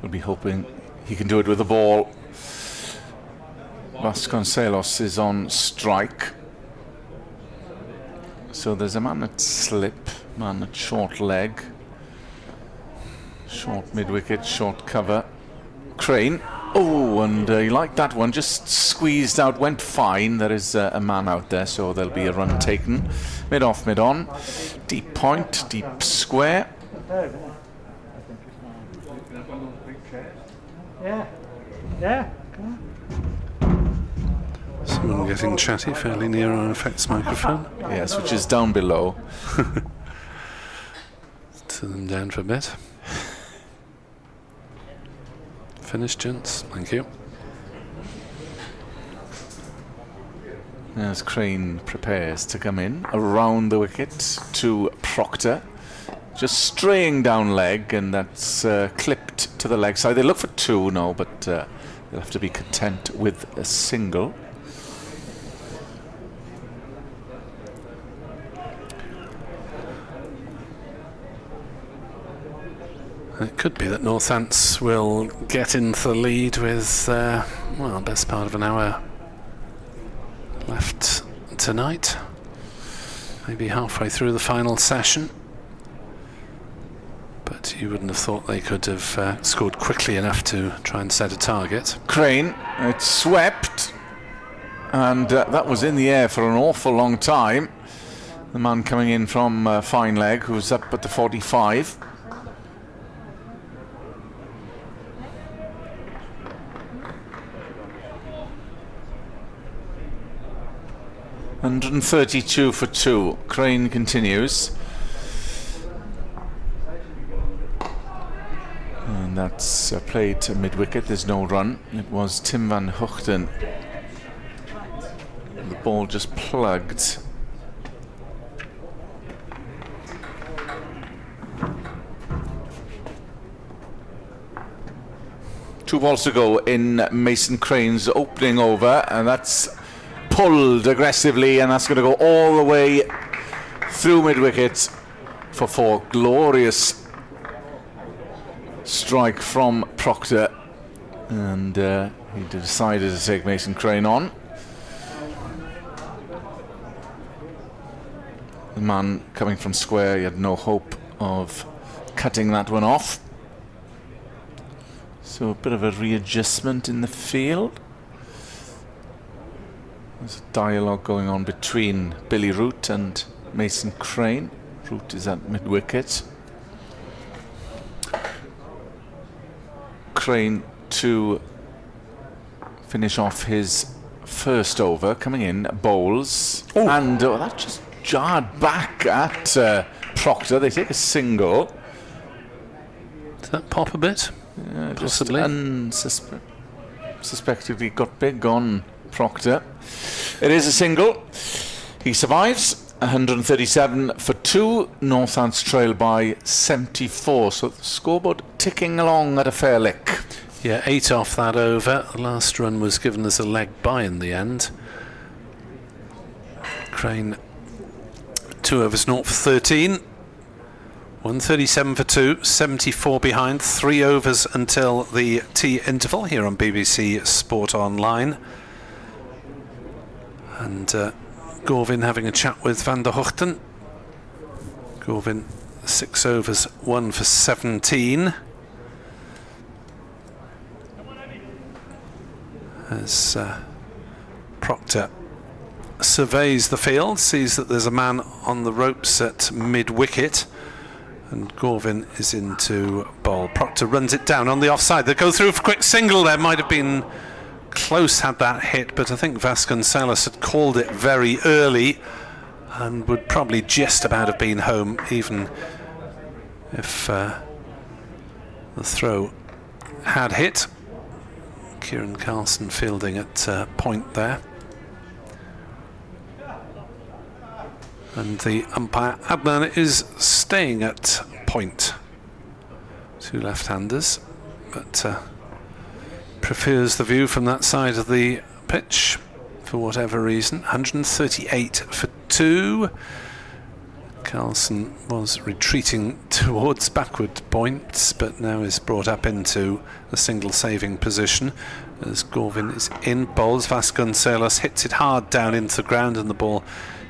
we'll be hoping he can do it with the ball. Vasconcelos is on strike. So there's a man at slip, man at short leg, short mid-wicket, short cover. Crane, oh, and he liked that one, just squeezed out, went fine. There is a man out there, so there'll be a run taken. Mid-off, mid-on, deep point, deep square. Yeah. Someone getting chatty fairly near our effects microphone. Yes, which is down below. Turn them down for a bit. Finished, gents. Thank you. As Crane prepares to come in around the wicket to Proctor, just straying down leg, and that's clipped to the leg side. They look for 2 now, but they'll have to be content with a single. It could be that Northants will get into the lead with, well, best part of an hour left tonight. Maybe halfway through the final session. But you wouldn't have thought they could have scored quickly enough to try and set a target. Crane, it's swept, and that was in the air for an awful long time. The man coming in from fine leg, who's up at the 45. $132 for 2. Crane continues. And that's played to mid-wicket. There's no run. It was Tim van Huchten. The ball just plugged. Two balls to go in Mason Crane's opening over, and that's pulled aggressively, and that's going to go all the way through mid-wicket for 4. Glorious strike from Proctor, and he decided to take Mason Crane on. The man coming from square, he had no hope of cutting that one off. So a bit of a readjustment in the field. There's a dialogue going on between Billy Root and Mason Crane. Root is at mid-wicket. Crane to finish off his first over. Coming in, bowls. And that just jarred back at Proctor. They take a single. Did that pop a bit? Possibly. Suspectively got big on Proctor. It is a single. He survives. 137 for 2. Northants trail by 74. So the scoreboard ticking along at a fair lick. Yeah, 8 off that over. The last run was given as a leg bye in the end. Crane 2 overs 0 for 13. 137 for 2, 74 behind, 3 overs until the tea interval here on BBC Sport Online. And Gorvin having a chat with Van der Hochten. Gorvin 6 overs 1 for 17. As Proctor surveys the field, sees that there's a man on the ropes at mid-wicket, and Gorvin is into bowl. Proctor runs it down on the offside. They go through for a quick single. There might have been close had that hit, but I think Vasconcelos had called it very early and would probably just about have been home even if the throw had hit. Kieran Carlson fielding at point there. And the umpire Adnan is staying at point. 2 left-handers, but prefers the view from that side of the pitch for whatever reason. 138 for 2. Carlson was retreating towards backward points, but now is brought up into the single saving position as Gorvin is in. Bowls. Vasconcelos hits it hard down into the ground, and the ball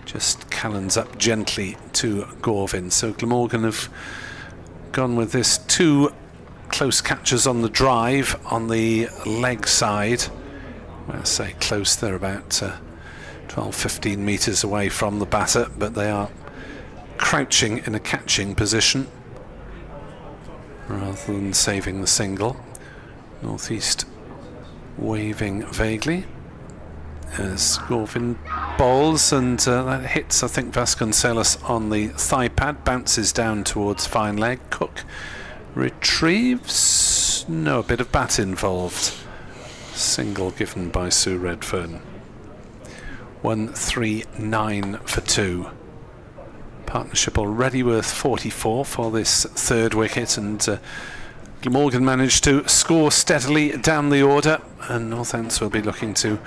just cannons up gently to Gorvin. So Glamorgan have gone with this 2 close catches on the drive on the leg side. When I say close, they're about 12-15 metres away from the batter, but they are crouching in a catching position rather than saving the single. Northeast waving vaguely as Gorvin bowls, and that hits, I think, Vasconcelos on the thigh pad, bounces down towards fine leg. Cook retrieves. No, a bit of bat involved. Single given by Sue Redfern. 139 for 2. Partnership already worth 44 for this 3rd wicket, and Glamorgan managed to score steadily down the order, and Northants will be looking to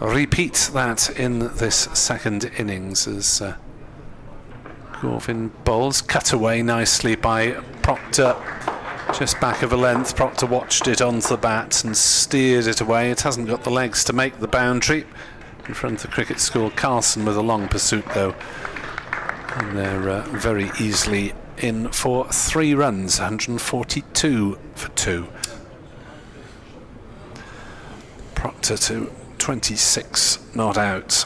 repeat that in this 2nd innings as Gorvin bowls. Cut away nicely by Proctor, just back of a length. Proctor watched it onto the bat and steered it away. It hasn't got the legs to make the boundary. In front of the cricket school, Carlson with a long pursuit though, and they're very easily in for 3 runs. 142 for 2. Proctor to 26 not out.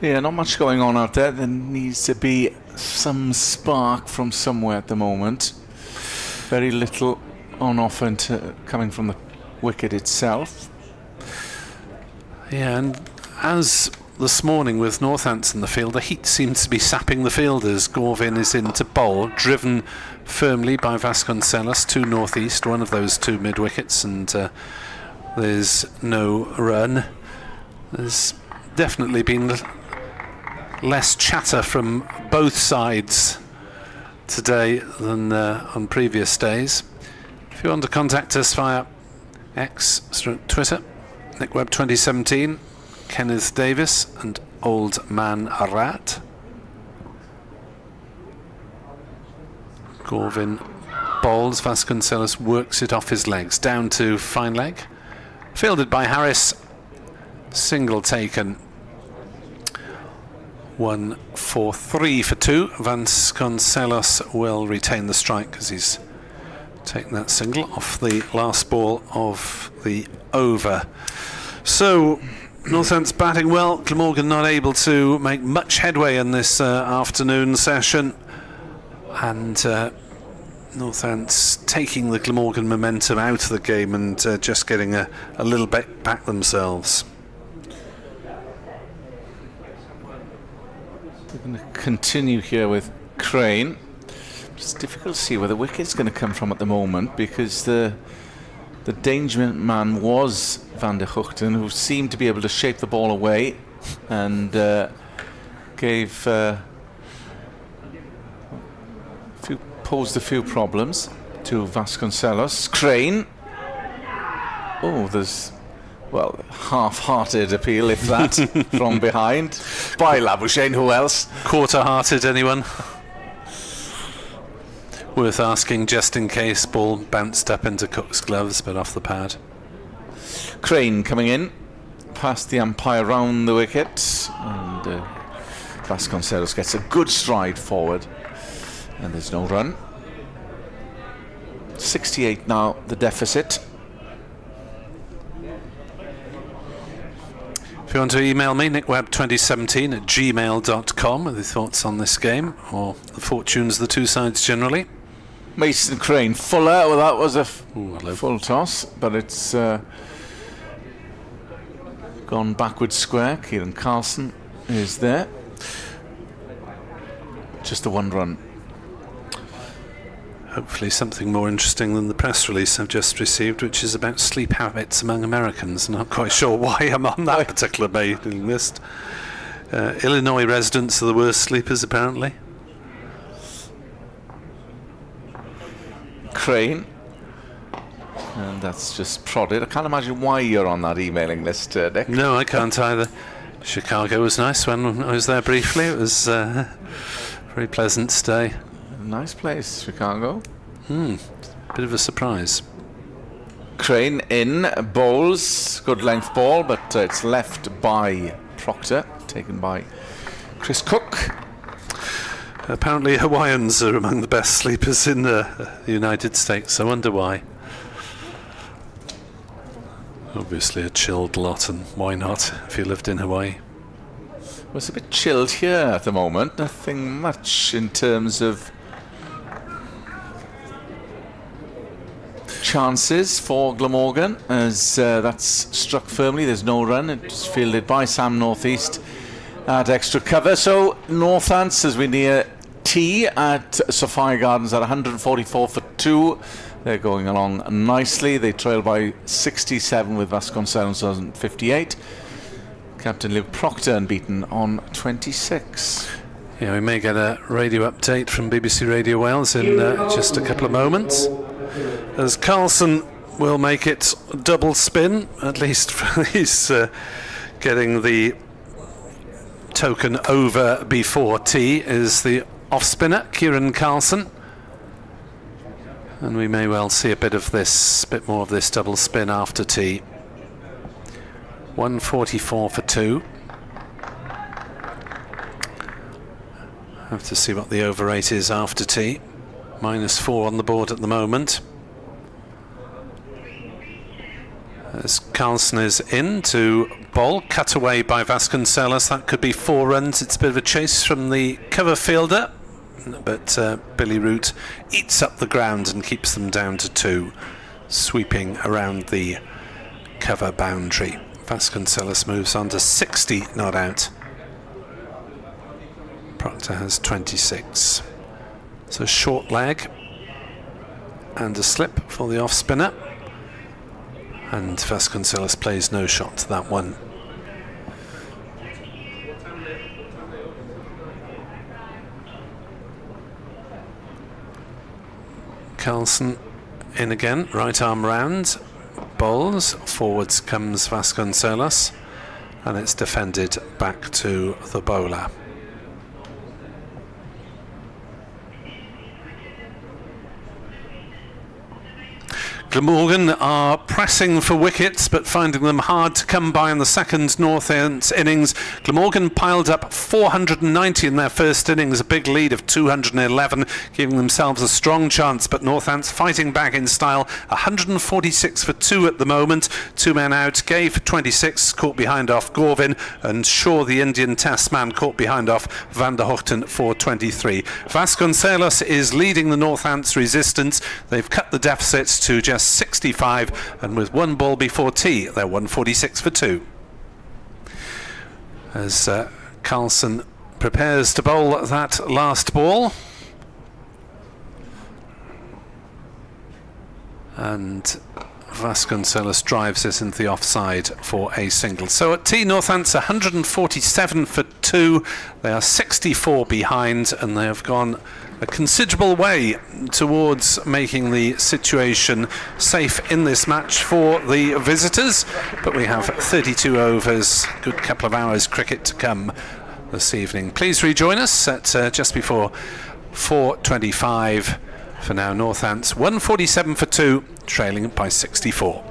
Yeah, not much going on out there. There needs to be some spark from somewhere at the moment. Very little on offer coming from the wicket itself. Yeah, and as this morning with Northants in the field, the heat seems to be sapping the fielders. Gorvin is into bowl, driven firmly by Vasconcelos to northeast, one of those 2 mid-wickets, and there's no run. There's definitely been less chatter from both sides today than on previous days. If you want to contact us via X, Twitter, NickWeb 2017, Kenneth Davis and Old Man Rat. Gorvin bowls. Vasconcelos works it off his legs down to fine leg, fielded by Harris. Single taken. 143 for 2. Vasconcelos will retain the strike because he's taken that single off the last ball of the over. So Northants batting well. Glamorgan not able to make much headway in this afternoon session, and Northants taking the Glamorgan momentum out of the game and just getting a little bit back themselves. continue here with Crane. It's difficult to see where the wicket's going to come from at the moment, because the danger man was Van der Hoogten, who seemed to be able to shape the ball away and posed a few problems to Vasconcelos. Crane. Oh, there's, well, half-hearted appeal, if that, from behind. By Labuschagne, who else? Quarter-hearted, anyone? Worth asking just in case. Ball bounced up into Cook's gloves, but off the pad. Crane coming in, past the umpire round the wicket, and Vasconcelos gets a good stride forward, and there's no run. 68 now, the deficit. If you want to email me, nickwebb2017@gmail.com with your thoughts on this game, or the fortunes of the two sides generally. Mason Crane, Fuller, well, that was a full toss, but it's gone backwards square. Kieran Carlson is there. Just the one run. Hopefully something more interesting than the press release I've just received, which is about sleep habits among Americans. I'm not quite sure why I'm on that particular mailing list. Illinois residents are the worst sleepers, apparently. Crane, and that's just prodded. I can't imagine why you're on that emailing list, Dick. No, I can't either. Chicago was nice when I was there briefly. It was a very pleasant stay. Nice place, Chicago. Bit of a surprise. Crane in, bowls, good length ball, but it's left by Proctor, taken by Chris Cook. Apparently Hawaiians are among the best sleepers in the United States. I wonder why. Obviously a chilled lot, and why not if you lived in Hawaii? Well, it's a bit chilled here at the moment. Nothing much in terms of chances for Glamorgan, as that's struck firmly. There's no run. It's fielded by Sam Northeast at extra cover. So Northants, as we near tea at Sophia Gardens, at 144 for 2. They're going along nicely. They trail by 67 with Vasconcelos on 58. Captain Luke Proctor unbeaten on 26. Yeah, we may get a radio update from BBC Radio Wales in just a couple of moments, as Carlson will make it double spin. At least he's getting the token over before tea is the off spinner, Kieran Carlson. And we may well see a bit more of this double spin after tea. 144 for 2. Have to see what the over rate is after tea. -4 on the board at the moment. As Carlson is in to bowl, cut away by Vasconcelos. That could be 4 runs. It's a bit of a chase from the cover fielder, but Billy Root eats up the ground and keeps them down to 2, sweeping around the cover boundary. Vasconcelos moves on to 60 not out. Proctor has 26. So short leg and a slip for the off spinner, and Vasconcelos plays no shot to that one. Carlson in again, right arm round, bowls, forwards comes Vasconcelos, and it's defended back to the bowler. Glamorgan are pressing for wickets, but finding them hard to come by in the second Northants innings. Glamorgan piled up 490 in their first innings, a big lead of 211, giving themselves a strong chance, but Northants fighting back in style. 146 for 2 at the moment. 2 men out. Gay for 26, caught behind off Gorvin, and Shaw, the Indian test man, caught behind off Van der Hoogten for 23. Vasconcelos is leading the Northants resistance. They've cut the deficits to just 65, and with 1 ball before tea, they're 146 for 2. As Carlson prepares to bowl that last ball. And Vasconcelos drives it into the offside for a single. So at tea, Northants 147 for 2. They are 64 behind, and they have gone a considerable way towards making the situation safe in this match for the visitors. But we have 32 overs, good couple of hours cricket to come this evening. Please rejoin us at just before 4:25. For now, Northants 147 for 2, trailing by 64.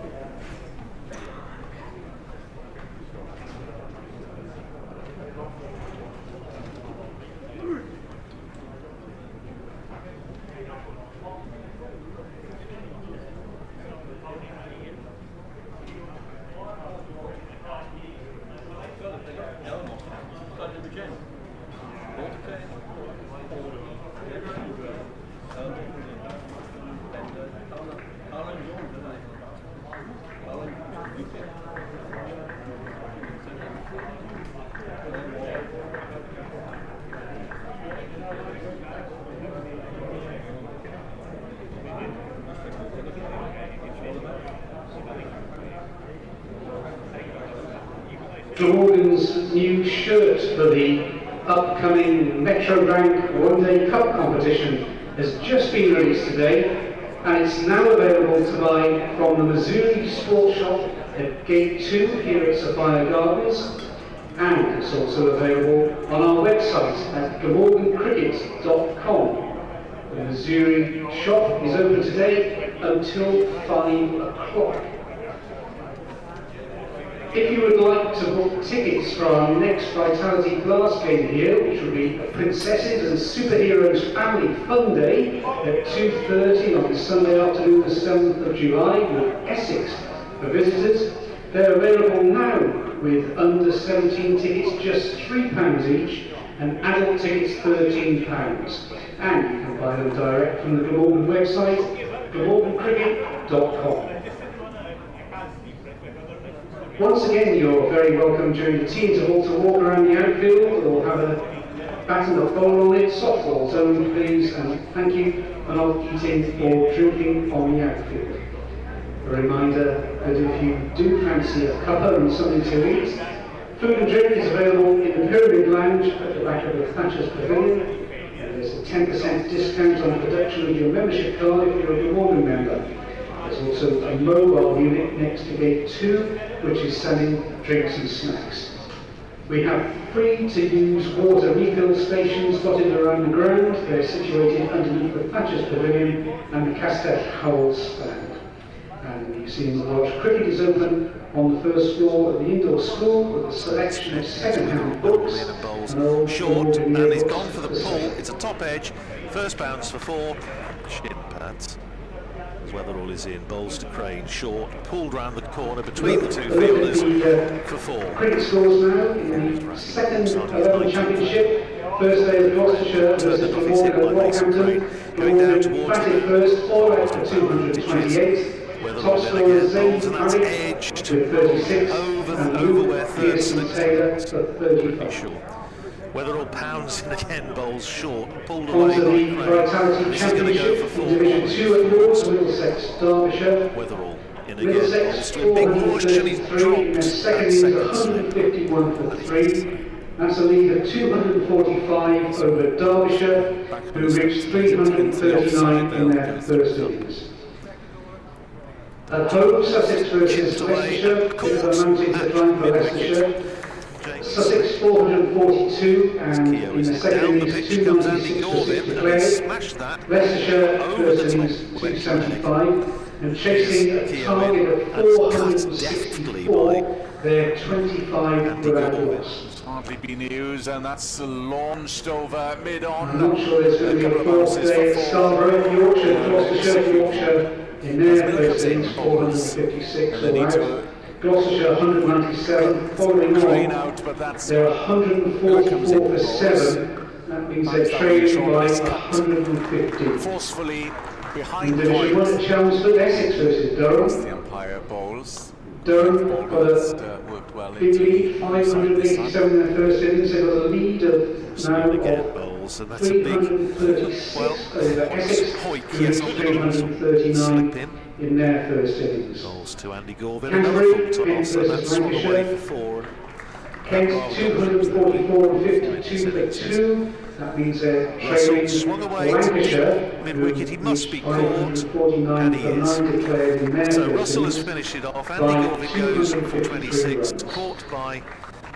Glamorgan's new shirt for the upcoming Metro Bank One Day Cup competition has just been released today, and it's now available to buy from the Missouri Sports Shop at Gate 2 here at Sophia Gardens, and it's also available on our website at glamorgancricket.com. The Missouri shop is open today until 5 o'clock. If you would like to book tickets for our next Vitality Glass game here, which will be a Princesses and Superheroes Family Fun Day at 2:30 on Sunday afternoon, the 7th of July, with Essex for visitors, they're available now with under 17 tickets just £3 each, and adult tickets £13. And you can buy them direct from the Glamorgan website, glamorgancricket.com. Once again, you're very welcome during the tea interval to walk around the outfield or have a bat and a bowl on it. Softballs only, please, and thank you for not eating or drinking on the outfield. A reminder that if you do fancy a cuppa and something to eat, food and drink is available in the Pyramid Lounge at the back of the Thatcher's Pavilion. There's a 10% discount on production of your membership card if you're a Glamorgan member. There's also a mobile unit next to Gate 2, which is selling drinks and snacks. We have free-to-use water refill stations dotted around the ground. They're situated underneath the Thatcher's Pavilion and the Castet Howell stand. And the Museum of Large Cricket is open on the first floor of the indoor school with a selection of second-hand books. Short, and he's gone for the pull. It's a top edge. First bounce for 4. Shin pads. Weatherall is in, bowls to Crane, short, pulled round the corner between the two fielders for 4. Cricket scores now in the second 11 championship. First day of Gloucestershire versus Glamorgan at Northampton. Glamorgan batted first, all out for 228. Top scorer Zayn Harris with 36 and Luke Pearson Taylor for 35. Weatherall pounds in again, bowls short, pulled On away to the by Crane. Vitality This is going to go Championship for 4 in Division 2 at Lords, Middlesex, Derbyshire. Weatherall in again, Middlesex bowls to a big push and he's 433 and dropped second at is second. 151 for 3. That's a lead of 245 over Derbyshire, who reached 339 in their first innings. At home, Sussex versus Leicestershire, bit of a mounting decline for Leicestershire. Sussex 442 and in the second innings 296 for 6 declared. Leicestershire first innings 275 and chasing a target of 464, they're 25 without loss. Hardly been used, and that's launched over mid-on. I'm not sure there's going to be a fourth day at Scarborough, Yorkshire, Gloucestershire, Yorkshire in their first innings 456 all out. Gloucestershire 197, following on, they're 144 for 7, that means they're trailing by 150. Forcefully behind In the Division 1 point. at Chelmsford, Essex versus Durham. The umpire bowls. Durham Ball, got that's a worked well big into lead, the side this time. 587 in the first innings. They got a lead of now again, of bowls, and that's a big, 336 over Essex, hoik, who yes, reached a little slip 339 in. their first innings. Bowls to Andy Gorvin, another Canterbury, full Kent toss, and that's versus swung away Lancashire. for four. Kent Rather 244 and in his 52 for innings. 2. That means they're Russell trailing swung away to Lancashire, deep mid-wicket. He who must be reached caught, 549 and he for is. 9 declared in their So first Russell has innings finished it off. Andy by Gorvin goes for 253 26, runs. caught by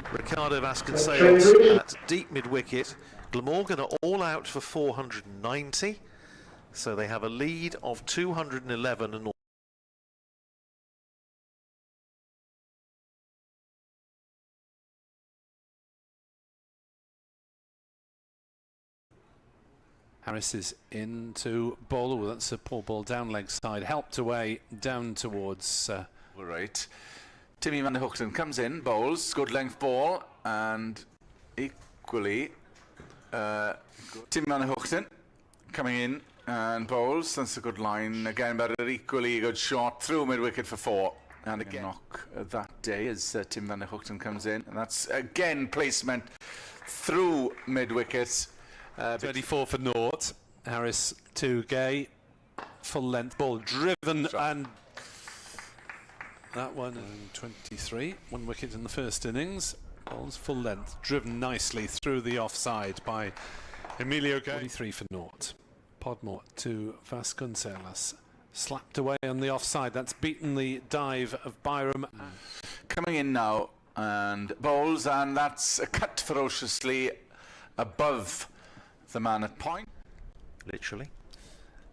Proctor-Vasconcelos Trent at deep mid-wicket. Glamorgan are all out for 490, so they have a lead of 211 and Harris is into ball. Oh, that's a poor ball down leg side. Helped away down towards. Right. Timmy van der Hoogten comes in, bowls, good length ball, and equally Timmy van der Hoogten coming in and bowls. That's a good line again, but an equally good shot through mid wicket for 4. And again, knock that day as Tim van der Hoogten comes in, and that's again placement through mid wicket. 34 for naught. Harris to Gay. Full length ball driven, and that one in 23. 1 wicket in the first innings. Ball's full length, driven nicely through the offside by Emilio Gay. 43 for naught. Podmore to Vasconcelos. Slapped away on the offside. That's beaten the dive of Byram. Coming in now and bowls, and that's cut ferociously above the man at point. literally.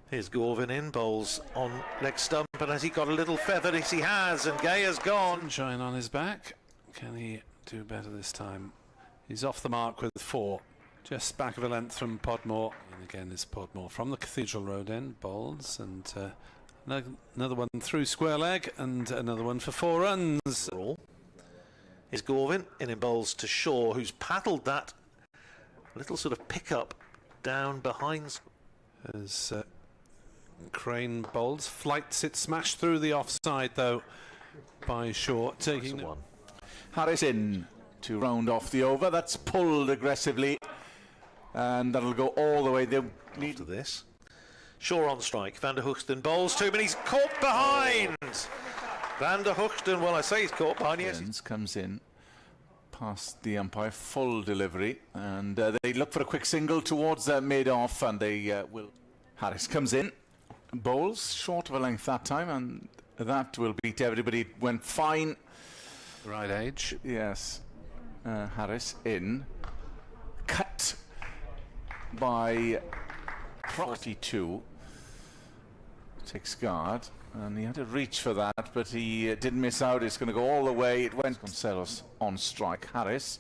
Here's Gorvin in, bowls on leg stump, and has he got a little feather? Yes, he has, and Gay has gone. Sunshine on his back. Can he do better this time? He's off the mark with 4. Just back of a length from Podmore. And again is Podmore from the Cathedral Road end. Bowls, and another one through square leg, and another one for 4 runs. Here's Gorvin in bowls to Shaw, who's paddled that little sort of pickup down behind. As Crane bowls, flights it, smashed through the offside though by Shaw, taking one. Harris in to round off the over. That's pulled aggressively, and that'll go all the way. They need After this, Shaw on strike. Van der Hoogten bowls to him, and he's caught behind. Van der Hoogten, well, I say he's caught behind. Yes, comes in past the umpire, full delivery, and they look for a quick single towards mid-off, and they will. Harris comes in, bowls short of a length that time, and that will beat everybody. It went fine. right age. Yes, Harris in, cut by 42. Takes guard, and he had to reach for that, but he didn't miss out. It's going to go all the way. It went. Vasconcelos on strike. Harris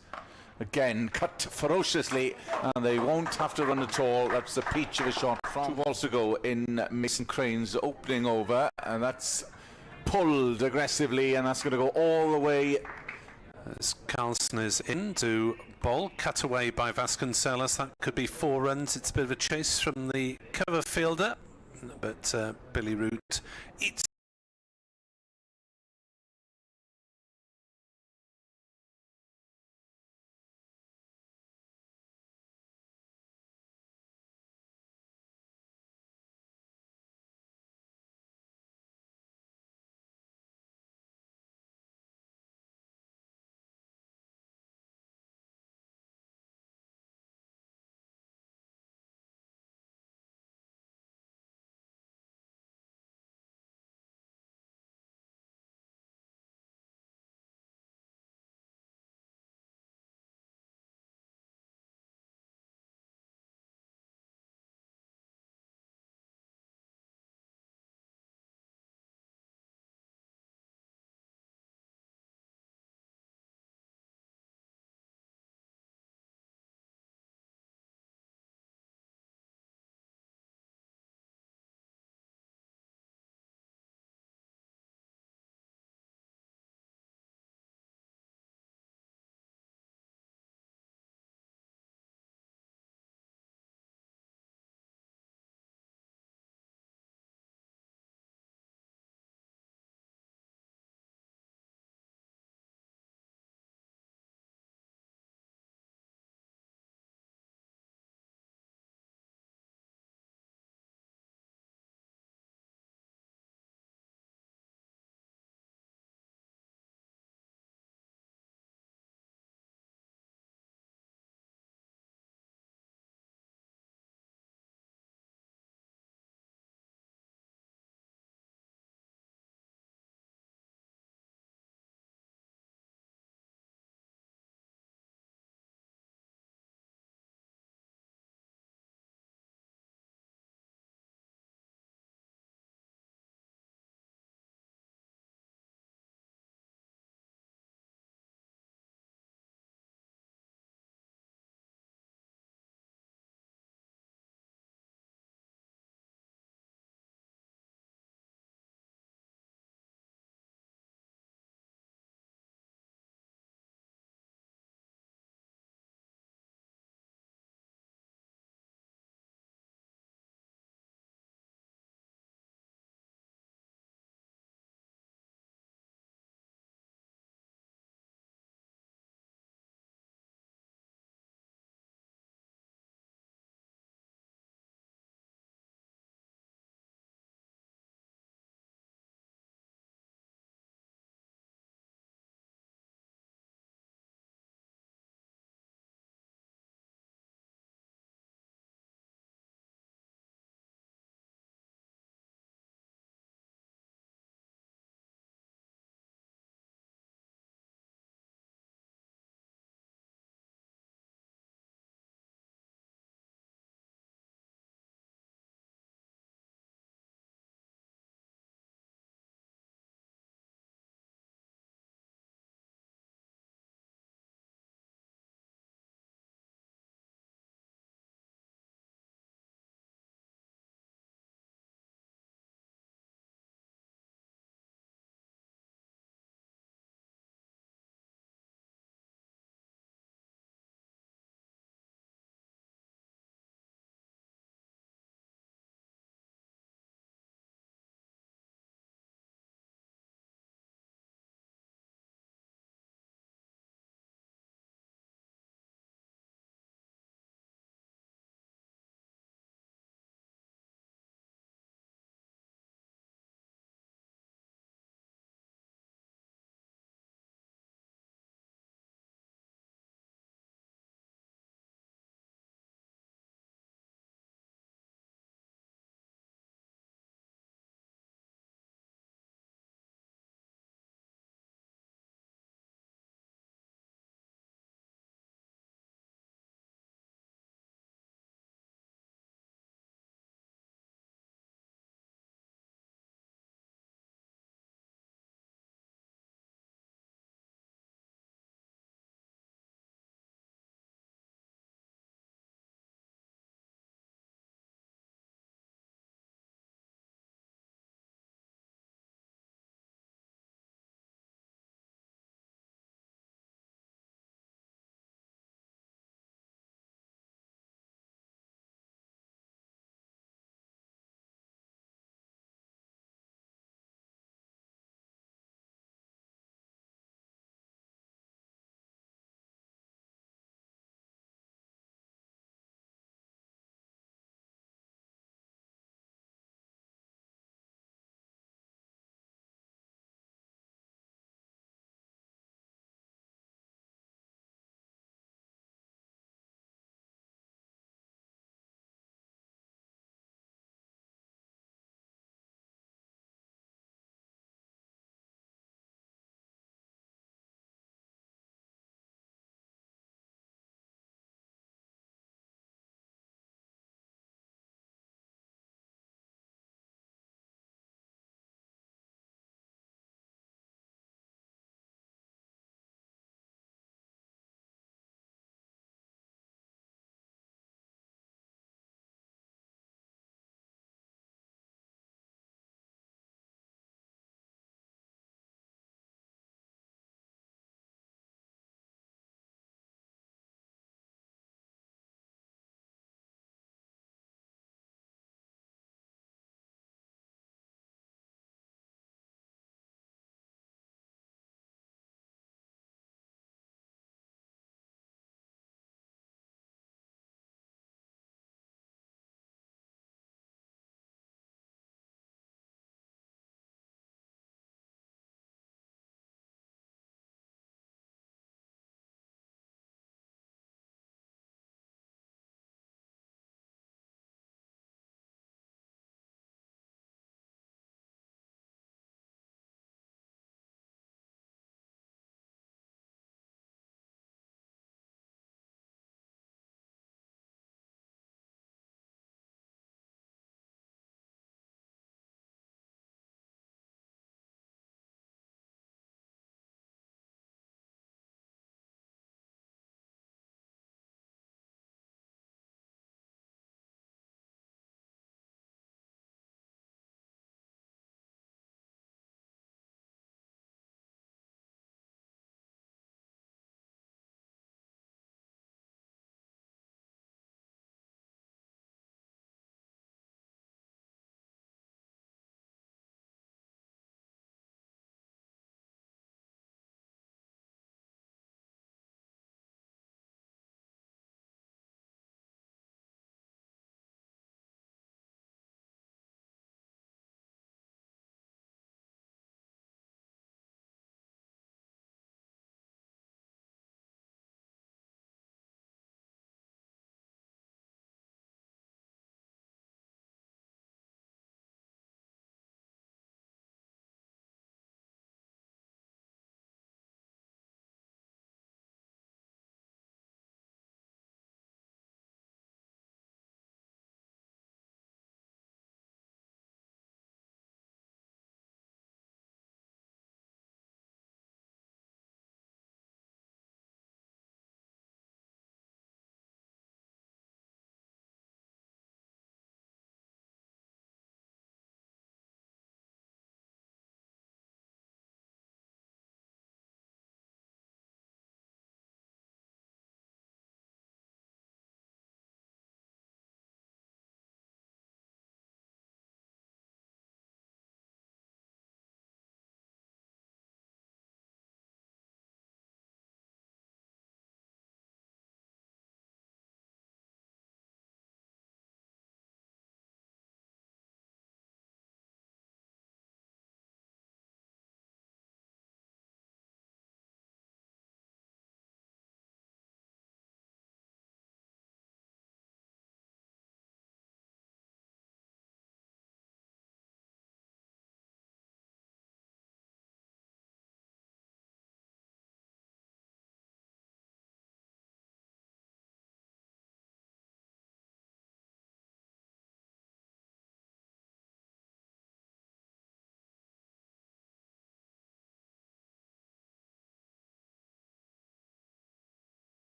again cut ferociously, and they won't have to run at all. That's a peach of a shot from 2 balls to go in Mason Crane's opening over, and that's pulled aggressively, and that's going to go all the way. As Carlson is in to bowl, cut away by Vasconcelos. That could be 4 runs. It's a bit of a chase from the cover fielder, but Billy Root eats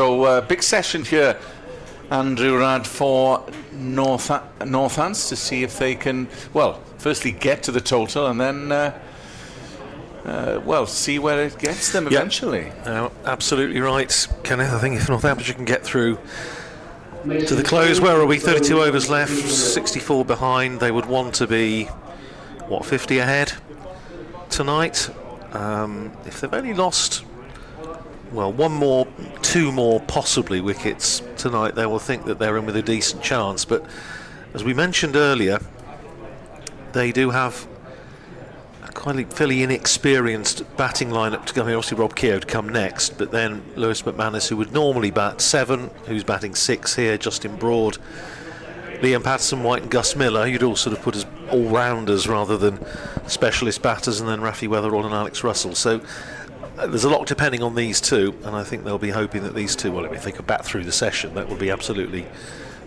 So big session here, Andrew Rad, for Northants to see if they can, well, firstly get to the total and then, well, see where it gets them eventually. Absolutely right, Kenneth. I think if Northamptonshire can get through to the close, where are we? 32 overs left, 64 behind. They would want to be, what, 50 ahead tonight? If they've only lost, well, one more, two more possibly wickets tonight, they will think that they're in with a decent chance. But as we mentioned earlier, they do have a quite fairly inexperienced batting lineup to come. Obviously Rob Keogh to come next, but then Lewis McManus, who would normally bat 7, who's batting 6 here, Justin Broad, Liam Patterson, White and Gus Miller, you'd all sort of put as all-rounders rather than specialist batters, and then Rafi Weatherall and Alex Russell. So there's a lot depending on these two, and I think they'll be hoping that these two, well, if they could bat through the session, that would be absolutely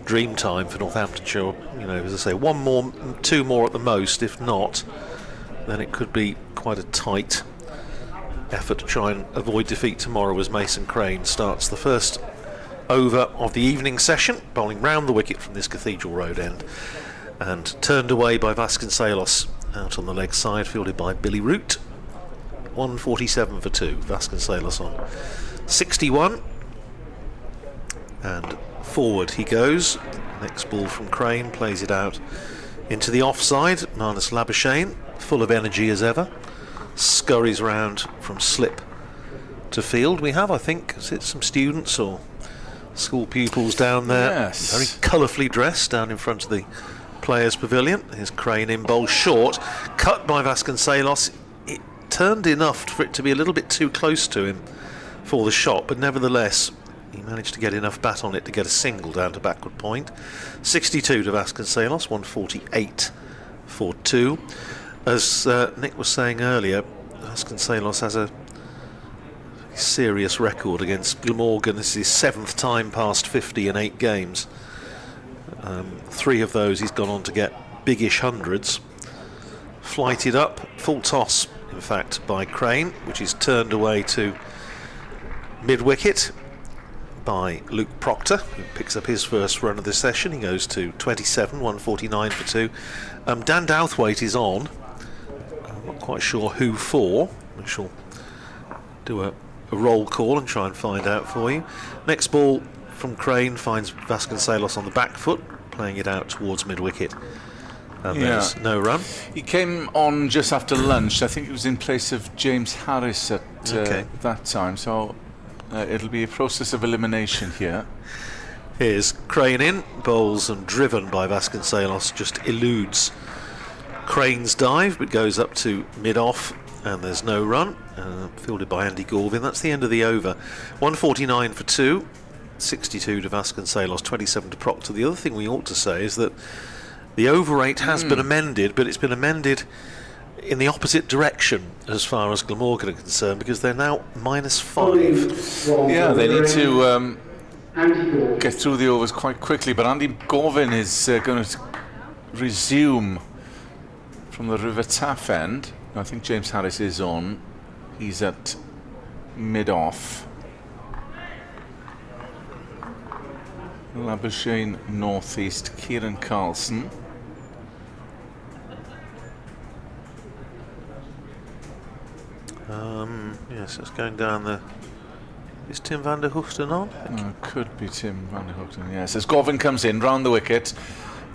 dream time for Northamptonshire. You know, as I say, one more, two more at the most. If not, then it could be quite a tight effort to try and avoid defeat tomorrow as Mason Crane starts the first over of the evening session, bowling round the wicket from this Cathedral Road end, and turned away by Vasconcelos out on the leg side, fielded by Billy Root. 147 for 2. Vasconcelos on 61, and forward he goes. Next ball from Crane, plays it out into the offside. Marnus Labuschagne, full of energy as ever, scurries round from slip to field. We have, I think, is it some students or school pupils down there? Yes. Very colourfully dressed down in front of the players' pavilion. Here's Crane in bowl short, cut by Vasconcelos. It turned enough for it to be a little bit too close to him for the shot, but nevertheless he managed to get enough bat on it to get a single down to backward point. 62 to Vasconcelos, 148 for 2. As Nick was saying earlier, Vasconcelos has a serious record against Glamorgan. This is his 7th time past 50 in 8 games. 3 of those he's gone on to get biggish hundreds. Flighted up, full toss in fact by Crane, which is turned away to mid-wicket by Luke Proctor, who picks up his first run of the session. He goes to 27, 149 for 2. Dan Douthwaite is on. I'm not quite sure who for. We shall do a roll call and try and find out for you. Next ball from Crane finds Vasconcelos on the back foot, playing it out towards mid-wicket. And there's no run. He came on just after lunch. I think he was in place of James Harris at that time. So it'll be a process of elimination here. Here's Crane in, bowls and driven by Vasconcelos, just eludes Crane's dive, but goes up to mid-off, and there's no run. Fielded by Andy Gorvin. That's the end of the over. 149 for 2, 62 to Vasconcelos, 27 to Proctor. The other thing we ought to say is that the over rate has been amended, but it's been amended in the opposite direction as far as Glamorgan are concerned, because they're now -5. Yeah, they need to get through the overs quite quickly, but Andy Gorvin is going to resume from the River Taff end. I think James Harris is on. He's at mid-off. Labuschagne northeast, Kieran Carlson. Yes, it's going down the... Is Tim van der Hoogten on? Could be Tim van der Hoogten, yes. As Gorvin comes in, round the wicket,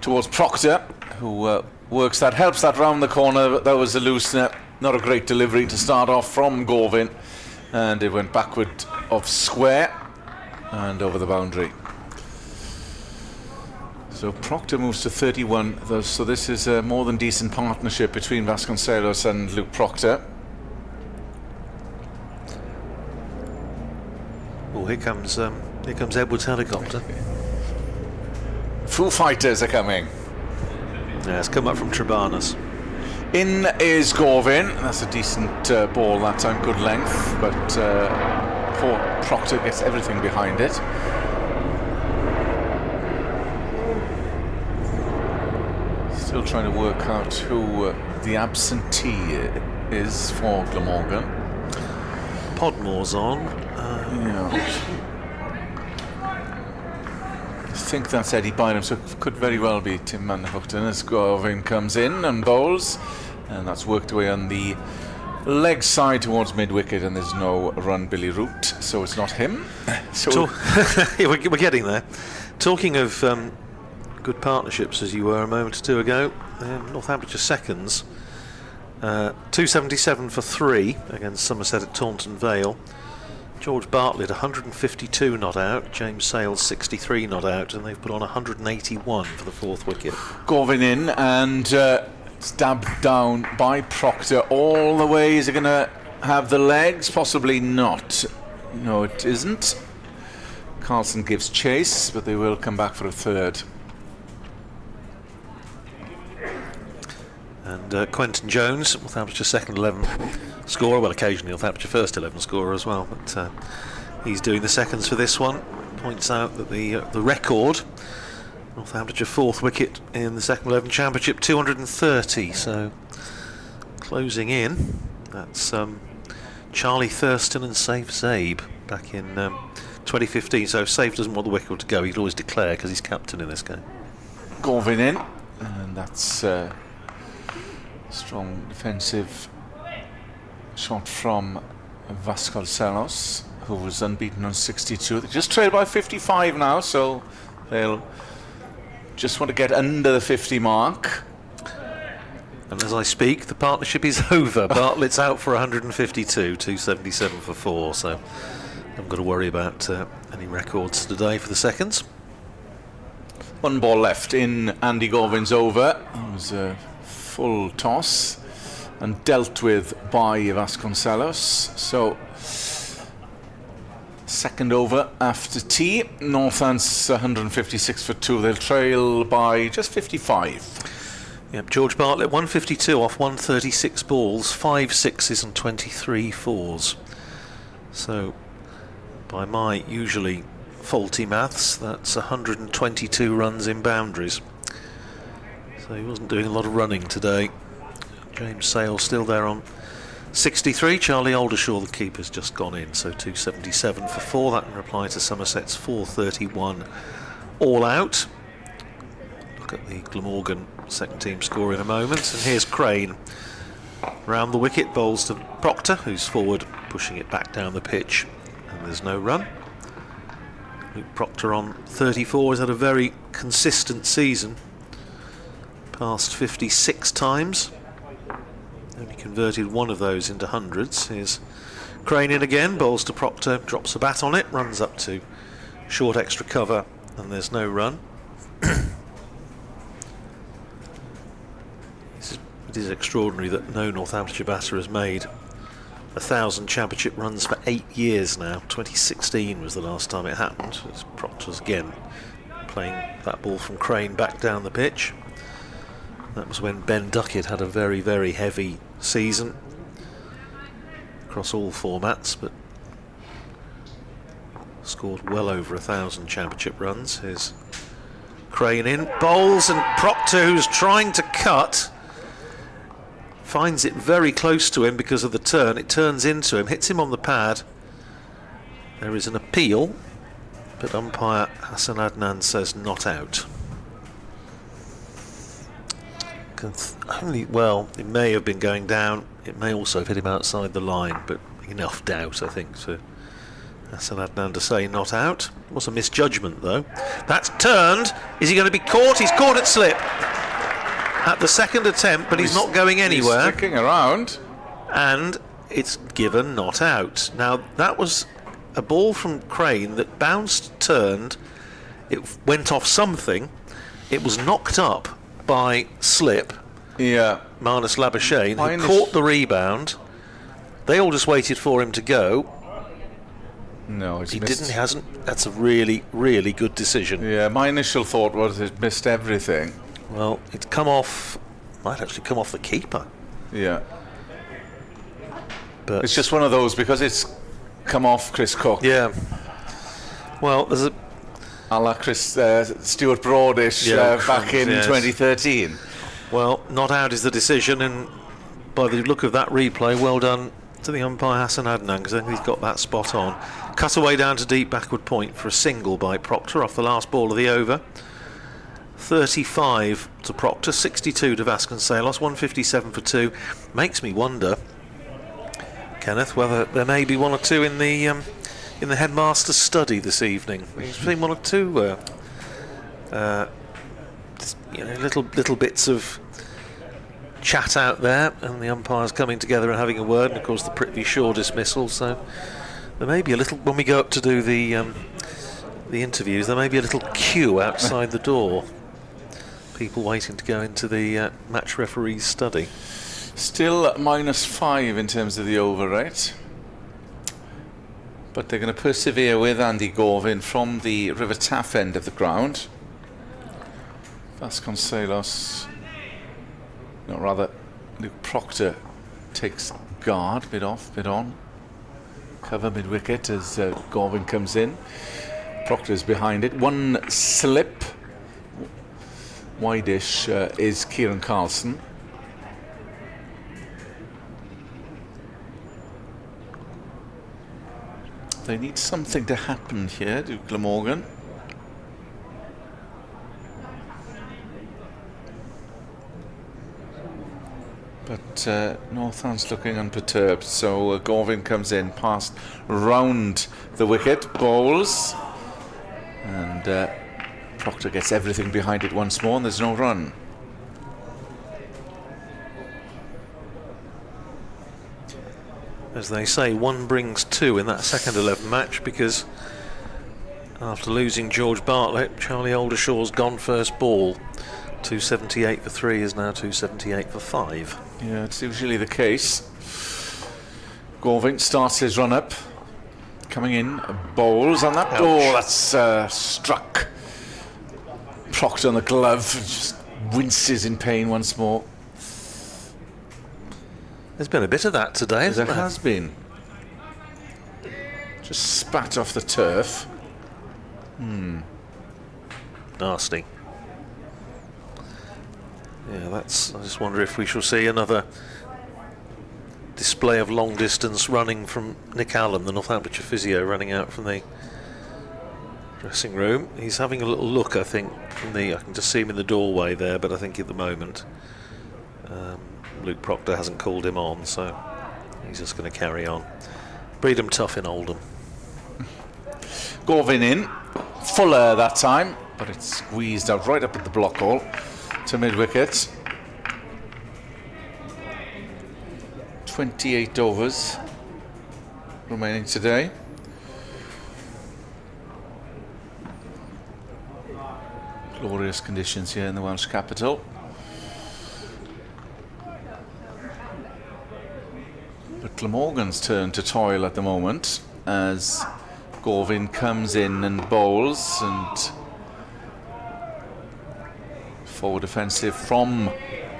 towards Proctor, who works that, helps that round the corner. That was a loosener. Not a great delivery to start off from Gorvin. And it went backward off square and over the boundary. So Proctor moves to 31. So this is a more than decent partnership between Vasconcelos and Luke Proctor. Oh, here comes Edwards' helicopter. Foo Fighters are coming. Yeah, it's come up from Trebarnas. In is Gorvin. That's a decent ball that time, good length, but poor Proctor gets everything behind it. Still trying to work out who the absentee is for Glamorgan. Podmore's on. think that's Eddie Bynum, so it could very well be Tim Van Houten as Gorvin comes in and bowls, and that's worked away on the leg side towards mid-wicket, and there's no run Billy Root, so it's not him. So Yeah, we're getting there. Talking of good partnerships, as you were a moment or two ago, Northamptonshire seconds, 277 for 3 against Somerset at Taunton Vale. George Bartlett 152 not out, James Sales 63 not out, and they've put on 181 for the 4th wicket. Gorvin in and stabbed down by Proctor all the way. Is it going to have the legs? Possibly not. No, it isn't. Carlson gives chase, but they will come back for a third. And Quentin Jones, Northamptonshire second 11 scorer, well, occasionally Northamptonshire first 11 scorer as well, but he's doing the seconds for this one. Points out that the record, Northamptonshire 4th wicket in the second 11 championship, 230, so closing in. That's Charlie Thurston and Saif Zabe back in 2015, so if Saif doesn't want the wicket to go, he'd always declare because he's captain in this game. Gorvin in, and that's strong defensive shot from Vasconcelos, who was unbeaten on 62. They just trailed by 55 now, so they'll just want to get under the 50 mark. And as I speak, the partnership is over. Bartlett's out for 152, 277 for 4, so haven't got to worry about any records today for the seconds. One ball left in Andy Gorvin's over. It was a full toss and dealt with by Vasconcelos. So second over after tea. Northants 156 for 2. They'll trail by just 55. Yep, George Bartlett 152 off 136 balls, 5 sixes and 23 fours. So by my usually faulty maths, that's 122 runs in boundaries. So he wasn't doing a lot of running today. James Sales still there on 63. Charlie Aldershaw, the keeper's just gone in, so 277 for 4. That in reply to Somerset's 431 all out. Look at the Glamorgan second team score in a moment. And here's Crane round the wicket, bowls to Proctor, who's forward, pushing it back down the pitch, and there's no run. Luke Proctor on 34 has had a very consistent season, passed 56 times, only converted one of those into hundreds. Here's Crane in again, bowls to Proctor, drops a bat on it, runs up to short extra cover, and there's no run. It is extraordinary that no Northamptonshire batter has made 1,000 championship runs for 8 years now. 2016 was the last time it happened. As Proctor's again playing that ball from Crane back down the pitch. That was when Ben Duckett had a very, very heavy season across all formats, but scored well over 1,000 championship runs. Here's Crane in, bowls, and Proctor, who's trying to cut, finds it very close to him because of the turn. It turns into him, hits him on the pad. There is an appeal, but umpire Hassan Adnan says not out. Well, it may have been going down. It may also have hit him outside the line, but enough doubt, I think, for Hassan Adnan to say not out. It was a misjudgment, though. That's turned. Is he going to be caught? He's caught at slip at the second attempt, but he's not going anywhere. He's sticking around. And it's given not out. Now, that was a ball from Crane that bounced, turned, it went off something, it was knocked up by slip. Yeah. Marnus Labuschagne, who caught the rebound. They all just waited for him to go. No, he didn't. He hasn't. That's a really, really good decision. Yeah, my initial thought was it missed everything. Well, it's come off. Might actually come off the keeper. Yeah. But it's just one of those because it's come off Chris Cook. Yeah. Well, there's a la Chris Stuart Broadish back in 2013. Well, not out is the decision, and by the look of that replay, well done to the umpire Hassan Adnan, because I think he's got that spot on. Cut away down to deep backward point for a single by Proctor off the last ball of the over. 35 to Proctor, 62 to Vasconcelos, 157 for 2. Makes me wonder, Kenneth, whether there may be one or two in the headmaster's study this evening. We've seen one or two little bits of chat out there, and the umpires coming together and having a word, and of course the Prithvi Shaw dismissal. So there may be a little, when we go up to do the interviews, there may be a little queue outside the door. People waiting to go into the match referee's study. Still -5 in terms of the over rate, but they're going to persevere with Andy Gorvin from the River Taff end of the ground. Vasconcelos, no, rather Luke Proctor takes guard, bit off, bit on, cover mid-wicket as Gorvin comes in. Proctor's behind it, one slip wide-ish is Kieran Carlson. They need something to happen here to Glamorgan. But Northants looking unperturbed, so Gorvin comes in, passed round the wicket, bowls, and Proctor gets everything behind it once more, and there's no run. As they say, one brings two in that second 11 match, because after losing George Bartlett, Charlie Oldershaw's gone first ball. 278 for 3 is now 278 for 5. Yeah, it's usually the case. Gorvin starts his run up, coming in, bowls, and that that's struck Proctor on the glove, and just winces in pain once more. There's been a bit of that today, hasn't there? There has been. Just spat off the turf. Nasty. Yeah, I just wonder if we shall see another display of long distance running from Nick Allen, the Northamptonshire physio, running out from the dressing room. He's having a little look, I think, I can just see him in the doorway there, but I think at the moment Luke Proctor hasn't called him on, so he's just going to carry on. Breed 'em tough in Oldham. Gorvin in, fuller that time, but it's squeezed out right up at the block hole to mid-wicket. 28 overs remaining today. Glorious conditions here in the Welsh capital. But Glamorgan's turn to toil at the moment as Gorvin comes in and bowls, and forward offensive from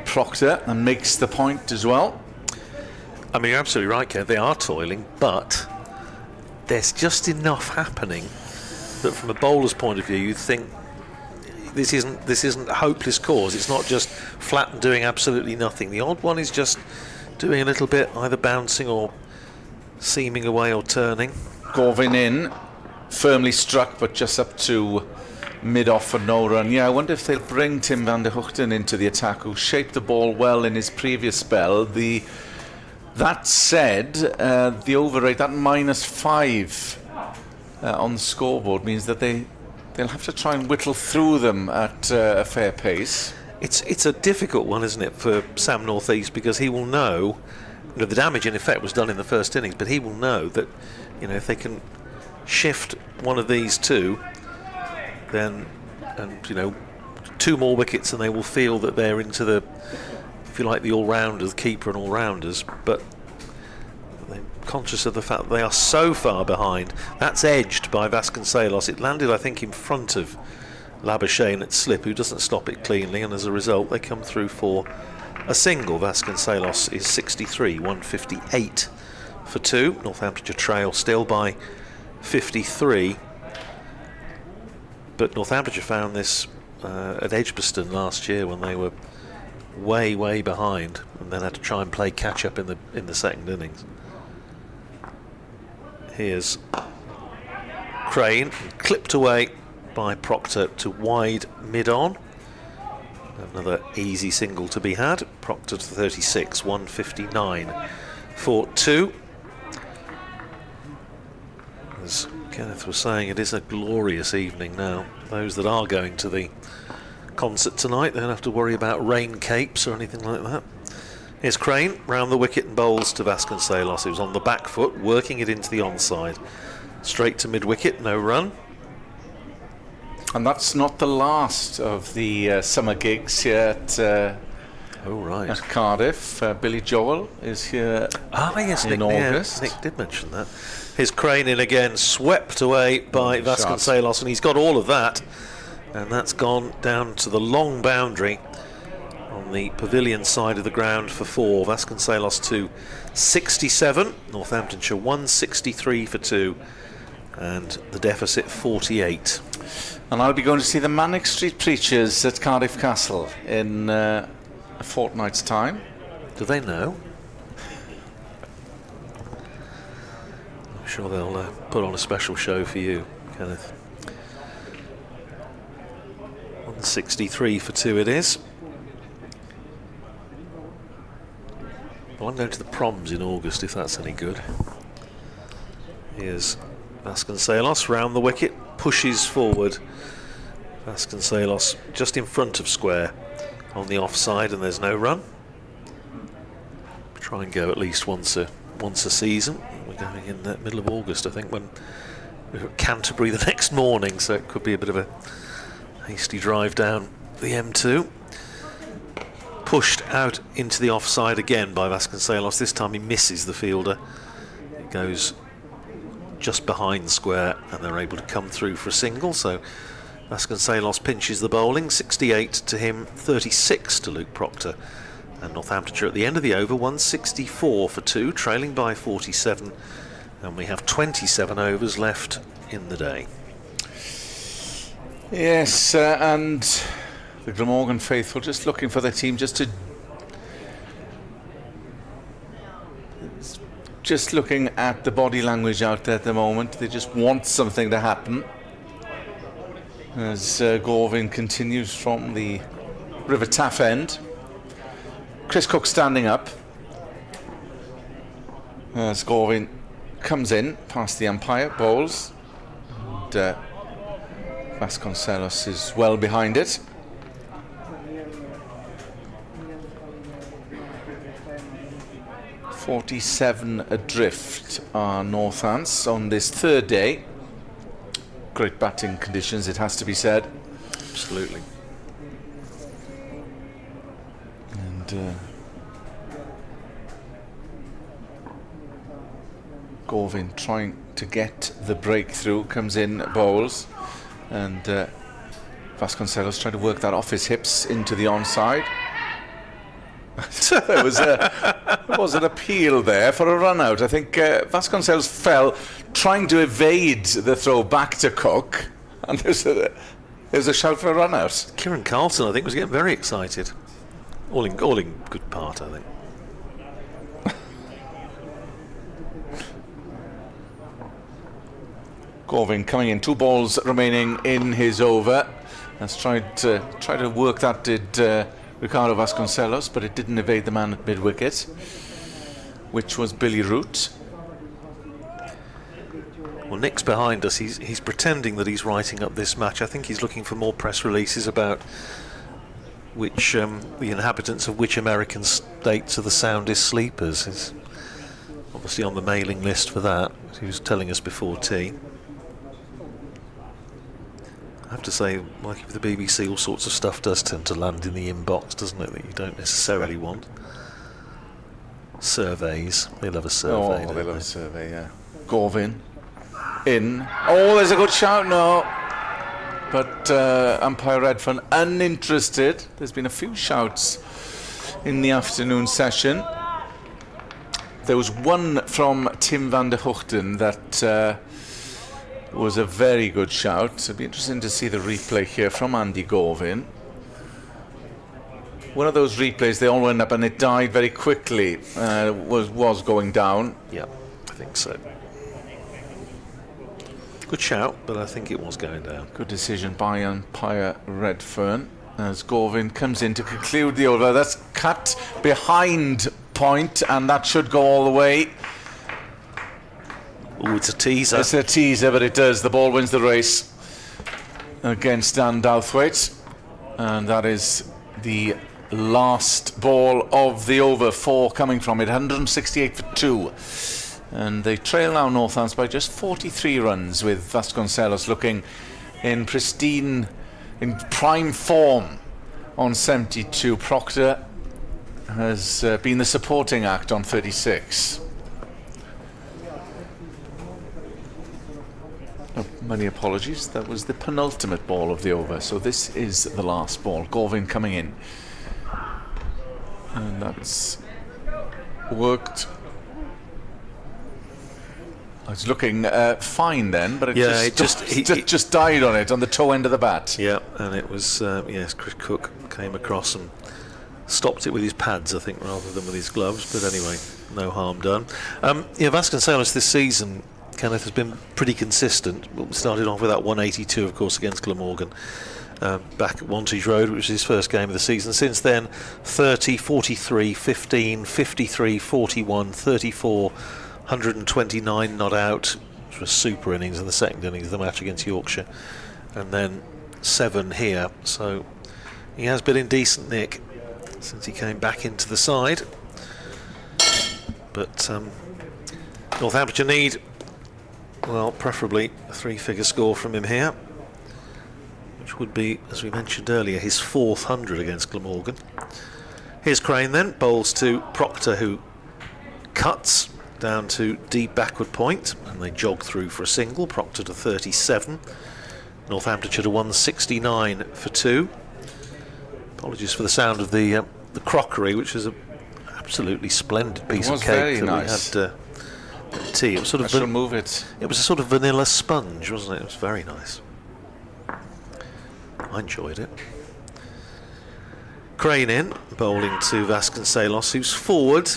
Proctor, and makes the point as well. I mean, you're absolutely right, Ken. They are toiling, but there's just enough happening that, from a bowler's point of view, you think this isn't a hopeless cause. It's not just flat and doing absolutely nothing. The odd one is just doing a little bit, either bouncing or seaming away or turning. Gorvin in, firmly struck, but just up to mid-off for no run. Yeah, I wonder if they'll bring Tim van der Hoogten into the attack, who shaped the ball well in his previous spell. That said, the over rate, that -5 on the scoreboard, means that they'll have to try and whittle through them at a fair pace. It's a difficult one, isn't it, for Sam North East, because he will know, the damage in effect was done in the first innings, but he will know that, if they can shift one of these two, then, and two more wickets, and they will feel that they're into the, if you like, the all-rounders, keeper and all-rounders. But they're conscious of the fact that they are so far behind. That's edged by Vasconcelos. It landed, I think, in front of Labuschagne at slip, who doesn't stop it cleanly, and as a result they come through for a single. Vasconcelos is 63, 158 for 2. Northamptonshire trail still by 53, but Northamptonshire found this at Edgbaston last year when they were way behind, and then had to try and play catch up in the second innings. Here's Crane, clipped away by Proctor to wide mid-on. Another easy single to be had. Proctor to 36, 159 for 2. As Kenneth was saying, it is a glorious evening now. Those that are going to the concert tonight, they don't have to worry about rain capes or anything like that. Here's Crane, round the wicket and bowls to Vasconcelos, who's on the back foot, working it into the onside. Straight to mid-wicket, no run. And that's not the last of the summer gigs here at, at Cardiff. Billy Joel is here yes, in August. Nick did mention that. His Crane in again, swept away by Vasconcelos, and he's got all of that. And that's gone down to the long boundary on the pavilion side of the ground for 4. Vasconcelos to 67, Northamptonshire 163 for 2, and the deficit 48. And I'll be going to see the Manic Street Preachers at Cardiff Castle in a fortnight's time. Do they know? I'm sure they'll put on a special show for you, Kenneth. 163 for 2 it is. Well, I'm going to the proms in August, if that's any good. Here's Vasconcelos round the wicket, pushes forward. Vasconcelos just in front of square on the offside, and there's no run. Try and go at least once a season. We're going in the middle of August, I think, when we're at Canterbury the next morning, so it could be a bit of a hasty drive down the M2. Pushed out into the offside again by Vasconcelos. This time he misses the fielder. It goes just behind square, and they're able to come through for a single. So Vasconcelos pinches the bowling. 68 to him, 36 to Luke Proctor. And Northamptonshire at the end of the over, 164 for 2, trailing by 47. And we have 27 overs left in the day. Yes, and the Glamorgan faithful just looking for their team just looking at the body language out there at the moment. They just want something to happen as Gorvin continues from the River Taff end. Chris Cook standing up as Gorvin comes in past the umpire, bowls, and Vasconcelos is well behind it. .47 adrift are Northants on this third day. Great batting conditions, it has to be said. Absolutely. And Gorvin trying to get the breakthrough, comes in, bowls, and Vasconcelos trying to work that off his hips into the onside. There was an appeal there for a run out. I think Vasconcelos fell trying to evade the throw back to Cook, and there's a shout for a run out. Kieran Carlton, I think, was getting very excited. All in good part, I think. Gorvin coming in, 2 balls remaining in his over. Has tried to work that, did Ricardo Vasconcelos, but it didn't evade the man at mid-wicket, which was Billy Root. Well, Nick's behind us. He's pretending that he's writing up this match. I think he's looking for more press releases about which the inhabitants of which American states are the soundest sleepers. He's obviously on the mailing list for that. He was telling us before tea. I have to say, like with the BBC, all sorts of stuff does tend to land in the inbox, doesn't it, that you don't necessarily want. Surveys. They love a survey. Oh, they love a survey, yeah. Gorvin. In. Oh, there's a good shout, no. But umpire Redfern uninterested. There's been a few shouts in the afternoon session. There was one from Tim van der Hoogten that was a very good shout. It'd be interesting to see the replay here from Andy Gorvin. One of those replays, they all went up and it died very quickly. Was going down. Yeah, I think so. Good shout, but I think it was going down. Good decision by umpire Redfern as Gorvin comes in to conclude the over. That's cut behind point, and that should go all the way. Oh, it's a teaser. It's a teaser, but it does. The ball wins the race against Dan Douthwaite, and that is the last ball of the over. 4 coming from it, 168 for 2. And they trail now Northants by just 43 runs, with Vasconcelos looking in prime form on 72. Proctor has been the supporting act on 36. Oh, many apologies, that was the penultimate ball of the over, so this is the last ball. Gorvin coming in, and that's worked. It's looking fine then, but it just died on it, on the toe end of the bat. Yeah, and it was, yes, Chris Cook came across and stopped it with his pads, I think, rather than with his gloves, but anyway, no harm done. Vasconcelos this season, Kenneth, has been pretty consistent. We started off with that 182, of course, against Glamorgan back at Wantage Road, which was his first game of the season. Since then, 30, 43, 15, 53, 41, 34, 129 not out, which was super innings in the second innings of the match against Yorkshire, and then 7 here. So he has been in decent nick since he came back into the side. But Northamptonshire need, well, preferably a 3-figure score from him here, which would be, as we mentioned earlier, his 4th 100 against Glamorgan. Here's Crane then, bowls to Proctor, who cuts down to deep backward point, and they jog through for a single. Proctor to 37, Northamptonshire to 169 for 2. Apologies for the sound of the crockery, which is an absolutely splendid piece of cake that nice. we had at tea. It was sort of move it. It was a sort of vanilla sponge, wasn't it? It was very nice. I enjoyed it. Crane in, bowling to Vasconcelos, who's forward.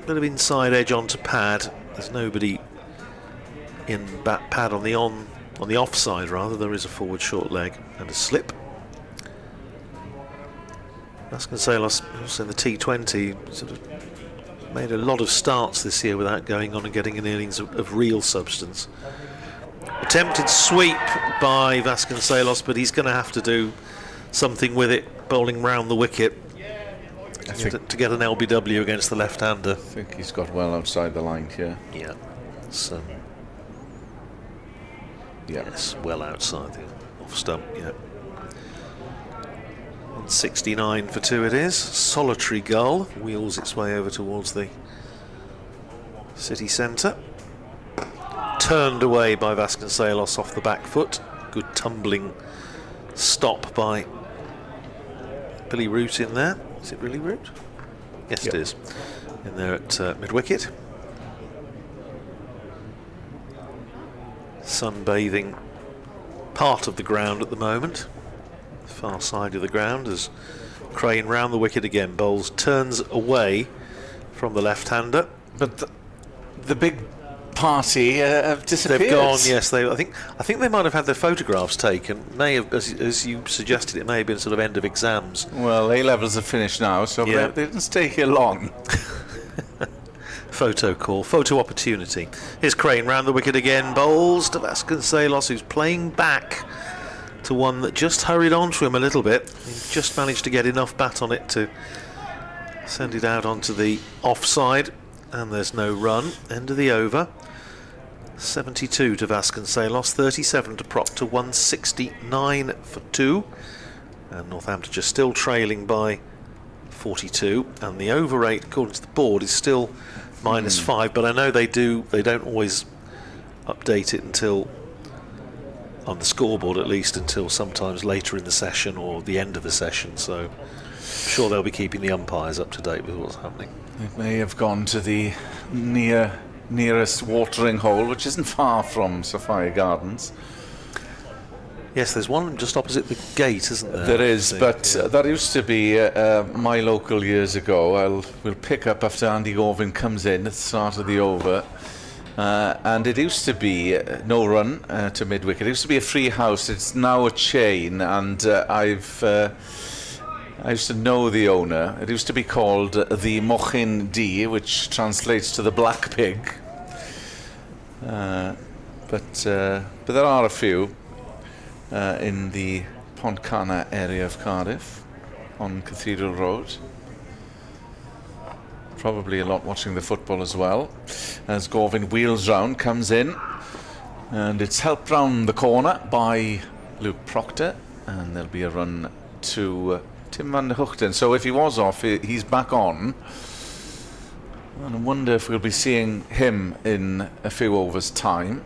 Bit of inside edge onto pad. There's nobody in bat pad on the offside rather. There is a forward short leg and a slip. Vasconcelos, also in the T20, sort of made a lot of starts this year without going on and getting an innings of real substance. Attempted sweep by Vasconcelos, but he's going to have to do something with it, bowling round the wicket to get an LBW against the left-hander. I think he's got well outside the line here. Yeah. So, yes, well outside the off stump, yeah. 169 for 2 it is. Solitary Gull wheels its way over towards the city centre. Turned away by Vasconcelos off the back foot. Good tumbling stop by Billy Root in there. Is it really Root? Yes, yep. It is. In there at mid-wicket. Sunbathing part of the ground at the moment. Far side of the ground as Crane round the wicket again. Bowles turns away from the left-hander. But the big party have disappeared. They've gone, yes. I think they might have had their photographs taken. May have, as you suggested, it may have been sort of end of exams. Well, A-levels are finished now, so yeah. They didn't stay here long. Photo call, photo opportunity. Here's Crane round the wicket again. Bowls to Vasconcelos, who's playing back to one that just hurried on to him a little bit. He just managed to get enough bat on it to send it out onto the offside, and there's no run. End of the over. 72 to Vasconcelos, 37 to Proctor, 169 for 2, and Northamptonshire still trailing by 42, and the over rate according to the board is still -5, but I know they don't always update it until, on the scoreboard at least, until sometimes later in the session or the end of the session, so I'm sure they'll be keeping the umpires up to date with what's happening. It may have gone to the nearest watering hole, which isn't far from Sophia Gardens. Yes, there's one just opposite the gate, isn't there? There is, but that used to be my local years ago. We'll pick up after Andy Gorvin comes in at the start of the over, and it used to be no run to mid-wicket. It used to be a free house. It's now a chain, and I used to know the owner. It used to be called the Mochin D, which translates to the Black Pig. But there are a few in the Pontcanna area of Cardiff on Cathedral Road. Probably a lot watching the football as well. As Gorvin wheels round, comes in, and it's helped round the corner by Luke Proctor, and there'll be a run to Tim van der Hoogten. So if he was off, he's back on. And I wonder if we'll be seeing him in a few overs' time.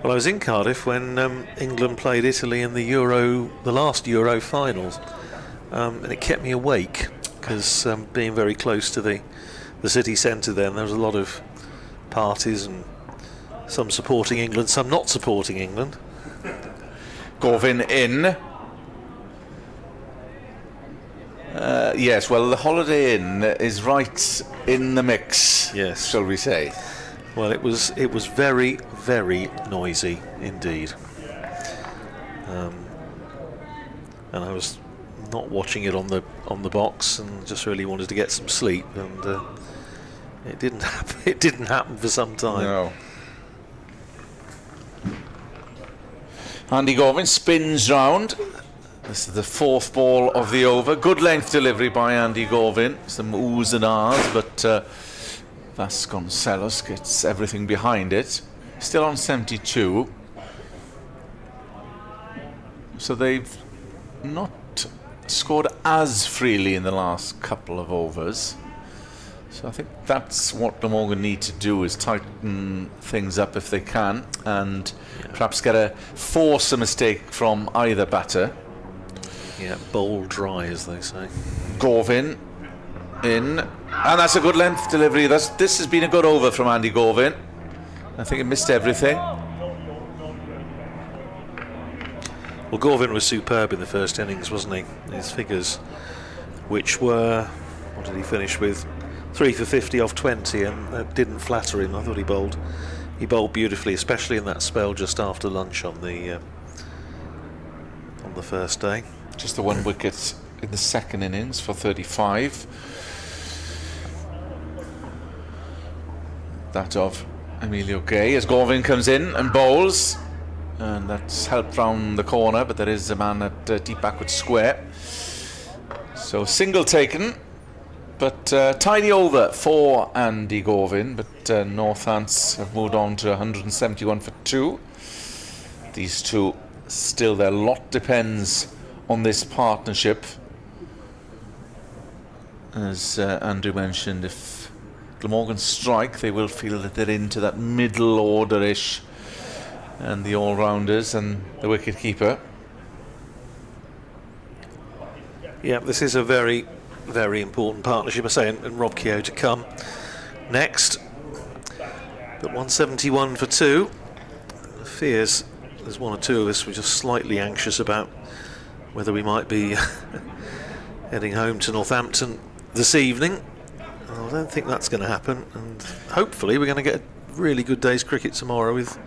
Well, I was in Cardiff when England played Italy in the last Euro finals, and it kept me awake because being very close to the city centre, then there was a lot of parties and some supporting England, some not supporting England. Gorvin in. Yes, well, the Holiday Inn is right in the mix. Yes, shall we say? Well, it was very, very noisy indeed, and I was not watching it on the box, and just really wanted to get some sleep, and it didn't happen. It didn't happen for some time. No. Andy Gorvin spins round. This is the fourth ball of the over. Good length delivery by Andy Gorvin. Some oohs and ahs, but Vasconcelos gets everything behind it. Still on 72. So they've not scored as freely in the last couple of overs. So I think that's what Glamorgan need to do, is tighten things up if they can, and perhaps force a mistake from either batter. Yeah, bowl dry, as they say. Gorvin in, and that's a good length delivery. This has been a good over from Andy Gorvin. I think he missed everything. Well, Gorvin was superb in the first innings, wasn't he? His figures, which were, what did he finish with? 3 for 50 off 20, and that didn't flatter him. I thought he bowled beautifully, especially in that spell just after lunch on the first day. Just the 1 wicket in the second innings for 35. That of Emilio Gay, as Gorvin comes in and bowls, and that's helped round the corner, but there is a man at deep backward square. So single taken, but tidy over for Andy Gorvin, but Northants have moved on to 171 for 2. These two still there. A lot depends on this partnership. As Andrew mentioned, if Glamorgan strike, they will feel that they're into that middle order-ish, and the all-rounders and the wicket-keeper. Yeah, this is a very, very important partnership, I say, and Rob Keogh to come next. But 171 for 2. Fears there's one or two of us were just slightly anxious about whether we might be heading home to Northampton this evening. I don't think that's going to happen, and hopefully we're going to get a really good day's cricket tomorrow with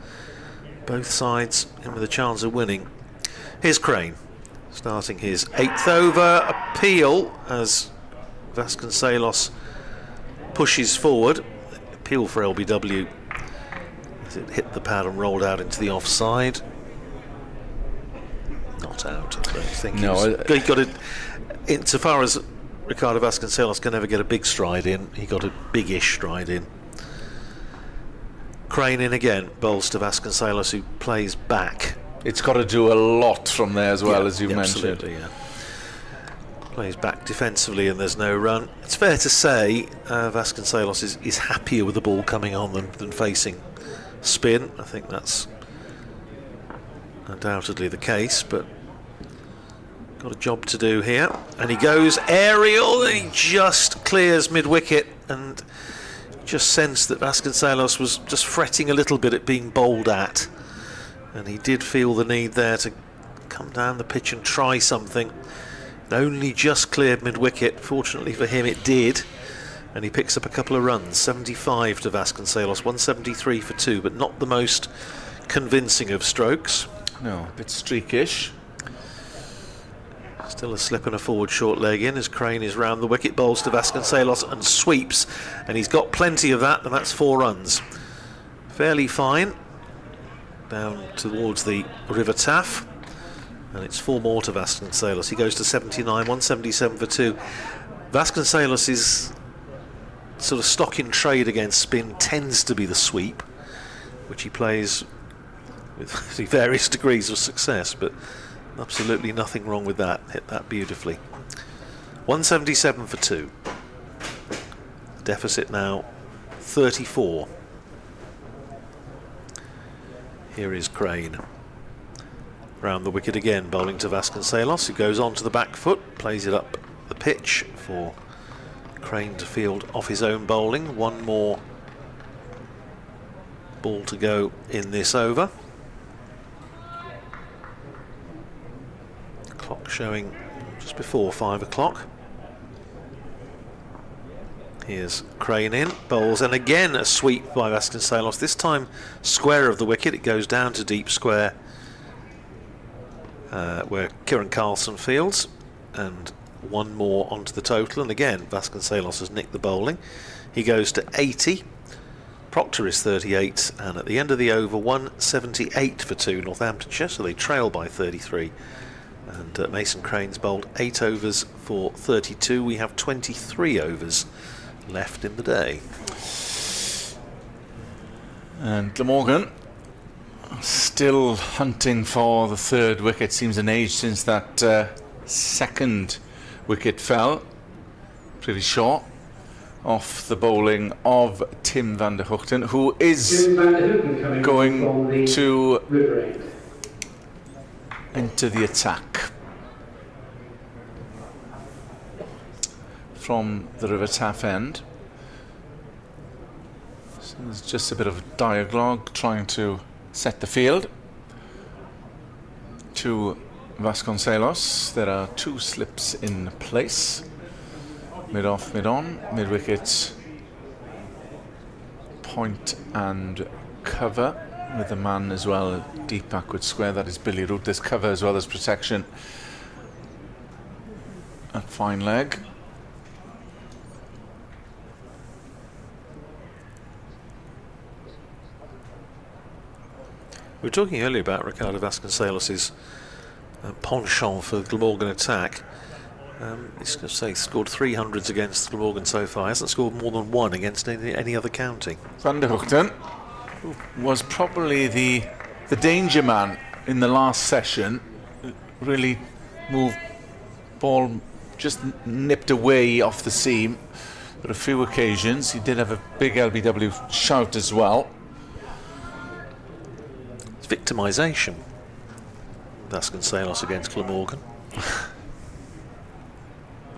both sides in with a chance of winning. Here's Crane starting his 8th over. Appeal as Vasconcelos pushes forward. Appeal for LBW as it hit the pad and rolled out into the offside. Not out, I don't think. No, he got it. Insofar as Ricardo Vasconcelos can never get a big stride in, he got a big-ish stride in. Crane in again, bowls to Vasconcelos, who plays back. It's got to do a lot from there as well, as you mentioned. Yeah. Plays back defensively and there's no run. It's fair to say Vasconcelos is happier with the ball coming on than facing spin. I think that's undoubtedly the case, but got a job to do here. And he goes aerial, and he just clears mid-wicket, and just sensed that Vasconcelos was just fretting a little bit at being bowled at, and he did feel the need there to come down the pitch and try something. It only just cleared mid-wicket. Fortunately for him it did, and he picks up a couple of runs. 75 to Vasconcelos, 173 for 2, but not the most convincing of strokes. No, a bit streakish. Still a slip and a forward short leg in as Crane is round the wicket, bowls to Vasconcelos and sweeps, and he's got plenty of that, and that's 4 runs. Fairly fine down towards the River Taff, and it's 4 more to Vasconcelos. He goes to 79, 177 for 2. Vasconcelos' sort of stock in trade against spin tends to be the sweep, which he plays with various degrees of success, but absolutely nothing wrong with that. Hit that beautifully. 177 for 2. Deficit now 34. Here is Crane. Round the wicket again, bowling to Vasconcelos, who goes on to the back foot, plays it up the pitch for Crane to field off his own bowling. 1 more ball to go in this over. Clock showing just before 5 o'clock. Here's Crane in, bowls, and again a sweep by Vasconcelos, this time square of the wicket. It goes down to deep square where Kieran Carlson fields, and 1 more onto the total, and again Vasconcelos has nicked the bowling. He goes to 80. Proctor is 38, and at the end of the over, 178 for 2 Northamptonshire, so they trail by 33. And Mason Crane's bowled 8 overs for 32. We have 23 overs left in the day. And Glamorgan still hunting for the 3rd wicket. Seems an age since that 2nd wicket fell. Pretty short. Off the bowling of Tim van der Hoogten, who is going to enter the attack from the River Taff end. So there's just a bit of dialogue trying to set the field to Vasconcelos. There are 2 slips in place. Mid off, mid on, mid wicket, point and cover with a man as well, deep backward square. That is Billy Root. There's cover as well as protection at fine leg. We were talking earlier about Ricardo Vasconcelos' penchant for Glamorgan attack. He's going to say scored 300s against Glamorgan so far. He hasn't scored more than 1 against any other county. Van der Hoogten was probably the danger man in the last session. Really moved, ball just nipped away off the seam. But a few occasions he did have a big LBW shout as well. It's victimisation. Vasconcelos against Glamorgan.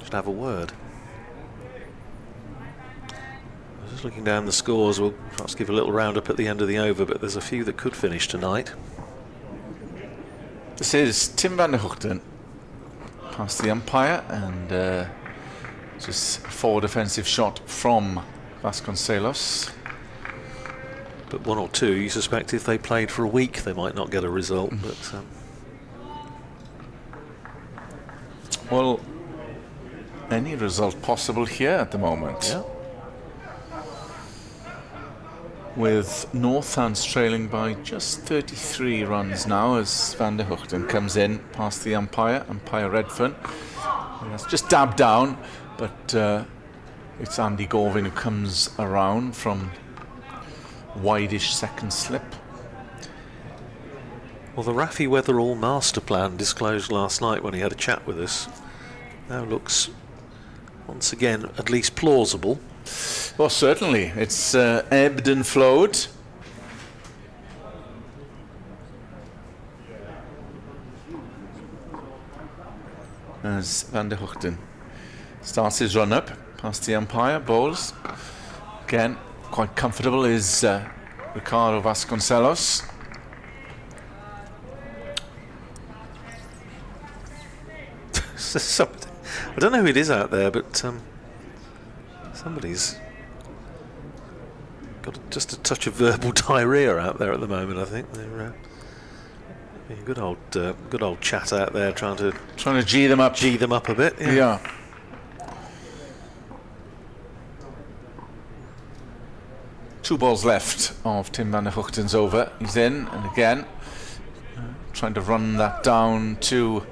Should have a word. I was just looking down the scores. We'll perhaps give a little roundup at the end of the over, but there's a few that could finish tonight. This is Tim van der Hoogten past the umpire, and just a forward defensive shot from Vasconcelos. But 1 or 2, you suspect if they played for a week, they might not get a result. But well, any result possible here at the moment. yeah. With Northants trailing by just 33 runs now as Van der Hoogten comes in past the umpire Redfern. And that's just dabbed down, but it's Andy Gorvin who comes around from wideish second slip. Well, the Rafi Weatherall master plan disclosed last night when he had a chat with us now looks once again at least plausible. Well, certainly. It's ebbed and flowed. As Van der Hoogten starts his run up past the umpire, bowls. Again, quite comfortable is Ricardo Vasconcelos. I don't know who it is out there, but Somebody's got just a touch of verbal diarrhea out there at the moment. I think they're good old chat out there, trying to G them up. G them up a bit. Yeah. Two balls left of Tim van der Hoogten's over. He's in, and again trying to run that down to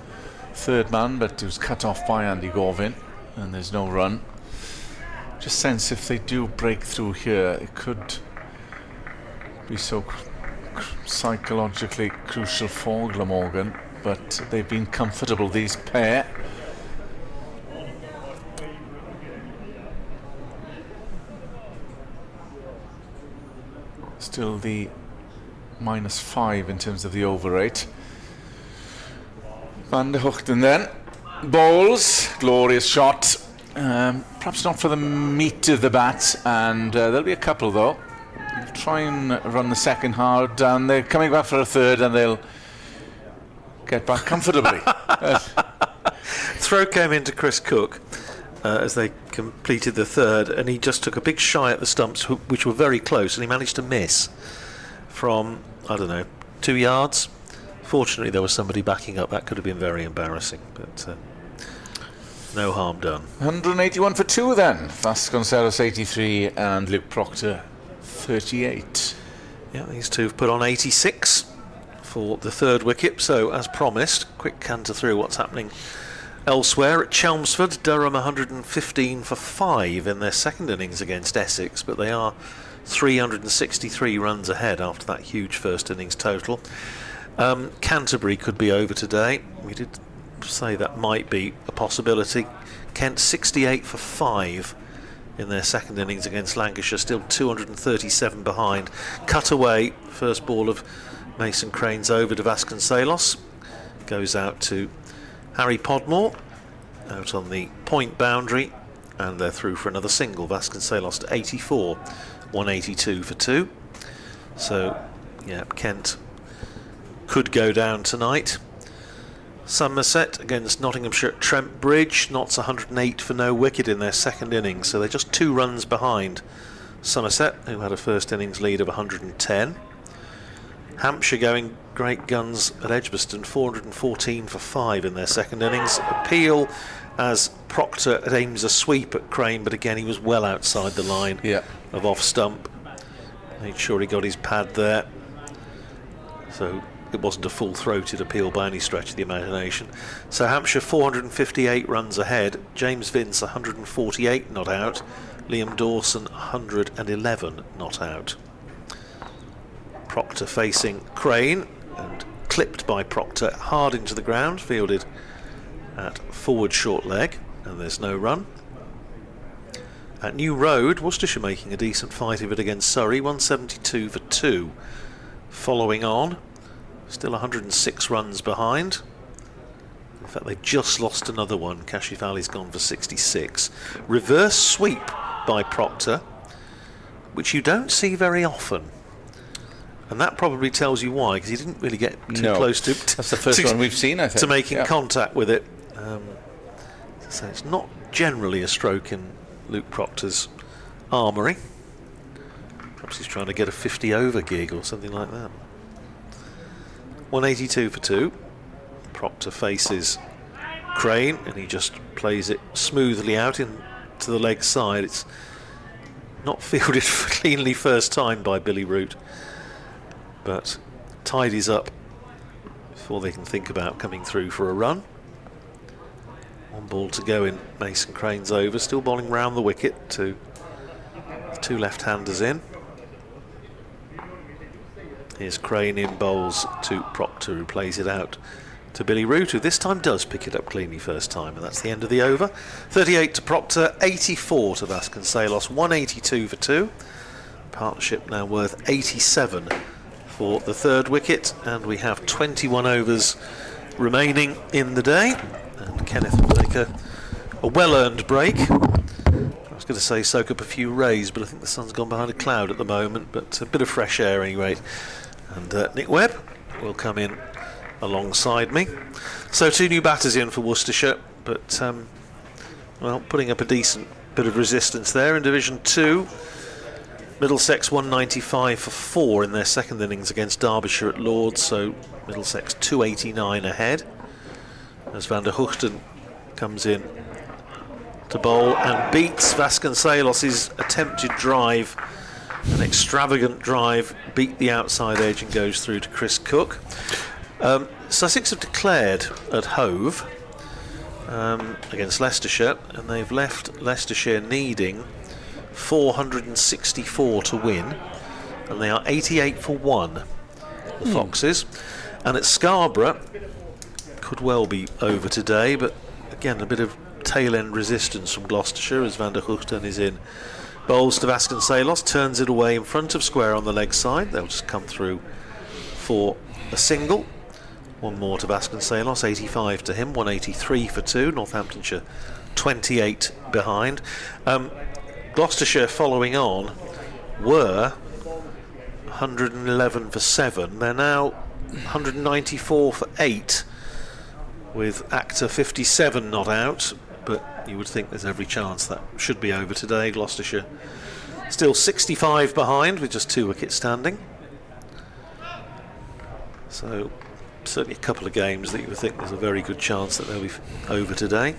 third man, but he was cut off by Andy Gorvin, and there's no run. Just sense if they do break through here, it could be so psychologically crucial for Glamorgan, but they've been comfortable, these pair. Still the -5 in terms of the over rate. Van der Hoogten then bowls, glorious shot, perhaps not for the meat of the bat, and there'll be a couple though. They'll try and run the second hard, and they're coming back for a third, and they'll get back comfortably. Throw came into Chris Cook as they completed the third, and he just took a big shy at the stumps, which were very close, and he managed to miss from, I don't know, 2 yards. Fortunately, there was somebody backing up. That could have been very embarrassing, but no harm done. 181 for 2 then. Vasconcelos 83 and Luke Proctor 38. Yeah, these two have put on 86 for the third wicket. So, as promised, quick canter through what's happening elsewhere at Chelmsford. Durham 115 for 5 in their second innings against Essex, but they are 363 runs ahead after that huge first innings total. Canterbury could be over today. We did say that might be a possibility. Kent 68 for 5 in their second innings against Lancashire, still 237 behind. Cut away, first ball of Mason Crane's over to Vasconcelos. Goes out to Harry Podmore, out on the point boundary, and they're through for another single. Vasconcelos to 84, 182 for 2. So, yeah, Kent could go down tonight. Somerset against Nottinghamshire at Trent Bridge. Notts 108 for no wicket in their second innings, so they're just 2 runs behind Somerset, who had a first innings lead of 110. Hampshire going great guns at Edgbaston, 414 for 5 in their second innings. Appeal as Proctor aims a sweep at Crane, but again he was well outside the line of off stump. Made sure he got his pad there, so it wasn't a full-throated appeal by any stretch of the imagination. So Hampshire 458 runs ahead. James Vince 148 not out. Liam Dawson 111 not out. Proctor facing Crane, and clipped by Proctor hard into the ground, fielded at forward short leg, and there's no run. At New Road, Worcestershire making a decent fight of it against Surrey, 172 for 2. Following on, still 106 runs behind. In fact, they've just lost another one. Kashif Ali's gone for 66. Reverse sweep by Proctor, which you don't see very often. And that probably tells you why, because he didn't really get too close to... That's the first one we've seen, I think. ...to making contact with it. So it's not generally a stroke in Luke Proctor's armoury. Perhaps he's trying to get a 50 over gig or something like that. 182 for 2. Proctor faces Crane, and he just plays it smoothly out into the leg side. It's not fielded cleanly first time by Billy Root, but tidies up before they can think about coming through for a run. 1 ball to go in Mason Crane's over, still bowling round the wicket to 2 left-handers in. Here's Crane in bowls to Proctor, who plays it out to Billy Root, who this time does pick it up cleanly first time, and that's the end of the over. 38 to Proctor, 84 to Vasconcelos, 182 for 2. Partnership now worth 87 for the third wicket, and we have 21 overs remaining in the day, and Kenneth will take a well-earned break. I was going to say soak up a few rays, but I think the sun's gone behind a cloud at the moment, but a bit of fresh air anyway. And Nick Webb will come in alongside me. So 2 new batters in for Worcestershire, but well, putting up a decent Bit of resistance there in Division 2. Middlesex 195 for 4 in their second innings against Derbyshire at Lords, so Middlesex 289 ahead. As Van der Hoogten comes in to bowl and beats Vasconcelos' attempted drive, an extravagant drive, beat the outside edge and goes through to Chris Cook. Sussex have declared at Hove against Leicestershire, and they've left Leicestershire needing 464 to win, and they are 88 for 1, the Foxes. And at Scarborough, could well be over today, but again a bit of tail end resistance from Gloucestershire as Van der Hoogten is in. Bowls to Vasconcelos, turns it away in front of square on the leg side. They'll just come through for a single. One more to Vasconcelos, 85 to him, 183 for 2. Northamptonshire 28 behind. Gloucestershire following on were 111 for 7. They're now 194 for 8, with Actor 57 not out, but you would think there's every chance that should be over today. Gloucestershire still 65 behind with just 2 wickets standing. So certainly a couple of games that you would think there's a very good chance that they'll be over today.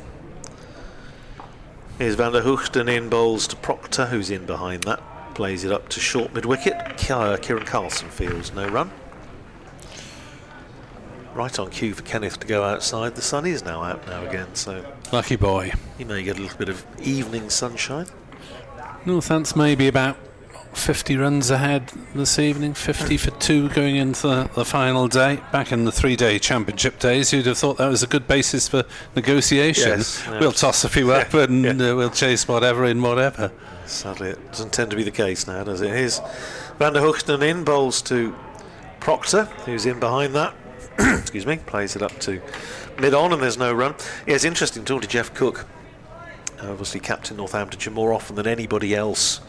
Here's Van der Hoogten in, bowls to Proctor, who's in behind that. Plays it up to short mid-wicket. Kieran Carlson fields no run. Right on cue for Kenneth to go outside. The sun is now out now again, so Lucky boy. he may get a little bit of evening sunshine. Northants may be about 50 runs ahead this evening, 50 for 2 going into the final day. Back in the 3-day championship days, you'd have thought that was a good basis for negotiation. Yes, yeah. We'll toss a few up and we'll chase whatever in whatever. Sadly, it doesn't tend to be the case now, does it? Here's Van der Hoogten in, bowls to Proctor, who's in behind that. Excuse me, plays it up to mid-on and there's no run. Yeah, it's interesting talking to Jeff Cook, obviously captain Northamptonshire more often than anybody else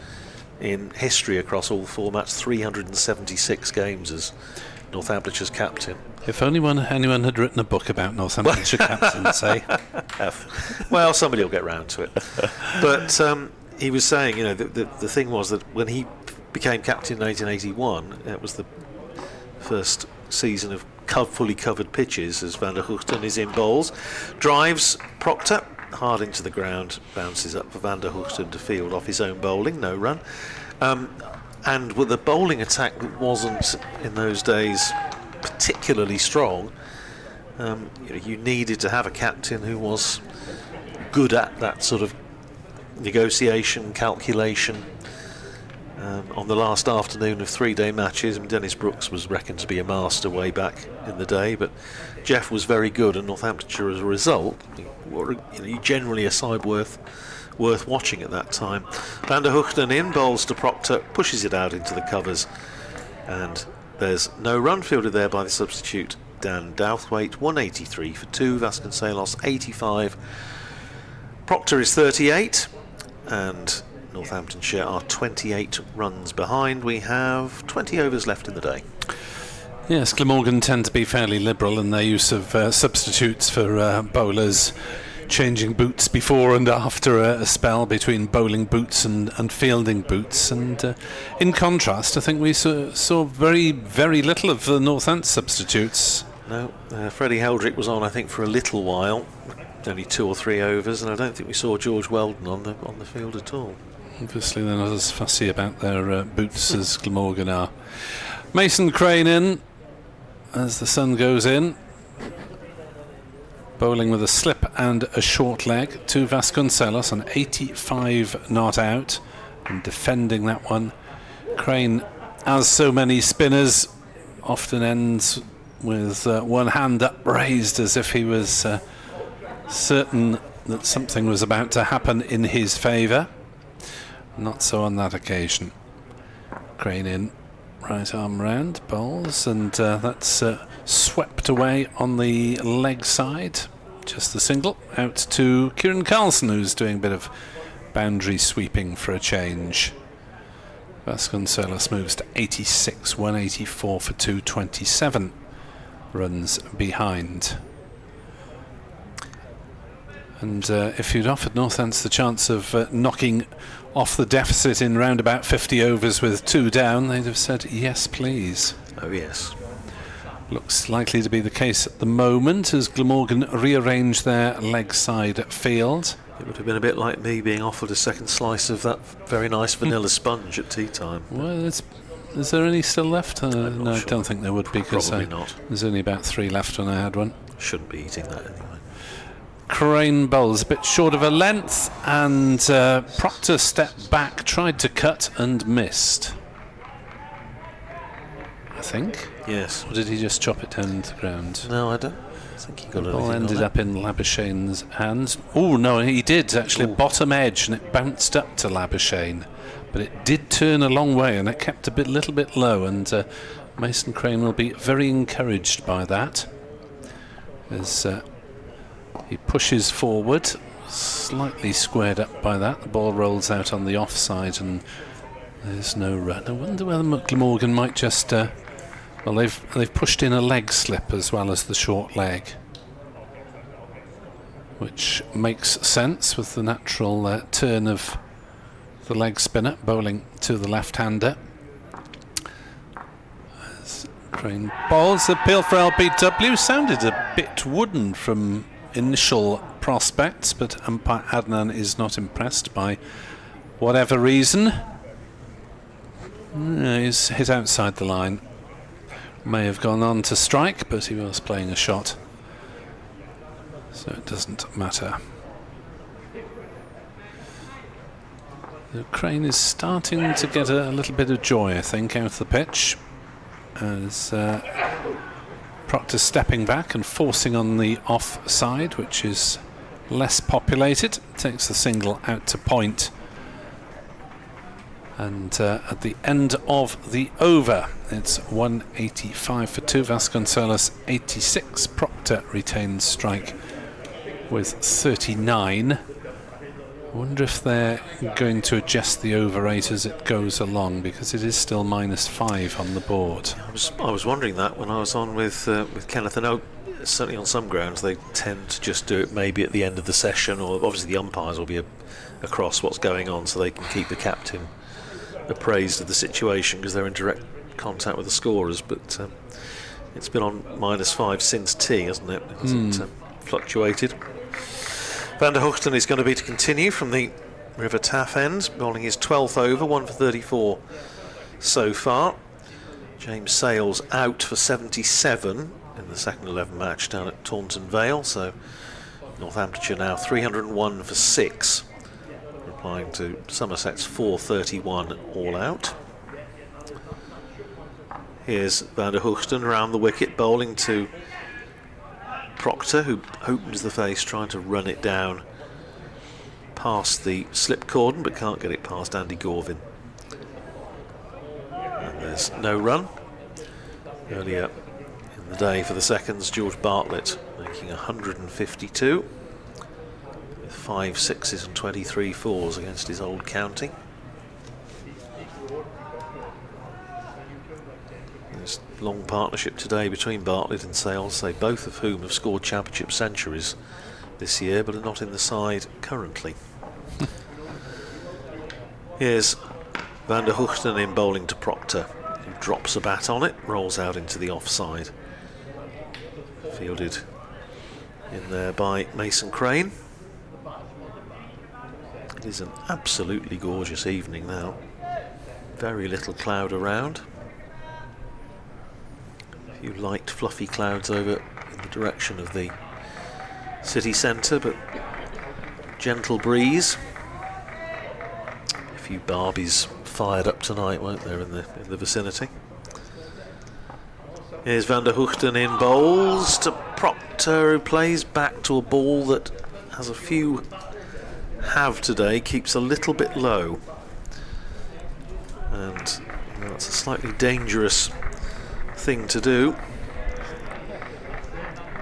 in history across all formats, 376 games as Northamptonshire's captain. If only anyone had written a book about Northamptonshire captains, say. Well, somebody will get round to it. But he was saying, you know, the thing was that when he became captain in 1981, it was the first season of fully covered pitches as Van der Hoogten is in bowls. Drives Proctor hard into the ground, bounces up for Van der Hoogten to field off his own bowling, no run. And with the bowling attack that wasn't in those days particularly strong, you needed to have a captain who was good at that sort of negotiation, calculation. On the last afternoon of 3-day matches, Dennis Brooks was reckoned to be a master way back in the day, but Jeff was very good, and Northamptonshire as a result were generally a side worth watching at that time. Van der Hoogten in, bowls to Proctor, pushes it out into the covers, and there's no run fielded there by the substitute Dan Douthwaite. 183 for 2, Vasconcelos 85. Proctor is 38, and Northamptonshire are 28 runs behind. We have 20 overs left in the day. Yes, Glamorgan tend to be fairly liberal in their use of substitutes for bowlers, changing boots before and after a spell between bowling boots and fielding boots. And in contrast, I think we saw very, very little of the Northants substitutes. No, Freddie Heldrick was on, I think, for a little while, only 2 or 3 overs, and I don't think we saw George Weldon on the field at all. Obviously they're not as fussy about their boots as Glamorgan are. Mason Crane in as the sun goes in, bowling with a slip and a short leg to Vasconcelos, an 85 not out, and defending that one. Crane, as so many spinners, often ends with one hand upraised as if he was certain that something was about to happen in his favour. Not so on that occasion. Crane in, right arm round, bowls, and that's swept away on the leg side. Just the single out to Kieran Carlson, who's doing a bit of boundary sweeping for a change. Vasconcelos moves to 86, 184 for 2, 27 runs behind. And if you'd offered Northants the chance of knocking off the deficit in round about 50 overs with 2 down, they'd have said yes please. Oh yes. Looks likely to be the case at the moment as Glamorgan rearrange their leg side field. It would have been a bit like me being offered a second slice of that very nice vanilla sponge at tea time. Well, is there any still left? No, sure. I don't think there would be, because Probably not. There's only about 3 left when I had one. Shouldn't be eating that anyway. Crane bowls a bit short of a length, and Proctor stepped back, tried to cut and missed, I think. Yes. Or did he just chop it down to the ground? No, I don't think he got The anything ball on ended it. up in Labuschagne's hands. Oh no, he did actually, bottom edge, and it bounced up to Labuschagne, but it did turn a long way and it kept a little bit low, and Mason Crane will be very encouraged by that as he pushes forward, slightly squared up by that. The ball rolls out on the offside and there's no run. I wonder whether Glamorgan might just well, they've pushed in a leg slip as well as the short leg, which makes sense with the natural turn of the leg spinner bowling to the left-hander. As Crane bowls, the appeal for LBW sounded a bit wooden from initial prospects, but umpire Adnan is not impressed by whatever reason. He's hit outside the line. May have gone on to strike, but he was playing a shot, so it doesn't matter. The Crane is starting to get a little bit of joy, I think, out of the pitch, as Proctor stepping back and forcing on the offside, which is less populated. Takes the single out to point. And at the end of the over, it's 185 for 2. Vasconcelos 86. Proctor retains strike with 39. I wonder if they're going to adjust the over rate as it goes along, because it is still -5 on the board. I was wondering that when I was on with Kenneth. I know certainly on some grounds they tend to just do it maybe at the end of the session, or obviously the umpires will be across what's going on so they can keep the captain appraised of the situation because they're in direct contact with the scorers. But it's been on -5 since tea, hasn't it? It hasn't fluctuated. Van der Hoogten is going to be to continue from the River Taff end, bowling his 12th over, 1 for 34 so far. James Sales out for 77 in the second 11 match down at Taunton Vale, so Northamptonshire now 301 for 6, replying to Somerset's 431 all out. Here's Van der Hoogten round the wicket, bowling to Proctor, who opens the face, trying to run it down past the slip cordon, but can't get it past Andy Gorvin. And there's no run. Earlier in the day for the seconds, George Bartlett making 152 with 5 sixes and 23 fours against his old county. There's long partnership today between Bartlett and Sales, they both of whom have scored championship centuries this year but are not in the side currently. Here's Van der Hoogten in bowling to Proctor, who drops a bat on it, rolls out into the offside. Fielded in there by Mason Crane. It is an absolutely gorgeous evening now. Very little cloud around. A few light fluffy clouds over in the direction of the city centre, but gentle breeze. A few barbies fired up tonight, won't there, in the vicinity. Here's Van der Hoogten in bowls to Proctor, who plays back to a ball that has a few have today, keeps a little bit low, and that's a slightly dangerous thing to do.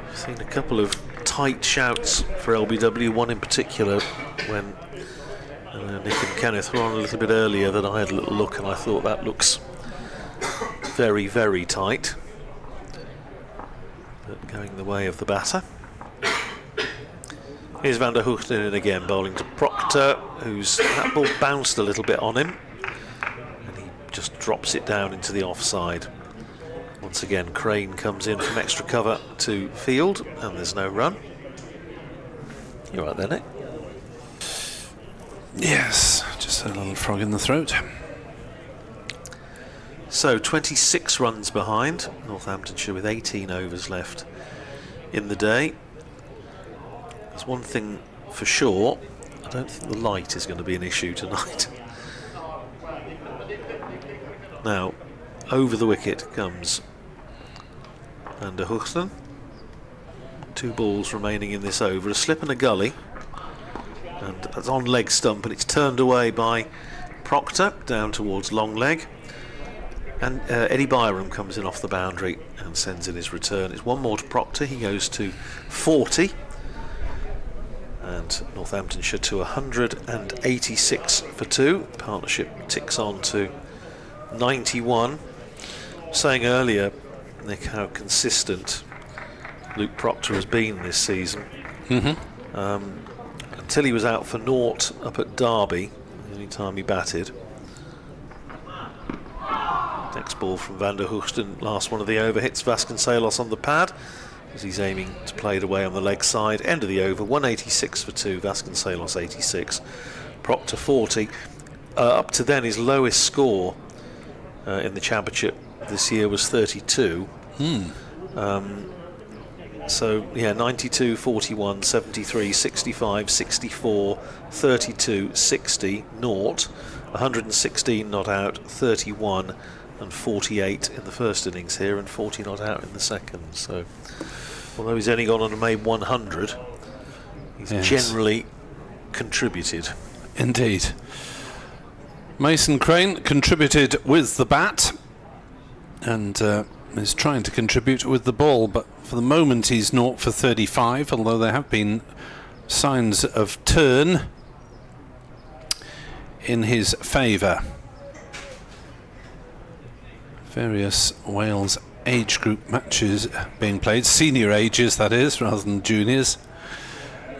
I've seen a couple of tight shouts for LBW, one in particular when Nick and Kenneth were on a little bit earlier, that I had a little look and I thought that looks very, very tight, but going the way of the batter. Here's Van der Hoogten in again, bowling to Proctor, that ball bounced a little bit on him, and he just drops it down into the offside. Once again, Crane comes in from extra cover to field, and there's no run. You're right there, Nick. Yes, just a little frog in the throat. So 26 runs behind, Northamptonshire with 18 overs left in the day. There's one thing for sure, I don't think the light is going to be an issue tonight. Now, over the wicket comes Van der Hoogten. 2 balls remaining in this over, a slip and a gully. And that's on leg stump, and it's turned away by Proctor down towards long leg. And Eddie Byram comes in off the boundary and sends in his return. It's 1 more to Proctor, he goes to 40. And Northamptonshire to 186 for 2. The partnership ticks on to 91. Saying earlier, Nick, how consistent Luke Proctor has been this season. Until he was out for naught up at Derby, the only time he batted. Next ball from Van der Hoogten, last one of the over, hits Vasconcelos on the pad as he's aiming to play it away on the leg side. End of the over, 186 for 2, Vasconcelos 86, Proctor 40. Up to then, his lowest score in the championship this year was 32. So, yeah, 92, 41, 73, 65, 64, 32, 60, naught, 116 not out, 31 and 48 in the first innings here, and 40 not out in the second. So, although he's only gone on and made 100, he's generally contributed. Indeed. Mason Crane contributed with the bat and is trying to contribute with the ball, but for the moment he's 0 for 35, although there have been signs of turn in his favour. Various Wales age group matches being played, senior ages that is, rather than juniors.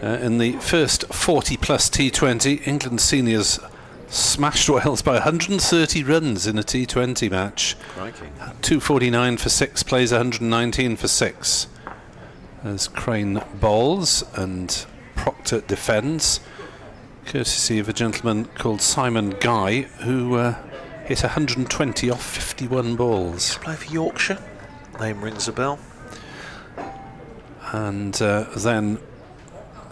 In the first 40 plus T20, England seniors smashed Wales by 130 runs in a T20 match. Crikey. 249 for 6, plays 119 for 6. As Crane bowls and Proctor defends, courtesy of a gentleman called Simon Guy, who hit 120 off 51 balls. Play for Yorkshire, name rings a bell. And then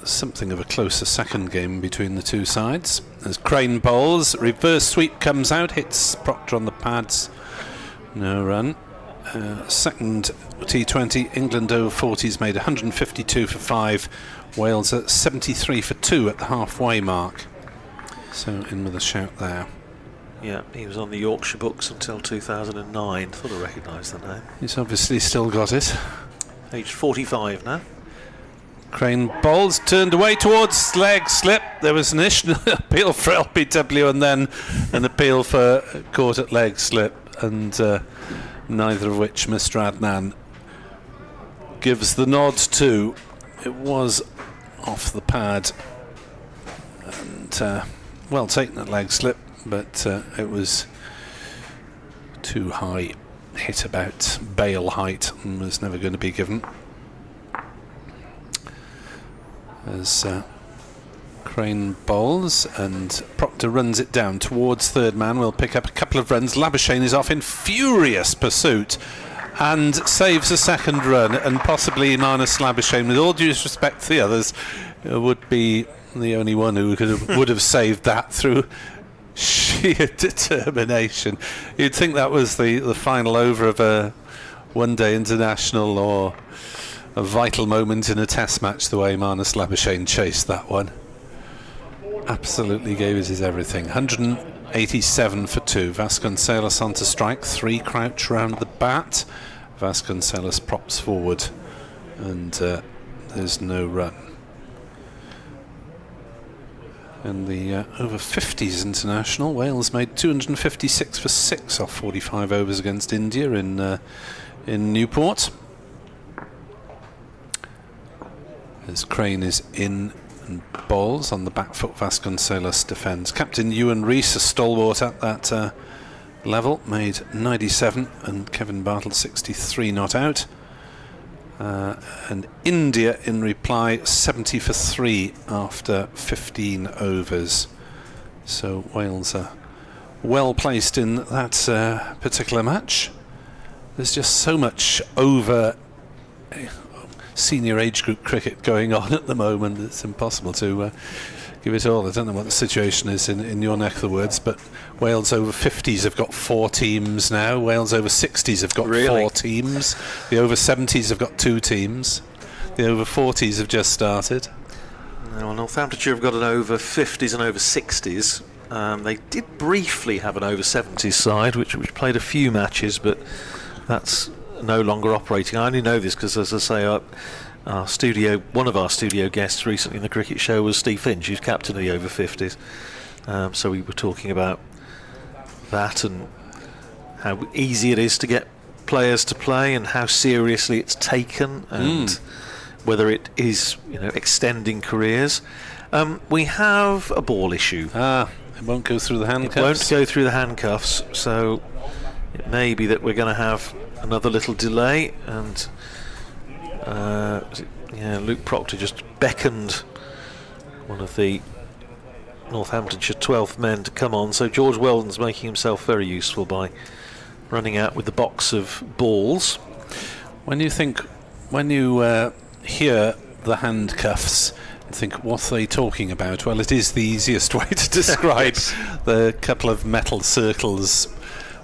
something of a closer second game between the two sides. As Crane bowls, reverse sweep comes out, hits Proctor on the pads, no run. Second T20, England over 40s made 152 for 5, Wales at 73 for 2 at the halfway mark. So in with a shout there. Yeah, he was on the Yorkshire books until 2009. Thought I recognised the name. He's obviously still got it. Aged 45 now. Crane bowls, turned away towards leg slip. There was an appeal for LBW and then an appeal for caught at leg slip, and neither of which Mr. Adnan gives the nod to. It was off the pad and well taken at leg slip, but it was too high, hit about bail height, and was never going to be given. As Crane bowls and Proctor runs it down towards third man, will pick up a couple of runs. Labuschagne is off in furious pursuit and saves a second run, and possibly Marnus Labuschagne, with all due respect to the others, would be the only one who would have saved that through sheer determination. You'd think that was the final over of a one-day international or a vital moment in a test match, the way Marnus Labuschagne chased that one. Absolutely gave it his everything. 187 for 2. Vasconcelos on to strike. 3 crouch round the bat. Vasconcelos props forward, and there's no run. In the over 50s international, Wales made 256 for 6 off 45 overs against India in Newport. As Crane is in and bowls on the back foot. Vasconcelos defends. Captain Ewan Rees, a stalwart at that level, made 97, and Kevin Bartle 63 not out. And India in reply 70 for 3 after 15 overs. So Wales are well placed in that particular match. There's just so much over senior age group cricket going on at the moment. It's impossible to give it all. I don't know what the situation is in your neck of the woods, but Wales over 50s have got 4 teams now. Wales over 60s have got 4 teams. The over 70s have got 2 teams. The over 40s have just started. Well, Northamptonshire have got an over 50s and over 60s. They did briefly have an over 70s side, which played a few matches, but that's no longer operating. I only know this because, as I say, one of our studio guests recently in the cricket show was Steve Finch, who's captain of the over 50s. So we were talking about that and how easy it is to get players to play and how seriously it's taken and whether it is, extending careers. We have a ball issue. It won't go through the handcuffs. It won't go through the handcuffs, so it may be that we're going to have another little delay, and Luke Proctor just beckoned one of the Northamptonshire 12th men to come on, so George Weldon's making himself very useful by running out with the box of balls. When you hear the handcuffs, you think, what are they talking about? Well, it is the easiest way to describe the couple of metal circles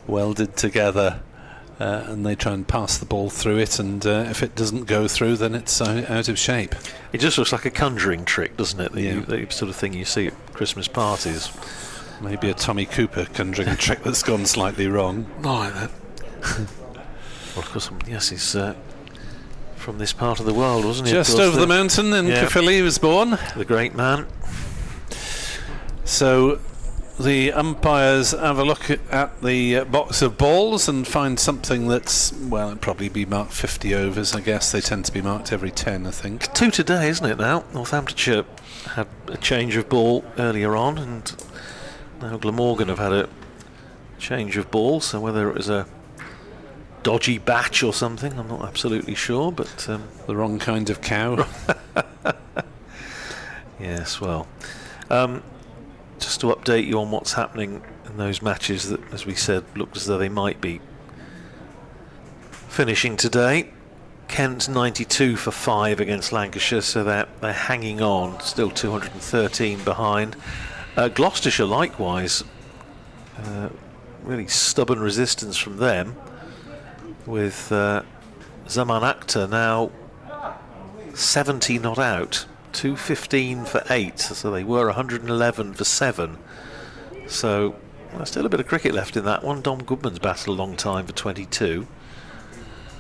welded together, and they try and pass the ball through it, and if it doesn't go through, then it's out of shape. It just looks like a conjuring trick, doesn't it? The sort of thing you see at Christmas parties. Maybe a Tommy Cooper conjuring trick that's gone slightly wrong. Not like that. Well, of course, yes, he's from this part of the world, wasn't he? Just over the mountain in Caerphilly he was born. The great man. So the umpires have a look at the box of balls and find something that's, well, it'd probably be marked 50 overs, I guess. They tend to be marked every 10, I think. 2 today, isn't it now? Northamptonshire had a change of ball earlier on, and now Glamorgan have had a change of ball, so whether it was a dodgy batch or something, I'm not absolutely sure, but the wrong kind of cow. Yes, well, just to update you on what's happening in those matches that, as we said, looked as though they might be finishing today. Kent 92 for 5 against Lancashire, so they're hanging on, still 213 behind. Gloucestershire likewise, really stubborn resistance from them, with Zaman Akhtar now 70 not out, 215 for 8, so they were 111 for 7. So there's still a bit of cricket left in that one. Dom Goodman's batted a long time for 22.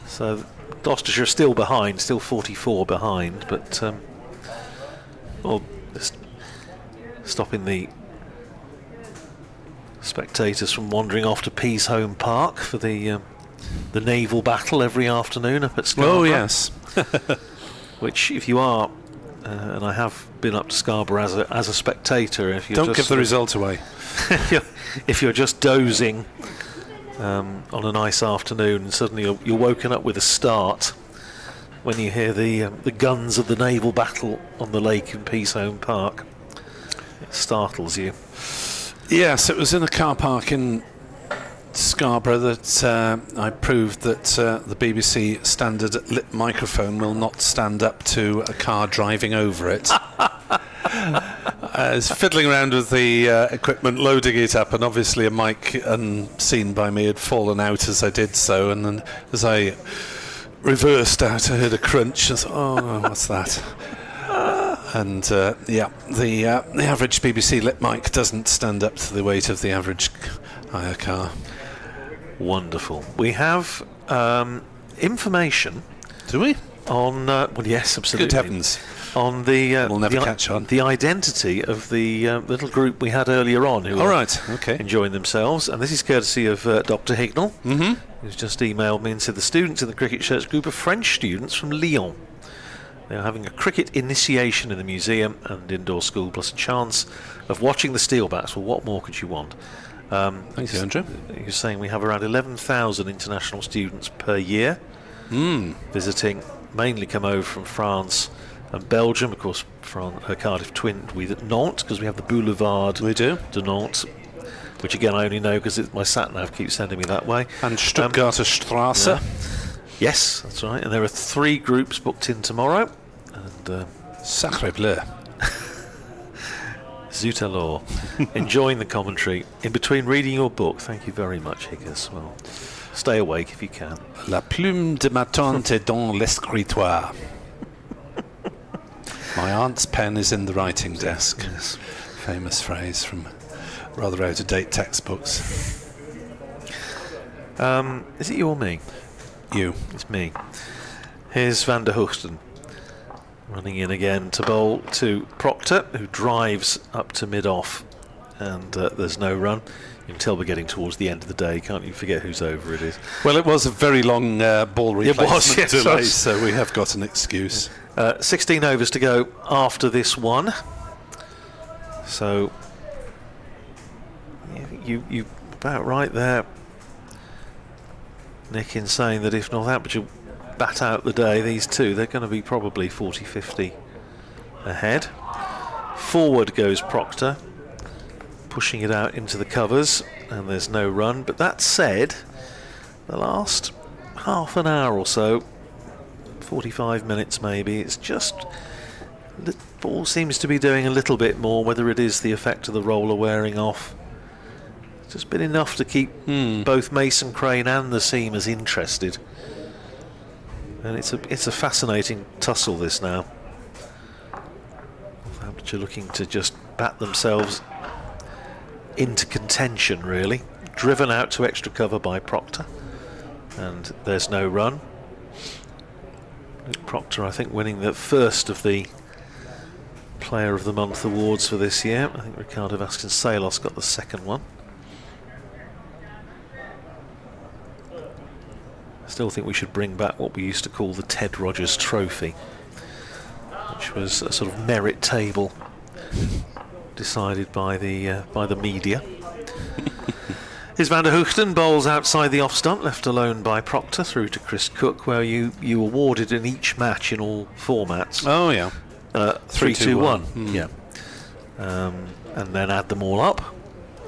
So Gloucestershire still behind, still 44 behind, but just stopping the spectators from wandering off to Peasholm Park for the naval battle every afternoon up at Scarborough. Oh yes. Which, if you are, and I have been up to Scarborough as a spectator, if you don't give the result away. if you're just dozing on a nice afternoon and suddenly you're woken up with a start when you hear the guns of the naval battle on the lake in Peasholm Park, it startles you. Yes, it was in a car park in Scarborough that I proved that the BBC standard lit microphone will not stand up to a car driving over it. I was fiddling around with the equipment, loading it up, and obviously a mic unseen by me had fallen out as I did so, and then as I reversed out I heard a crunch. I thought, oh, what's that? And the average BBC lit mic doesn't stand up to the weight of the average hire car. Wonderful. We have information. Do we? On well, yes, absolutely. Good heavens! On the we'll never catch on. The identity of the little group we had earlier on, who are enjoying themselves, and this is courtesy of Dr. Hignell, who's just emailed me and said the students in the cricket shirts group are French students from Lyon. They're having a cricket initiation in the museum and indoor school, plus a chance of watching the steel bats. Well, what more could you want? Thank you, Andrew. You're saying we have around 11,000 international students per year visiting, mainly come over from France and Belgium. Of course, Cardiff twinned with Nantes, because we have the Boulevard de Nantes, which again I only know because my sat-nav keeps sending me that way. And Stuttgarter Strasse. Yeah. Yes, that's right. And there are 3 groups booked in tomorrow. And Sacré bleu. Zut alors. Enjoying the commentary in between reading your book. Thank you very much, Higgers. Well, stay awake if you can. La plume de ma tante est dans l'escritoire. My aunt's pen is in the writing desk. Yes. Famous phrase from rather out-of-date textbooks. Is it you or me? You. It's me. Here's Van der Hoogten running in again to bowl to Proctor, who drives up to mid-off, and there's no run. You can tell we're getting towards the end of the day. Can't you forget whose over it is? Well, it was a very long ball replacement yes, delay, so we have got an excuse. 16 overs to go after this one. So you about right there, Nick, in saying that if Northamptonshire bat out the day, these two, they're going to be probably 40-50 ahead. Forward goes Proctor, pushing it out into the covers, and there's no run. But that said, the last half an hour or so, 45 minutes maybe, it's just the ball seems to be doing a little bit more, whether it is the effect of the roller wearing off. It's just been enough to keep both Mason Crane and the seamers interested. And it's a fascinating tussle, this now. Northamptonshire looking to just bat themselves into contention, really. Driven out to extra cover by Proctor, and there's no run. Proctor, I think, winning the first of the Player of the Month awards for this year. I think Proctor-Vasconcelos got the second one. I still think we should bring back what we used to call the Ted Rogers Trophy, which was a sort of merit table decided by the media. Here's Van der Hoogten, bowls outside the off stump, left alone by Proctor, through to Chris Cook, where you awarded in each match in all formats. Oh yeah, 3-2-1. Yeah, and then add them all up,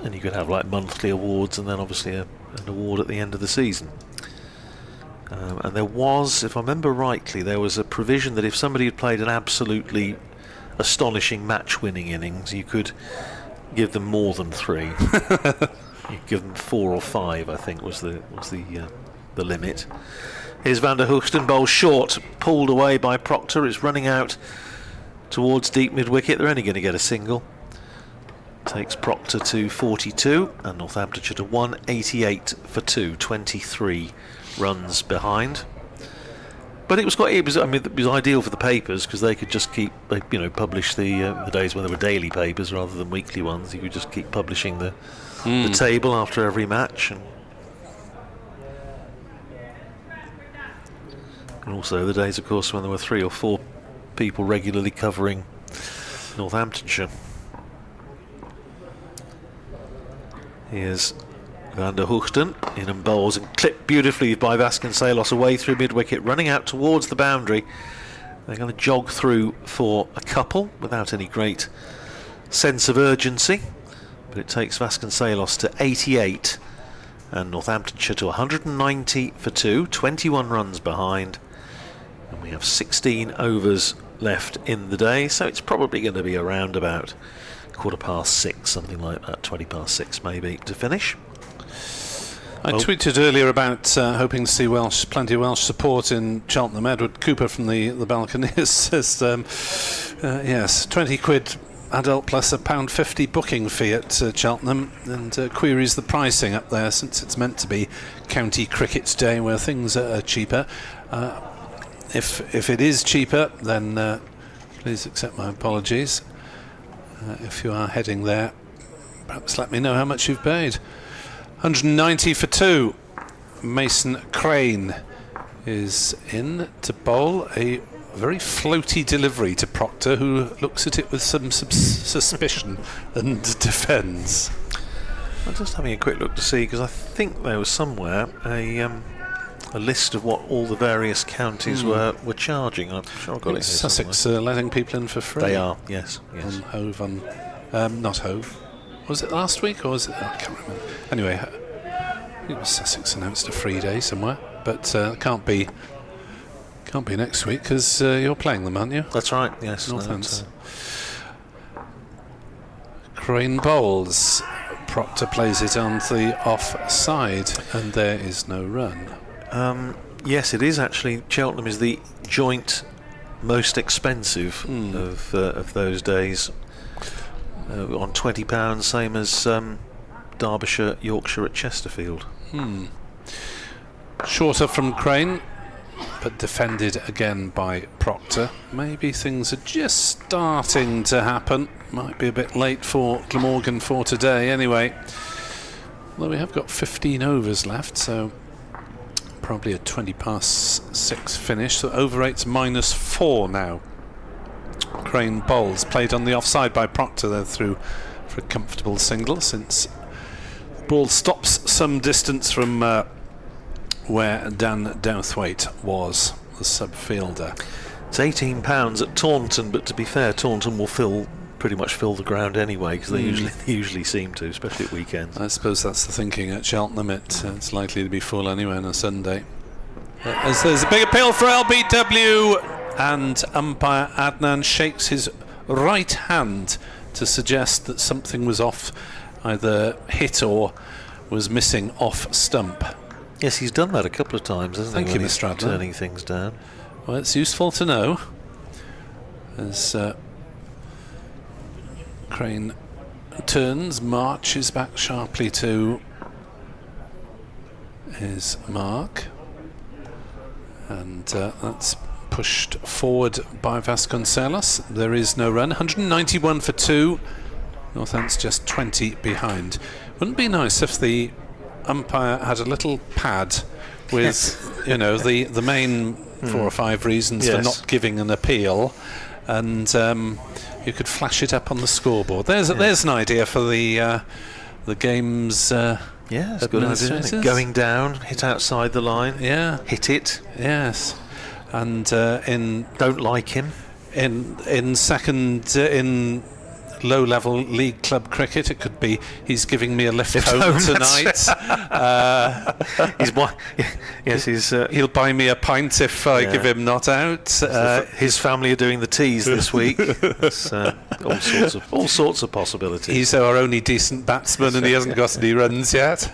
and you could have like monthly awards, and then obviously an award at the end of the season. And there was, if I remember rightly, there was a provision that if somebody had played an absolutely astonishing match-winning innings, you could give them more than 3. You give them 4 or 5, I think, was the limit. Here's Van der Hoogten, bowl short, pulled away by Proctor. It's running out towards deep mid-wicket. They're only going to get a single. Takes Proctor to 42 and Northamptonshire to 188 for 2, 23 runs behind. But it was ideal for the papers, because they could just keep, publish the days when there were daily papers rather than weekly ones. You could just keep publishing the table after every match, and also the days, of course, when there were 3 or 4 people regularly covering Northamptonshire. Here's Van der Hoogten in and bowls, and clipped beautifully by Vasconcelos away through mid-wicket, running out towards the boundary. They're going to jog through for a couple without any great sense of urgency, but it takes Vasconcelos to 88 and Northamptonshire to 190 for 2, 21 runs behind, and we have 16 overs left in the day, so it's probably going to be around about 6:15, something like that, 6:20 maybe, to finish. I tweeted earlier about hoping to see plenty of Welsh support in Cheltenham. Edward Cooper from the Balconiers says, yes, 20 quid adult plus £1.50 booking fee at Cheltenham, and queries the pricing up there, since it's meant to be County Cricket Day where things are cheaper. If it is cheaper, then please accept my apologies. If you are heading there, perhaps let me know how much you've paid. 190 for 2. Mason Crane is in to bowl a very floaty delivery to Proctor, who looks at it with some suspicion and defends. I'm just having a quick look to see, because I think there was somewhere a list of what all the various counties were charging. I'm sure I got it here Sussex letting people in for free. They are, yes. On Hove, not Hove. Was it last week or was it? I can't remember. Anyway, I think it was Sussex announced a free day somewhere, but can't be next week because you're playing them, aren't you? That's right. Yes. Northants. Crane bowls. Proctor plays it on the offside, and there is no run. Yes, it is actually. Cheltenham is the joint most expensive of those days. On £20, same as Derbyshire, Yorkshire at Chesterfield. Shorter from Crane, but defended again by Proctor. Maybe things are just starting to happen. Might be a bit late for Glamorgan for today anyway. Although we have got 15 overs left, so probably a 6 finish. So over 8's -4 now. Crane bowls, played on the offside by Proctor there through for a comfortable single, since the ball stops some distance from where Dan Douthwaite was, the sub-fielder. It's £18 at Taunton, but to be fair, Taunton will pretty much fill the ground anyway, because they usually seem to, especially at weekends. I suppose that's the thinking at Cheltenham. It's likely to be full anyway on a Sunday. As there's a big appeal for LBW, and umpire Adnan shakes his right hand to suggest that something was off, either hit or was missing off stump. Yes, he's done that a couple of times, hasn't he? Thank you, Mr. Adler. Turning things down. Well, it's useful to know. As Crane turns, marches back sharply to his mark, and that's pushed forward by Vasconcelos. There is no run. 191 for 2. Northants just 20 behind. Wouldn't it be nice if the umpire had a little pad with, the main 4 or 5 reasons for not giving an appeal, and you could flash it up on the scoreboard. There's an idea for the game's it's good idea. Going down, hit outside the line. Yeah. Hit it. Yes. And don't like him. In second in low-level league club cricket, it could be he's giving me a lift home tonight. He'll buy me a pint if I give him not out. His family are doing the teas this week. all sorts of possibilities. He's our only decent batsman, and he hasn't got any runs yet.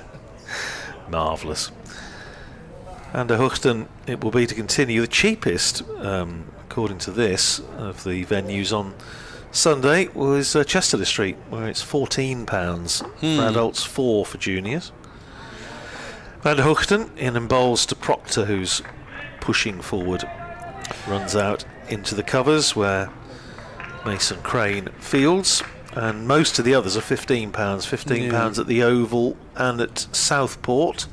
Marvellous. And Hoogten, it will be to continue the cheapest, according to this, of the venues on Sunday was Chesterfield Street, where it's £14 for adults, 4 for juniors. Van der Hoogten in and bowls to Proctor, who's pushing forward, runs out into the covers where Mason Crane fields, and most of the others are £15. £15 at the Oval and at Southport,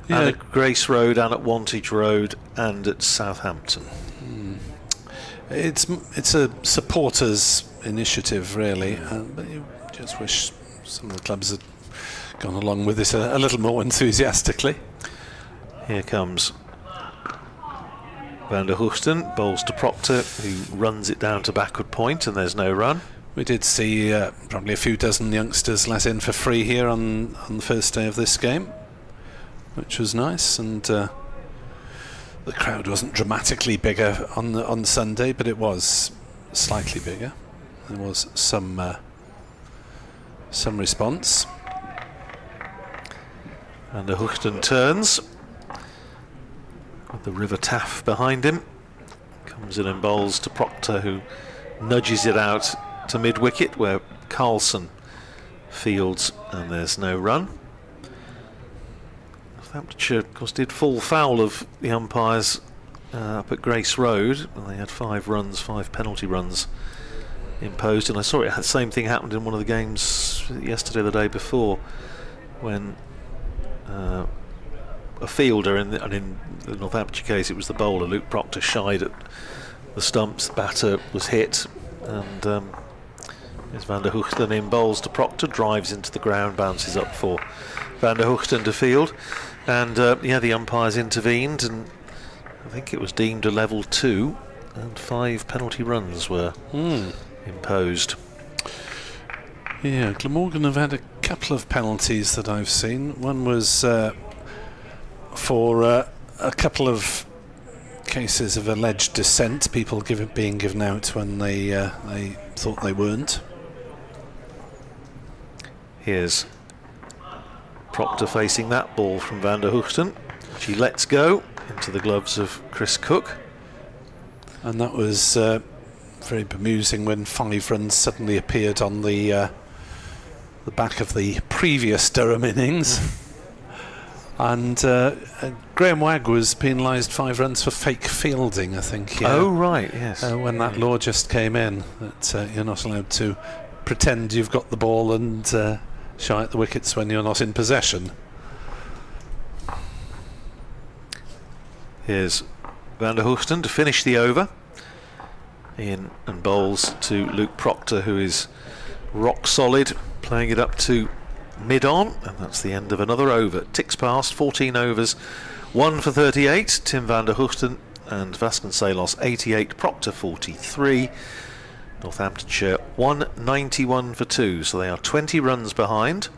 and at Grace Road and at Wantage Road and at Southampton. It's a supporters initiative, really, but you just wish some of the clubs had gone along with it a little more enthusiastically. Here comes Van der Hoogten, bowls to Proctor, who runs it down to backward point, and there's no run. We did see probably a few dozen youngsters let in for free here on the first day of this game, which was nice, and the crowd wasn't dramatically bigger on Sunday, but it was slightly bigger. There was some response. And the Hoogten turns with the River Taff behind him. Comes in and bowls to Proctor, who nudges it out to mid-wicket, where Carlson fields, and there's no run. Northamptonshire, of course, did fall foul of the umpires up at Grace Road, and they had 5 penalty runs imposed. And I saw the same thing happened in one of the games yesterday, the day before, when a fielder, and in the Northamptonshire case it was the bowler, Luke Proctor, shied at the stumps. The batter was hit, and there's Van der Hoogten in, bowls to Proctor, drives into the ground, bounces up for Van der Hoogten to field, and the umpires intervened, and I think it was deemed a level 2, and 5 penalty runs were imposed. Yeah, Glamorgan have had a couple of penalties that I've seen. One was for a couple of cases of alleged dissent, people being given out when they thought they weren't. Here's Proctor facing that ball from Van der Hoogten, which he lets go into the gloves of Chris Cook. And that was very bemusing when 5 runs suddenly appeared on the back of the previous Durham innings. And Graham Wagg was penalised 5 runs for fake fielding, I think. Yeah. Oh, right, yes. When that law just came in, that you're not allowed to pretend you've got the ball and shy at the wickets when you're not in possession. Here's Van der Hoogten to finish the over. In and bowls to Luke Proctor, who is rock solid, playing it up to mid-on, and that's the end of another over. Ticks past 14 overs, 1 for 38. Tim Van der Hoogten and Vasconcelos 88, Proctor 43. Northamptonshire 191 for 2, so they are 20 runs behind.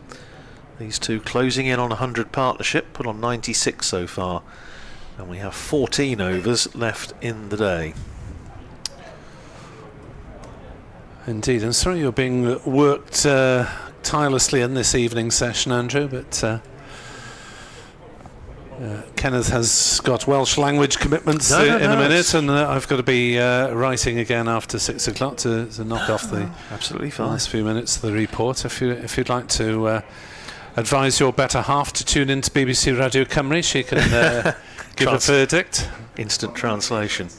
These two closing in on 100 partnership, put on 96 so far, and we have 14 overs left in the day. Indeed, and sorry you're being worked tirelessly in this evening session, Andrew, but Kenneth has got Welsh language commitments in a minute, and I've got to be writing again after 6 o'clock to knock off the absolutely fine last few minutes of the report. If you'd like to advise your better half to tune into BBC Radio Cymru, she can give a verdict. Instant translation.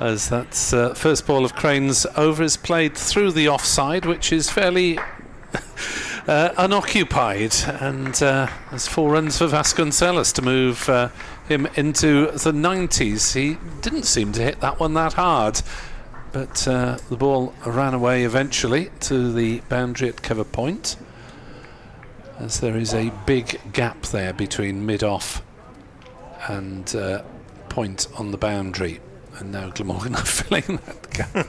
As that's first ball of Crane's over is played through the offside, which is fairly unoccupied, and there's 4 runs for Vasconcelos to move him into the 90s. He didn't seem to hit that one that hard, but the ball ran away eventually to the boundary at cover point, as there is a big gap there between mid-off and point on the boundary. And now Glamorgan are filling that gap.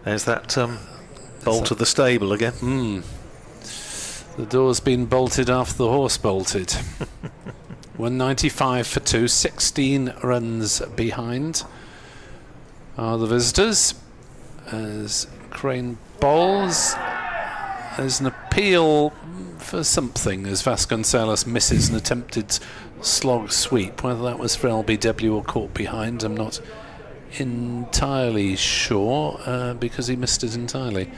There's that bolt of the stable again. The door's been bolted after the horse bolted. 195 for 2, 16 runs behind are the visitors. As Crane bowls, there's an appeal for something as Vasconcelos misses an attempted slog sweep. Whether that was for LBW or caught behind, I'm not entirely sure, because he missed it entirely.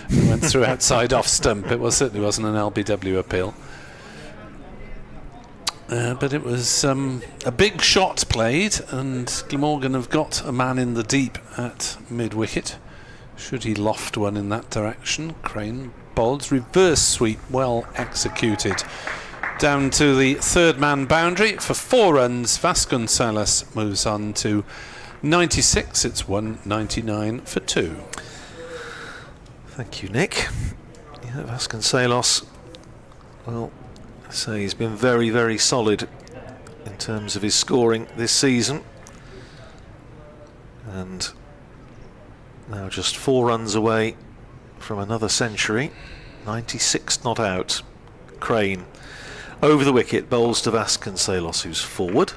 He went through outside off stump. It certainly wasn't an LBW appeal, but it was a big shot played, and Glamorgan have got a man in the deep at mid-wicket. Should he loft one in that direction? Crane bowls, reverse sweep, well executed. Down to the third man boundary for 4 runs. Vasconcelos moves on to 96. It's 199 for 2. Thank you, Nick. Yeah, Vasconcelos, well, I say he's been very, very solid in terms of his scoring this season, and now just 4 runs away from another century. 96 not out. Crane over the wicket, bowls to Vasconcelos, who's forward,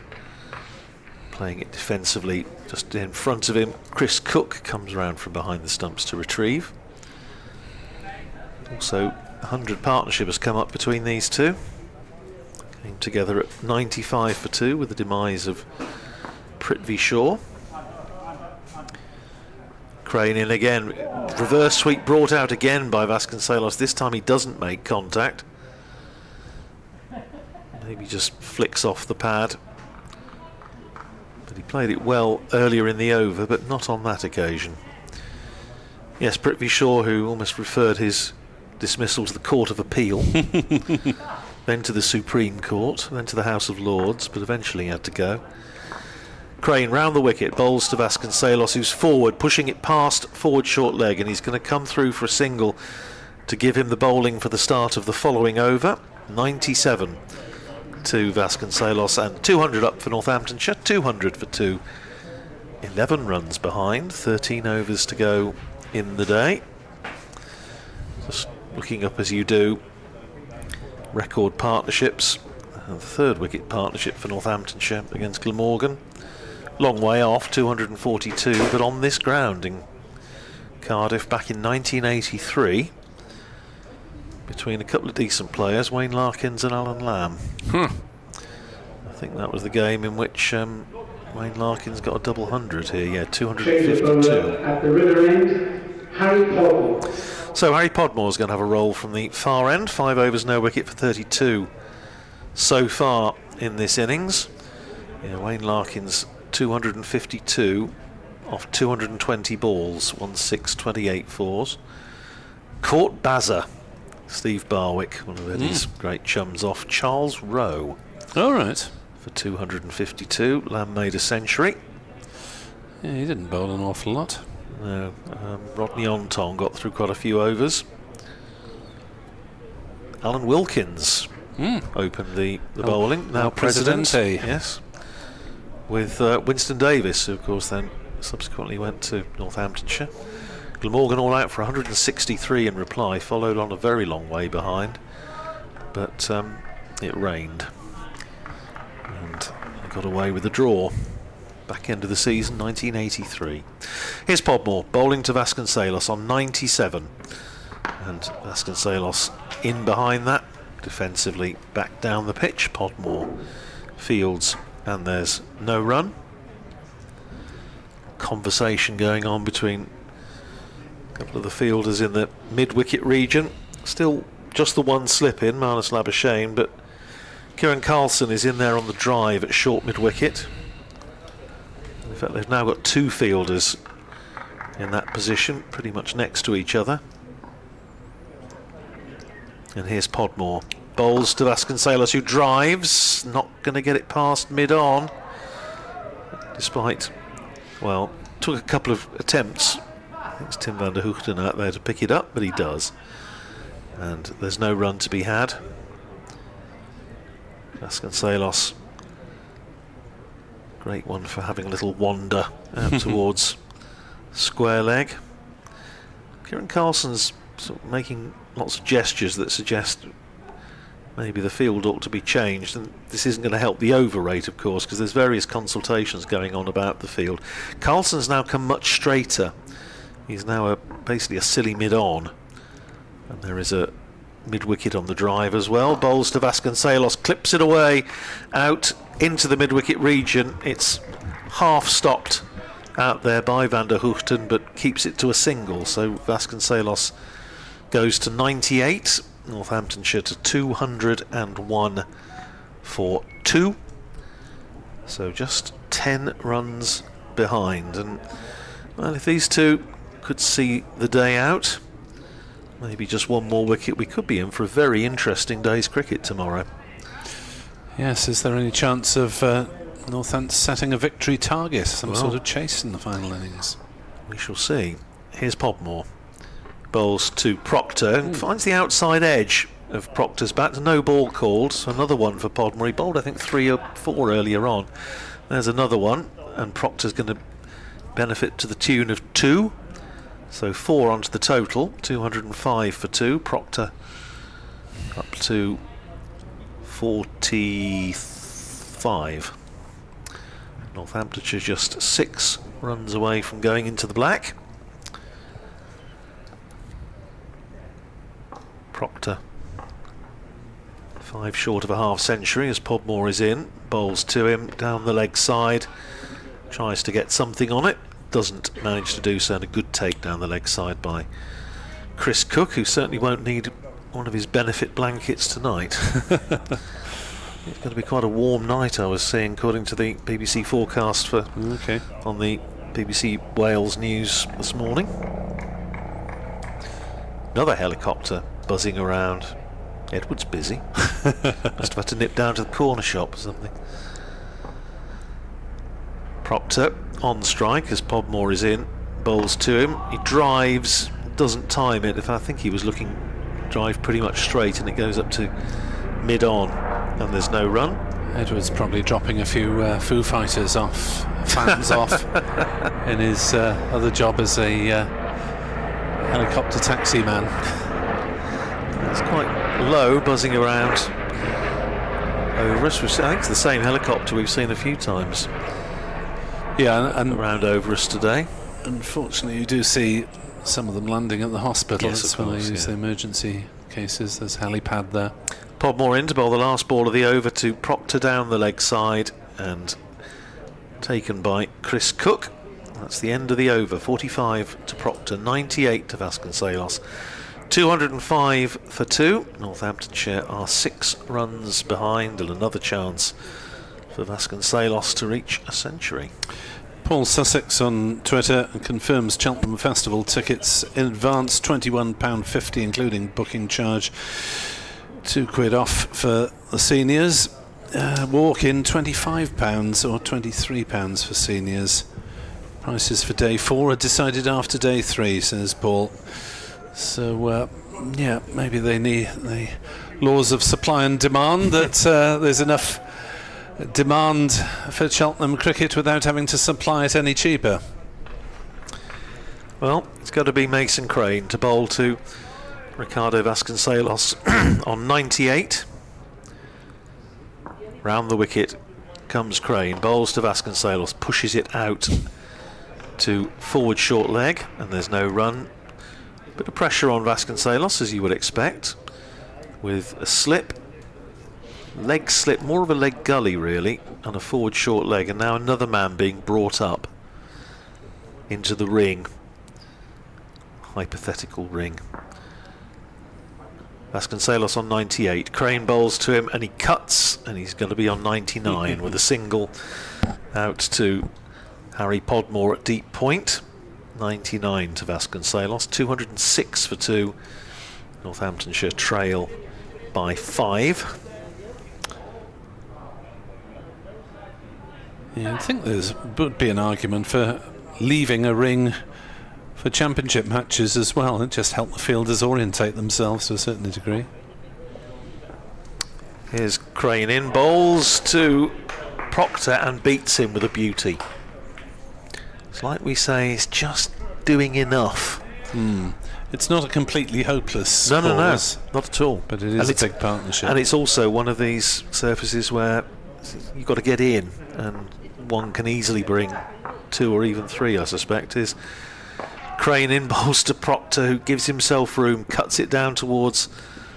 playing it defensively just in front of him. Chris Cook comes round from behind the stumps to retrieve. Also, 100 partnership has come up between these two. Came together at 95 for 2 with the demise of Proctor-Vasconcelos. Crane in again, reverse sweep brought out again by Vasconcelos. This time he doesn't make contact. Maybe just flicks off the pad. But he played it well earlier in the over, but not on that occasion. Yes, Proctor-Vasconcelos, who almost referred his dismissal to the Court of Appeal, then to the Supreme Court, then to the House of Lords, but eventually had to go. Crane round the wicket, bowls to Vasconcelos, who's forward, pushing it past forward short leg, and he's going to come through for a single to give him the bowling for the start of the following over. 97 to Vasconcelos, and 200 up for Northamptonshire, 200 for 2. 11 runs behind, 13 overs to go in the day. Just looking up as you do record partnerships. The third wicket partnership for Northamptonshire against Glamorgan. Long way off, 242, but on this ground in Cardiff back in 1983, between a couple of decent players, Wayne Larkins and Alan Lamb. I think that was the game in which Wayne Larkins got a double hundred here. Yeah, 252. At the river end, Harry Podmore. So Harry Podmore's going to have a roll from the far end. 5 overs, no wicket for 32 so far in this innings. Yeah, Wayne Larkins 252 off 220 balls, 1/6, 28 Caught Bazza, Steve Barwick, one of Eddie's great chums, off Charles Rowe. All right. For 252. Lamb made a century. Yeah, he didn't bowl an awful lot. No, Rodney Ontong got through quite a few overs. Alan Wilkins opened the bowling. Now president. Yes. With Winston Davis, who of course then subsequently went to Northamptonshire. Glamorgan all out for 163 in reply, followed on a very long way behind, but it rained and got away with the draw. Back end of the season, 1983. Here's Podmore bowling to Vasconcelos on 97, and Vasconcelos in behind that, defensively back down the pitch. Podmore fields, and there's no run. Conversation going on between a couple of the fielders in the mid-wicket region. Still just the one slip in, Marnus Labuschagne, but Kieran Carlson is in there on the drive at short mid-wicket. In fact, they've now got 2 fielders in that position, pretty much next to each other. And here's Podmore. Bowls to Vasconcelos, who drives. Not going to get it past mid-on. Despite, well, took a couple of attempts. I think it's Tim van der Hoogten out there to pick it up, but he does. And there's no run to be had. Vasconcelos, great one for having a little wander out towards square leg. Kieran Carlson's sort of making lots of gestures that suggest maybe the field ought to be changed, and this isn't going to help the over rate, of course, because there's various consultations going on about the field. Carlson's now come much straighter. He's now basically a silly mid-on, and there is a mid-wicket on the drive as well. Bowls to Vasconcelos, clips it away out into the mid-wicket region. It's half stopped out there by van der Hoogten, but keeps it to a single, so Vasconcelos goes to 98, Northamptonshire to 201 for 2. So just 10 runs behind, and well, if these two could see the day out, maybe just one more wicket, we could be in for a very interesting day's cricket tomorrow. Yes, is there any chance of Northampton setting a victory target, some sort of chase in the final innings? We shall see. Here's Podmore. Bowls to Proctor and finds the outside edge of Proctor's bat. No ball called, so another one for Podmore. He bowled I think 3 or 4 earlier on. There's another one, and Proctor's going to benefit to the tune of 2. So 4 onto the total, 205 for 2. Proctor up to 45. Northamptonshire just 6 runs away from going into the black. Proctor 5 short of a half century as Podmore is in. Bowls to him down the leg side, tries to get something on it, doesn't manage to do so, and a good take down the leg side by Chris Cook, who certainly won't need one of his benefit blankets tonight. It's going to be quite a warm night, I was seeing, according to the BBC forecast for on the BBC Wales News this morning. Another helicopter buzzing around. Edward's busy. Must have had to nip down to the corner shop or something. Proctor on strike as Podmore is in, bowls to him. He drives, doesn't time it. I think he was looking drive pretty much straight, and it goes up to mid-on, and there's no run. Edwards probably dropping a few Foo Fighters off, fans off, in his other job as a helicopter taxi man. It's quite low, buzzing around over us. I think it's the same helicopter we've seen a few times. Yeah, and around over us today. Unfortunately, you do see some of them landing at the hospital. Yes, that's of when they course, use the emergency cases. There's a helipad there. Podmore in to bowl the last ball of the over to Proctor down the leg side, and taken by Chris Cook. That's the end of the over. 45 to Proctor, 98 to Vasconcelos. 205 for 2. Northamptonshire are 6 runs behind, and another chance for Vasconcelos to reach a century. Paul Sussex on Twitter confirms Cheltenham Festival tickets in advance, £21.50 including booking charge, £2 off for the seniors. Walk-in £25 or £23 for seniors. Prices for day 4 are decided after day 3, says Paul. So yeah, maybe they need the laws of supply and demand, that there's enough demand for Cheltenham cricket without having to supply it any cheaper. Well, it's got to be Mason Crane to bowl to Ricardo Vasconcelos on 98. Round the wicket comes Crane, bowls to Vasconcelos, pushes it out to forward short leg, and there's no run. Bit of pressure on Vasconcelos, as you would expect, with a slip. Leg slip, more of a leg gully really, and a forward short leg, and now another man being brought up into the ring, hypothetical ring. Vasconcelos on 98, Crane bowls to him and he cuts, and he's going to be on 99 with a single out to Harry Podmore at deep point. 99 to Vasconcelos, 206 for 2. Northamptonshire trail by 5. Yeah, I think there would be an argument for leaving a ring for championship matches as well. It just helped the fielders orientate themselves to a certain degree. Here's Crane in, bowls to Proctor and beats him with a beauty. It's like we say, it's just doing enough. It's not a completely hopeless No, cause, not at all. but it is a big partnership. And it's also one of these surfaces where you've got to get in, and one can easily bring 2 or even 3, I suspect. Is Crane in, bowls to Proctor, who gives himself room, cuts it down towards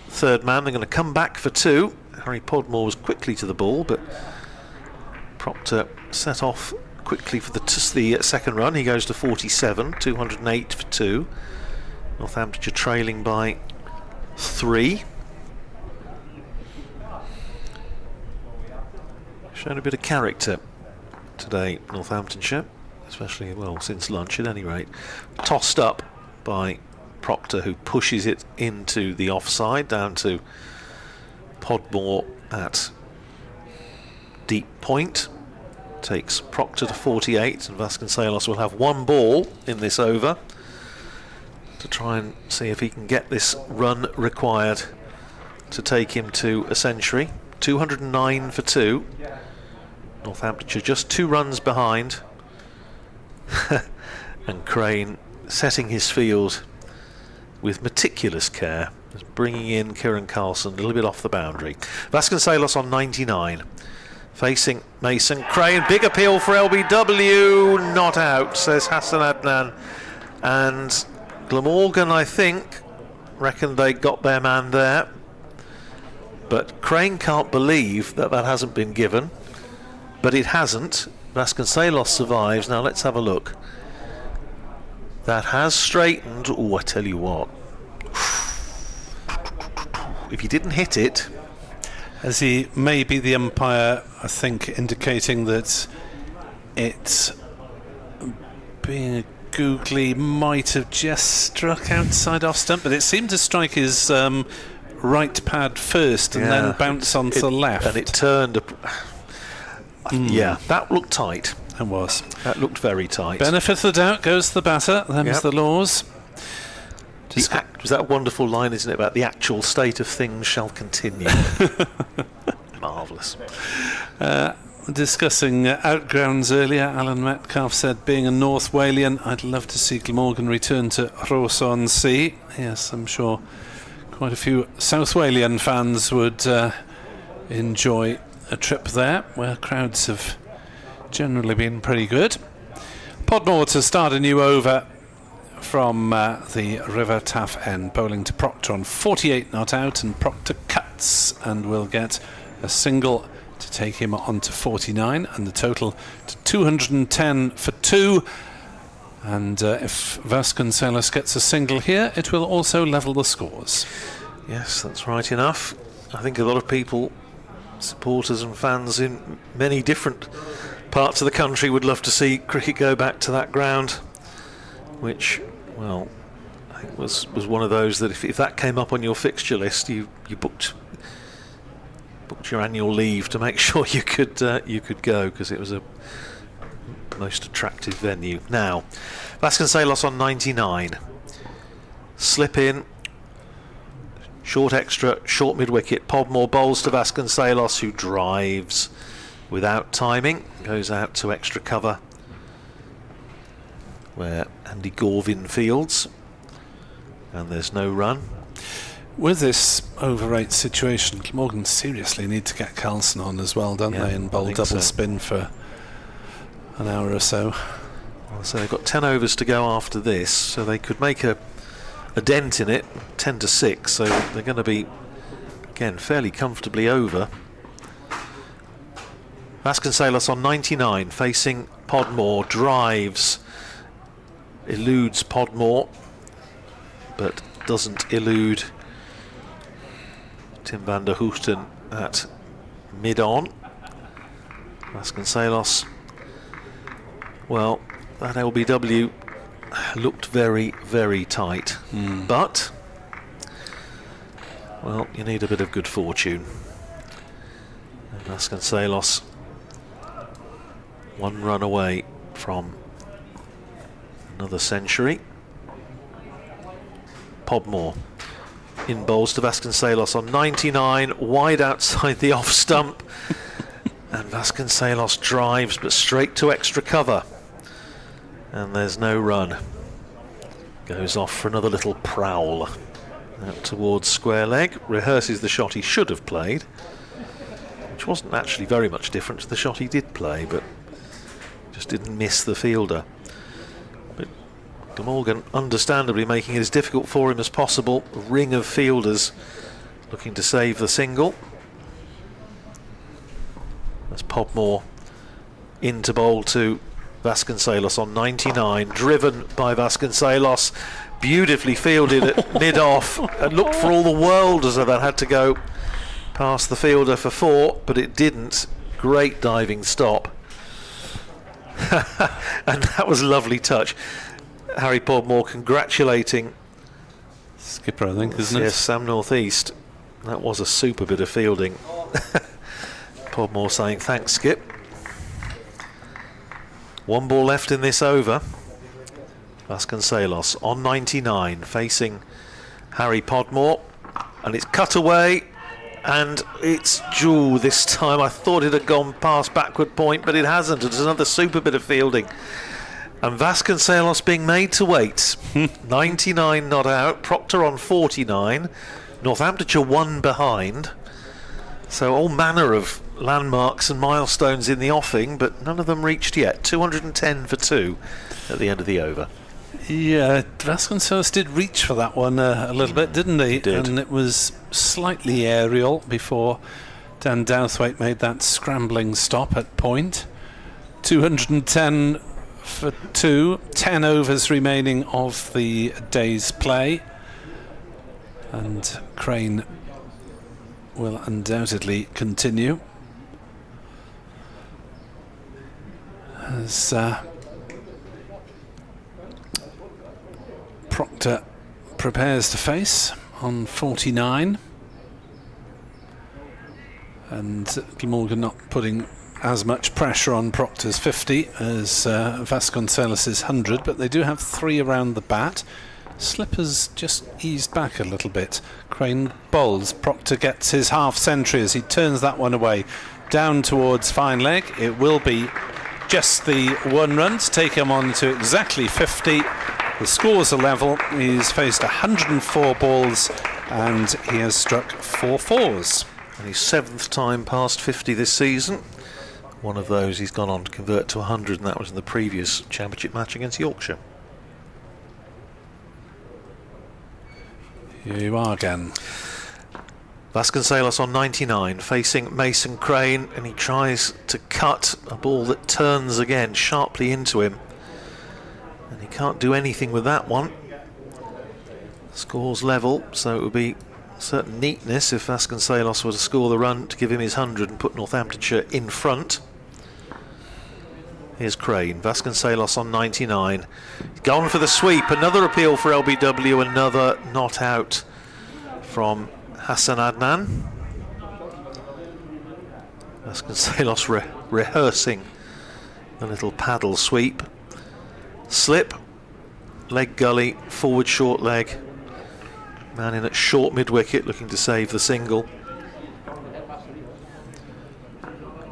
third man. They're going to come back for 2. Harry Podmore was quickly to the ball, but Proctor set off quickly for the second run. He goes to 47, 208 for 2. Northamptonshire trailing by 3. Shown a bit of character today, Northamptonshire, especially, well, since lunch at any rate. Tossed up by Proctor, who pushes it into the offside, down to Podmore at deep point. Takes Proctor to 48, and Vasconcelos will have 1 ball in this over to try and see if he can get this run required to take him to a century. 209 for 2. Northamptonshire just 2 runs behind. And Crane setting his field with meticulous care, bringing in Kieran Carlson a little bit off the boundary. Vasconcelos on 99, facing Mason Crane. Big appeal for LBW, not out, says Hassan Adnan. And Glamorgan, I think, reckon they got their man there, but Crane can't believe that hasn't been given. But it hasn't. Vasconcelos survives. Now let's have a look. That has straightened. Oh, I tell you what, if he didn't hit it, As he may be the umpire, I think, indicating that it, being googly, might have just struck outside off stump, but it seemed to strike his right pad first and then bounce onto the left. and it turned. Yeah, that looked tight. It was. That looked very tight. Benefit of the doubt goes to the batter. Them's Yep. the laws. Was that a wonderful line, isn't it, about the actual state of things shall continue? Marvellous. Discussing outgrounds earlier, Alan Metcalf said, being a North Walian, I'd love to see Glamorgan return to Rhos-on-Sea. Yes, I'm sure quite a few South Walian fans would enjoy a trip there, where crowds have generally been pretty good. Podmore to start a new over from the River Taff end, bowling to Proctor on 48 not out, and Proctor cuts and will get a single to take him on to 49 and the total to 210 for 2. And if Vasconcelos gets a single here, it will also level the scores. Yes, that's right enough. I think a lot of people, supporters and fans in many different parts of the country, would love to see cricket go back to that ground, which, well, I think was one of those that if that came up on your fixture list, you booked your annual leave to make sure you could go, because it was a most attractive venue. Now, Vasconcelos on 99. Slip in, short extra, short mid-wicket. Podmore bowls to Vasconcelos, who drives without timing, goes out to extra cover, where Andy Gorvin fields, and there's no run. With this over 8 situation, Glamorgan seriously need to get Carlson on as well, don't they, and bowl double spin for an hour or so. So they've got 10 overs to go after this, so they could make a dent in it, 10 to 6, so they're going to be, again, fairly comfortably over. Vasconcelos on 99, facing Podmore, drives, eludes Podmore, but doesn't elude Tim van der Hoogten at mid-on. Vasconcelos, well, that LBW looked very, very tight, but, well, you need a bit of good fortune. And Vasconcelos, 1 run away from another century. Podmore in bowls to Vasconcelos on 99, wide outside the off stump, and Vasconcelos drives but straight to extra cover, and there's no run. Goes off for another little prowl out towards square leg, rehearses the shot he should have played, which wasn't actually very much different to the shot he did play, but just didn't miss the fielder. Glamorgan understandably making it as difficult for him as possible. A ring of fielders looking to save the single. That's Podmore into bowl to Vasconcelos on 99, driven by Vasconcelos, beautifully fielded at mid-off, and looked for all the world as though that had to go past the fielder for 4, but it didn't. Great diving stop. And that was a lovely touch. Harry Podmore congratulating skipper, I think, isn't it? Yes, Sam North East. That was a super bit of fielding. Podmore saying thanks, Skip. 1 ball left in this over. Vasconcelos on 99, facing Harry Podmore, and it's cut away, and it's this time. I thought it had gone past backward point, but it hasn't. It's another super bit of fielding. And Vasconcelos being made to wait. 99 not out, Proctor on 49, Northamptonshire 1 behind. So all manner of landmarks and milestones in the offing, but none of them reached yet. 210 for 2 at the end of the over. Yeah, Vasconcelos did reach for that one a little bit, didn't he? He did. And it was slightly aerial before Dan Douthwaite made that scrambling stop at point. 210 for 2, 10 overs remaining of the day's play, and Crane will undoubtedly continue as Proctor prepares to face on 49, and Glamorgan not putting as much pressure on Proctor's 50 as Vasconcelos' 100, but they do have 3 around the bat. Slipper's just eased back a little bit. Crane bowls. Proctor gets his half century as he turns that one away down towards fine leg. It will be just the 1 run to take him on to exactly 50. The scores are level. He's faced 104 balls and he has struck 4 fours. And his 7th time past 50 this season. One of those he's gone on to convert to 100, and that was in the previous championship match against Yorkshire. Here you are again. Vasconcelos on 99, facing Mason Crane, and he tries to cut a ball that turns again sharply into him. And he can't do anything with that one. Scores level, so it would be certain neatness if Vasconcelos were to score the run to give him his 100 and put Northamptonshire in front. Here's Crane. Vasconcelos on 99. Gone for the sweep. Another appeal for LBW. Another not out from Hassan Adnan. Vasconcelos rehearsing the little paddle sweep. Slip. Leg gully. Forward short leg. Man in at short mid-wicket looking to save the single.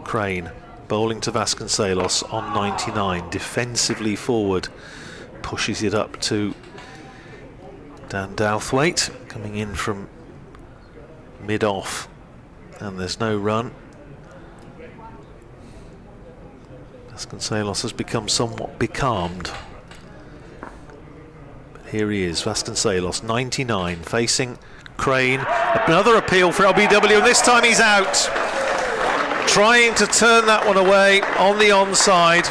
Crane. Bowling to Vasconcelos on 99, defensively forward, pushes it up to Dan Douthwaite, coming in from mid-off, and there's no run. Vasconcelos has become somewhat becalmed. But here he is, Vasconcelos, 99, facing Crane. Another appeal for LBW, and this time he's out. Trying to turn that one away on the onside,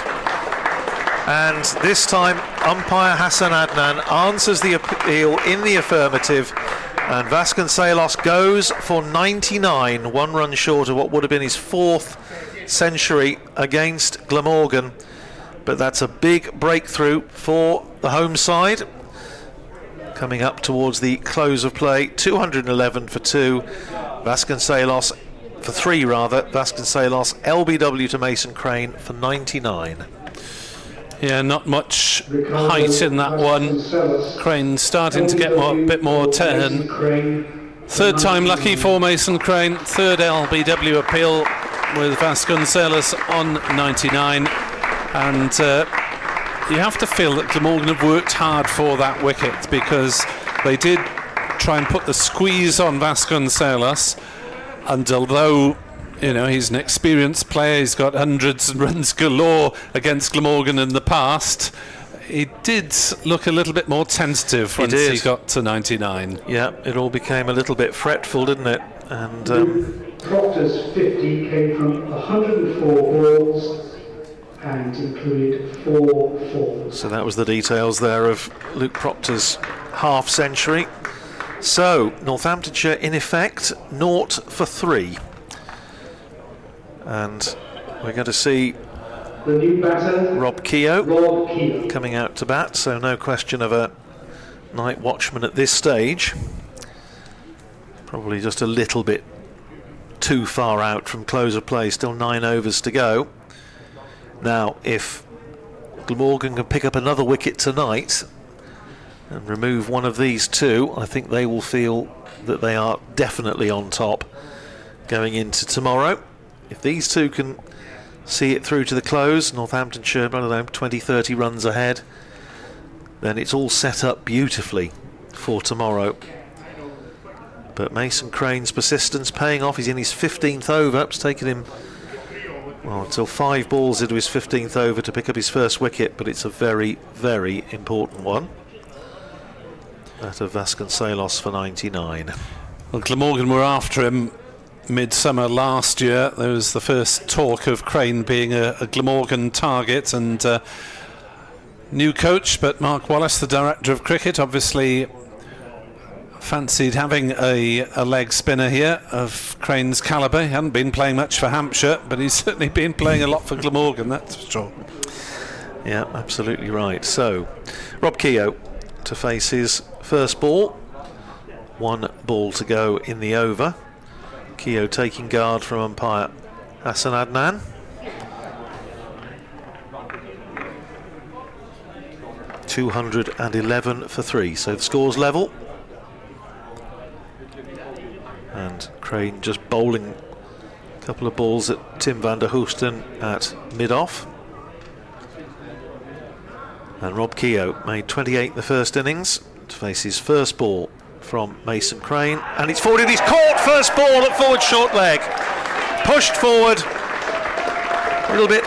and this time umpire Hassan Adnan answers the appeal in the affirmative, and Vasconcelos goes for 99, 1 run short of what would have been his 4th century against Glamorgan. But that's a big breakthrough for the home side. Coming up towards the close of play, 211 for 2, Vasconcelos for 3 rather, Vasconcelos, LBW to Mason Crane for 99. Yeah, not much height in that one. Crane starting to get a bit more turn. 3rd time lucky for Mason Crane, 3rd LBW appeal with Vasconcelos on 99. And you have to feel that Glamorgan have worked hard for that wicket, because they did try and put the squeeze on Vasconcelos. And although, you know, he's an experienced player, he's got hundreds and runs galore against Glamorgan in the past, he did look a little bit more tentative once he got to 99. Yeah, it all became a little bit fretful, didn't it? And Proctor's 50 came from 104 balls and included 4 fours. so that was the details there of Luke Proctor's half century. So, Northamptonshire in effect 0 for 3. And we're going to see The new batter, Rob Keogh Rob Keogh. coming out to bat, so no question of a night watchman at this stage. Probably just a little bit too far out from close of play, still 9 overs to go. Now, if Glamorgan can pick up another wicket tonight and remove one of these 2, I think they will feel that they are definitely on top going into tomorrow. If these 2 can see it through to the close, Northamptonshire, I don't know, 20-30 runs ahead, then it's all set up beautifully for tomorrow. But Mason Crane's persistence paying off. He's in his 15th over. It's taken him, well, until 5 balls into his 15th over to pick up his first wicket, but it's a very, very important one. That of Vasconcelos for 99. Well, Glamorgan were after him midsummer last year. There was the first talk of Crane being a Glamorgan target, and new coach, but Mark Wallace, the director of cricket, obviously fancied having a leg spinner here of Crane's calibre. He hadn't been playing much for Hampshire, but he's certainly been playing a lot for Glamorgan, that's for sure. Yeah, absolutely right. So, Rob Keogh to face his first ball. 1 ball to go in the over. Keogh taking guard from umpire Hassan Adnan. 211 for 3, so the score's level. And Crane just bowling a couple of balls at Tim van der Hoesten at mid-off. And Rob Keogh made 28 in the first innings to face his first ball from Mason Crane, and it's forward, and he's caught first ball at forward short leg, pushed forward a little bit,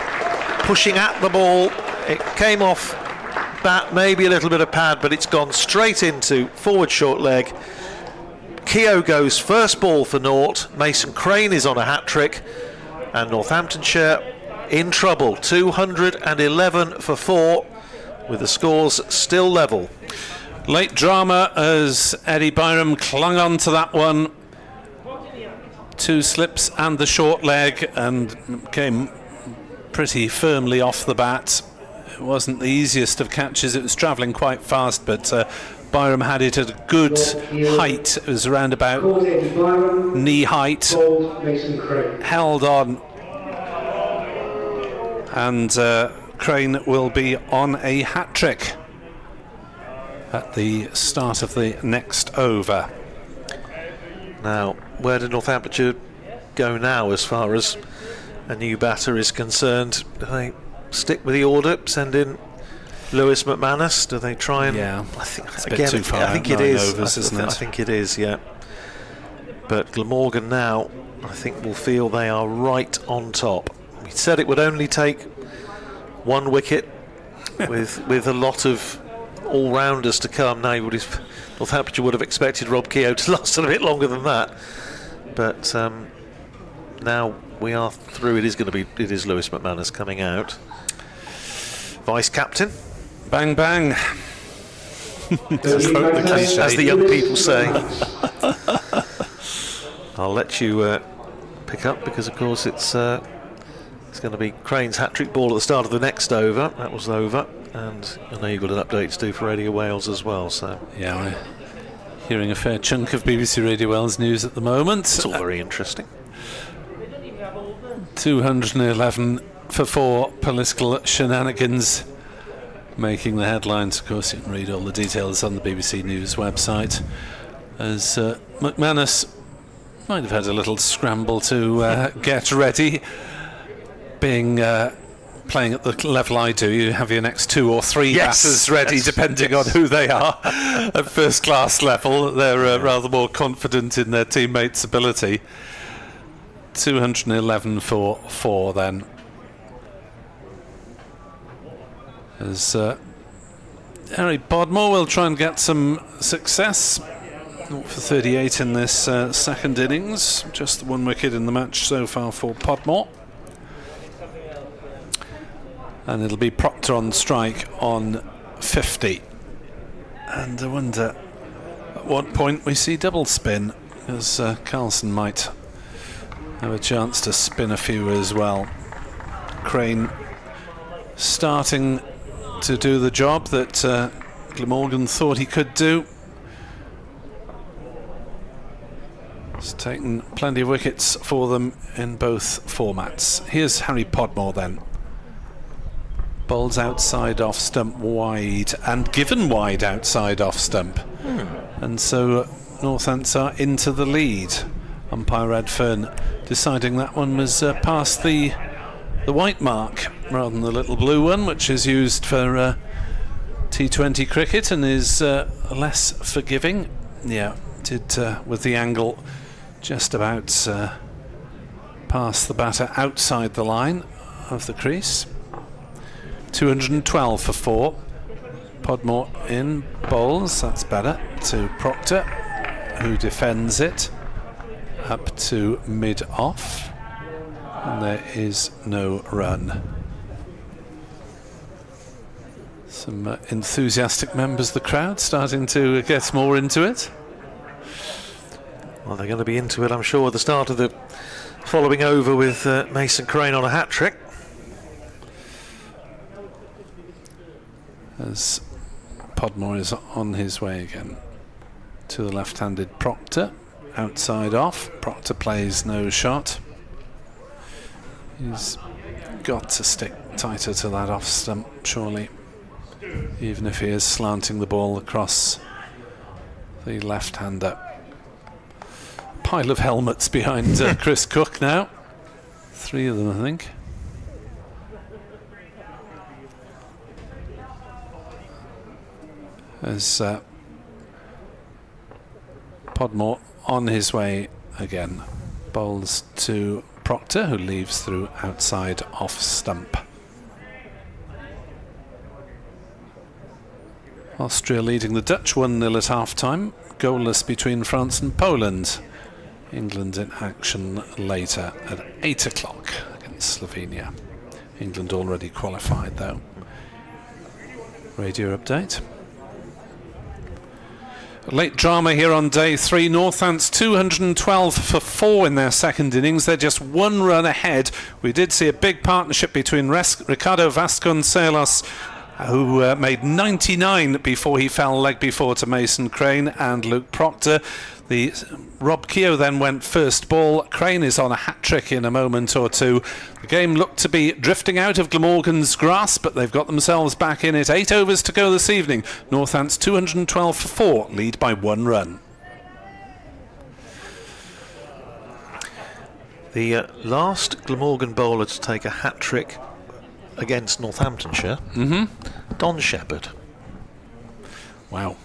pushing at the ball. It came off bat, maybe a little bit of pad, but it's gone straight into forward short leg. Keogh goes first ball for naught. Mason Crane is on a hat-trick, and Northamptonshire in trouble. 211 for 4, with the scores still level. Late drama as Eddie Byram clung on to that one. 2 slips and the short leg, and came pretty firmly off the bat. It wasn't the easiest of catches, it was travelling quite fast, but Byram had it at a good height. It was around about knee height, held on, and Crane will be on a hat-trick at the start of the next over. Now, where did Northamptonshire go now as far as a new batter is concerned? Do they stick with the order, send in Lewis McManus? Do they try and... Yeah, I think, it's a again, bit too far I think out, it is. overs, isn't it? I think it is, yeah. But Glamorgan now, I think, will feel they are right on top. We said it would only take 1 wicket with a lot of all-rounders to come. Now, Northamptonshire would have expected Rob Keogh to last a bit longer than that. But now we are through. It is Lewis McManus coming out. Vice-captain. Bang, bang. As the young people say. I'll let you pick up, because of course it's going to be Crane's hat-trick ball at the start of the next over. That was over, and I know you've got an update to do for Radio Wales as well. So Yeah, we're hearing a fair chunk of BBC Radio Wales news at the moment. it's all very interesting. 211 for 4, political shenanigans making the headlines. Of course, you can read all the details on the BBC News website. As McManus might have had a little scramble to get ready. Being playing at the level I do, you have your next 2 or 3 batters ready, depending on who they are. At first class level, they're rather more confident in their teammates' ability. 211 for 4 then. As Harry Podmore will try and get some success. 0 for 38 in this second innings. Just the 1 wicket in the match so far for Podmore. And it'll be Proctor on strike on 50. And I wonder at what point we see double spin, as Carlson might have a chance to spin a few as well. Crane starting to do the job that Glamorgan thought he could do. He's taken plenty of wickets for them in both formats. Here's Harry Podmore then. Bowls outside off stump wide, and given wide outside off stump. And so Northants are into the lead. Umpire Redfern deciding that one was past the white mark rather than the little blue one, which is used for T20 cricket and is less forgiving. Yeah, did with the angle just about past the batter outside the line of the crease. 212 for 4. Podmore in bowls, that's better, to Proctor, who defends it up to mid-off, and there is no run. Some enthusiastic members of the crowd starting to get more into it. Well, they're going to be into it, I'm sure, at the start of the following over with Mason Crane on a hat-trick. As Podmore is on his way again to the left-handed Proctor, outside off. Proctor plays no shot. He's got to stick tighter to that off stump, surely. even if he is slanting the ball across the left-hander. Pile of helmets behind Chris Cook now. 3 of them, I think. As Podmore on his way again. Bowls to Proctor, who leaves through outside off stump. Austria leading the Dutch 1-0 at half-time. Goalless between France and Poland. England in action later at 8 o'clock against Slovenia. England already qualified though. Radio update. Late drama here on day 3. Northants 212 for 4 in their second innings. They're just 1 run ahead. We did see a big partnership between Ricardo Vasconcelos, who made 99 before he fell leg before to Mason Crane, and Luke Proctor. Rob Keogh then went first ball. Crane is on a hat-trick in a moment or two. The game looked to be drifting out of Glamorgan's grasp, but they've got themselves back in it. 8 overs to go this evening. Northants 212 for 4, lead by 1 run. The last Glamorgan bowler to take a hat-trick against Northamptonshire, Don Shepherd. Wow.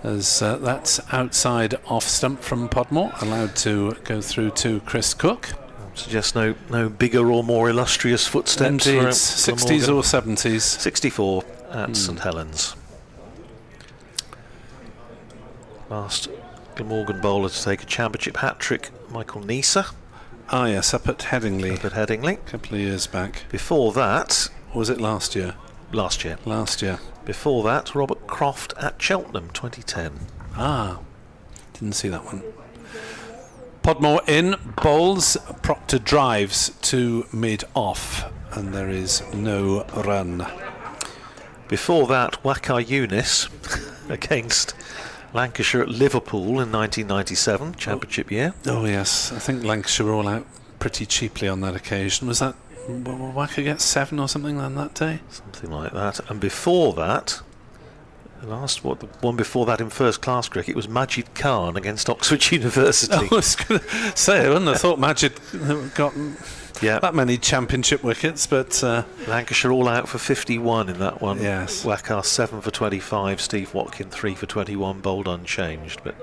As that's outside off stump from Podmore, allowed to go through to Chris Cook. Suggests no bigger or more illustrious footsteps. Indeed, for 60s or 70s. 64 at St Helens. Last Glamorgan bowler to take a championship hat-trick, Michael Neser. Ah yes, up at Headingley. A couple of years back. Before that... Or was it last year? Last year. Last year. Before that, Robert Croft at Cheltenham, 2010. Ah, didn't see that one. Podmore in, bowls, Proctor drives to mid-off, and there is no run. Before that, Wakar Yunis against Lancashire at Liverpool in 1997, championship year. Oh yes, I think Lancashire were all out pretty cheaply on that occasion. Was that Wacker get 7 or something on that day? Something like that. And before that, the one before that in first class cricket was Majid Khan against Oxford University. I was going to say, I wouldn't have thought Majid got that many championship wickets, but Lancashire all out for 51 in that one. Yes. Wakar 7 for 25, Steve Watkin 3 for 21, bowled unchanged. But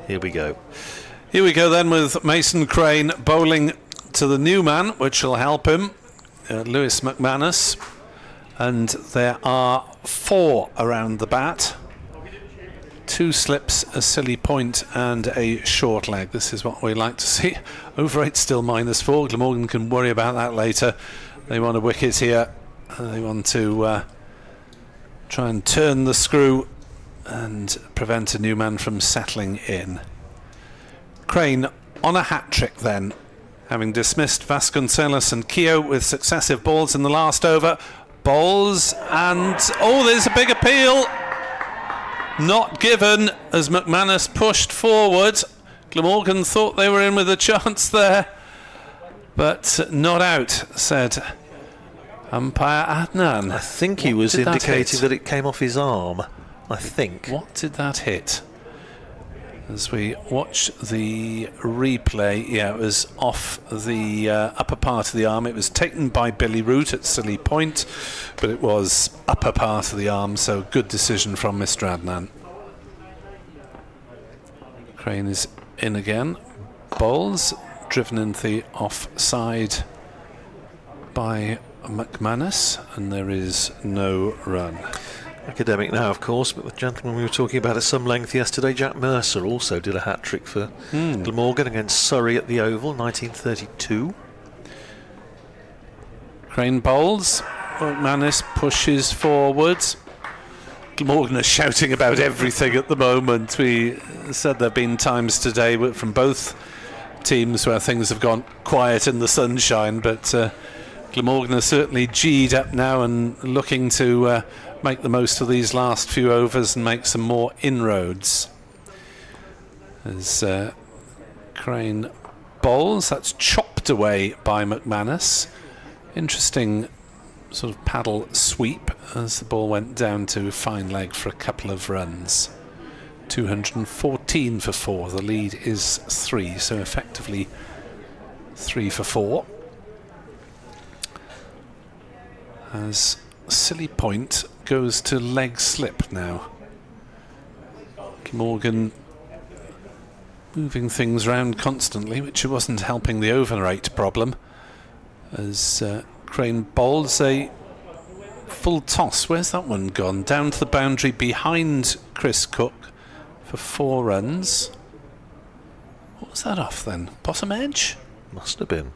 here we go. Here we go then with Mason Crane bowling to the new man, which will help him, Lewis McManus, and there are 4 around the bat. 2 slips, a silly point and a short leg. This is what we like to see. Over 8 still -4. Glamorgan can worry about that later. They want a wicket here. They want to try and turn the screw and prevent a new man from settling in. Crane on a hat-trick then, having dismissed Vasconcelos and Keogh with successive balls in the last over. Bowls and there's a big appeal. Not given as McManus pushed forward. Glamorgan thought they were in with a chance there, but not out, said umpire Adnan. I think he was indicating that it came off his arm. I think. What did that hit? As we watch the replay, it was off the upper part of the arm. It was taken by Billy Root at silly point, but it was upper part of the arm, so good decision from Mr. Adnan. Crane is in again. Bowls, driven into the offside by McManus, and there is no run. Academic now, of course, but the gentleman we were talking about at some length yesterday, Jack Mercer, also did a hat-trick for Glamorgan against Surrey at the Oval, 1932. Crane bowls, McManus pushes forwards. Glamorgan are shouting about everything at the moment. We said there have been times today from both teams where things have gone quiet in the sunshine, but Glamorgan are certainly G'd up now and looking to make the most of these last few overs and make some more inroads. As Crane bowls, that's chopped away by McManus. Interesting sort of paddle sweep as the ball went down to fine leg for a couple of runs. 214 for 4. The lead is 3, so effectively 3 for 4. As silly point goes to leg slip now. Glamorgan moving things around constantly, which wasn't helping the overrate problem. As Crane bowls a full toss. Where's that one gone? Down to the boundary behind Chris Cook for 4 runs. What was that off then? Bottom edge? Must have been.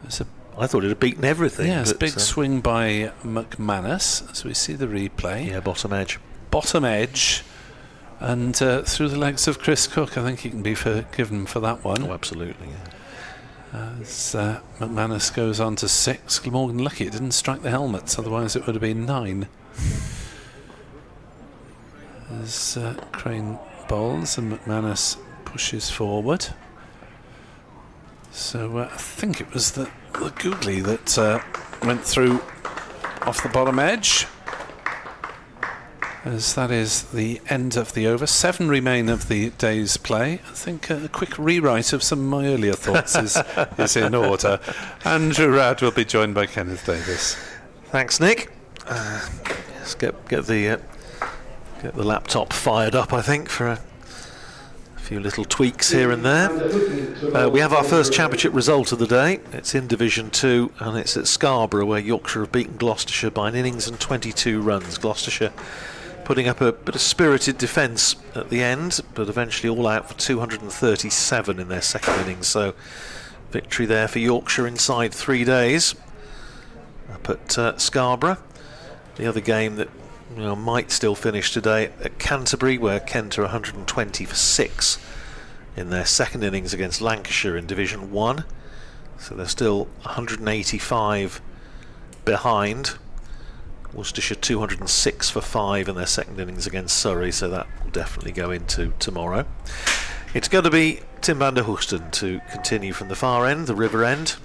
There's a I thought it had beaten everything. Yes, big swing by McManus as we see the replay. Yeah, bottom edge. Bottom edge, and through the legs of Chris Cook. I think he can be forgiven for that one. Oh, absolutely, yeah. As McManus goes on to 6. Glamorgan lucky it didn't strike the helmets, otherwise it would have been 9. As Crane bowls and McManus pushes forward. So I think it was the googly that went through off the bottom edge. As that is the end of the over. 7 remain of the day's play. I think a quick rewrite of some of my earlier thoughts is in order. Andrew Rad will be joined by Kenneth Davis. Thanks, Nick. Let's get the laptop fired up, I think, for a few little tweaks here and there. We have our first championship result of the day. It's in Division 2 and it's at Scarborough, where Yorkshire have beaten Gloucestershire by an innings and 22 runs. Gloucestershire putting up a bit of spirited defence at the end, but eventually all out for 237 in their second innings. So victory there for Yorkshire inside 3 days up at Scarborough. The other game that might still finish today at Canterbury, where Kent are 120 for 6 in their second innings against Lancashire in Division 1. So they're still 185 behind. Worcestershire 206 for 5 in their second innings against Surrey, so that will definitely go into tomorrow. It's going to be Tim van der Hoogsten to continue from the far end, the river end.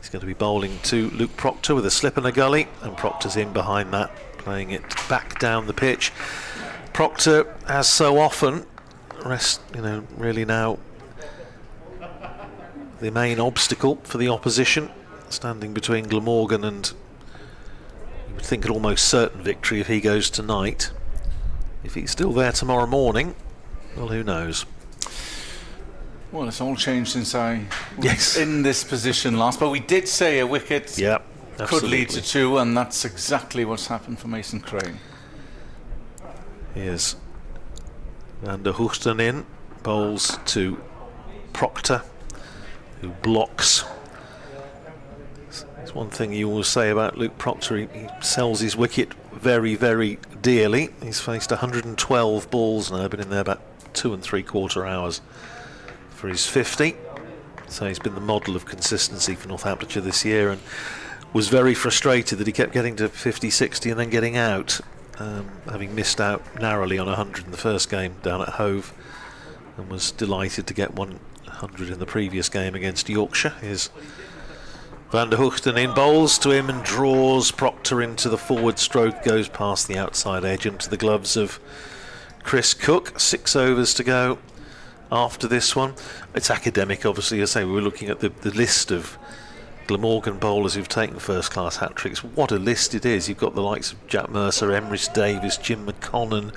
He's going to be bowling to Luke Proctor with a slip and a gully, and Proctor's in behind that, playing it back down the pitch. Proctor, as so often, really now the main obstacle for the opposition, standing between Glamorgan and, you would think, an almost certain victory if he goes tonight. If he's still there tomorrow morning, well, who knows? Well, it's all changed since I was in this position last, but we did say a wicket could lead to 2, and that's exactly what's happened for Mason Crane. Here's Van der Hoogsten in, bowls to Proctor, who blocks. There's one thing you always say about Luke Proctor, he sells his wicket very, very dearly. He's faced 112 balls now, been in there about 2 3/4 hours for his 50. So he's been the model of consistency for Northamptonshire this year, and was very frustrated that he kept getting to 50, 60 and then getting out, having missed out narrowly on 100 in the first game down at Hove, and was delighted to get 100 in the previous game against Yorkshire. Here's Van der Hoogsten in, bowls to him and draws Proctor into the forward stroke, goes past the outside edge into the gloves of Chris Cook. 6 overs to go after this one. It's academic, obviously. As I say, we were looking at the list of Glamorgan bowlers who've taken first-class hat-tricks. What a list it is. You've got the likes of Jack Mercer, Emrys Davis, Jim McConnon,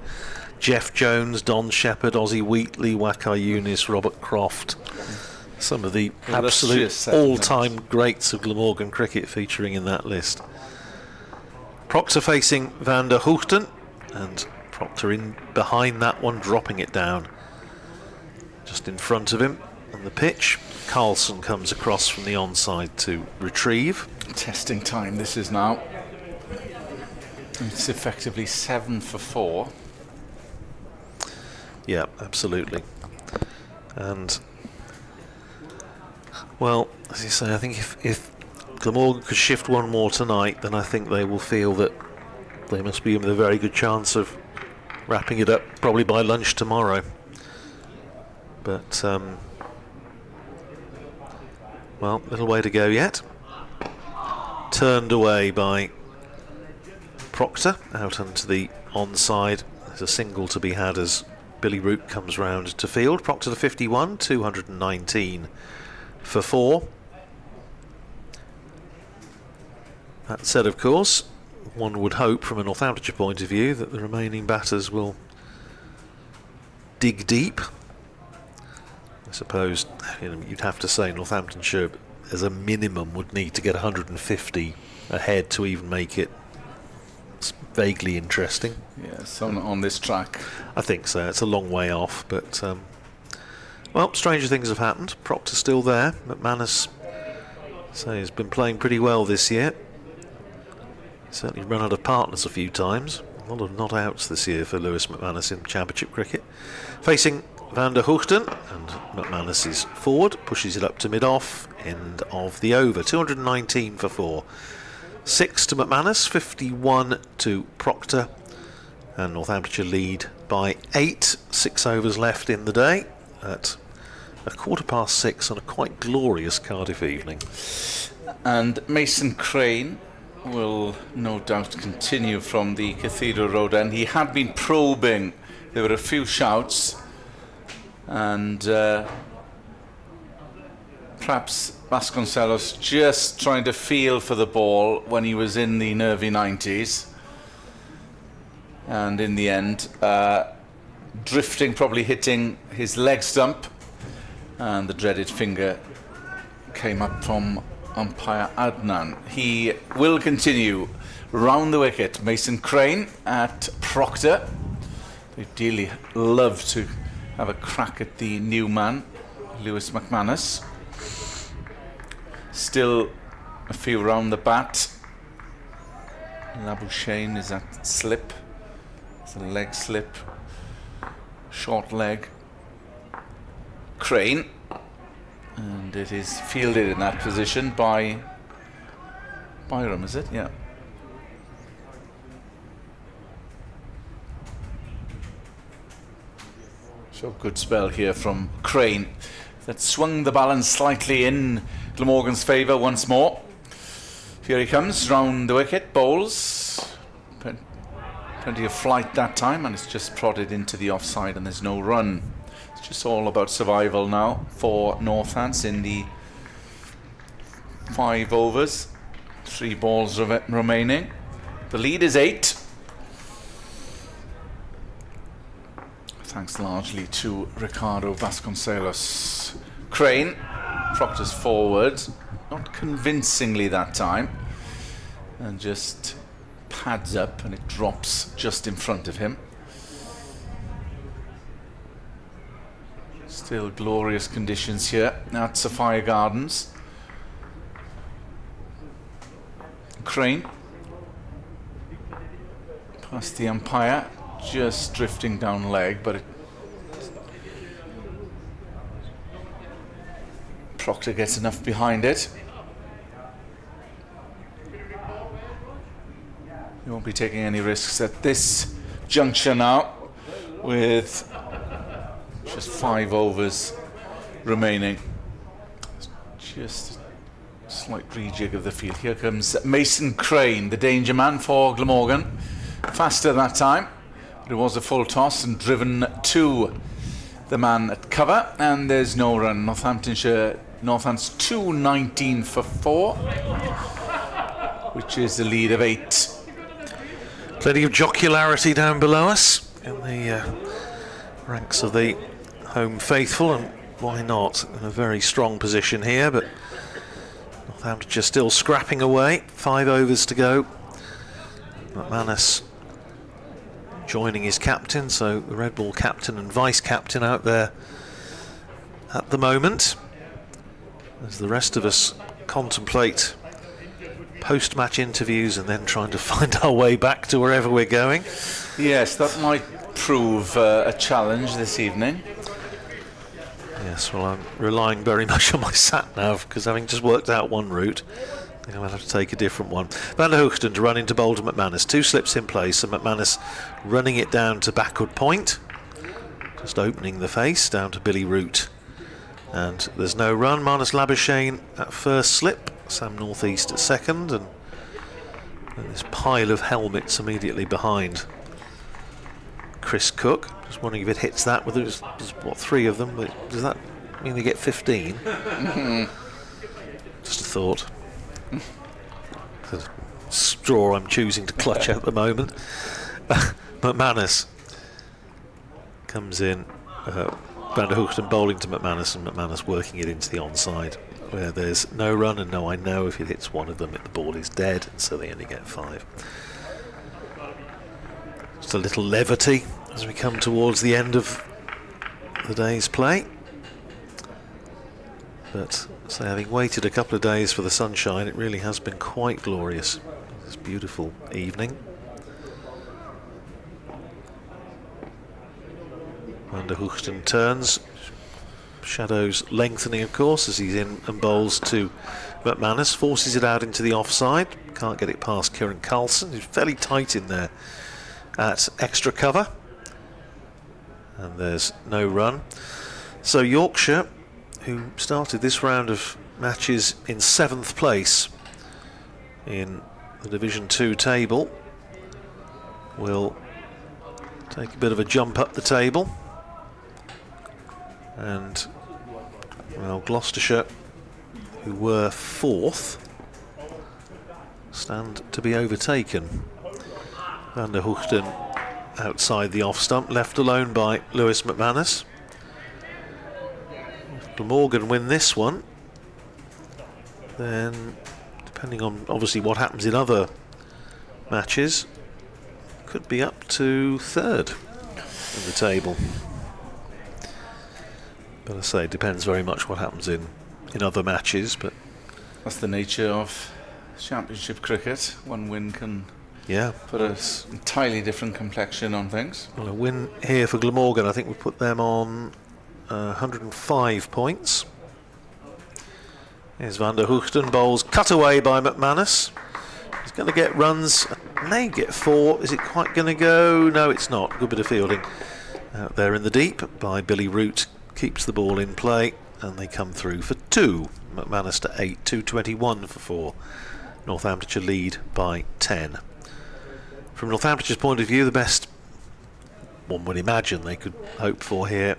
Jeff Jones, Don Shepherd, Ozzie Wheatley, Wakar Yunis, Robert Croft. Some of the absolute all-time greats of Glamorgan cricket featuring in that list. Proctor facing Van der Hoogsten, and Proctor in behind that one, dropping it down just in front of him on the pitch. Carlson comes across from the onside to retrieve. Testing time this is now. It's effectively 7 for 4. Yeah, absolutely. And, well, as you say, I think if Glamorgan could shift one more tonight, then I think they will feel that they must be in with a very good chance of wrapping it up probably by lunch tomorrow. But, well, little way to go yet. turned away by Proctor out onto the onside. There's a single to be had as Billy Root comes round to field. Proctor to 51, 219 for 4. That said, of course, one would hope from a Northamptonshire point of view that the remaining batters will dig deep. I suppose you'd have to say Northamptonshire as a minimum would need to get 150 ahead to even make it vaguely interesting. Yes, on this track. I think so. It's a long way off, but well, stranger things have happened. Proctor's still there. McManus has been playing pretty well this year. Certainly run out of partners a few times. A lot of not outs this year for Lewis McManus in Championship cricket. Facing Van der Hoogten, and McManus is forward, pushes it up to mid-off, end of the over. 219 for 4. 6 to McManus, 51 to Proctor, and Northamptonshire lead by 8. 6 overs left in the day at 6:15 on a quite glorious Cardiff evening. And Mason Crane will no doubt continue from the Cathedral Road end. He had been probing. There were a few shouts, and perhaps Vasconcelos just trying to feel for the ball when he was in the nervy 90s, and in the end drifting, probably hitting his leg stump, and the dreaded finger came up from umpire Adnan. He will continue round the wicket. Mason Crane at Proctor. They dearly love to have a crack at the new man, Lewis McManus. Still a few round the bat. Labuschagne is at slip. It's a leg slip. Short leg. Crane. And it is fielded in that position by Byram, is it? Yeah. So good spell here from Crane. That swung the balance slightly in Glamorgan's favour once more. Here he comes, round the wicket, bowls. Plenty of flight that time, and it's just prodded into the offside, and there's no run. It's just all about survival now for Northants in the 5 overs. 3 balls remaining. The lead is 8. Thanks largely to Ricardo Vasconcelos. Crane, Proctor's forward, not convincingly that time, and just pads up and it drops just in front of him. Still glorious conditions here at Sophia Gardens. Crane past the umpire, just drifting down leg, but Proctor gets enough behind it. He won't be taking any risks at this juncture now, with just 5 overs remaining. Just a slight rejig of the field. Here comes Mason Crane, the danger man for Glamorgan. Faster that time, but it was a full toss and driven to the man at cover, and there's no run. Northants 219 for 4, which is the lead of 8. Plenty of jocularity down below us in the ranks of the home faithful, and why not? In a very strong position here, but Northamptonshire still scrapping away. 5 overs to go. McManus joining his captain, so the Red Ball captain and vice captain out there at the moment, as the rest of us contemplate post-match interviews and then trying to find our way back to wherever we're going. Yes, that might prove a challenge this evening. Yes, well, I'm relying very much on my sat-nav, because having just worked out one route, I think I might have to take a different one. Van der Hoogten to run into bowl to McManus. 2 slips in place, and McManus running it down to backward point. Just opening the face down to Billy Root. And there's no run. Marnus Labuschagne at first slip. Sam Northeast at second. And And this pile of helmets immediately behind Chris Cook. Just wondering if it hits that. Well, there's what, 3 of them. But does that mean they get 15? Just a thought. The straw I'm choosing to clutch at the moment. McManus comes in. Van der Hoogten bowling to McManus, and McManus working it into the onside, where there's no run, and I know if it hits one of them, the ball is dead, and so they only get 5. Just a little levity as we come towards the end of the day's play. But so having waited a couple of days for the sunshine, it really has been quite glorious. This beautiful evening. Van der Hoogten turns. Shadows lengthening, of course, as he's in and bowls to McManus. Forces it out into the offside. Can't get it past Kieran Carlson. He's fairly tight in there at extra cover. And there's no run. So Yorkshire, who started this round of matches in 7th place in the Division 2 table, will take a bit of a jump up the table. And, well, Gloucestershire, who were 4th, stand to be overtaken. Van der Hoogten outside the off stump, left alone by Lewis McManus. If Glamorgan win this one, then, depending on obviously what happens in other matches, could be up to 3rd in the table. But I say, it depends very much what happens in other matches. But that's the nature of Championship cricket. One win can put an entirely different complexion on things. Well, a win here for Glamorgan, I think we put them on 105 points. Here's Van der Hoogten, bowls cut away by McManus. He's going to get runs, may get 4. Is it quite going to go? No, it's not. Good bit of fielding out there in the deep by Billy Root. Keeps the ball in play, and they come through for 2. McManus to 8, 221 for 4. Northamptonshire lead by 10. From Northamptonshire's point of view, the best one would imagine they could hope for here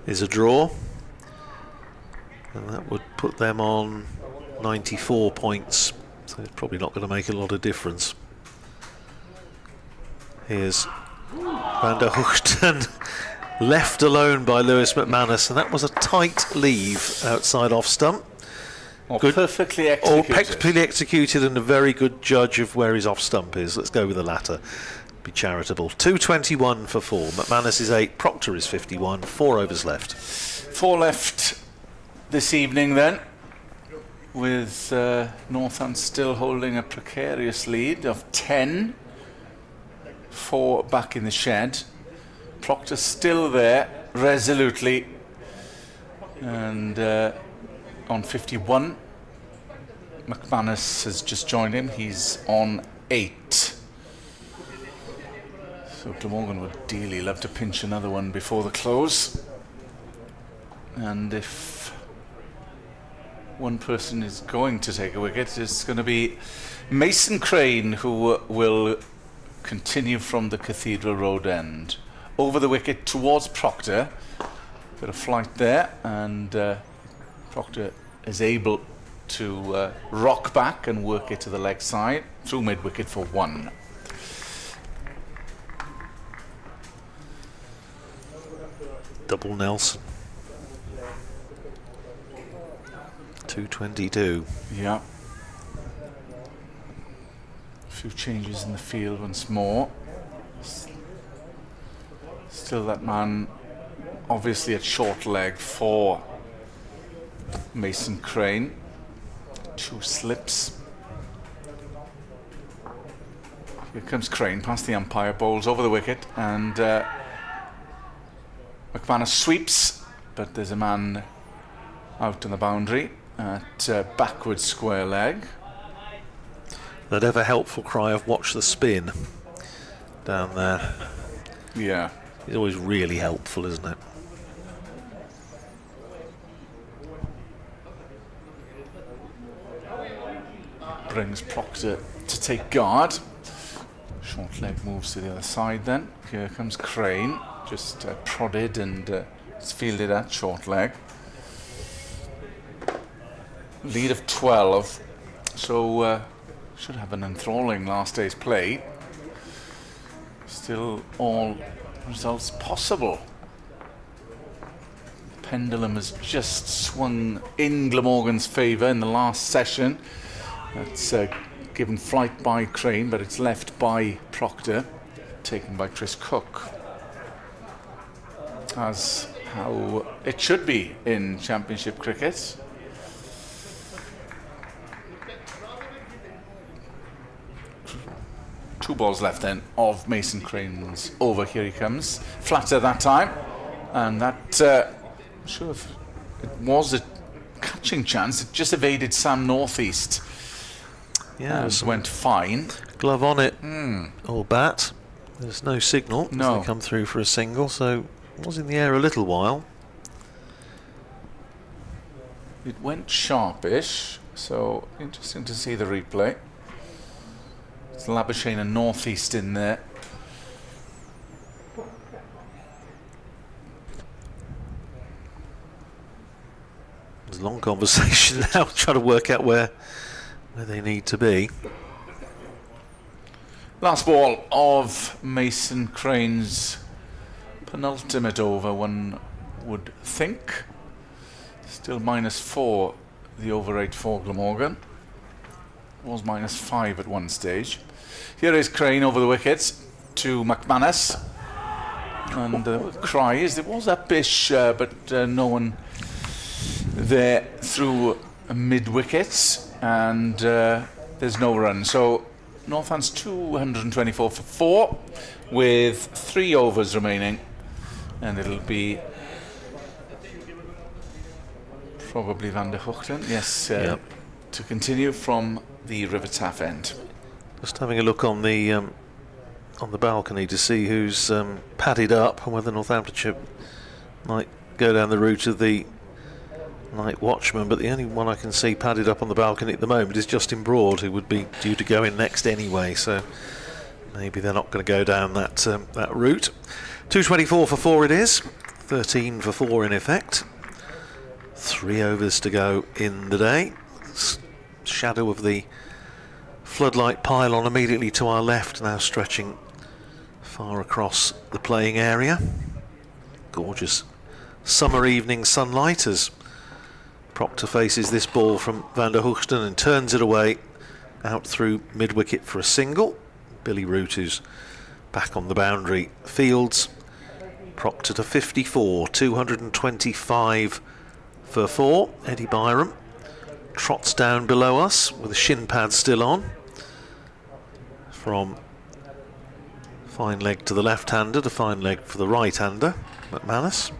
is a draw, and that would put them on 94 points, so it's probably not going to make a lot of difference. Here's Van der Hoogten left alone by Lewis McManus, and that was a tight leave outside off stump. Perfectly executed. Perfectly executed, and a very good judge of where his off stump is. Let's go with the latter. Be charitable. 221 for 4. McManus is 8. Proctor is 51. 4 overs left. 4 left this evening then, with Northam still holding a precarious lead of 10. 4 back in the shed. Proctor still there, resolutely, and on 51. McManus has just joined him. He's on 8. So Glamorgan would dearly love to pinch another one before the close. And if one person is going to take a wicket, it's going to be Mason Crane, who will continue from the Cathedral Road end. Over the wicket towards Proctor. Bit of flight there, and Proctor is able to rock back and work it to the leg side through mid-wicket for 1. Double Nelson. 222. Yeah. A few changes in the field once more. Still that man obviously at short leg for Mason Crane. 2 slips. Here comes Crane past the umpire, bowls over the wicket, and McManus sweeps, but there's a man out on the boundary at backward square leg. That ever helpful cry of "watch the spin" down there. Yeah. It's always really helpful, isn't it? brings Proctor to take guard. Short leg moves to the other side then. Here comes Crane, just prodded and it's fielded at short leg. Lead of 12, so should have an enthralling last day's play. Still all results possible. Pendulum has just swung in Glamorgan's favour in the last session. That's given flight by Crane, but it's left by Proctor, taken by Chris Cook. As how it should be in Championship cricket. Two balls left then of Mason Crane's over. Here he comes. Flatter that time. And that, I'm sure if it was a catching chance, it just evaded Sam Northeast. Yeah, and went fine. Glove on it or bat. There's no signal as No. they come through for a single, so it was in the air a little while. It went sharpish, so interesting to see the replay. It's Labuschagne and Northeast in there. There's a long conversation now, trying to work out where they need to be. Last ball of Mason Crane's penultimate over, one would think. Still -4, the over 8 for Glamorgan. Was -5 at one stage. Here is Crane over the wickets to McManus. And the cry is it was uppish, but no one there through mid-wickets. And there's no run. So Northants 224 for 4 with 3 overs remaining. And it'll be probably Van der Hoogten, yes, Yep. to continue from the River Taff end. Just having a look on the balcony to see who's padded up and whether Northamptonshire might go down the route of the night watchman, but the only one I can see padded up on the balcony at the moment is Justin Broad, who would be due to go in next anyway, so maybe they're not going to go down that route. 224 for 4 it is, 13 for 4 in effect. 3 overs to go in the day. Shadow of the floodlight pylon immediately to our left, now stretching far across the playing area. Gorgeous summer evening sunlight as Proctor faces this ball from Van der Hoogten and turns it away out through mid-wicket for a single. Billy Root, who's back on the boundary, fields Proctor to 54, 225 for 4. Eddie Byram trots down below us with the shin pad still on. From fine leg to the left-hander to fine leg for the right-hander, McManus.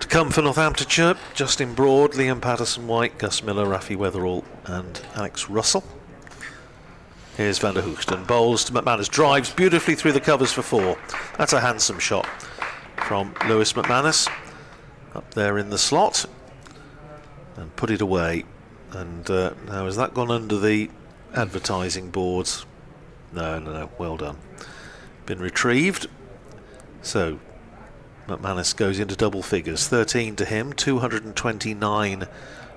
To come for Northamptonshire, Justin Broad, Liam Patterson-White, Gus Miller, Rafi Weatherall and Alex Russell. Here's Van der Hoogten, bowls to McManus, drives beautifully through the covers for 4. That's a handsome shot from Lewis McManus. Up there in the slot and put it away. And now has that gone under the advertising boards? No, well done. Been retrieved. So McManus goes into double figures, 13 to him, 229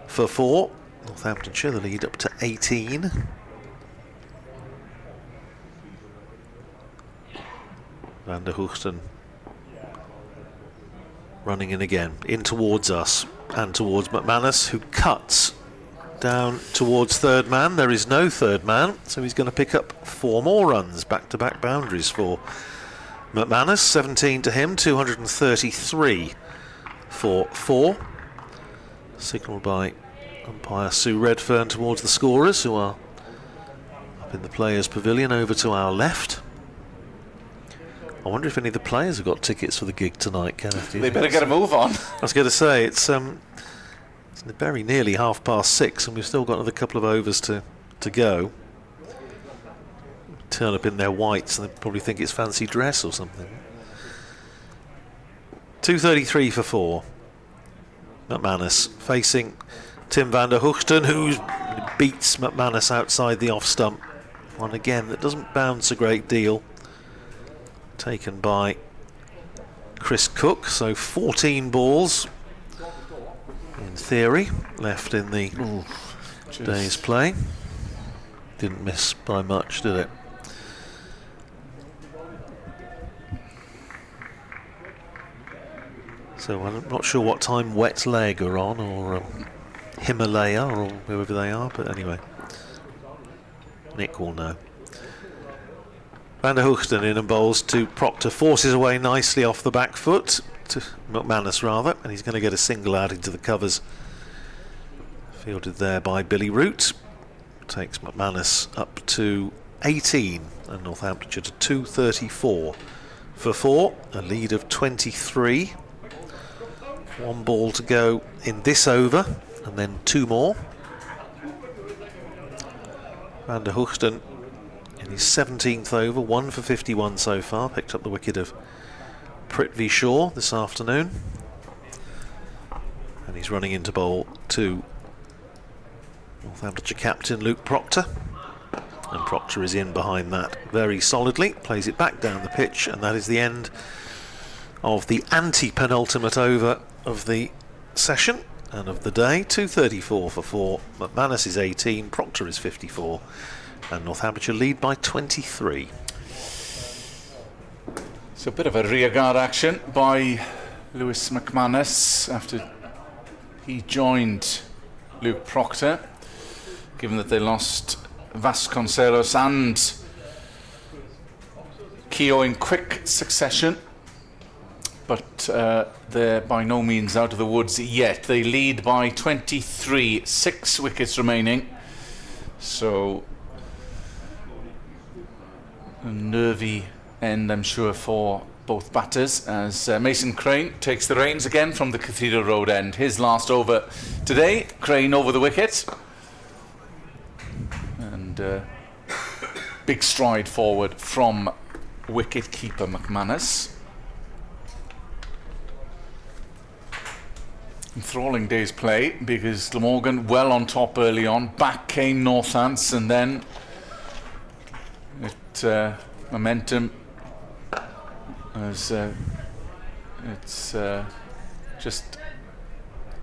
for 4. Northamptonshire the lead up to 18. Van der Hoogten running in again, in towards us and towards McManus, who cuts down towards third man. There is no third man, so he's going to pick up 4 more runs, back-to-back boundaries for McManus. 17 to him, 233 for 4. Signalled by umpire Sue Redfern towards the scorers, who are up in the players' pavilion over to our left. I wonder if any of the players have got tickets for the gig tonight, Kenneth. They better get a move on. I was going to say, it's very nearly 6:30 and we've still got another couple of overs to go. Turn up in their whites and they probably think it's fancy dress or something. 233 for 4. McManus facing Tim van der Hoogten, who beats McManus outside the off stump. One again that doesn't bounce a great deal. Taken by Chris Cook, so 14 balls in theory left in the day's play. Didn't miss by much, did it? So I'm not sure what time Wet Leg are on, or Himalaya, or whoever they are, but anyway, Nick will know. Van der Hoogten in and bowls to Proctor, forces away nicely off the back foot, to McManus rather, and he's going to get a single out into the covers. Fielded there by Billy Root. Takes McManus up to 18 and Northamptonshire to 234 for 4, a lead of 23. 1 ball to go in this over, and then 2 more. Van der Hoogten in his 17th over, 1 for 51 so far. Picked up the wicket of Prithvi Shaw this afternoon, and he's running into bowl to Northamptonshire captain Luke Proctor, and Proctor is in behind that very solidly, plays it back down the pitch, and that is the end of the anti-penultimate over of the session and of the day. 234 for 4. McManus is 18, Proctor is 54, and Northamptonshire lead by 23. So a bit of a rearguard action by Lewis McManus after he joined Luke Proctor, given that they lost Vasconcelos and Keogh in quick succession. But they're by no means out of the woods yet. They lead by 23, 6 wickets remaining. So a nervy end, I'm sure, for both batters, as Mason Crane takes the reins again from the Cathedral Road end. His last over today, Crane over the wicket. And big stride forward from wicket-keeper McManus. Enthralling day's play, because Glamorgan well on top early on. Back came Northants, and then momentum as it's just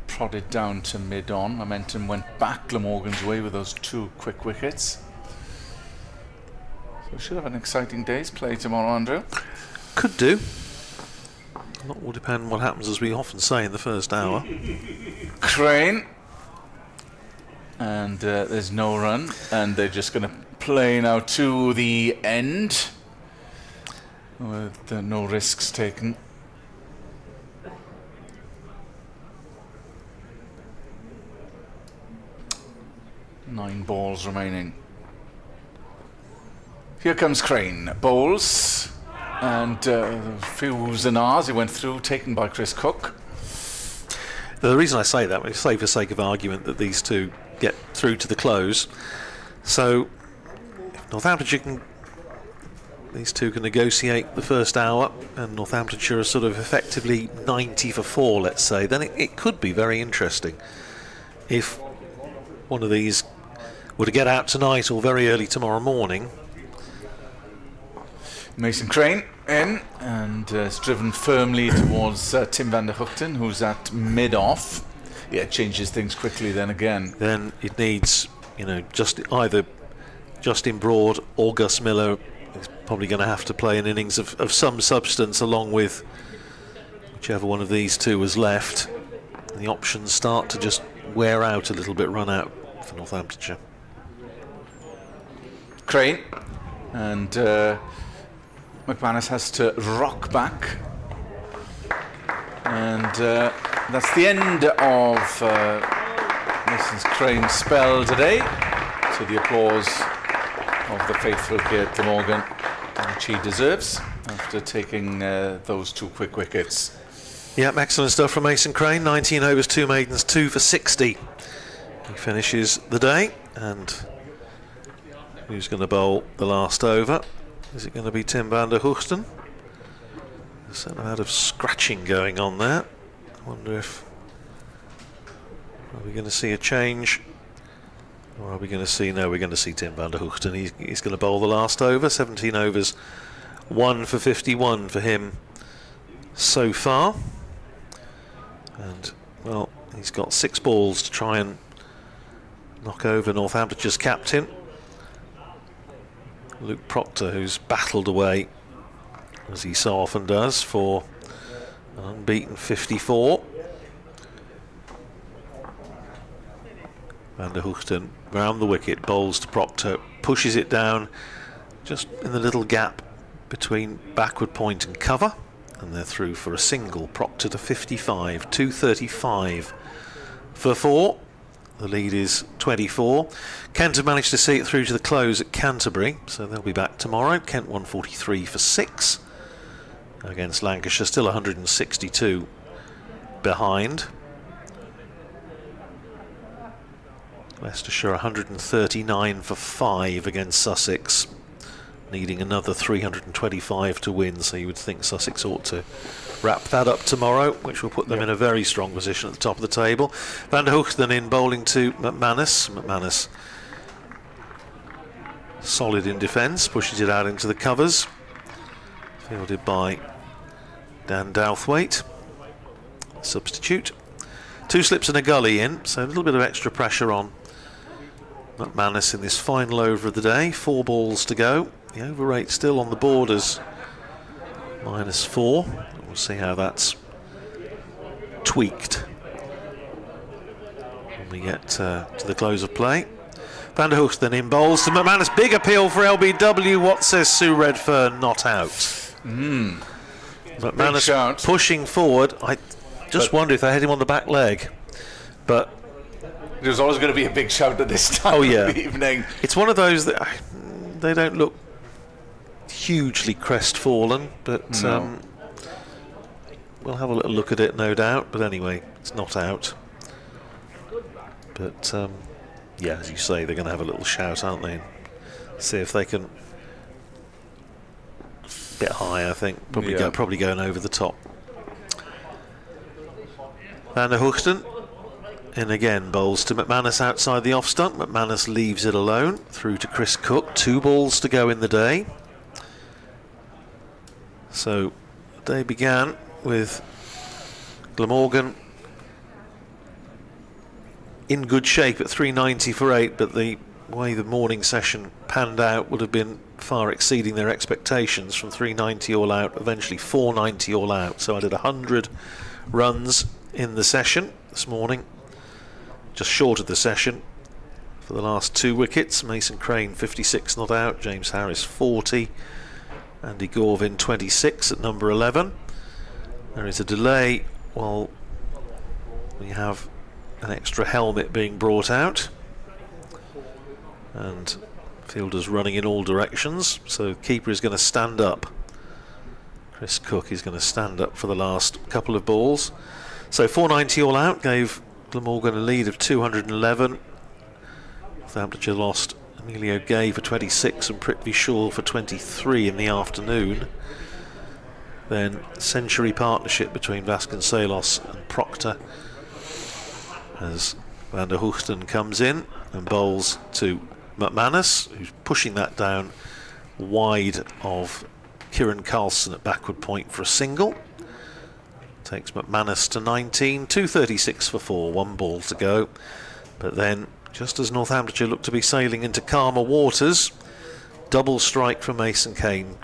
prodded down to mid-on. Momentum went back Glamorgan's way with those 2 quick wickets. So we should have an exciting day's play tomorrow, Andrew. Could do. A lot will depend on what happens, as we often say, in the first hour. Crane, and there's no run, and they're just going to play now to the end with no risks taken. Nine balls remaining. Here comes Crane. Bowls. And a few oohs and ahs he went through, taken by Chris Cook. The reason I say that, I say for sake of argument, that these two get through to the close. So if Northamptonshire can, these two can negotiate the first hour, and Northamptonshire are sort of effectively 90 for 4, let's say, then it could be very interesting if one of these were to get out tonight or very early tomorrow morning. Mason Crane in, and is driven firmly towards Tim van der Hoogten, who's at mid-off. Yeah, it changes things quickly then again. Then it needs, just either Justin Broad or Gus Miller is probably going to have to play an innings of some substance, along with whichever one of these two was left. And the options start to just wear out a little bit, run out for Northamptonshire. Crane, and McManus has to rock back, and that's the end of Mrs. Crane's spell today, to the applause of the faithful here at Glamorgan, which he deserves after taking those 2 quick wickets. Yep, excellent stuff from Mason Crane. 19 overs, 2 maidens, 2 for 60. He finishes the day, and who's going to bowl the last over? Is it going to be Tim van der Hoogten? There's a certain amount of scratching going on there. I wonder if Are we going to see a change? Or are we going to see... No, we're going to see Tim van der Hoogten. He's going to bowl the last over. 17 overs, 1 for 51 for him so far. And, well, he's got 6 balls to try and knock over Northamptonshire's captain, Luke Proctor, who's battled away, as he so often does, for an unbeaten 54. Van der Hoogten round the wicket, bowls to Proctor, pushes it down just in the little gap between backward point and cover, and they're through for a single. Proctor to 55, 235 for 4. The lead is 24. Kent have managed to see it through to the close at Canterbury, so they'll be back tomorrow. Kent 143 for 6 against Lancashire, still 162 behind. Leicestershire 139 for 5 against Sussex, needing another 325 to win, so you would think Sussex ought to wrap that up tomorrow, which will put them in a very strong position at the top of the table. Van der Hoogten in bowling to McManus. McManus solid in defence, pushes it out into the covers, fielded by Dan Douthwaite, substitute. 2 slips and a gully in, so a little bit of extra pressure on McManus in this final over of the day. 4 balls to go. The over rate still on the borders, -4. We'll see how that's tweaked when we get to the close of play. Van der Hoogten in bowls to McManus. Big appeal for LBW. What says Sue Redfern? Not out. McManus pushing forward. I just wonder if they had him on the back leg, but there's always going to be a big shout at this time of the evening. It's one of those that they don't look hugely crestfallen, but no. We'll have a little look at it, no doubt. But anyway, it's not out. But yeah, as you say, they're going to have a little shout, aren't they? See if they can bit high. I think probably going over the top. Van der Hoogten in again, bowls to McManus outside the off stump. McManus leaves it alone, through to Chris Cook. 2 balls to go in the day. So the day began with Glamorgan in good shape at 390 for 8, but the way the morning session panned out would have been far exceeding their expectations, from 390 all out, eventually 490 all out. So I did 100 runs in the session this morning, just short of the session for the last 2 wickets. Mason Crane 56 not out, James Harris 40, Andy Gorvin 26 at number 11. There is a delay while we have an extra helmet being brought out, and fielders running in all directions, so keeper is going to stand up. Chris Cook is going to stand up for the last couple of balls. So 490 all out gave Glamorgan a lead of 211. Northamptonshire lost Emilio Gay for 26 and Prithvi Shaw for 23 in the afternoon. Then century partnership between Vasconcelos and Proctor, as Van der Hoogten comes in and bowls to McManus, who's pushing that down wide of Kieran Carlson at backward point for a single. Takes McManus to 19, 236 for 4, 1 ball to go. But then, just as Northamptonshire looked to be sailing into calmer waters, double strike from Mason Crane,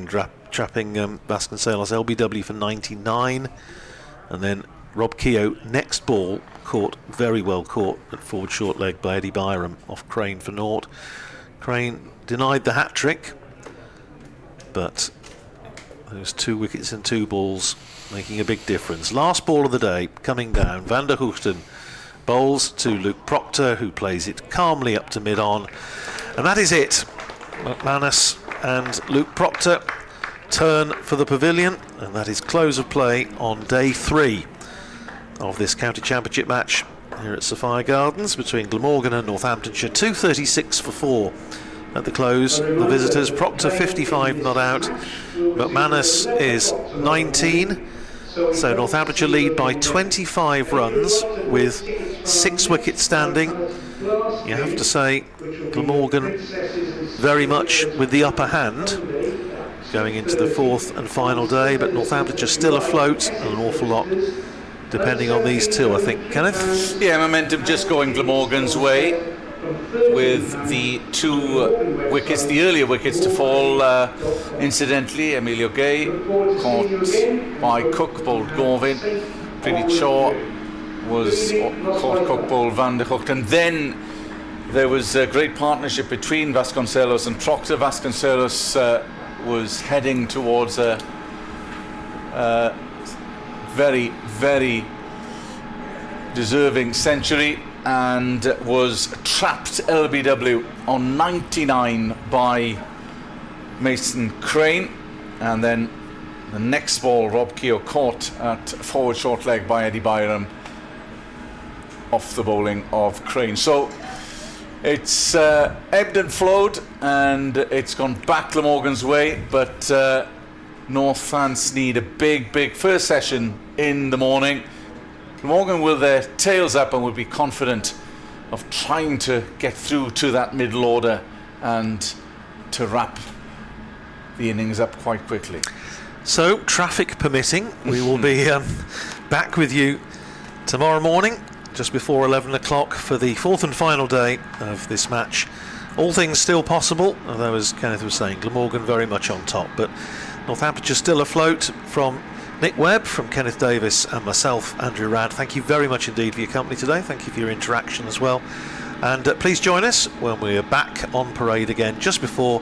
trapping Vasconcelos LBW for 99. And then Rob Keogh, next ball, caught, very well caught at forward short leg by Eddie Byram off Crane for naught. Crane denied the hat-trick, but those 2 wickets and 2 balls making a big difference. Last ball of the day coming down. Van der Hoogten bowls to Luke Proctor, who plays it calmly up to mid-on, and that is it. McManus and Luke Proctor turn for the pavilion, and that is close of play on day 3 of this county championship match here at Sophia Gardens between Glamorgan and Northamptonshire. 236 for 4 at the close. The visitors, Proctor 55 not out, McManus is 19. So Northamptonshire lead by 25 runs with 6 wickets standing. You have to say Glamorgan very much with the upper hand going into the 4th and final day, but Northamptonshire still afloat, and an awful lot depending on these two, I think. Kenneth? Yeah, momentum just going Glamorgan's way, with the 2 wickets, the earlier wickets to fall. Incidentally, Emilio Gay caught by Cook, bowled Gorvin. Pretty Shaw was caught Cook, bowled Van der Hoek, and then there was a great partnership between Vasconcelos and Proctor-Vasconcelos. Was heading towards a very, very deserving century, and was trapped LBW on 99 by Mason Crane, and then the next ball Rob Keogh caught at forward short leg by Eddie Byram off the bowling of Crane. So it's ebbed and flowed, and it's gone back Glamorgan's way, but North fans need a big first session in the morning. Glamorgan will their tails up and will be confident of trying to get through to that middle order and to wrap the innings up quite quickly. So, traffic permitting, we will be back with you tomorrow morning just before 11 o'clock for the 4th and final day of this match. All things still possible, although, as Kenneth was saying, Glamorgan very much on top, but Northamptonshire still afloat. From Nick Webb, from Kenneth Davis and myself, Andrew Radd, thank you very much indeed for your company today. Thank you for your interaction as well, and please join us when we are back on parade again just before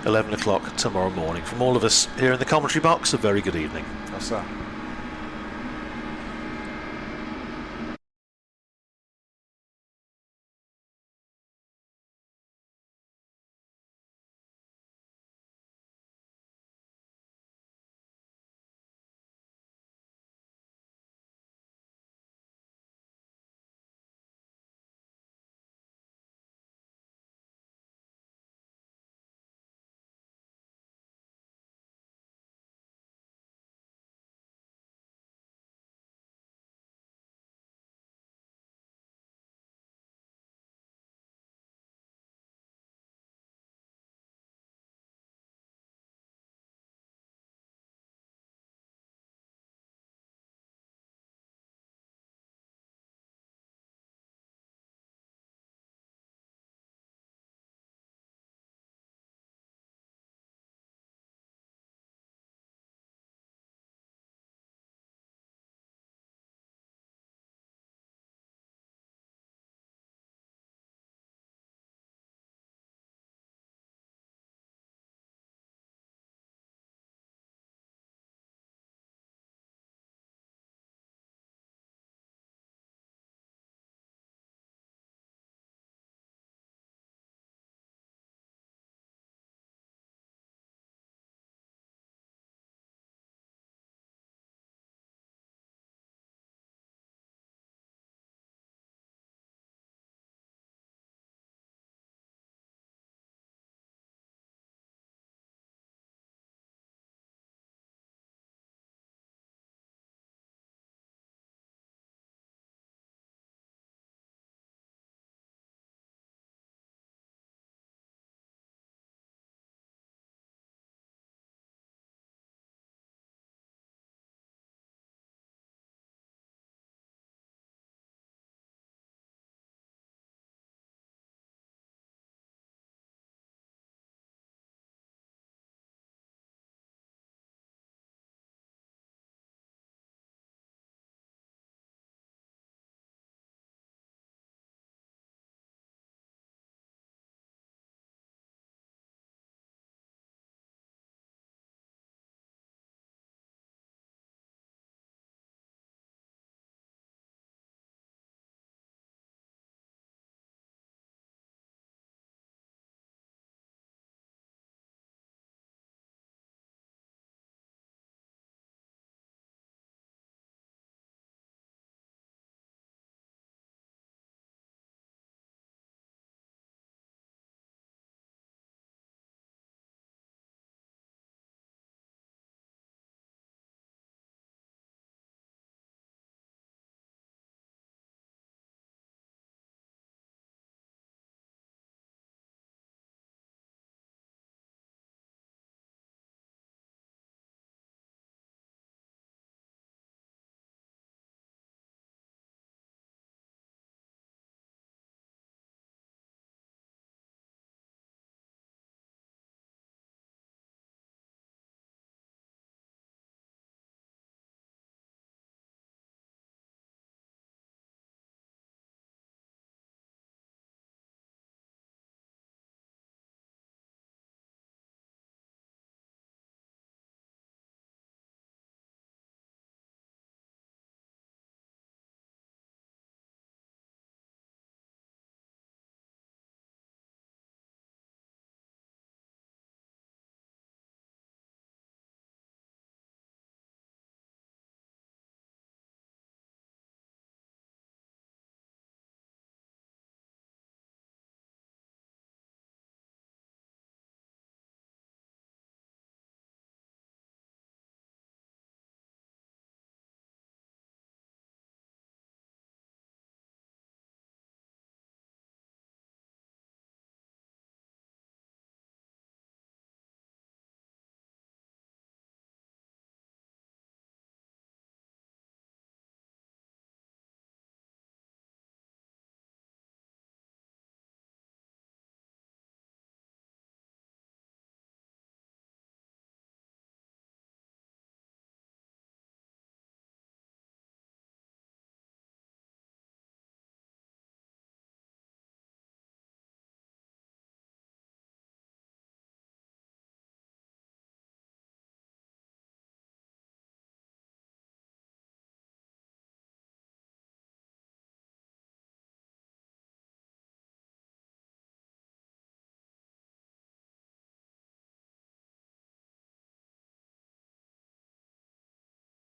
11 o'clock tomorrow morning. From all of us here in the commentary box, a very good evening. That's that.